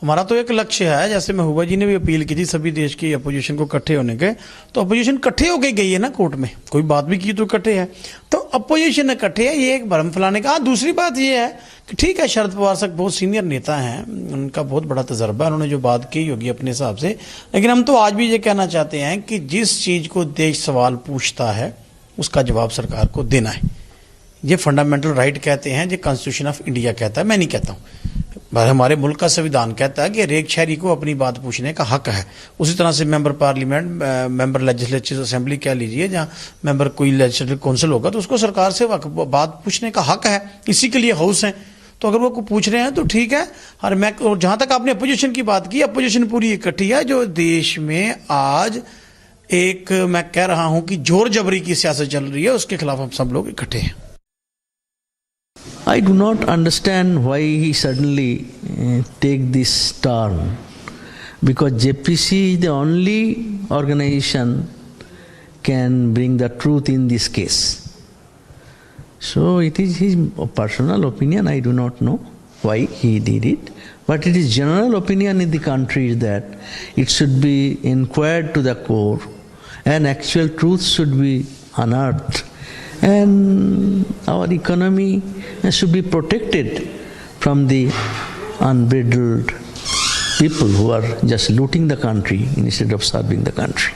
हमारा तो एक लक्ष्य है, जैसे महबूबा जी ने भी अपील की थी सभी देश की अपोजिशन को इकट्ठे होने के, तो अपोजिशन इकट्ठे होके गई है ना कोर्ट में, कोई बात भी की तो इकट्ठे है। तो अपोजिशन इकट्ठे है, ये एक भ्रम फैलाने का। दूसरी बात ये है कि ठीक है, शरद पवार साहब बहुत सीनियर नेता हैं, उनका बहुत बड़ा तजर्बा है, उन्होंने जो बात की होगी अपने हिसाब से, लेकिन हम तो आज भी ये कहना चाहते हैं कि जिस चीज को देश सवाल पूछता है उसका जवाब सरकार को देना है। ये फंडामेंटल राइट कहते हैं, ये कॉन्स्टिट्यूशन ऑफ इंडिया कहता है, मैं नहीं कहता हूँ। हमारे मुल्क का संविधान कहता है कि हर एक शहरी को अपनी बात पूछने का हक है। उसी तरह से member parliament, member legislative assembly कह लीजिए, जहाँ मेंबर कोई लेजिस्लेटिव काउंसिल होगा तो उसको सरकार से बात पूछने का हक है। इसी के लिए हाउस है। तो अगर वो पूछ रहे हैं तो ठीक है। और मैं जहां तक आपने अपोजिशन की बात की, अपोजिशन पूरी इकट्ठी है। जो देश में आज एक मैं कह रहा हूं कि जोर जबरी की सियासत चल रही है, उसके खिलाफ हम सब लोग इकट्ठे हैं। I do not understand why he suddenly take this turn, because JPC is the only organization can bring the truth in this case. So it is his personal opinion. I do not know why he did it, but it is general opinion in the country that it should be inquired to the core and actual truth should be unearthed. And our economy should be protected from the unbridled people who are just looting the country instead of serving the country.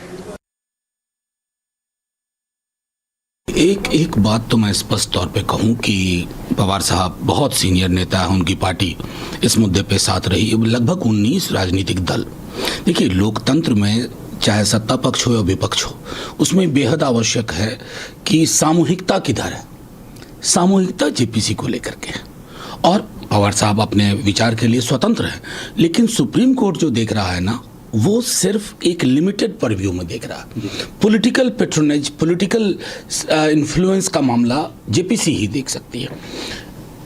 एक बात तो मैं स्पष्ट तौर पे कहूं कि पवार साहब बहुत सीनियर नेता है, उनकी पार्टी इस मुद्दे पे साथ रही है। लगभग 19 राजनीतिक दल। देखिए, लोकतंत्र में चाहे सत्ता पक्ष हो या विपक्ष हो, उसमें बेहद आवश्यक है कि सामूहिकता किधर है। सामूहिकता जेपीसी को लेकर के, और पवार साहब अपने विचार के लिए स्वतंत्र है, लेकिन सुप्रीम कोर्ट जो देख रहा है ना, वो सिर्फ एक लिमिटेड परव्यू में देख रहा है। पॉलिटिकल पेट्रोनेज, पॉलिटिकल इन्फ्लुएंस का मामला जेपीसी ही देख सकती है।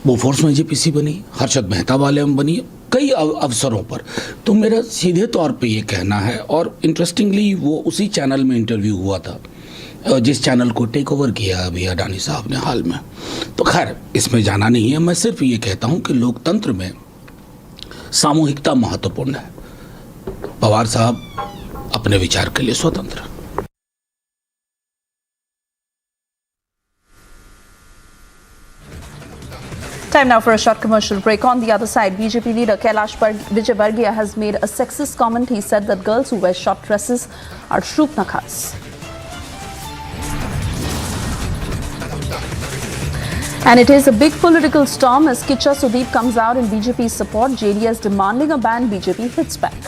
वो फोर्स में जेपीसी बनी, हर्षद मेहता वाले में बनी, कई अवसरों पर। तो मेरा सीधे तौर पे ये कहना है, और इंटरेस्टिंगली वो उसी चैनल में इंटरव्यू हुआ था जिस चैनल को टेक ओवर किया अभी अडानी साहब ने हाल में। तो खैर, इसमें जाना नहीं है। मैं सिर्फ ये कहता हूँ कि लोकतंत्र में सामूहिकता महत्वपूर्ण है। पवार साहब अपने विचार के लिए स्वतंत्र। Time now for a short commercial break. On the other side, BJP leader Kailash Vijayvargiya has made a sexist comment. He said that girls who wear short dresses are shroopnakhas. And it is a big political storm as Kicha Sudeep comes out in BJP's support. JDS demanding a ban, BJP hits back.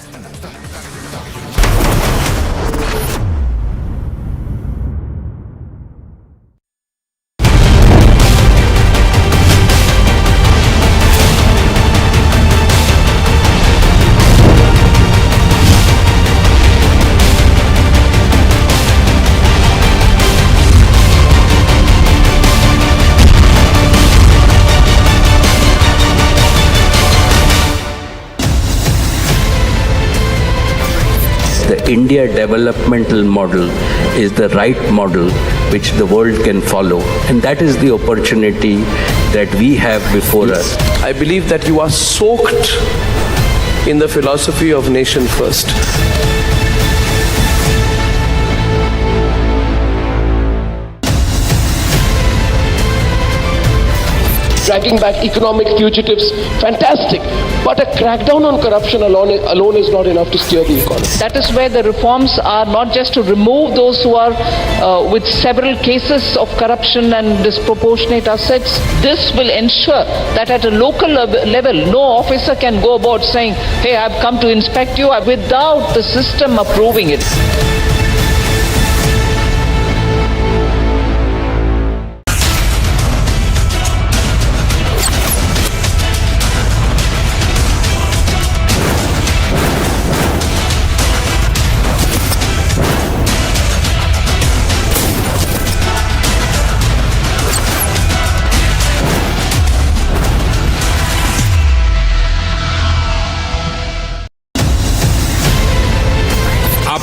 India developmental model is the right model which the world can follow, and that is the opportunity that we have before us. I believe that you are soaked in the philosophy of nation first. Dragging back economic fugitives, fantastic. But a crackdown on corruption alone is not enough to steer the economy. That is where the reforms are not just to remove those who are with several cases of corruption and disproportionate assets. This will ensure that at a local level, no officer can go about saying, hey, I've come to inspect you, without the system approving it.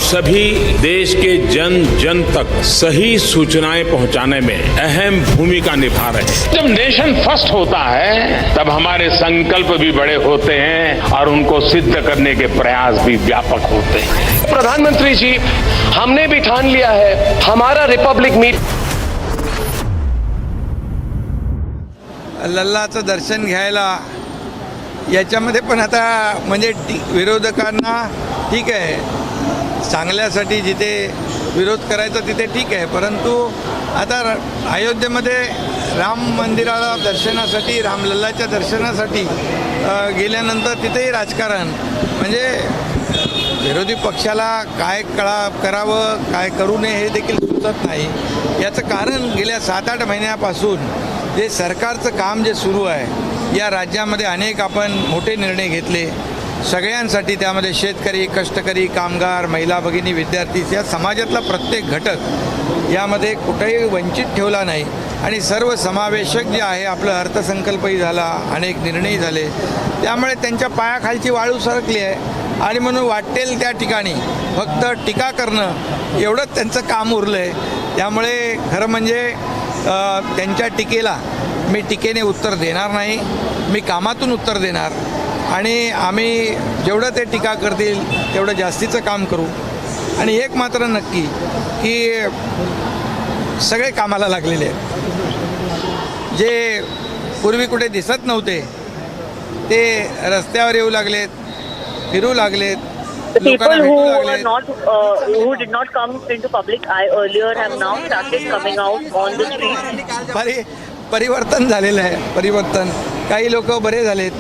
सभी देश के जन जन तक सही सूचनाएं पहुंचाने में अहम भूमिका निभा रहे हैं। जब नेशन फर्स्ट होता है तब हमारे संकल्प भी बड़े होते हैं और उनको सिद्ध करने के प्रयास भी व्यापक होते हैं। प्रधानमंत्री जी, हमने भी ठान लिया है हमारा रिपब्लिक मीट लल्लाचं दर्शन घ्यायला याच्यामध्ये पण आता म्हणजे विरोधकांना ठीक आहे, चांगल्यासाठी जिथे विरोध करायचा तिथे ठीक आहे, परंतु आता अयोध्येमध्ये राम मंदिराला दर्शनासाठी, रामलल्लाच्या दर्शनासाठी गेल्यानंतर तिथेही राजकारण, म्हणजे विरोधी पक्षाला काय करावं काय करू नये हे देखील सुचत नाही. याचं कारण गेल्या 7-8 महिन्यापासून जे सरकारचं काम जे सुरू आहे या राज्यामध्ये अनेक आपण मोठे निर्णय घेतले सगळ्यांसाठी, त्यामध्ये शेतकरी, कष्टकरी, कामगार, महिला भगिनी, विद्यार्थी या समाजातला प्रत्येक घटक यामध्ये कुठेही वंचित ठेवला नाही आणि सर्व समावेशक जे आहे आपलं अर्थसंकल्पही झाला, अनेक निर्णय झाले, त्यामुळे त्यांच्या पायाखालची वाळू सरकली आहे आणि म्हणून वाटेल त्या ठिकाणी फक्त टीका करणं एवढंच त्यांचं काम उरलं आहे. त्यामुळे खरं म्हणजे त्यांच्या टीकेला मी टीकेने उत्तर देणार नाही, मी कामातून उत्तर देणार आणि आम्ही जेवढं ते टीका करतील तेवढं जास्तीचं काम करू. आणि एक मात्र नक्की की सगळे कामाला लागलेले आहेत, जे पूर्वी कुठे दिसत नव्हते ते रस्त्यावर येऊ लागलेत, फिरू लागलेत, The people who were not, who did not come into public eye earlier have now started coming out on the street. परिवर्तन झालेलं आहे, परिवर्तन. काही लोक बरे झालेत.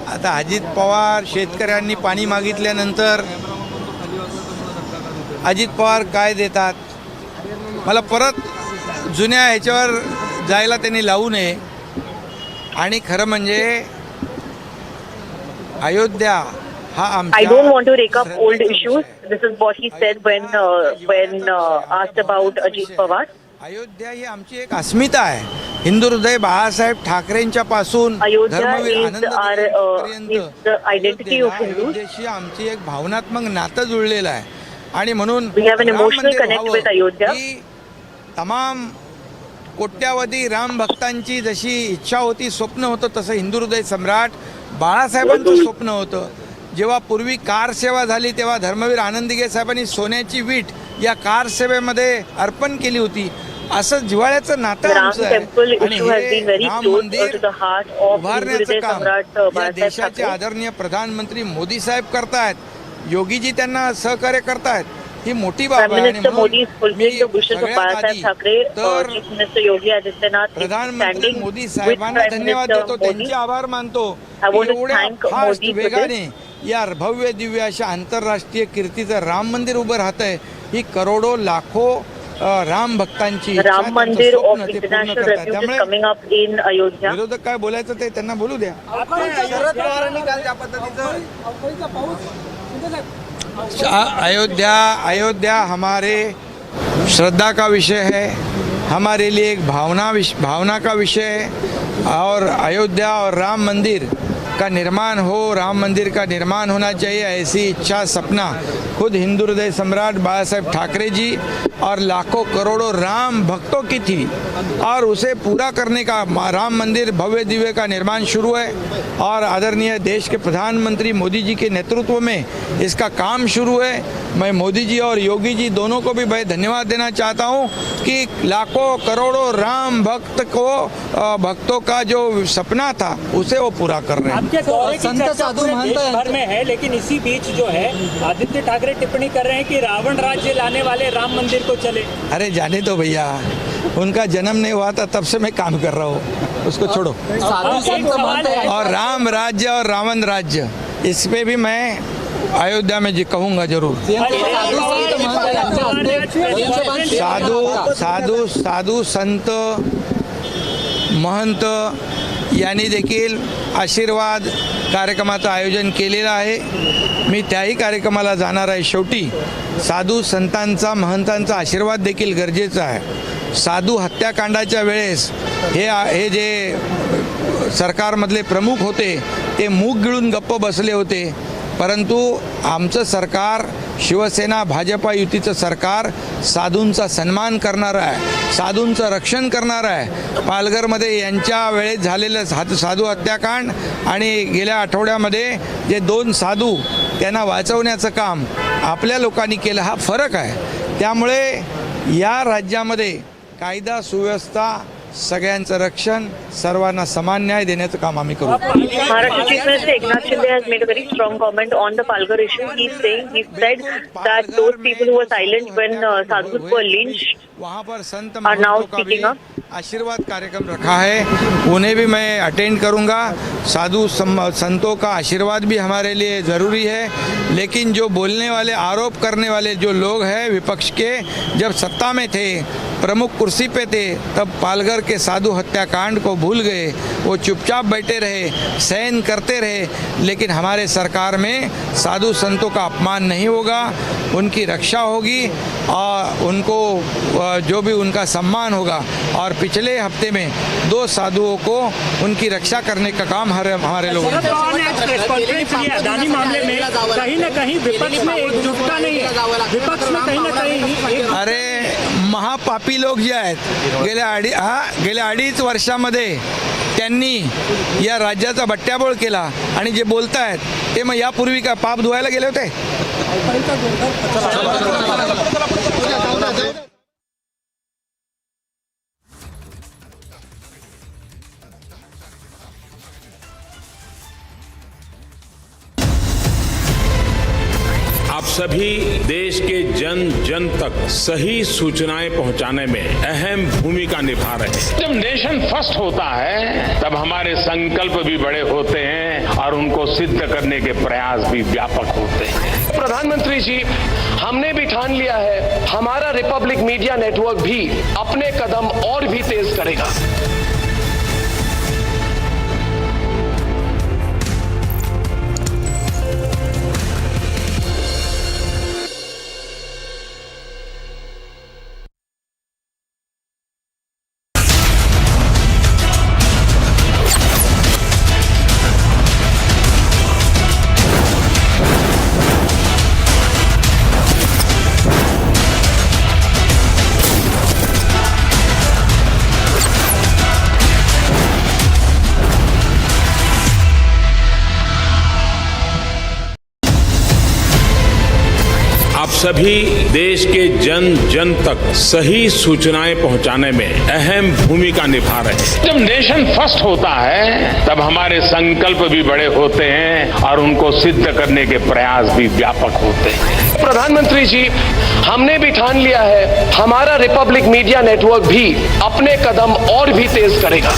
आता अजित पवार शेतकऱ्यांनी पाणी मागितल्यानंतर अजित पवार काय देतात, मला परत जुन्या ह्याच्यावर जायला त्यांनी लावू नये. आणि खरं म्हणजे अयोध्या हा आमचा, I don't want to rake up old issues. This is what he said when asked about Ajit Pawar. Ayodhya ही आमची एक अस्मिता आहे. हिंदू हृदय बाळासाहेब ठाकरेंच्या पासून धर्मवीर आनंद आयडेंटिटी ऑफ हिंदूज आमची एक भावनात्मक नातं जुळलेलं आहे. आणि म्हणून we have an emotional connect with Ayodhya. तमाम कोट्यावधी राम भक्तांची जशी इच्छा होती, स्वप्न होतं, तसं हिंदू हृदय सम्राट बाळासाहेबांचं स्वप्न होतं. जेव्हा पूर्वी कार सेवा झाली तेव्हा धर्मवीर आनंदगे साहेबांनी सोन्याची वीट या कार सेवेमध्ये अर्पण केली होती. असं जिव्हाळ्याचं नातं आमचं आहे. आणि हे राम मंदिर उभारण्याचं काम या देशाचे आदरणीय प्रधानमंत्री मोदी साहेब करतायत, योगीजी त्यांना सहकार्य करतायत, ही मोठी बाब आहे. प्रधानमंत्री मोदी साहेबांना धन्यवाद देतो, त्यांचे आभार मानतो. एवढ्या फास्ट वेगाने या भव्य दिव्य अशा आंतरराष्ट्रीय कीर्तीचं राम मंदिर उभं राहत आहे. ही करोडो लाखो राम भक्तांची राम मंदिर of international रेफ्युज is coming up in Ayodhya. विरोधक काय बोलायचं ते त्यांना बोलू द्या. अयोध्या हमारे श्रद्धा का विषय है, हमारे लिए एक भावना का विषय है। और अयोध्या और राम मंदिर का निर्माण हो, राम मंदिर का निर्माण होना चाहिए, ऐसी इच्छा सपना खुद हिंदू हृदय सम्राट बाला साहेब ठाकरे जी और लाखों करोड़ों राम भक्तों की थी। और उसे पूरा करने का राम मंदिर भव्य दिव्य का निर्माण शुरू है और आदरणीय देश के प्रधानमंत्री मोदी जी के नेतृत्व में इसका काम शुरू है। मैं मोदी जी और योगी जी दोनों को भी मैं धन्यवाद देना चाहता हूं कि लाखों करोड़ों राम भक्तों का जो सपना था उसे वो पूरा कर रहे हैं। आपके दौरे की चर्चा पूरे देश भर में है, लेकिन इसी बीच जो है आदित्य ठाकरे टिप्पणी कर रहे हैं कि रावण राज्य लाने वाले राम मंदिर को चले। अरे जाने दो भैया, उनका जन्म नहीं हुआ था तब से मैं काम कर रहा हूँ, उसको छोड़ो। और राम राज्य और रावण राज्य, इस पे भी मैं अयोध्या में जी कहूँगा जरूर। साधू संत महंत यांनी देखील आशीर्वाद कार्यक्रमाचं आयोजन केलेलं आहे। मी त्याही कार्यक्रमाला जाणार आहे। शेवटी साधू संतांचा महंतांचा आशीर्वाद देखील गरजेचा आहे। साधू हत्याकांडाच्या वेळेस हे जे सरकारमधले प्रमुख होते ते मूग गिळून गप्प बसले होते, परंतु आमचं सरकार शिवसेना भाजपा युतीचं सरकार साधूंचा सन्मान करणार आहे, साधूंचं रक्षण करणार आहे। पालघरमध्ये यांच्या वेळेत झालेलं साधू हत्याकांड आणि गेल्या आठवड्यामध्ये जे 2 साधू त्यांना वाचवण्याचं काम आपल्या लोकांनी केलं, हा फरक आहे। त्यामुळे या राज्यामध्ये कायदा सुव्यवस्था, सगळ्यांचं रक्षण, सर्वांना समान न्याय देण्याचं काम आम्ही करू। Maharashtra Chief Minister Eknath Shinde has made a very strong comment on the Palghar issue. He said that those people who were silent when sadhus were lynched वहाँ पर संत are now महंतों का भी speaking up. आशीर्वाद कार्यक्रम रखा है, उन्हें भी मैं अटेंड करूंगा। साधु संतों का आशीर्वाद भी हमारे लिए ज़रूरी है, लेकिन जो बोलने वाले, आरोप करने वाले जो लोग हैं विपक्ष के, जब सत्ता में थे, प्रमुख कुर्सी पे थे, तब पालघर के साधु हत्याकांड को भूल गए। वो चुपचाप बैठे रहे, सहन करते रहे, लेकिन हमारे सरकार में साधु संतों का अपमान नहीं होगा, उनकी रक्षा होगी और उनको जो भी उनका सम्मान होगा। और पिछले हफ्ते में 2 साधुओं को उनकी रक्षा करने का काम हमारे लोगों ने किया। अदानी मामले में कहीं ना कहीं विपक्ष में एकजुटता नहीं है, विपक्ष में कहीं ना कहीं अरे महापापी लोक जे आहेत गेल्या 2.5 वर्षामध्ये त्यांनी या राज्याचा बट्ट्याबोळ केला आणि जे बोलतायत ते मग यापूर्वी का पाप धुवायला गेले होते? आप सभी देश के जन जन तक सही सूचनाएं पहुंचाने में अहम भूमिका निभा रहे हैं। जब नेशन फर्स्ट होता है तब हमारे संकल्प भी बड़े होते हैं और उनको सिद्ध करने के प्रयास भी व्यापक होते हैं। प्रधानमंत्री जी, हमने भी ठान लिया है, हमारा रिपब्लिक मीडिया नेटवर्क भी अपने कदम और भी तेज करेगा। आप सभी देश के जन जन तक सही सूचनाएं पहुंचाने में अहम भूमिका निभा रहे हैं। जब नेशन फर्स्ट होता है तब हमारे संकल्प भी बड़े होते हैं और उनको सिद्ध करने के प्रयास भी व्यापक होते हैं। प्रधानमंत्री जी, हमने भी ठान लिया है, हमारा रिपब्लिक मीडिया नेटवर्क भी अपने कदम और भी तेज करेगा।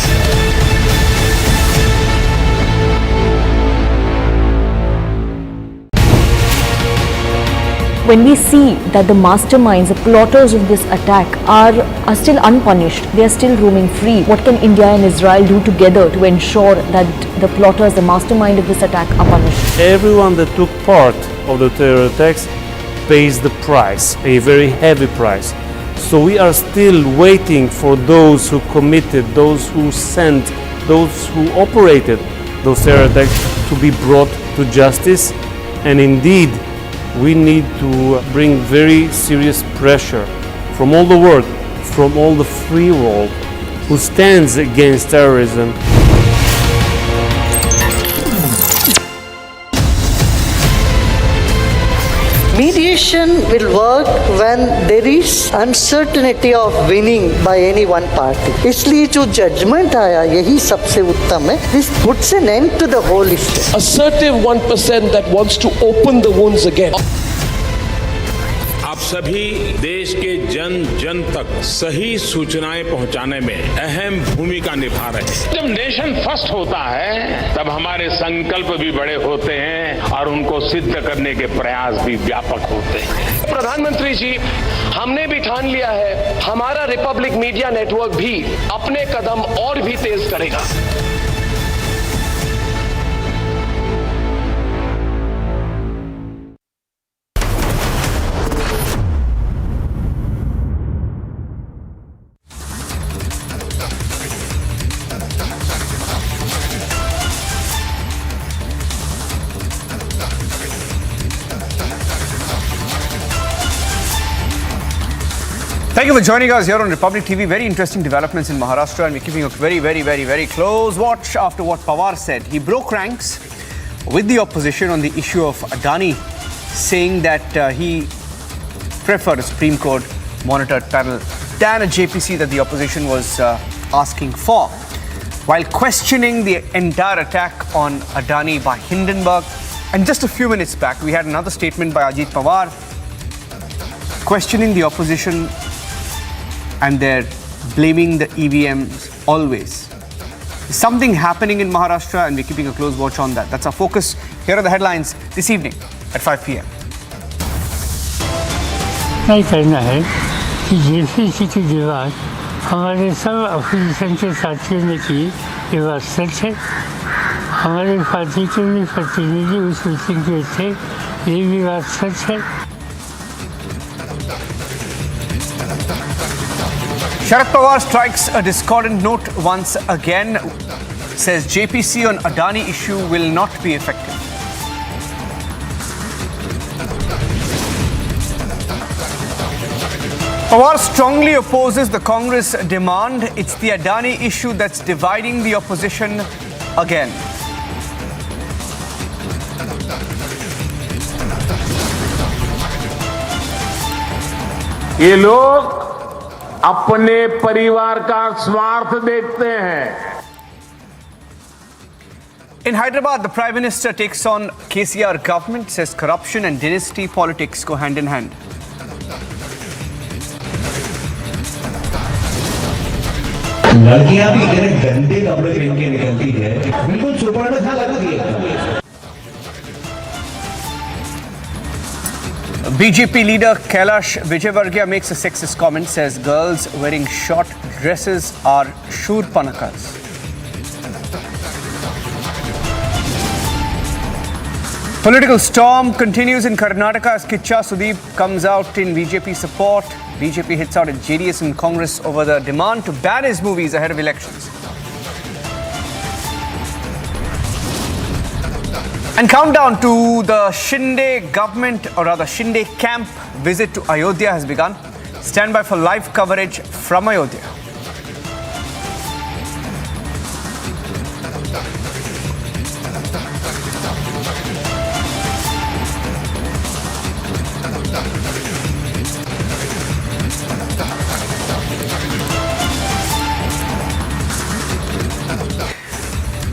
When we see that the masterminds, the plotters of this attack are still unpunished, they are still roaming free, what can India and Israel do together to ensure that the plotters, the mastermind of this attack are punished? Everyone that took part of the terror attacks pays the price, a very heavy price. So we are still waiting for those who committed, those who sent, those who operated those terror attacks to be brought to justice. And indeed, we need to bring very serious pressure from all the world, from all the free world who stands against terrorism. Mediation will work when there is uncertainty of winning by any one party. इसलिए जो judgment आया यही सबसे उत्तम है. This puts an end to the whole issue. Assertive 1% that wants to open the wounds again. आप सभी देश के जन जन तक सही सूचनाएं पहुंचाने में अहम भूमिका निभा रहे हैं। जब नेशन फर्स्ट होता है तब हमारे संकल्प भी बड़े होते हैं और उनको सिद्ध करने के प्रयास भी व्यापक होते हैं। प्रधानमंत्री जी, हमने भी ठान लिया है, हमारा रिपब्लिक मीडिया नेटवर्क भी अपने कदम और भी तेज करेगा। Thank you for joining us here on Republic TV. Very interesting developments in Maharashtra, and we're keeping a very close watch after what Pawar said. He broke ranks with the opposition on the issue of Adani, saying that he preferred a Supreme Court monitored panel than a JPC that the opposition was asking for. While questioning the entire attack on Adani by Hindenburg, and just a few minutes back, we had another statement by Ajit Pawar questioning the opposition and they're blaming the EVMs always. There's something happening in Maharashtra and we're keeping a close watch on that. That's our focus. Here are the headlines this evening at 5 p.m. नहीं करना है कि JPC की दीवार हमारे सब opposition के साथियों ने की, ये बात सच है। हमारे पार्टी के भी प्रतिनिधि उस मीटिंग के थे, ये भी बात सच है। Sharad Pawar strikes a discordant note once again, says JPC on Adani issue will not be effective. Pawar strongly opposes the Congress demand. It's the Adani issue that's dividing the opposition again. ये लोग अपने परिवार का स्वार्थ देखते हैं। In Hyderabad, the Prime Minister takes on KCR government, says corruption and dynasty politics go hand in hand. लड़कियां भी इतने गंदे कपड़े पहन के निकलती है, बिल्कुल सुपर्ण सा लगती है। BJP leader Kailash Vijayvargiya makes a sexist comment, says girls wearing short dresses are Shurpanakas. Political storm continues in Karnataka as Kicha Sudeep comes out in BJP support. BJP hits out at JDS and Congress over the demand to ban his movies ahead of elections. And countdown to the Shinde government, or rather Shinde camp visit to Ayodhya has begun. Stand by for live coverage from Ayodhya.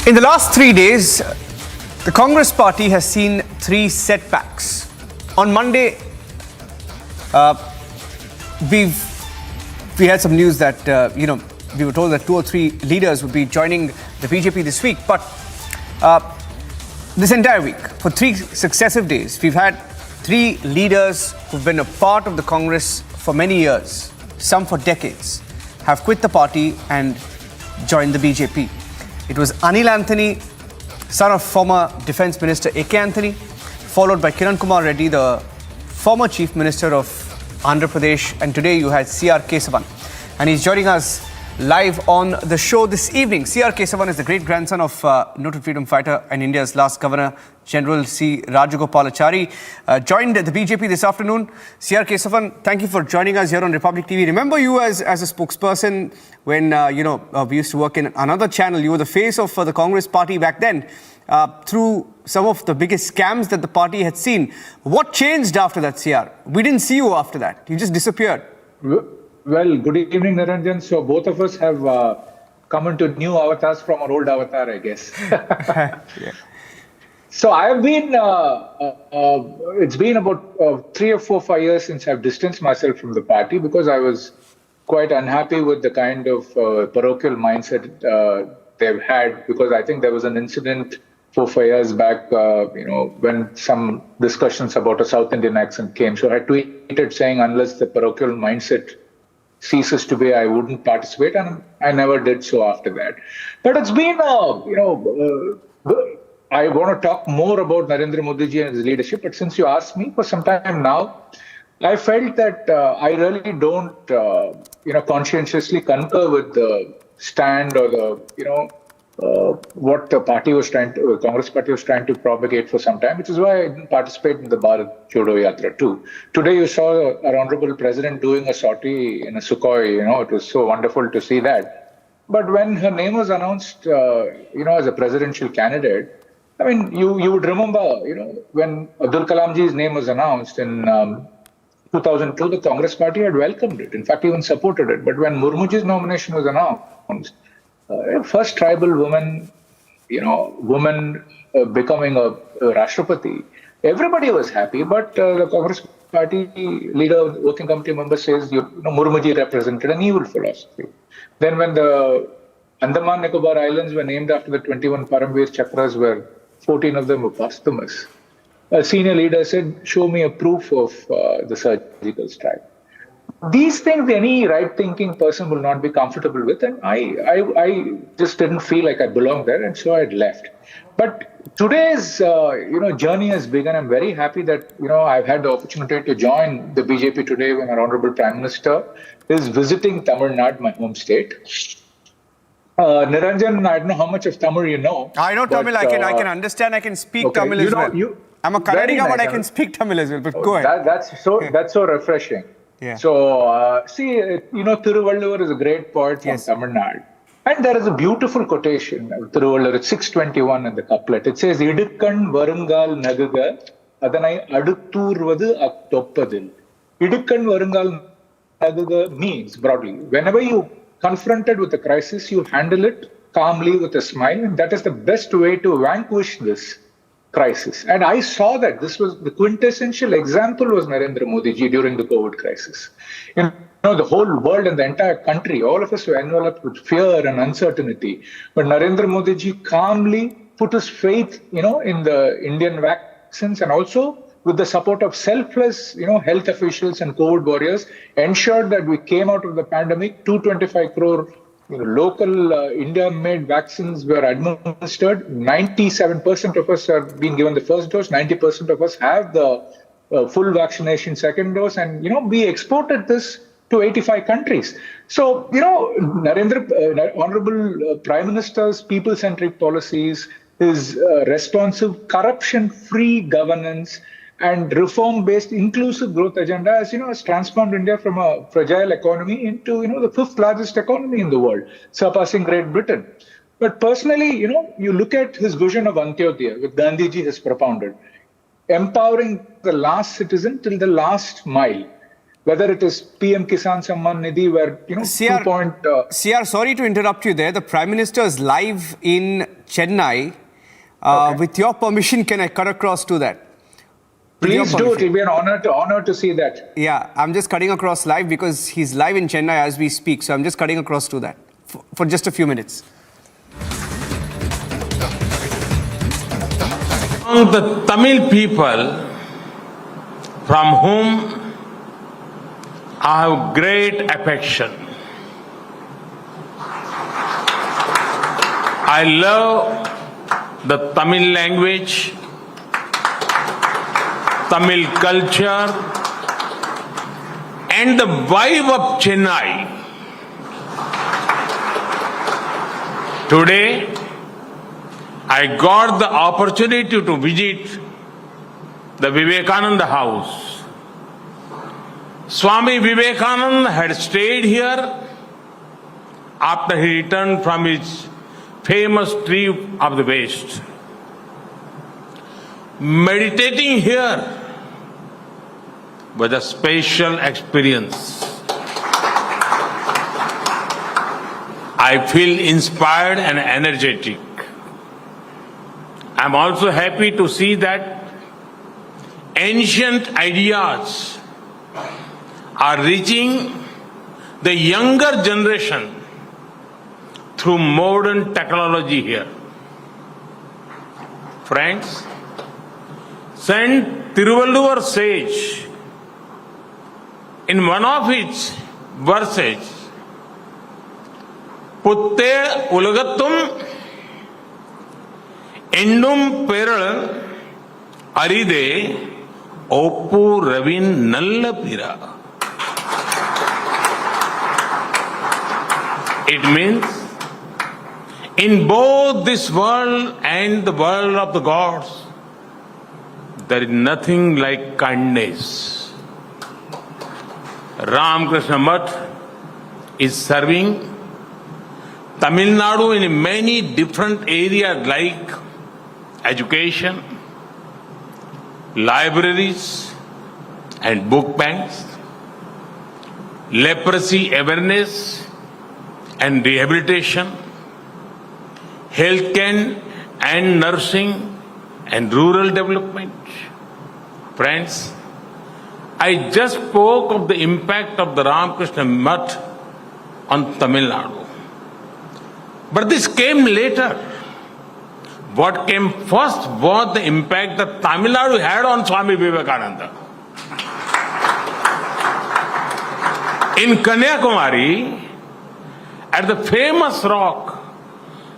In the last 3 days, the Congress party has seen 3 setbacks. On Monday, we had some news that, we were told that 2 or 3 leaders would be joining the BJP this week. But this entire week, for 3 successive days, we've had 3 leaders who've been a part of the Congress for many years, some for decades, have quit the party and joined the BJP. It was Anil Anthony, son of former Defence Minister A.K. Anthony, followed by Kiran Kumar Reddy, the former Chief Minister of Andhra Pradesh, and today you had C.R. Kesavan. And he's joining us live on the show this evening. C.R. Kesavan is the great-grandson of noted freedom fighter and India's last Governor General C. Rajagopalachari. Joined the BJP this afternoon. C.R. Kesavan, thank you for joining us here on Republic TV. Remember you as a spokesperson when, we used to work in another channel. You were the face of the Congress party back then through some of the biggest scams that the party had seen. What changed after that, CR? We didn't see you after that. You just disappeared. Well, good evening, Niranjan. So both of us have come into new avatars from our old avatar, I guess. Yeah. So I have been, it's been about 3 or 4 years since I've distanced myself from the party because I was quite unhappy with the kind of parochial mindset they've had, because I think there was an incident 4-5 years back, when some discussions about a South Indian accent came. So I tweeted saying, unless the parochial mindset ceases to be, I wouldn't participate, and I never did so after that. But it's been, I want to talk more about Narendra Modi ji and his leadership, but since you asked me for some time now, I felt that I really don't, conscientiously concur with the stand or the, what the party was Congress party was trying to propagate for some time, which is why I didn't participate in the Bharat Jodo Yatra too. Today you saw our Honorable President doing a sortie in a Sukhoi, it was so wonderful to see that. But when her name was announced, as a presidential candidate, I mean, you would remember, when Abdul Kalam ji's name was announced in 2002, the Congress party had welcomed it, in fact even supported it. But when Murmuji's nomination was announced, first tribal woman, becoming a Rashtrapati, everybody was happy, but the Congress party leader, working committee member says, Murmuji represented an evil philosophy. Then when the Andaman Nicobar Islands were named after the 21 Paramveer Chakras, where 14 of them were posthumous, a senior leader said, show me a proof of the surgical strike. These things any right-thinking person will not be comfortable with, and I just didn't feel like I belonged there, and so I had left. But today's journey has begun. I'm very happy that I've had the opportunity to join the BJP today when our Honorable Prime Minister is visiting Tamil Nadu, my home state. Niranjan, I don't know how much of Tamil you know. I know Tamil. I can understand. I can speak Tamil as well. I'm a Kannadiga, but I can speak Tamil as well. But go ahead. That's so refreshing. Yeah. So, Thiruvalluvar is a great poet from Tamil Nadu. And there is a beautiful quotation, Thiruvalluvar, it's 621 in the couplet. It says, Idukkan varungal nagaga, adanai adutturvadu attoppadil. Idukkan varungal nagaga means, broadly, whenever you confronted with a crisis, you handle it calmly with a smile, and that is the best way to vanquish this crisis. And I saw that this was the quintessential example was Narendra Modi ji during the COVID crisis. The whole world and the entire country, all of us were enveloped with fear and uncertainty. But Narendra Modi ji calmly put his faith, in the Indian vaccines, and also with the support of selfless, health officials and COVID warriors, ensured that we came out of the pandemic. 225 crore local India-made vaccines were administered. 97% of us are being given the first dose. 90% of us have the full vaccination second dose. And, we exported this to 85 countries. So, Honorable Prime Minister's people-centric policies, his responsive, corruption-free governance, and reform-based inclusive growth agenda has transformed India from a fragile economy into, the 5th largest economy in the world, surpassing Great Britain. But personally, you look at his vision of Ayodhya, which Gandhiji has propounded, empowering the last citizen till the last mile, whether it is PM Kisan Samman Nidhi, where, CR, sorry to interrupt you there. The Prime Minister is live in Chennai. Okay. With your permission, can I cut across to that? Please do. It will be an honor to see that. Yeah, I'm just cutting across live because he's live in Chennai as we speak. So I'm just cutting across to that for just a few minutes. Among the Tamil people from whom I have great affection, I love the Tamil language, Tamil culture, and the vibe of Chennai. Today, I got the opportunity to visit the Vivekananda house. Swami Vivekananda had stayed here after he returned from his famous trip of the West. Meditating here was a special experience. I feel inspired and energetic. I'm also happy to see that ancient ideas are reaching the younger generation through modern technology here. Friends, Saint Tiruvalluvar says in one of his verses, Putte Ulagattum Endum Peral Aride Oppu Ravin Nalla Pira. It means in both this world and the world of the gods, there is nothing like kindness. Ramakrishna Math is serving Tamil Nadu in many different areas like education, libraries and book banks, leprosy awareness and rehabilitation, healthcare and nursing and rural development. Friends, I just spoke of the impact of the Ramakrishna Math on Tamil Nadu. But this came later. What came first was the impact that Tamil Nadu had on Swami Vivekananda. In Kanyakumari, at the famous rock,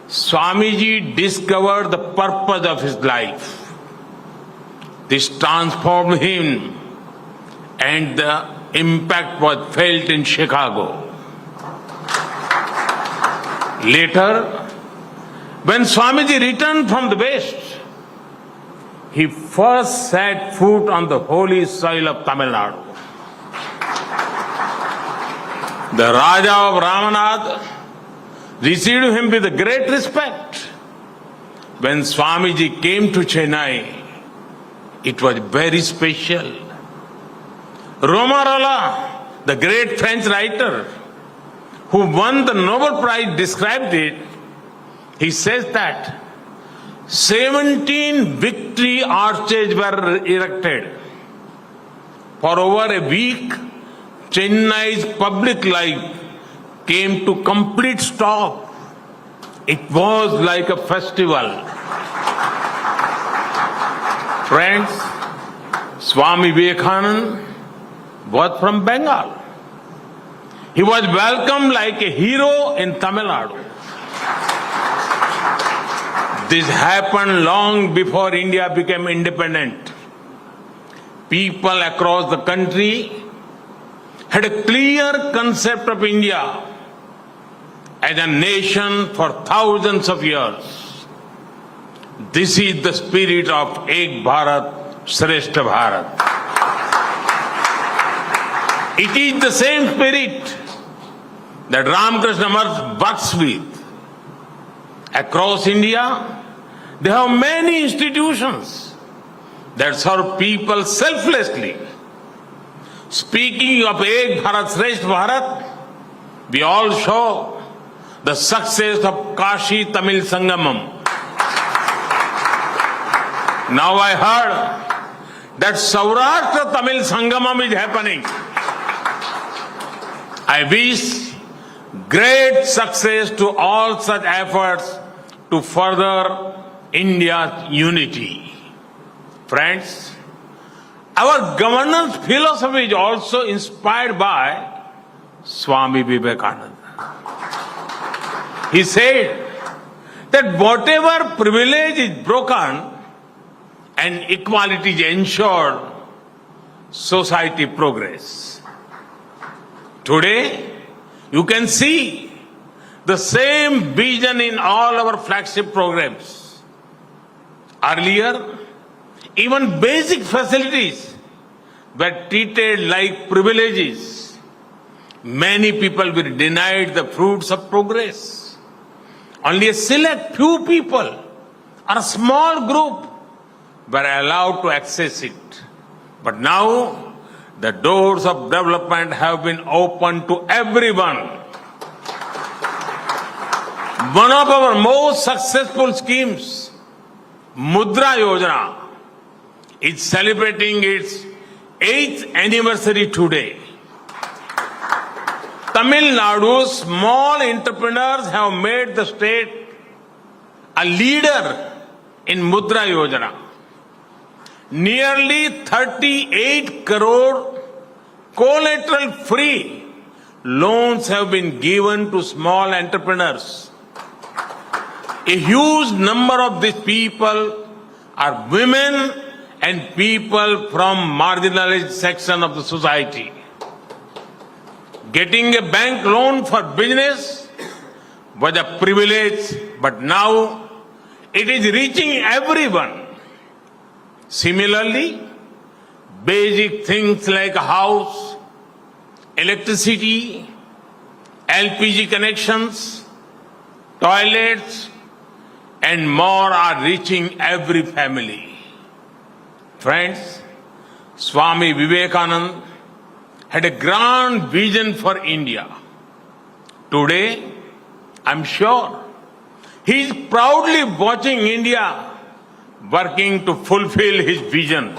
Swamiji discovered the purpose of his life. This transformed him, and the impact was felt in Chicago. Later, when Swamiji returned from the West, he first set foot on the holy soil of Tamil Nadu. The Raja of Ramanath received him with great respect. When Swamiji came to Chennai, it was very special. Romarola, the great French writer who won the Nobel Prize, described it. He says that 17 victory arches were erected. For over a week, Chennai's public life came to complete stop. It was like a festival. Friends, Swami Vivekananda was from Bengal. He was welcomed like a hero in Tamil Nadu. This happened long before India became independent. People across the country had a clear concept of India as a nation for thousands of years. This is the spirit of Ek Bharat, Shrestha Bharat. It is the same spirit that Ramakrishna Math works with. Across India, there are many institutions that serve people selflessly. Speaking of Ek Bharat, Shrestha Bharat, we all show the success of Kashi Tamil Sangamam. Now I heard that Saurashtra Tamil Sangamam is happening. I wish great success to all such efforts to further India's unity. Friends, our governance philosophy is also inspired by Swami Vivekananda. He said that whatever privilege is broken and equality is ensured, society progress. Today, you can see the same vision in all our flagship programs. Earlier, even basic facilities were treated like privileges. Many people were denied the fruits of progress. Only a select few people or a small group were allowed to access it. But now, the doors of development have been opened to everyone. One of our most successful schemes, Mudra Yojana, is celebrating its 8th anniversary today. Tamil Nadu's small entrepreneurs have made the state a leader in Mudra Yojana. Nearly 38 crore collateral-free loans have been given to small entrepreneurs. A huge number of these people are women and people from marginalized section of the society. Getting a bank loan for business was a privilege, but now it is reaching everyone. Similarly, basic things like a house, electricity, LPG connections, toilets, and more are reaching every family. Friends, Swami Vivekananda had a grand vision for India. Today, I'm sure he is proudly watching India working to fulfill his vision.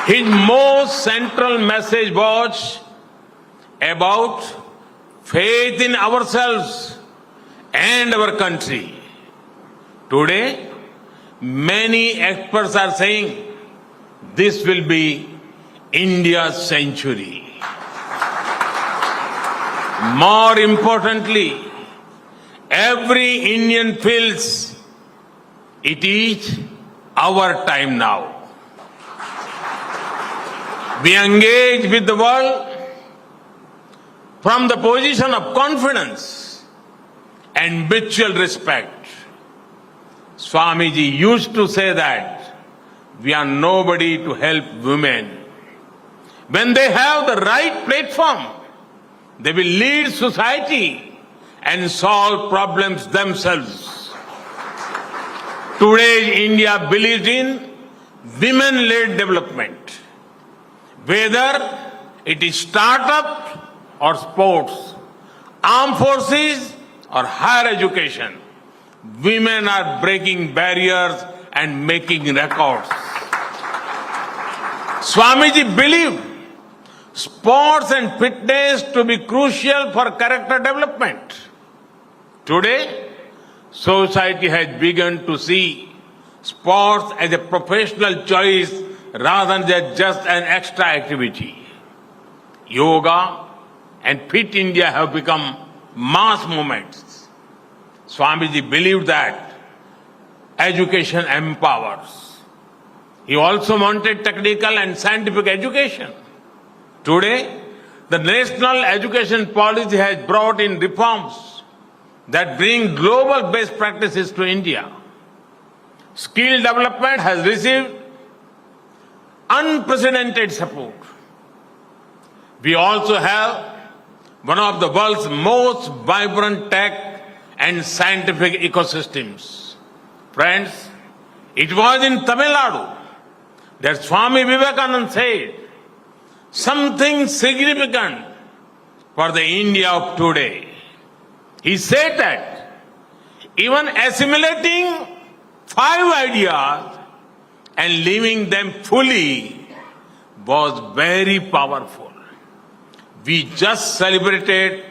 His most central message was about faith in ourselves and our country. Today, many experts are saying this will be India's century. More importantly, every Indian feels it is our time now. We engage with the world from the position of confidence and mutual respect. Swamiji used to say that we are nobody to help women. When they have the right platform, they will lead society and solve problems themselves. Today's India believes in women-led development. Whether it is startup or sports, armed forces or higher education, women are breaking barriers and making records. Swamiji believed sports and fitness to be crucial for character development. Today, society has begun to see sports as a professional choice rather than just an extra activity. Yoga and Fit India have become mass movements. Swamiji believed that education empowers. He also wanted technical and scientific education. Today, the national education policy has brought in reforms that bring global best practices to India. Skill development has received unprecedented support. We also have one of the world's most vibrant tech and scientific ecosystems. Friends, it was in Tamil Nadu that Swami Vivekananda said something significant for the India of today. He said that even assimilating 5 ideas and living them fully was very powerful. We just celebrated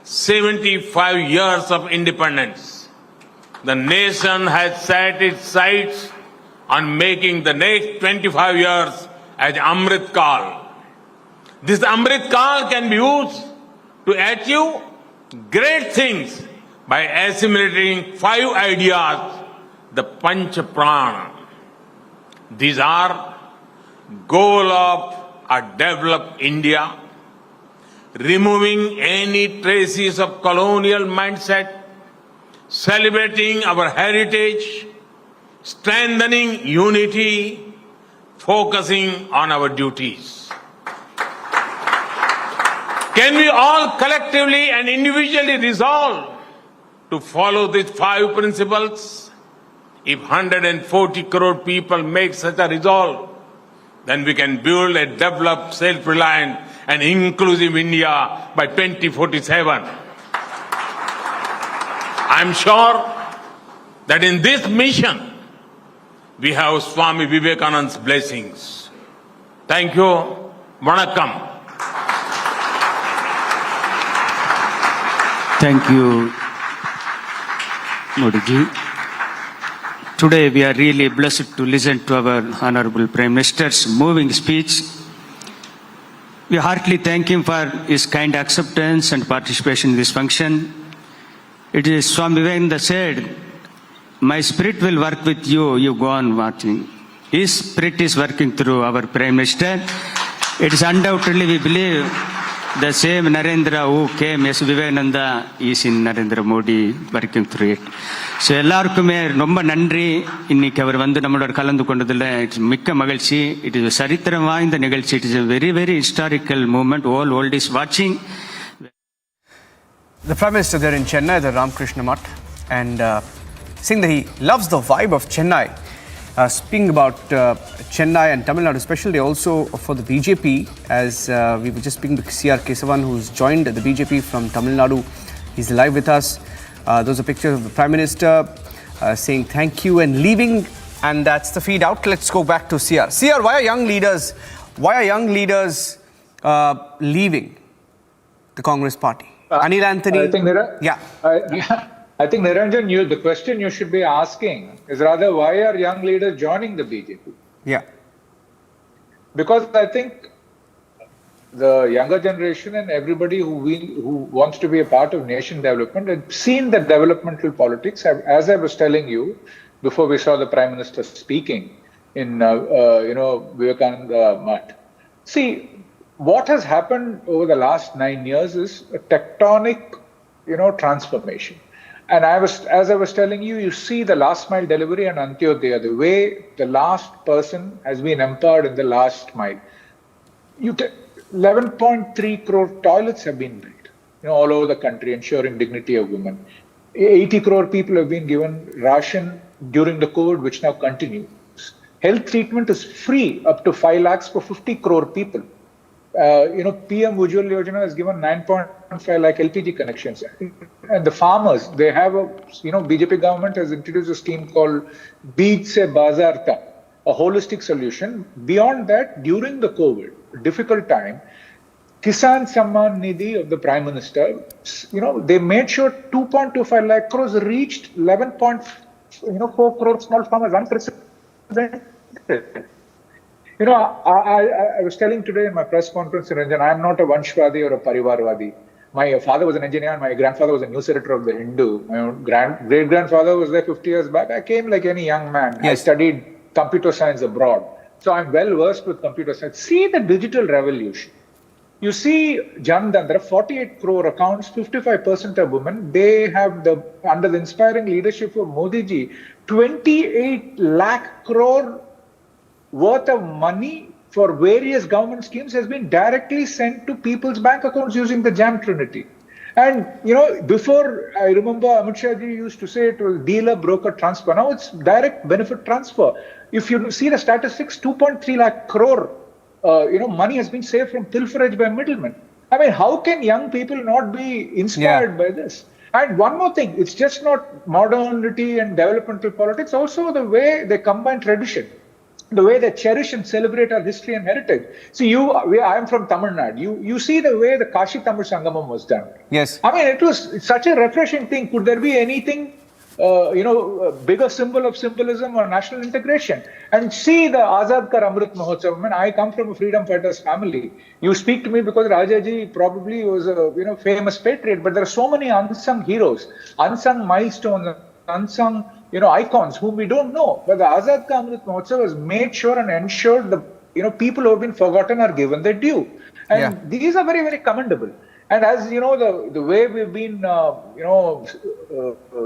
75 years of independence. The nation has set its sights on making the next 25 years as Amrit Kal. This Amrit Kal can be used to achieve great things by assimilating 5 ideas, the Panch Prana. These are goal of a developed India, removing any traces of colonial mindset, celebrating our heritage, strengthening unity, focusing on our duties. Can we all collectively and individually resolve to follow these 5 principles? If 140 crore people make such a resolve, then we can build a developed, self-reliant and inclusive India by 2047. I'm sure that in this mission, we have Swami Vivekananda's blessings. Thank you. Vanakkam. Thank you, Modi ji. Today we are really blessed to listen to our Honorable Prime Minister's moving speech. We heartily thank him for his kind acceptance and participation in this function. It is Swami Vivekananda said, "My spirit will work with you, you go on watching." His spirit is working through our Prime Minister. It is undoubtedly, we believe, the same Narendra who came as Vivekananda is in Narendra Modi working through it. So எல்லாருக்குமே ரொம்ப நன்றி. இன்னைக்கு அவர் வந்து நம்மளோட கலந்து கொண்டதில் மிக்க மகிழ்ச்சி. It is a சரித்திரம் வாய்ந்த நிகழ்ச்சி. It is a very, very historical moment. All world is watching. The Prime Minister there in Chennai, the Ramakrishna Math, and saying that he loves the vibe of Chennai. Speaking about Chennai and Tamil Nadu, especially also for the BJP, as we were just speaking to Kesavan, who's joined the BJP from Tamil Nadu. He's live with us. Those are pictures of the Prime Minister saying thank you and leaving, and that's the feed out. Let's go back to CR. CR, why are young leaders leaving the Congress party? Anil Anthony? I think Niranjan, the question you should be asking is rather why are young leaders joining the BJP? Yeah. Because I think the younger generation and everybody who wants to be a part of nation development have seen the developmental politics. As I was telling you before we saw the Prime Minister speaking in Vivekananda Math. See, what has happened over the last 9 years is a tectonic, transformation. And as I was telling you, you see the last mile delivery and Ayodhya, the way the last person has been empowered in the last mile. 11.3 crore toilets have been built, all over the country, ensuring dignity of women. 80 crore people have been given ration during the COVID, which now continues. Health treatment is free up to 5 lakhs for 50 crore people. PM Ujjwal Yojana has given 9.5 lakh LPG connections. And the farmers, they have BJP government has introduced a scheme called Beej Se Bazaar Tak, a holistic solution. Beyond that, during the COVID, difficult time, Kisan Samman Nidhi of the Prime Minister, they made sure 2.25 lakh crores reached 11.4 crore small farmers, unprecedented. I was telling today in my press conference, Ranjan, I am not a Vanshvadi or a Parivarvadi. My father was an engineer and my grandfather was a news editor of the Hindu. My great-grandfather was there 50 years back. I came like any young man. Yes. I studied computer science abroad. So I'm well versed with computer science. See the digital revolution. You see Jan Dandra, 48 crore accounts, 55% are women. They have under the inspiring leadership of Modi ji, 28 lakh crore worth of money for various government schemes has been directly sent to people's bank accounts using the JAM Trinity. And, before, I remember Amit Shah ji used to say it was dealer, broker, transfer. Now it's direct benefit transfer. If you see the statistics, 2.3 lakh crore, money has been saved from pilferage by middlemen. I mean, how can young people not be inspired by this? And one more thing, it's just not modernity and developmental politics, also the way they combine tradition. The way they cherish and celebrate our history and heritage. See, I am from Tamil Nadu. You see the way the Kashi Tamil Sangamam was done. Yes. I mean, it was such a refreshing thing. Could there be anything, a bigger symbol of symbolism or national integration? And see the Azad Kar Amrit Mahotsav. I mean, I come from a freedom fighters family. You speak to me because Rajaji probably was a famous patriot, but there are so many unsung heroes, unsung milestones, unsung icons whom we don't know. But the Azad Ka Amrit Mahotsav has made sure and ensured the people who have been forgotten are given their due. And these are very, very commendable. And as you know, the way we've been,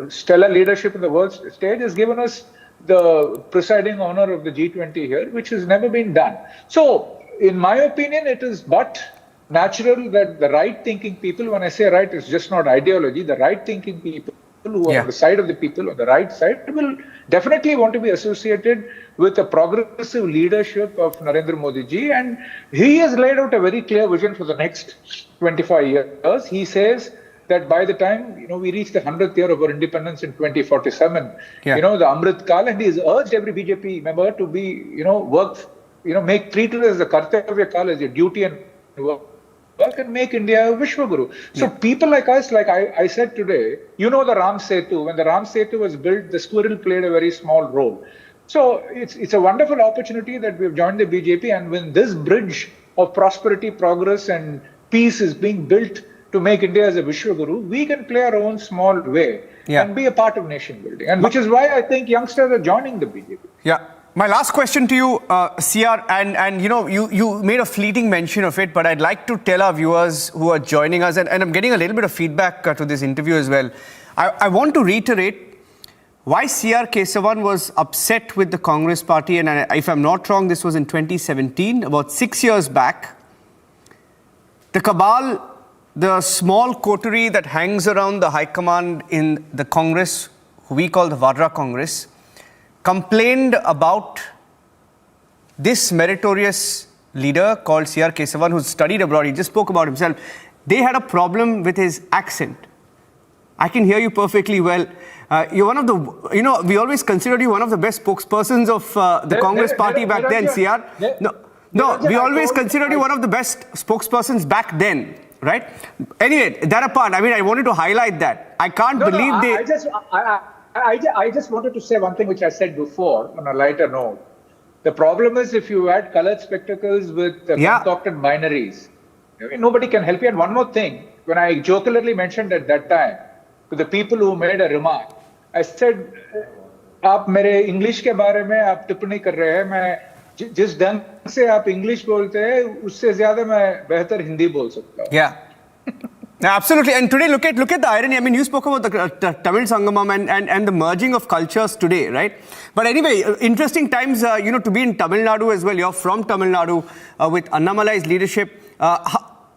stellar leadership in the world stage has given us the presiding honor of the G20 here, which has never been done. So, in my opinion, it is but natural that the right-thinking people, when I say right, it's just not ideology, the right-thinking people who are on the side of the people, on the right side, will definitely want to be associated with the progressive leadership of Narendra Modi ji. And he has laid out a very clear vision for the next 25 years. He says that by the time, we reach the 100th year of our independence in 2047, the Amrit Kal, and he has urged every BJP member to be, treat it as a Kartavya Kal, as a duty and work and make India a Vishwaguru. So people like us, like I said today, the Ram Setu. When the Ram Setu was built, the squirrel played a very small role. So it's a wonderful opportunity that we've joined the BJP, and when this bridge of prosperity, progress and peace is being built to make India as a Vishwaguru, we can play our own small way and be a part of nation building. And which is why I think youngsters are joining the BJP. Yeah. My last question to you, CR, and you made a fleeting mention of it, but I'd like to tell our viewers who are joining us, and I'm getting a little bit of feedback to this interview as well. I want to reiterate why CR Kesavan was upset with the Congress party, and if I'm not wrong, this was in 2017, about 6 years back. The cabal, the small coterie that hangs around the high command in the Congress, who we call the Vadra Congress, complained about this meritorious leader called CR Kesavan, who studied abroad. He just spoke about himself. They had a problem with his accent. I can hear you perfectly well. You're one of the, we always considered you one of the best spokespersons of the Congress party back then, CR. No, we always considered you one of the best spokespersons back then, right? Anyway, that apart, I wanted to highlight that. I can't believe they... I just wanted to say one thing which I said before on a lighter note. The problem is if you add colored spectacles with concocted binaries, nobody can help you. And one more thing, when I jocularly mentioned at that time to the people who made a remark, I said, आप मेरे English के बारे में आप टिप्पणी कर रहे हैं, मैं जिस ढंग से आप इंग्लिश बोलते हैं उससे ज्यादा मैं बेहतर हिंदी बोल सकता हूँ. Yeah. Absolutely. And today, look at the irony. You spoke about the Tamil Sangamam and the merging of cultures today, right? But anyway, interesting times, to be in Tamil Nadu as well. You're from Tamil Nadu with Annamalai's leadership.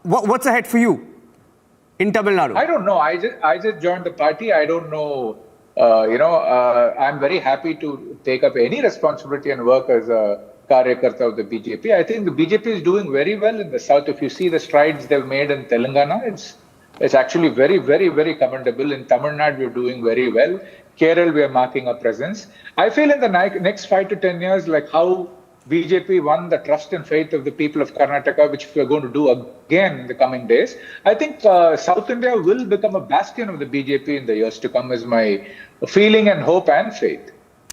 What's ahead for you in Tamil Nadu? I don't know. I just joined the party. I don't know. I'm very happy to take up any responsibility and work as a Karyakarta of the BJP. I think the BJP is doing very well in the south. If you see the strides they've made in Telangana, it's actually very, very, very commendable. In Tamil Nadu, we're doing very well. Kerala, we are marking a presence. I feel in the next 5 to 10 years, like how BJP won the trust and faith of the people of Karnataka, which we're going to do again in the coming days. I think South India will become a bastion of the BJP in the years to come, is my feeling and hope and faith.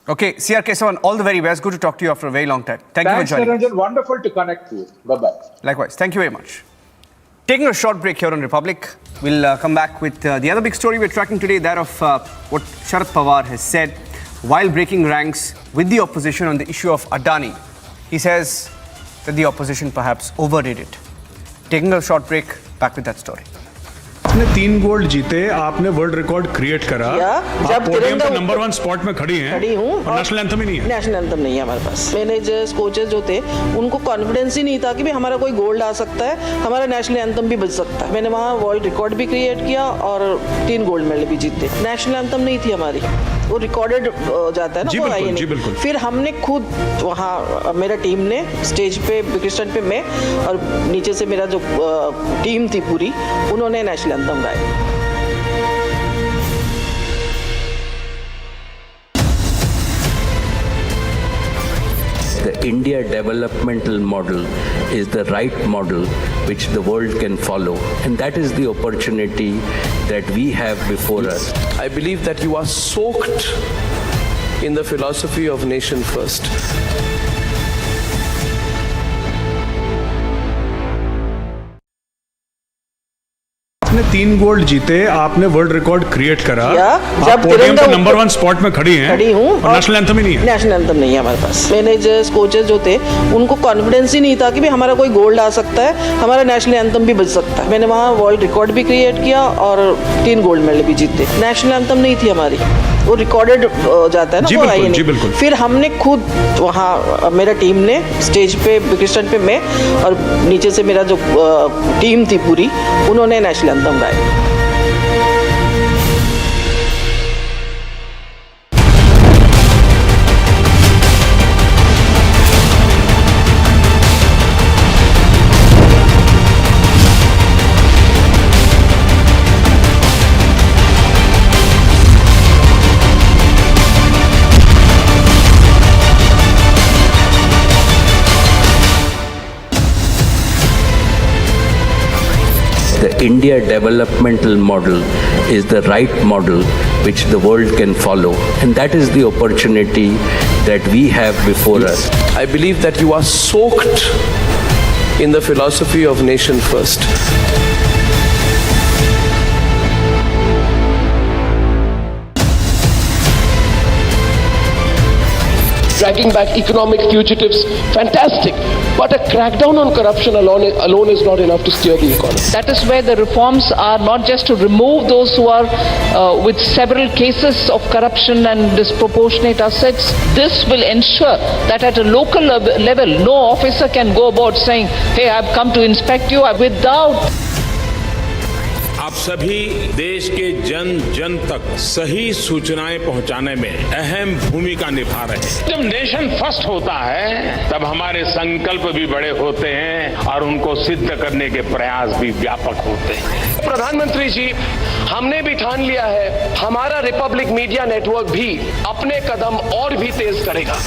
Okay, CR Kesavan, all the very best. Good to talk to you after a very long time. Thank you for joining. Thanks, Niranjan. Wonderful to connect with you. Bye-bye. Likewise. Thank you very much. Taking a short break here on Republic. We'll come back with the other big story we're tracking today, that of what Sharad Pawar has said while breaking ranks with the opposition on the issue of Adani. He says that the opposition perhaps overdid it. Taking a short break, back with that story. आपने 3 gold जीते, आपने world record create करा, आप podium पे number 1 spot में खड़ी हैं, और नेशनल एंथम ही नहीं है. नेशनल एंथम नहीं है हमारे पास. मैनेजर्स, कोचेस जो थे, उनको कॉन्फिडेंस ही नहीं था कि हमारा कोई गोल्ड आ सकता है, हमारा नेशनल एंथम भी बज सकता है. मैंने वहाँ वर्ल्ड रिकॉर्ड भी क्रिएट किया और 3 गोल्ड मेडल भी जीते. नेशनल एंथम नहीं थी हमारी, वो रिकॉर्डेड जाता है ना, वो आई नहीं. फिर हमने खुद वहाँ, मेरा टीम ने स्टेज पे क्रिस्टन पे मैं और नीचे से मेरा जो टीम थी पूरी, उन्होंने नेशनल एंथम गाया. The India developmental model is the right model which the world can follow, and that is the opportunity that we have before us. I believe that you are soaked in the philosophy of nation first. आपने आपने 3 gold जीते, आपने world record create करा, जब podium पे number 1 spot में खड़ी हूँ और नेशनल एंथम ही नहीं है। नेशनल एंथम नहीं है हमारे पास। मैनेजर्स कोचेस जो थे उनको कॉन्फिडेंस ही नहीं था कि हमारा कोई गोल्ड आ सकता है, हमारा नेशनल एंथम भी बज सकता है। मैंने वहाँ वर्ल्ड रिकॉर्ड भी क्रिएट किया और 3 गोल्ड मेडल भी जीते। नेशनल एंथम नहीं थी हमारी, वो रिकॉर्डेड जाता है ना, वो आई नहीं। फिर हमने खुद वहाँ, मेरा टीम ने स्टेज पे क्रिस्टन पे मैं और नीचे से मेरा जो टीम थी पूरी, उन्होंने नेशनल एंथम गाया। The India developmental model is the right model which the world can follow, and that is the opportunity that we have before us. I believe that you are soaked in the philosophy of nation first. Dragging back economic fugitives, fantastic. But a crackdown on corruption alone is not enough to steer the economy. That is where the reforms are not just to remove those who are with several cases of corruption and disproportionate assets. This will ensure that at a local level, no officer can go about saying, hey, I've come to inspect you, without. आप सभी देश के जन जन तक सही सूचनाएं पहुंचाने में अहम भूमिका निभा रहे हैं। जब नेशन फर्स्ट होता है तब हमारे संकल्प भी बड़े होते हैं और उनको सिद्ध करने के प्रयास भी व्यापक होते हैं। प्रधानमंत्री जी, हमने भी ठान लिया है, हमारा रिपब्लिक मीडिया नेटवर्क भी अपने कदम और भी तेज करेगा।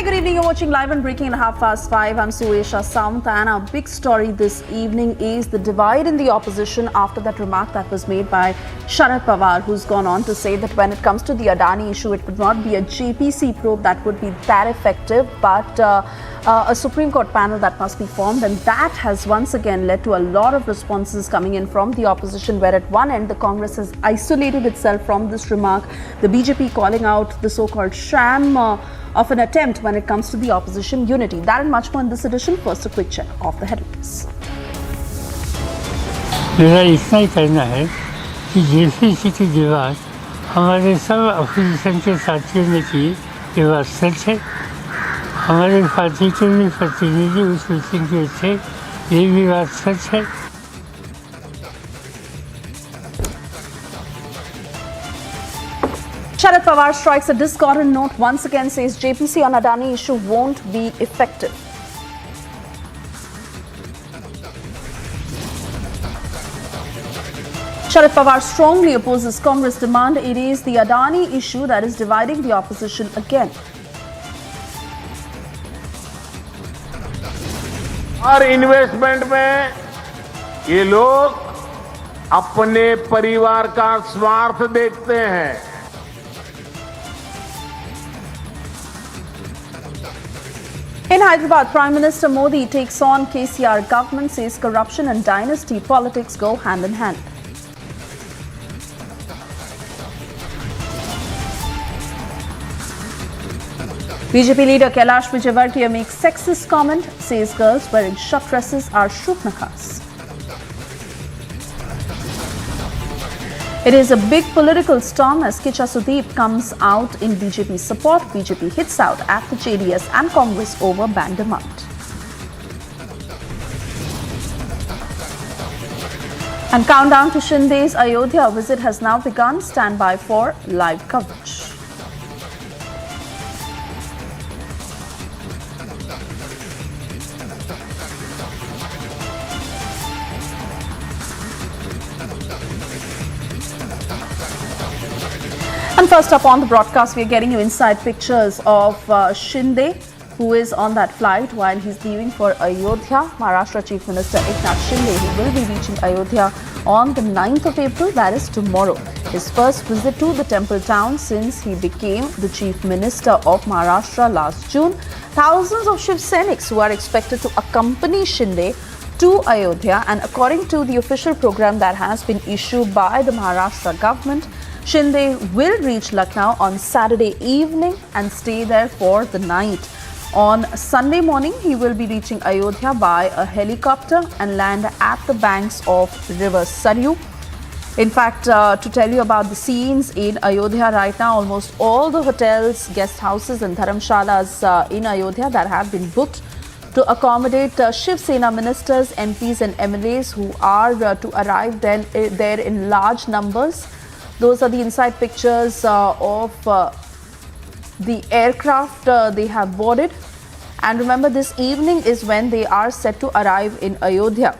Good evening. You're watching Live and Breaking at 5:30. I'm Suesha Samant, and our big story this evening is the divide in the opposition after that remark that was made by Sharad Pawar, who's gone on to say that when it comes to the Adani issue, it would not be a JPC probe that would be that effective, but a Supreme Court panel that must be formed, and that has once again led to a lot of responses coming in from the opposition, where at one end the Congress has isolated itself from this remark, the BJP calling out the so-called sham of an attempt when it comes to the opposition unity. That and much more in this edition. First, a quick check of the headlines. मेरा इतना ही कहना है कि JPC की जो बात हमारे सब अपोजिशन के साथियों ने की, ये बात सच है। हमारे पार्टी के भी प्रतिनिधि उस मीटिंग के थे, ये भी बात सच है। Sharad Pawar strikes a discordant note once again, says JPC on Adani issue won't be effective. Sharad Pawar strongly opposes Congress demand. It is the Adani issue that is dividing the opposition again. Her investment में ये लोग अपने परिवार का स्वार्थ देखते हैं। In Hyderabad, Prime Minister Modi takes on KCR government, says corruption and dynasty politics go hand in hand. BJP leader Kailash Vijayvargiya makes sexist comment, says girls wearing short dresses are shubnakas. It is a big political storm as Kicha Sudeep comes out in BJP support. BJP hits out at the JDS and Congress over ban demand. And countdown to Shinde's Ayodhya visit has now begun. Stand by for live coverage. first up on the broadcast, we are getting you inside pictures of Shinde, who is on that flight while he's leaving for Ayodhya. Maharashtra Chief Minister Eknath Shinde, he will be reaching Ayodhya on the 9th of April, that is tomorrow. His first visit to the temple town since he became the Chief Minister of Maharashtra last June. Thousands of Shiv Sainiks who are expected to accompany Shinde to Ayodhya, and according to the official program that has been issued by the Maharashtra government, Shinde will reach Lucknow on Saturday evening and stay there for the night. On Sunday morning, he will be reaching Ayodhya by a helicopter and land at the banks of river Saryu. In fact, to tell you about the scenes in Ayodhya right now, almost all the hotels, guest houses and dharamshalas in Ayodhya that have been booked to accommodate Shiv Sena ministers, MPs and MLAs who are to arrive there in large numbers. Those are the inside pictures of the aircraft they have boarded. And remember, this evening is when they are set to arrive in Ayodhya.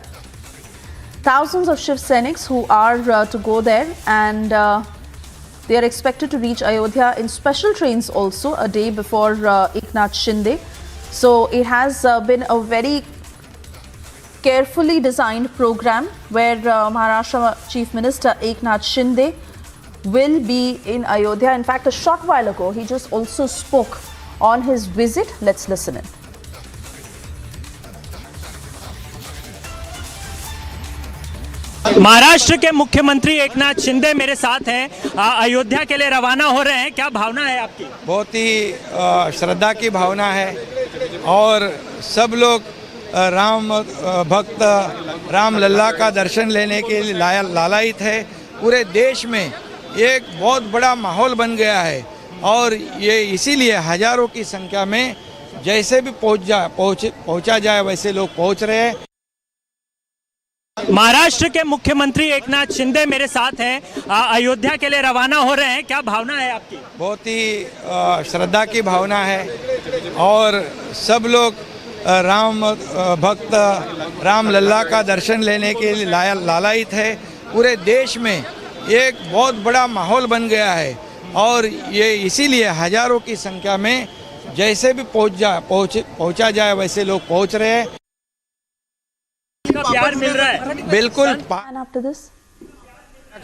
Thousands of Shiv Sainiks who are to go there, and they are expected to reach Ayodhya in special trains also a day before Eknath Shinde. So it has been a very carefully designed program where Maharashtra Chief Minister Eknath Shinde will be in Ayodhya. In fact, a short while ago, he just also spoke on his visit. Let's listen in. Maharashtra के मुख्यमंत्री एकनाथ शिंदे मेरे साथ हैं, अयोध्या के लिए रवाना हो रहे हैं। क्या भावना है आपकी? बहुत ही श्रद्धा की भावना है और सब लोग राम भक्त राम लल्ला का दर्शन लेने के लिए लालायित है। पूरे देश में एक बहुत बड़ा माहौल बन गया है और ये इसीलिए हजारों की संख्या में जैसे भी पहुंचा जाए वैसे लोग पहुंच रहे हैं। महाराष्ट्र के मुख्यमंत्री एकनाथ शिंदे मेरे साथ हैं, अयोध्या के लिए रवाना हो रहे हैं। क्या भावना है आपकी? बहुत ही श्रद्धा की भावना है और सब लोग राम भक्त राम लल्ला का दर्शन लेने के लिए लालायित है। पूरे देश में एक बहुत बड़ा माहौल बन गया है और ये इसीलिए हजारों की संख्या में जैसे भी पहुंचा जाए वैसे लोग पहुंच रहे हैं। प्यार मिल रहा है बिल्कुल।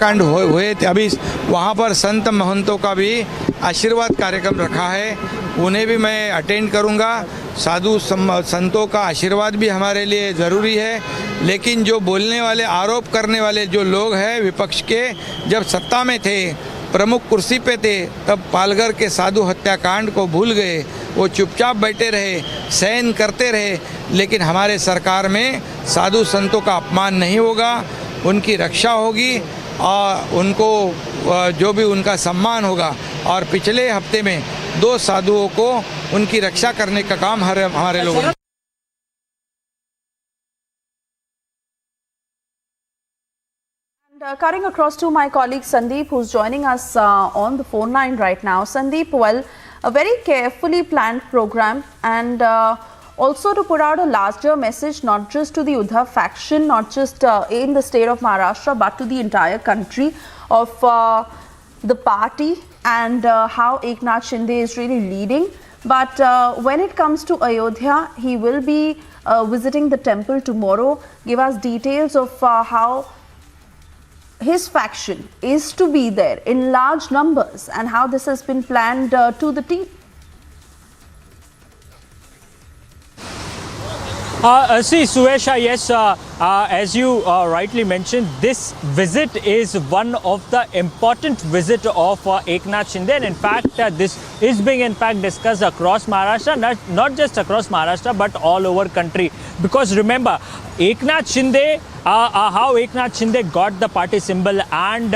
कांड हुए थे, अभी वहाँ पर संत महंतों का भी आशीर्वाद कार्यक्रम रखा है, उन्हें भी मैं अटेंड करूँगा। साधु संतों का आशीर्वाद भी हमारे लिए ज़रूरी है, लेकिन जो बोलने वाले आरोप करने वाले जो लोग हैं विपक्ष के, जब सत्ता में थे प्रमुख कुर्सी पे थे तब पालघर के साधु हत्याकांड को भूल गए, वो चुपचाप बैठे रहे, सहन करते रहे। लेकिन हमारे सरकार में साधु संतों का अपमान नहीं होगा, उनकी रक्षा होगी और उनको जो भी उनका सम्मान होगा। और पिछले हफ्ते में 2 साधुओं को उनकी रक्षा करने का काम हमारे लोगों ने। Cutting across to my colleague Sandeep, who's joining us on the phone line right now. Sandeep, well, a very carefully planned program, and also to put out a larger message, not just to the Uddhav faction, not just in the state of Maharashtra, but to the entire country of the party and how Eknath Shinde is really leading. But when it comes to Ayodhya, he will be visiting the temple tomorrow. Give us details of how his faction is to be there in large numbers and how this has been planned to the T. See, Suesha, yes, as you rightly mentioned, this visit is one of the important visit of Eknath Shinde, and in fact, this is being in fact discussed across Maharashtra, not just across Maharashtra, but all over country. Because remember, Eknath Shinde, how Eknath Shinde got the party symbol and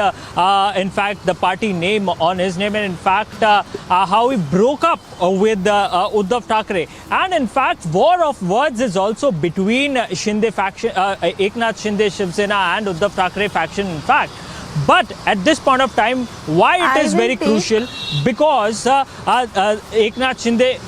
in fact the party name on his name, and in fact how he broke up with Uddhav Thackeray, and in fact war of words is also between Shinde faction, Eknath Shinde Shiv Sena and Uddhav Thackeray faction in fact. But at this point of time, why it is very crucial, because Eknath Shinde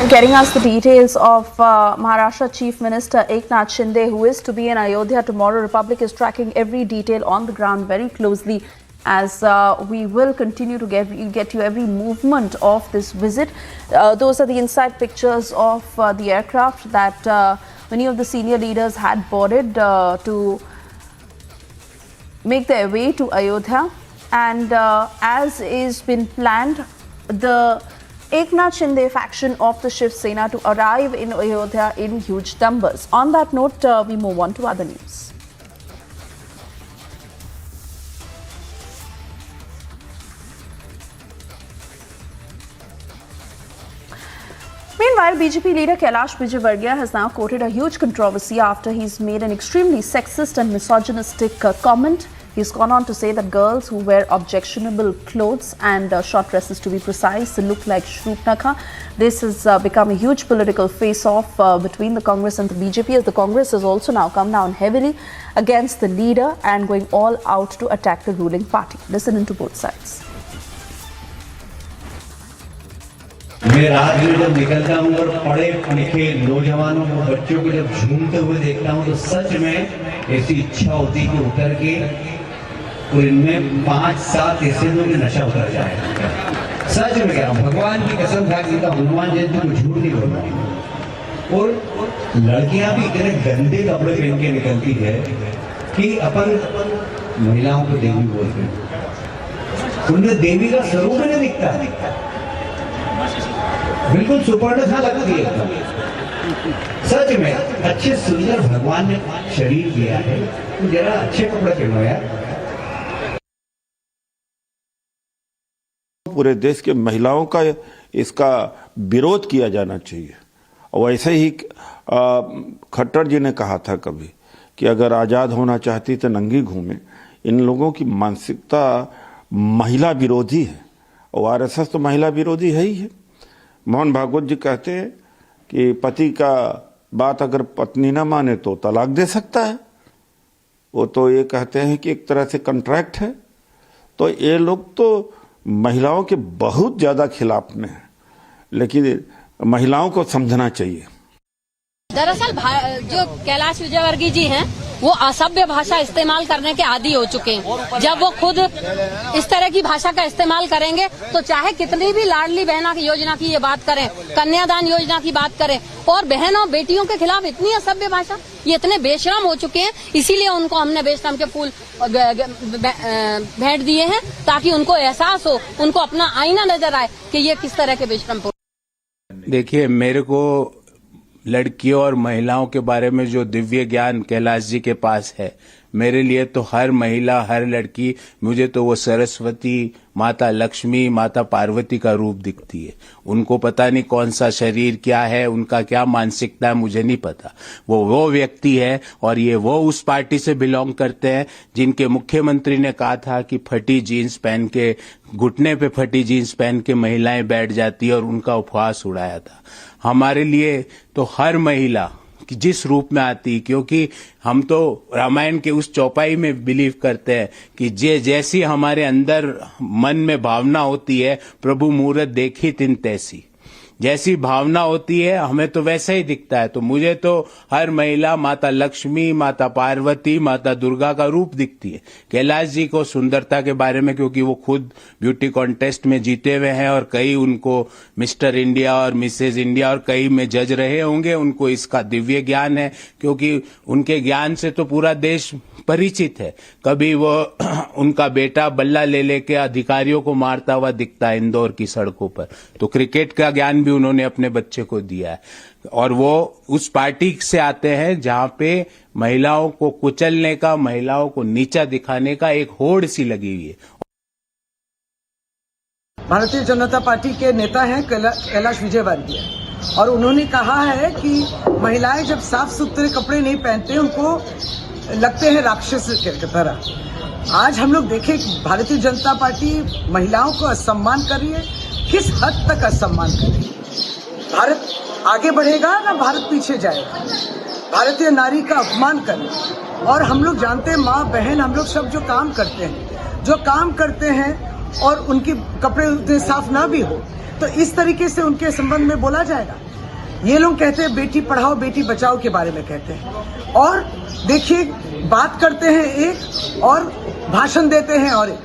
Getting us the details of Maharashtra Chief Minister Eknath Shinde, who is to be in Ayodhya tomorrow. Republic is tracking every detail on the ground very closely, as we will continue to get you every movement of this visit. Those are the inside pictures of the aircraft that many of the senior leaders had boarded to make their way to Ayodhya. And as is been planned, the Eknath Shinde faction of the Shiv Sena to arrive in Ayodhya in huge numbers. On that note, we move on to other news. Meanwhile, BJP leader Kailash Vijayvargiya has now courted a huge controversy after he's made an extremely sexist and misogynistic comment. He's gone on to say that girls who wear objectionable clothes and short dresses, to be precise, look like Shroopnakha. This has become a huge political face-off between the Congress and the BJP, as the Congress has also now come down heavily against the leader and going all out to attack the ruling party. Listen into both sides. मैं रात में जब निकलता हूँ और पढ़े लिखे नौजवानों को, बच्चों को जब झूमते हुए देखता हूँ तो सच में ऐसी इच्छा होती है कि उतर के और इनमें 5-7 ऐसे में नशा उतर जाए। सच में कह रहा हूँ, भगवान की कसम खा के हनुमान जयंती को झूठ नहीं बोल रहा। और लड़कियां भी इतने गंदे कपड़े पहन के निकलती है कि अपन महिलाओं को देवी बोलते हैं, उनमें देवी का स्वरूप नहीं दिखता, बिल्कुल सुपर्ण सा लगती है। सच में अच्छे सुंदर भगवान ने शरीर दिया है, तो जरा अच्छे कपड़े पहनो यार। पूरे देश के महिलाओं का इसका विरोध किया जाना चाहिए। और वैसे ही खट्टर जी ने कहा था कभी कि अगर आज़ाद होना चाहती तो नंगी घूमे। इन लोगों की मानसिकता महिला विरोधी है और आरएसएस तो महिला विरोधी है ही है। मोहन भागवत जी कहते हैं कि पति का बात अगर पत्नी ना माने तो तलाक दे सकता है। वो तो ये कहते हैं कि एक तरह से कॉन्ट्रैक्ट है। तो ये लोग तो महिलाओं के बहुत ज़्यादा खिलाफ में हैं, लेकिन महिलाओं को समझना चाहिए। दरअसल जो कैलाश विजयवर्गीय जी हैं वो असभ्य भाषा इस्तेमाल करने के आदी हो चुके हैं। जब वो खुद इस तरह की भाषा का इस्तेमाल करेंगे तो चाहे कितनी भी लाडली बहना की योजना की ये बात करें, कन्यादान योजना की बात करें, और बहनों बेटियों के खिलाफ इतनी असभ्य भाषा, ये इतने बेशरम हो चुके हैं। इसीलिए उनको हमने बेशरम के फूल भेंट दिए हैं ताकि उनको एहसास हो, उनको अपना आईना नजर आए कि ये किस तरह के बेशरम। देखिए, मेरे को लड़कियों और महिलाओं के बारे में जो दिव्य ज्ञान कैलाश जी के पास है, मेरे लिए तो हर महिला, हर लड़की, मुझे तो वो सरस्वती, माता लक्ष्मी, माता पार्वती का रूप दिखती है। उनको पता नहीं कौन सा शरीर क्या है, उनका क्या मानसिकता है, मुझे नहीं पता। वो व्यक्ति है और ये वो उस पार्टी से बिलोंग करते हैं जिनके मुख्यमंत्री ने कहा था कि फटी जीन्स पहन के, घुटने पे फटी जीन्स पहन के महिलाएं बैठ जाती है, और उनका उपहास उड़ाया था। हमारे लिए तो हर महिला जिस रूप में आती, क्योंकि हम तो रामायण के उस चौपाई में बिलीव करते हैं कि जैसी हमारे अंदर मन में भावना होती है, प्रभु मूरत देखी तिन तैसी, जैसी भावना होती है हमें तो वैसा ही दिखता है। तो मुझे तो हर महिला माता लक्ष्मी, माता पार्वती, माता दुर्गा का रूप दिखती है। कैलाश जी को सुंदरता के बारे में, क्योंकि वो खुद ब्यूटी कॉन्टेस्ट में जीते हुए हैं और कई उनको मिस्टर इंडिया और मिसेज इंडिया और कई में जज रहे होंगे, उनको इसका दिव्य ज्ञान है, क्योंकि उनके ज्ञान से तो पूरा देश परिचित है। कभी वो उनका बेटा बल्ला ले लेके अधिकारियों को मारता हुआ दिखता है इंदौर की सड़कों पर। तो क्रिकेट का ज्ञान भी उन्होंने अपने बच्चे को दिया है। और वो उस पार्टी से आते हैं जहां पे महिलाओं को कुचलने का, महिलाओं को नीचा दिखाने का एक होड़ सी लगी हुई है। भारतीय जनता पार्टी के नेता हैं कैलाश विजयवर्गीय, और उन्होंने कहा है कि महिलाएं जब साफ सुथरे कपड़े नहीं पहनते उनको लगते हैं राक्षस की तरह। आज हम लोग देखें कि भारतीय जनता पार्टी महिलाओं को असम्मान कर रही है, किस हद तक असम्मान कर रही है। भारत आगे बढ़ेगा ना भारत पीछे जाएगा। भारतीय नारी का अपमान करें। और हम लोग जानते हैं, माँ बहन हम लोग सब जो काम करते हैं और उनके कपड़े उतने साफ ना भी हो तो इस तरीके से उनके संबंध में बोला जाएगा। ये लोग कहते हैं बेटी पढ़ाओ बेटी बचाओ के बारे में कहते हैं, और देखिए बात करते हैं एक और भाषण देते हैं और एक।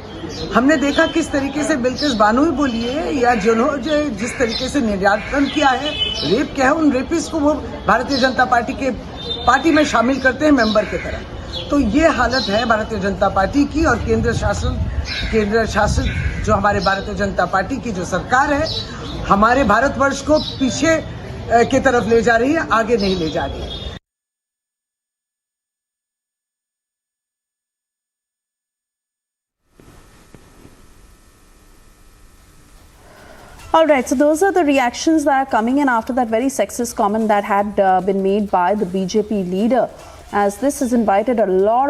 हमने देखा किस तरीके से बिल्किस बानो ही बोली है या जिन्होंने जिस तरीके से निर्यातन किया है, रेप किया है, उन रेपिस्ट को वो भारतीय जनता पार्टी में शामिल करते हैं मेंबर की तरह। तो ये हालत है भारतीय जनता पार्टी की, और केंद्र शासित जो हमारे भारतीय जनता पार्टी की जो सरकार है, हमारे भारतवर्ष को पीछे की तरफ ले जा रही है, आगे नहीं ले जा रही है। All right, so those are the reactions that are coming in after that very sexist comment that had been made by the BJP leader, as this has invited a lot of